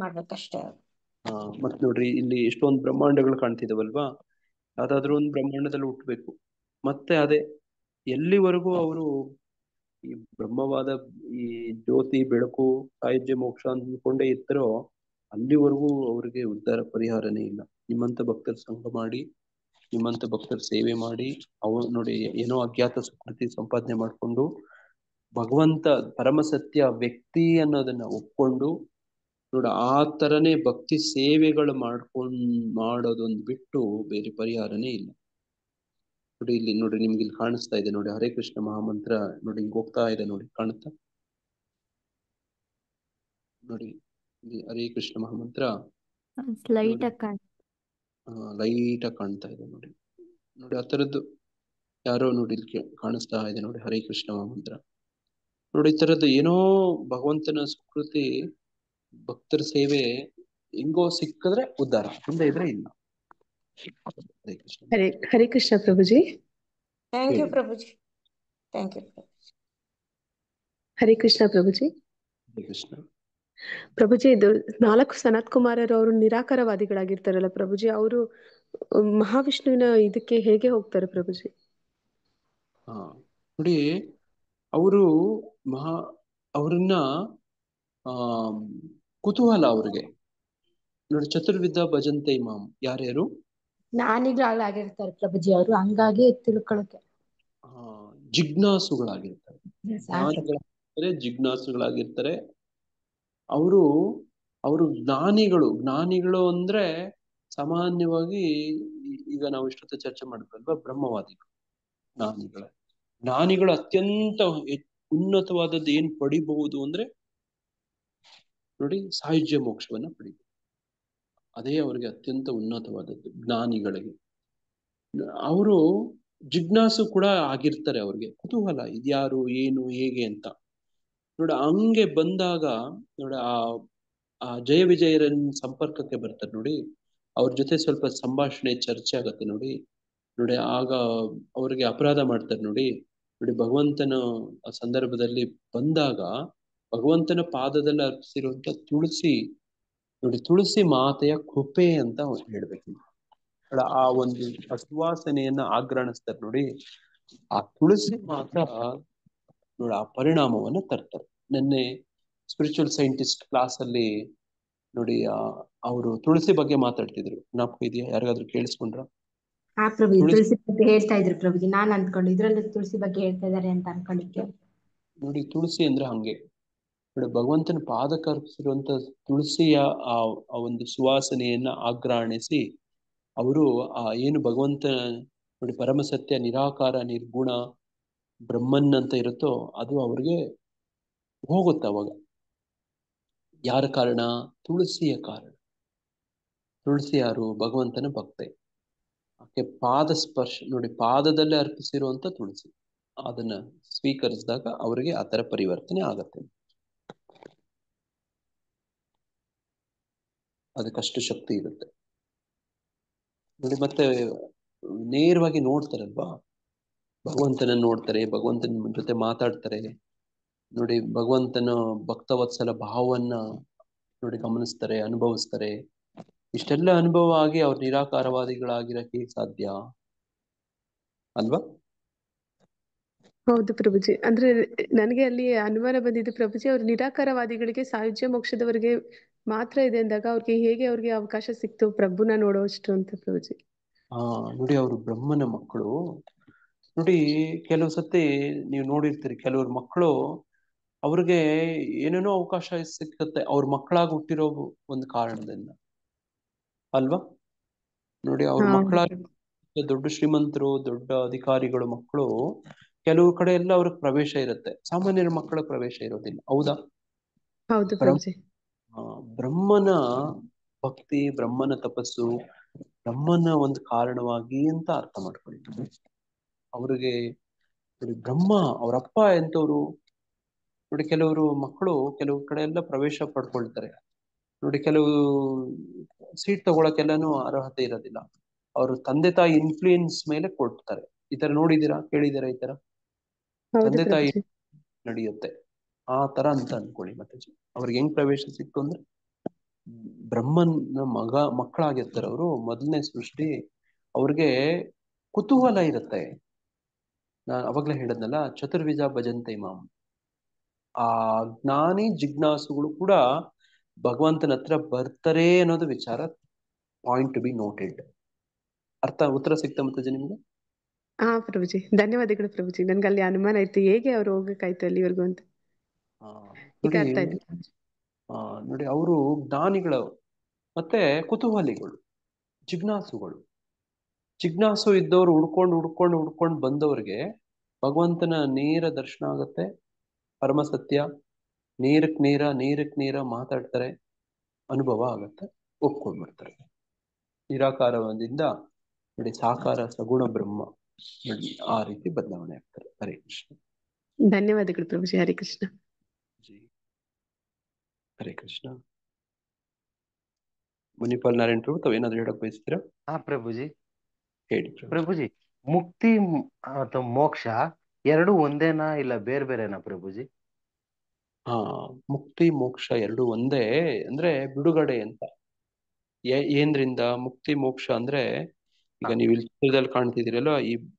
S11: ಮಾಡ್ಬೇಕಷ್ಟೇ.
S1: ಮತ್ ನೋಡ್ರಿ, ಇಲ್ಲಿ ಎಷ್ಟೊಂದು ಬ್ರಹ್ಮಾಂಡಗಳು ಕಾಣ್ತಿದಾವಲ್ವಾ? ಯಾವ್ದಾದ್ರು ಒಂದು ಬ್ರಹ್ಮಾಂಡದಲ್ಲಿ ಹುಟ್ಬೇಕು. ಮತ್ತೆ ಅದೇ ಎಲ್ಲಿವರೆಗೂ ಅವರು ಈ ಬ್ರಹ್ಮವಾದ ಈ ಜ್ಯೋತಿ ಬೆಳಕು ಸಾಯುಜ್ಯ ಮೋಕ್ಷ ಅಂದ್ಕೊಂಡೇ ಇರ್ತಾರೋ ಅಲ್ಲಿವರೆಗೂ ಅವ್ರಿಗೆ ಉದ್ಧಾರ ಪರಿಹಾರನೇ ಇಲ್ಲ. ನಿಮ್ಮಂತ ಭಕ್ತರ ಸಂಘ ಮಾಡಿ, ನಿಮ್ಮಂತ ಭಕ್ತರ ಸೇವೆ ಮಾಡಿ, ಅವ್ರು ನೋಡಿ ಏನೋ ಅಜ್ಞಾತ ಸುಕೃತಿ ಸಂಪಾದನೆ ಮಾಡ್ಕೊಂಡು ಭಗವಂತ ಪರಮಸತ್ಯ ವ್ಯಕ್ತಿ ಅನ್ನೋದನ್ನ ಒಪ್ಕೊಂಡು ನೋಡ, ಆ ತರನೇ ಭಕ್ತಿ ಸೇವೆಗಳು ಮಾಡೋದೊಂದು ಬಿಟ್ಟು ಬೇರೆ ಪರಿಹಾರನೇ ಇಲ್ಲ ನೋಡಿ. ಇಲ್ಲಿ ನೋಡಿ, ನಿಮ್ಗೆ ಇಲ್ಲಿ ಕಾಣಿಸ್ತಾ ಇದೆ ನೋಡಿ, ಹರೇ ಕೃಷ್ಣ ಮಹಾಮಂತ್ರ ನೋಡಿ, ಹಿಂಗ್ ಹೋಗ್ತಾ ಇದೆ ನೋಡಿ, ಕಾಣುತ್ತಾ ನೋಡಿ? ಹರೇ ಕೃಷ್ಣ ಮಹಾಮಂತ್ರ ಲೈಟ್ ಆಗಿ ಕಾಣ್ತಾ ಇದೆ ನೋಡಿ. ನೋಡಿ ಆ ತರದ್ದು ಯಾರೋ ನೋಡಿ ಇಲ್ಲಿ ಕಾಣಿಸ್ತಾ ಇದೆ ನೋಡಿ, ಹರೇ ಕೃಷ್ಣ ಮಹಾಮಂತ್ರ ನೋಡಿ. ಈ ತರದ್ದು ಏನೋ ಭಗವಂತನ ಸುಕೃತಿ, ಭಕ್ತರ ಸೇವೆ ಹೆಂಗೋ ಸಿಕ್ಕಿದ್ರೆ ಉದ್ಧಾರ, ಮುಂದೆ ಇದ್ರೆ ಇಲ್ಲ.
S10: Hare Krishna Prabhuji.
S11: Thank you Prabhuji, thank you Prabhuji.
S10: Hare Krishna Prabhuji.
S1: Hare Krishna
S10: Prabhuji. ಇದು 4 ಸನತ್ ಕುಮಾರರು ಅವರು ನಿರಾಕಾರವಾದಿಗಳಾಗಿರ್ತಾರಲ್ಲ ಪ್ರಭುಜಿ, ಅವರು ಮಹಾವಿಷ್ಣುವಿನ ಇದಕ್ಕೆ ಹೇಗೆ ಹೋಗ್ತಾರೆ ಪ್ರಭುಜಿ?
S1: ನೋಡಿ, ಅವರು ಅವ್ರನ್ನ ಕುತೂಹಲ ಅವ್ರಿಗೆ ನೋಡಿ. ಚತುರ್ವಿಧ ಭಜಂತೆ ಇಮಾಂ, ಯಾರ್ಯಾರು
S2: ಜ್ಞಾನಿಗಳಾಗಿರ್ತಾರೆ ಪ್ರಭುಜಿ ಅವರು, ಹಂಗಾಗಿ ತಿಳ್ಕೊಳಕ್ಕೆ
S1: ಜಿಜ್ಞಾಸುಗಳಾಗಿರ್ತಾರೆ. ಜಿಜ್ಞಾಸುಗಳಾಗಿರ್ತಾರೆ ಅವರು ಜ್ಞಾನಿಗಳು ಅಂದ್ರೆ ಸಾಮಾನ್ಯವಾಗಿ ಈಗ ನಾವು ಇಷ್ಟೊತ್ತು ಚರ್ಚೆ ಮಾಡಿದ್ವಲ್ವಾ, ಬ್ರಹ್ಮವಾದಿಗಳು. ಜ್ಞಾನಿಗಳು ಅತ್ಯಂತ ಉನ್ನತವಾದದ್ದು ಏನ್ ಪಡಿಬಹುದು ಅಂದ್ರೆ ನೋಡಿ, ಸಾಯುಜ್ಯ ಮೋಕ್ಷವನ್ನ ಪಡಿಬಹುದು. ಅದೇ ಅವರಿಗೆ ಅತ್ಯಂತ ಉನ್ನತವಾದದ್ದು ಜ್ಞಾನಿಗಳಿಗೆ. ಅವರು ಜಿಜ್ಞಾಸು ಕೂಡ ಆಗಿರ್ತಾರೆ, ಅವ್ರಿಗೆ ಕುತೂಹಲ, ಇದ್ಯಾರು, ಏನು, ಹೇಗೆ ಅಂತ ನೋಡ. ಹಂಗೆ ಬಂದಾಗ ನೋಡ, ಆ ಜಯ ವಿಜಯರನ್ ಸಂಪರ್ಕಕ್ಕೆ ಬರ್ತಾರೆ ನೋಡಿ, ಅವ್ರ ಜೊತೆ ಸ್ವಲ್ಪ ಸಂಭಾಷಣೆ ಚರ್ಚೆ ಆಗತ್ತೆ ನೋಡಿ. ಆಗ ಅವ್ರಿಗೆ ಅಪರಾಧ ಮಾಡ್ತಾರೆ ನೋಡಿ. ಭಗವಂತನ ಸಂದರ್ಭದಲ್ಲಿ ಬಂದಾಗ ಭಗವಂತನ ಪಾದದಲ್ಲಿ ಅರ್ಪಿಸಿರುವಂತ ತುಳಸಿ ಮಾತೆಯ ಕೃಪೆ ಅಂತ ಹೇಳ್ಬೇಕು. ಆ ಒಂದು ಸುವಾಸನೆಯನ್ನ ಆಗ್ರಣಿಸ್ತಾರೆ ನೋಡಿ. ಆ ತುಳಸಿ ಮಾತ್ರ ನೋಡಿ ಆ ಪರಿಣಾಮವನ್ನ ತರ್ತಾರೆ. ನಿನ್ನೆ ಸ್ಪಿರಿಚುವಲ್ ಸೈಂಟಿಸ್ಟ್ ಕ್ಲಾಸ್ ಅಲ್ಲಿ ನೋಡಿ, ಅವರು ತುಳಸಿ ಬಗ್ಗೆ ಮಾತಾಡ್ತಿದ್ರು. ಜ್ಞಾಪಕ ಇದೆಯಾ? ಯಾರಿಗಾದ್ರೂ ಕೇಳಿಸ್ಕೊಂಡ್ರ?
S2: ತುಳಸಿ ಬಗ್ಗೆ ಹೇಳ್ತಾ ಇದ್ರು ಪ್ರಭುಜಿ. ನಾನ್ ಅನ್ಕೊಂಡು ಇದ್ರಲ್ಲಿ ತುಳಸಿ ಬಗ್ಗೆ ಹೇಳ್ತಾ ಇದಾರೆ ಅಂತ ಅನ್ಕೊಂಡಿದ್ದೆ
S1: ನೋಡಿ. ತುಳಸಿ ಅಂದ್ರೆ ಹಂಗೆ ನೋಡಿ, ಭಗವಂತನ ಪಾದಕ್ಕೆ ಅರ್ಪಿಸಿರುವಂತ ತುಳಸಿಯ ಆ ಒಂದು ಸುವಾಸನೆಯನ್ನ ಆಗ್ರಹಿಸಿ ಅವರು ಏನು ಭಗವಂತ ನೋಡಿ ಪರಮಸತ್ಯ, ನಿರಾಕಾರ, ನಿರ್ಗುಣ ಬ್ರಹ್ಮನ್ ಅಂತ ಇರುತ್ತೋ ಅದು ಅವ್ರಿಗೆ ಹೋಗುತ್ತೆ. ಅವಾಗ ಯಾರ ಕಾರಣ? ತುಳಸಿಯ ಕಾರಣ. ತುಳಸಿ ಯಾರು? ಭಗವಂತನ ಭಕ್ತೆ. ಆಕೆ ಪಾದ ಸ್ಪರ್ಶ ನೋಡಿ, ಪಾದದಲ್ಲೇ ಅರ್ಪಿಸಿರುವಂತ ತುಳಸಿ, ಅದನ್ನ ಸ್ವೀಕರಿಸಿದಾಗ ಅವರಿಗೆ ಆ ತರ ಪರಿವರ್ತನೆ ಆಗತ್ತೆ. ಅದಕ್ಕಷ್ಟು ಶಕ್ತಿ ಇರುತ್ತೆ ನೋಡಿ. ಮತ್ತೆ ನೇರವಾಗಿ ನೋಡ್ತಾರಲ್ವಾ, ಭಗವಂತನ ನೋಡ್ತಾರೆ, ಭಗವಂತನ ಜೊತೆ ಮಾತಾಡ್ತಾರೆ ನೋಡಿ. ಭಗವಂತನ ಭಕ್ತವತ್ಸಲ ಭಾವವನ್ನ ನೋಡಿ ಗಮನಿಸ್ತಾರೆ, ಅನುಭವಿಸ್ತಾರೆ. ಇಷ್ಟೆಲ್ಲ ಅನುಭವ ಆಗಿ ಅವ್ರು ನಿರಾಕಾರವಾದಿಗಳಾಗಿರಕ್ಕೆ ಸಾಧ್ಯ ಅಲ್ವಾ?
S10: ಹೌದು ಪ್ರಭುಜಿ. ಅಂದ್ರೆ ನನಗೆ ಅಲ್ಲಿ ಅನುಮಾನ ಬಂದಿದ್ದು ಪ್ರಭುಜಿ, ಅವ್ರು ನಿರಾಕಾರವಾದಿಗಳಿಗೆ ಸಾಯುಜ್ಯ ಮೋಕ್ಷದವರೆಗೆ ಮಾತ್ರ ಇದೆ ಅಂದಾಗ ಅವ್ರಿಗೆ ಅವಕಾಶ ಸಿಕ್ತು ಪ್ರಭುನ ನೋಡೋಷ್ಟು ಅಂತ ಪ್ರಭುಜಿ?
S1: ನೋಡಿ, ಅವರು ಬ್ರಹ್ಮನ ಮಕ್ಕಳು. ನೋಡಿ, ಕೆಲವು ಸತಿ ನೀವು ನೋಡಿರ್ತೀರಿ, ಕೆಲವ್ರ ಮಕ್ಕಳು ಅವ್ರಿಗೆ ಏನೇನೋ ಅವಕಾಶ ಸಿಕ್ಕತ್ತೆ ಅವ್ರ ಮಕ್ಕಳಾಗಿ ಹುಟ್ಟಿರೋ ಒಂದು ಕಾರಣದಿಂದ ಅಲ್ವಾ? ನೋಡಿ, ಅವ್ರ ಮಕ್ಕಳಾಗಿ ದೊಡ್ಡ ಶ್ರೀಮಂತರು, ದೊಡ್ಡ ಅಧಿಕಾರಿಗಳು ಮಕ್ಕಳು ಕೆಲವು ಕಡೆ ಎಲ್ಲ ಅವ್ರಿಗೆ ಪ್ರವೇಶ ಇರುತ್ತೆ, ಸಾಮಾನ್ಯರ ಮಕ್ಕಳ ಪ್ರವೇಶ ಇರೋದಿಲ್ಲ. ಹೌದಾ?
S10: ಹೌದು ಪ್ರಭುಜಿ.
S1: ಬ್ರಹ್ಮನ ಭಕ್ತಿ, ಬ್ರಹ್ಮನ ತಪಸ್ಸು, ಬ್ರಹ್ಮನ ಒಂದು ಕಾರಣವಾಗಿ ಅಂತ ಅರ್ಥ ಮಾಡ್ಕೊಳ್ಳಿ. ಅವ್ರಿಗೆ ಬ್ರಹ್ಮ ಅವರಪ್ಪ ಎಂತವ್ರು ನೋಡಿ. ಕೆಲವರು ಮಕ್ಕಳು ಕೆಲವು ಕಡೆ ಎಲ್ಲ ಪ್ರವೇಶ ಪಡ್ಕೊಳ್ತಾರೆ ನೋಡಿ. ಕೆಲವು ಸೀಟ್ ತಗೊಳಕ್ಕೆಲ್ಲಾನು ಅರ್ಹತೆ ಇರೋದಿಲ್ಲ, ಅವರು ತಂದೆ ತಾಯಿ ಇನ್ಫ್ಲೂಯೆನ್ಸ್ ಮೇಲೆ ಕೊಡ್ತಾರೆ. ಈ ತರ ನೋಡಿದೀರಾ, ಕೇಳಿದೀರಾ? ಈ ತರ ತಂದೆ ತಾಯಿ ನಡೆಯುತ್ತೆ ಆ ತರ ಅಂತ ಅನ್ಕೊಳ್ಳಿ. ಮತ್ತೆ ಅವ್ರಿಗೆ ಹೆಂಗ್ ಪ್ರವೇಶ ಸಿಕ್ತು ಅಂದ್ರೆ, ಬ್ರಹ್ಮನ ಮಕ್ಕಳಾಗಿರ್ತಾರೆ ಅವರು. ಮೊದಲನೇ ಸೃಷ್ಟಿ ಅವ್ರಿಗೆ ಕುತೂಹಲ ಇರುತ್ತೆ. ನಾನು ಅವಾಗ್ಲೇ ಹೇಳದ್ನಲ್ಲ, ಚತುರ್ವಿಧ ಭಜಂತೆ ಮಾಂ. ಆ ಜ್ಞಾನಿ ಜಿಜ್ಞಾಸುಗಳು ಕೂಡ ಭಗವಂತನ ಹತ್ರ ಬರ್ತಾರೆ ಅನ್ನೋದು ವಿಚಾರ ಪಾಯಿಂಟ್ ಟು ಬಿ ನೋಟೆಡ್. ಉತ್ತರ ಸಿಕ್ತ ಮತ್ತೆ ನಿಮ್ಗೆ?
S10: ಹಾ ಪ್ರಭುಜಿ, ಧನ್ಯವಾದಗಳು ಪ್ರಭುಜಿ. ನನ್ಗೆ ಅಲ್ಲಿ ಅನುಮಾನ ಇತ್ತು, ಹೇಗೆ ಅವ್ರು ಹೋಗಕ್ಕಾಯ್ತು ಅಲ್ಲಿವರೆಗೂ ಅಂತ. ಈಗ ಅರ್ಥ ಆಯ್ತು.
S1: ನೋಡಿ, ಅವರು ಜ್ಞಾನಿಗಳು ಮತ್ತೆ ಕುತೂಹಲಿಗಳು, ಜಿಜ್ಞಾಸುಗಳು. ಜಿಜ್ಞಾಸು ಇದ್ದವ್ರು ಹುಡ್ಕೊಂಡು ಬಂದವ್ರಿಗೆ ಭಗವಂತನ ನೇರ ದರ್ಶನ ಆಗತ್ತೆ. ಪರಮ ಸತ್ಯ ನೀರಕ್ ನೀರ ಮಾತಾಡ್ತಾರೆ, ಅನುಭವ ಆಗತ್ತೆ, ಒಪ್ಕೊಂಡ್ಬಿಡ್ತಾರೆ. ನಿರಾಕಾರದಿಂದ ನೋಡಿ ಸಾಕಾರ ಸಗುಣ ಬ್ರಹ್ಮ ನೋಡಿ ಆ ರೀತಿ ಬದಲಾವಣೆ ಆಗ್ತಾರೆ. ಹರೇ ಕೃಷ್ಣ.
S10: ಧನ್ಯವಾದಗಳು ಪ್ರಭುಜಿ. ಹರೇ ಕೃಷ್ಣ.
S1: ಹರೇ ಕೃಷ್ಣ. ಮುನಿಪಾಲ್ ನಾರಾಯಣ್ ಪ್ರಭು, ತಾವೇನಾದ್ರೂ ಹೇಳಕ್ ಬಯಸ್ತೀರಾ?
S9: ಪ್ರಭುಜಿ
S1: ಹೇಳಿ
S9: ಪ್ರಭುಜಿ. ಮುಕ್ತಿ ಅಥವಾ ಮೋಕ್ಷ ಎರಡು ಒಂದೇನಾ ಇಲ್ಲ ಬೇರೆ ಬೇರೆನಾ ಪ್ರಭುಜಿ?
S1: ಮುಕ್ತಿ ಮೋಕ್ಷ ಎರಡು ಒಂದೇ ಅಂದ್ರೆ ಬಿಡುಗಡೆ ಅಂತ. ಏನ್ರಿಂದ ಮುಕ್ತಿ ಮೋಕ್ಷ ಅಂದ್ರೆ, ಈಗ ನೀವು ಇಲ್ಲಿ ಚಿತ್ರದಲ್ಲಿ ಕಾಣ್ತಿದ್ದೀರಲ್ಲ,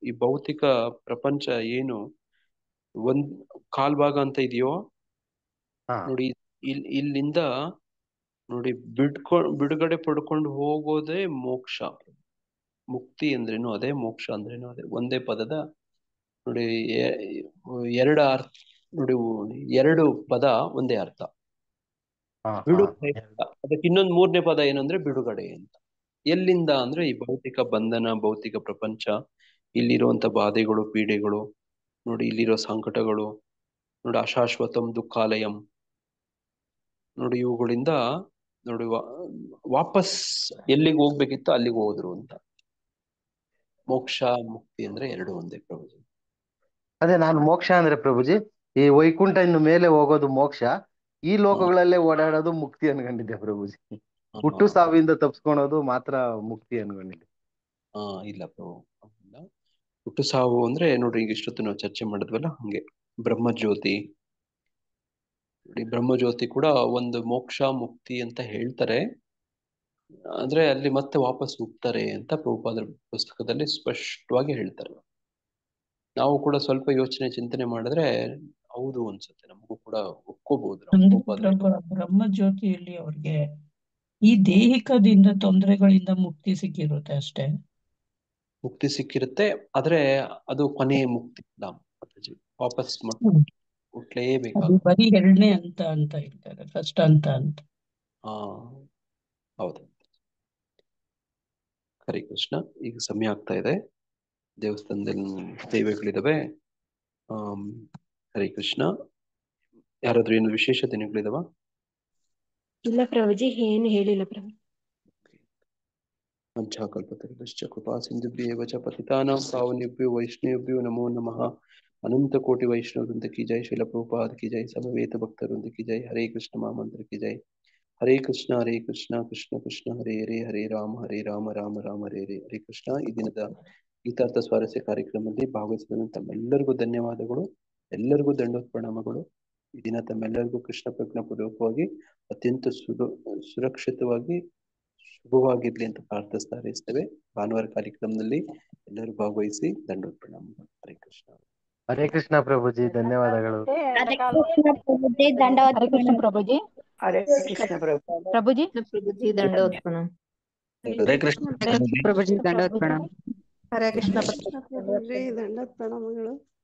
S1: ಈ ಭೌತಿಕ ಪ್ರಪಂಚ ಏನು ಒಂದ್ ಕಾಲ್ಭಾಗ ಅಂತ ಇದೆಯೋ ನೋಡಿ, ಇಲ್ಲಿಂದ ನೋಡಿ ಬಿಡುಗಡೆ ಪಡ್ಕೊಂಡು ಹೋಗೋದೇ ಮೋಕ್ಷ. ಮುಕ್ತಿ ಅಂದ್ರೇನು ಅದೇ, ಮೋಕ್ಷ ಅಂದ್ರೇನು ಅದೇ. ಒಂದೇ ಪದದ ನೋಡಿ ಎರಡು ಪದ ಒಂದೇ ಅರ್ಥ. ಬಿಡುಗಡೆ, ಅದಕ್ಕೆ ಇನ್ನೊಂದು ಮೂರನೇ ಪದ ಏನಂದ್ರೆ ಬಿಡುಗಡೆ ಅಂತ. ಎಲ್ಲಿಂದ ಅಂದ್ರೆ ಈ ಭೌತಿಕ ಬಂಧನ, ಭೌತಿಕ ಪ್ರಪಂಚ, ಇಲ್ಲಿರುವಂತ ಬಾಧೆಗಳು, ಪೀಡೆಗಳು ನೋಡಿ, ಇಲ್ಲಿರೋ ಸಂಕಟಗಳು ನೋಡಿ, ಅಶಾಶ್ವತಂ ದುಃಖಾಲಯಂ ನೋಡಿ, ಇವುಗಳಿಂದ ನೋಡಿ ವಾಪಸ್ ಎಲ್ಲಿಗೆ ಹೋಗ್ಬೇಕಿತ್ತು ಅಲ್ಲಿಗೆ ಹೋದ್ರು ಅಂತ. ಮೋಕ್ಷ ಮುಕ್ತಿ ಅಂದ್ರೆ ಎರಡು ಒಂದೇ ಪ್ರಭುಜಿ.
S9: ಅದೇ ನಾನು ಮೋಕ್ಷ ಅಂದ್ರೆ ಪ್ರಭುಜಿ, ಈ ವೈಕುಂಠ ಇನ್ನು ಮೇಲೆ ಹೋಗೋದು ಮೋಕ್ಷ, ಈ ಲೋಕಗಳಲ್ಲೇ ಓಡಾಡೋದು ಮುಕ್ತಿ ಅನ್ಕೊಂಡಿದ್ದೆ ಪ್ರಭುಜಿ. ಹುಟ್ಟು ಸಾವಿಂದ ತಪ್ಸ್ಕೊಳೋದು ಮಾತ್ರ ಮುಕ್ತಿ ಅನ್ಕೊಂಡಿದ್ದೆ.
S1: ಇಲ್ಲ ಪ್ರಭು, ಹುಟ್ಟು ಸಾವು ಅಂದ್ರೆ ನೋಡ್ರಿ, ಈಗ ಇಷ್ಟೊತ್ತು ನಾವು ಚರ್ಚೆ ಮಾಡಿದ್ವಲ್ಲ, ಹಂಗೆ ಬ್ರಹ್ಮಜ್ಯೋತಿ ಬ್ರಹ್ಮಜ್ಯೋತಿ ಕೂಡ ಒಂದು ಮೋಕ್ಷ ಮುಕ್ತಿ ಅಂತ ಹೇಳ್ತಾರೆ. ಅಂದ್ರೆ ಅಲ್ಲಿ ಮತ್ತೆ ವಾಪಸ್ ಹೋಗ್ತಾರೆ ಅಂತ ಪ್ರಭುಪಾದರ ಪುಸ್ತಕದಲ್ಲಿ ಸ್ಪಷ್ಟವಾಗಿ ಹೇಳ್ತಾರೆ. ನಾವು ಕೂಡ ಸ್ವಲ್ಪ ಯೋಚನೆ ಚಿಂತನೆ ಮಾಡಿದ್ರೆ ಹೌದು ಅನ್ಸುತ್ತೆ, ನಮಗೂ ಕೂಡ ಒಪ್ಕೋಬಹುದು.
S12: ಬ್ರಹ್ಮಜ್ಯೋತಿಯಲ್ಲಿ ಅವ್ರಿಗೆ ಈ ದೈಹಿಕದಿಂದ ತೊಂದರೆಗಳಿಂದ ಮುಕ್ತಿ ಸಿಕ್ಕಿರುತ್ತೆ ಅಷ್ಟೇ.
S1: ಮುಕ್ತಿ ಸಿಕ್ಕಿರುತ್ತೆ, ಆದ್ರೆ ಅದು ಕೊನೆಯ ಮುಕ್ತಿ ಇಲ್ಲ, ವಾಪಸ್ ಹುಟ್ಲೇಬೇಕಾಗುತ್ತೆ.
S12: ಬರೀ ಎರಡನೇ ಅಂತ ಹೇಳ್ತಾರೆ, ಫಸ್ಟ್ ಅಂತ.
S1: ಹೌದು. ಹರೇ ಕೃಷ್ಣ. ಈಗ ಸಮಯ ಆಗ್ತಾ ಇದೆ, ದೇವಸ್ಥಾನದಲ್ಲಿ ಸೇವೆಗಳಿದಾವೆ. ಹರೇ ಕೃಷ್ಣ. ಯಾರಾದ್ರೂ ಏನು ವಿಶೇಷ ದಿನಗಳಿದಾವ?
S2: ಇಲ್ಲ ಪ್ರಭುಜಿ, ಏನು ಹೇಳಿಲ್ಲ ಪ್ರಭು.
S1: ಪಂಚಾಕಲ್ಪತರುಶ್ಚ ಕೃಪಾ ಸಿಂಧುಭ್ಯೇವ ಚ ಪತಿತಾನಾಂ ಪಾವನೇಭ್ಯೋ ವೈಷ್ಣವೇಭ್ಯೋ ನಮೋ ನಮಃ. अनंत कोटि वैष्णव वृंद की जय, शिल प्रभुपाद की जय, समवेत भक्त वृंद की जय, हरे कृष्ण महामंत्र की जय, हरे कृष्ण कृष्ण कृष्ण हरे हरे, हरे राम राम राम हरे हरे, हरे कृष्ಣ. ಈ ದಿನದ ಗೀತಾರ್ಥ ಸ್ವಾರಸ್ಯ ಕಾರ್ಯಕ್ರಮದಲ್ಲಿ ಭಾಗವಹಿಸಿದ ತಮ್ಮೆಲ್ಲರಿಗೂ ಧನ್ಯವಾದಗಳು, ಎಲ್ಲರಿಗೂ ದಂಡೋತ್ ಪ್ರಣಾಮಗಳು. ಈ ದಿನ ತಮ್ಮೆಲ್ಲರಿಗೂ ಕೃಷ್ಣ ಪ್ರಜ್ಞಾ ಪೂರ್ವಕವಾಗಿ ಅತ್ಯಂತ ಸುರಕ್ಷಿತವಾಗಿ ಶುಭವಾಗಿರ್ಲಿ ಅಂತ ಪ್ರಾರ್ಥಿಸ್ತಾ ಇರ್ತೇವೆ. ಭಾನುವಾರ ಕಾರ್ಯಕ್ರಮದಲ್ಲಿ ಎಲ್ಲರೂ ಭಾಗವಹಿಸಿ ದಂಡೋತ್ ಪ್ರಣಾಮ. ಹರೇ ಕೃಷ್ಣ.
S9: ಹರೇ ಕೃಷ್ಣ ಪ್ರಭುಜಿ, ಧನ್ಯವಾದಗಳು.
S13: ಹರೇ ಕೃಷ್ಣ ಪ್ರಭುಜಿ, ದಂಡವತ್
S14: ಹರೇ ಕೃಷ್ಣ ಪ್ರಭುಜಿ.
S8: ಹರೇ ಕೃಷ್ಣ
S14: ಪ್ರಭುಜಿ.
S2: ಪ್ರಭುಜಿ ದಂಡೋತ್ ಪ್ರಣಾಮ.
S15: ಹರೇ ಕೃಷ್ಣ
S14: ಪ್ರಭುಜಿ ದಂಡವತ್ ಪ್ರಣಾಮ.
S16: ಹರೇ ಕೃಷ್ಣ ಪ್ರಭುಜಿ ದಂಡೋತ್ ಪ್ರಣಾಮಗಳು.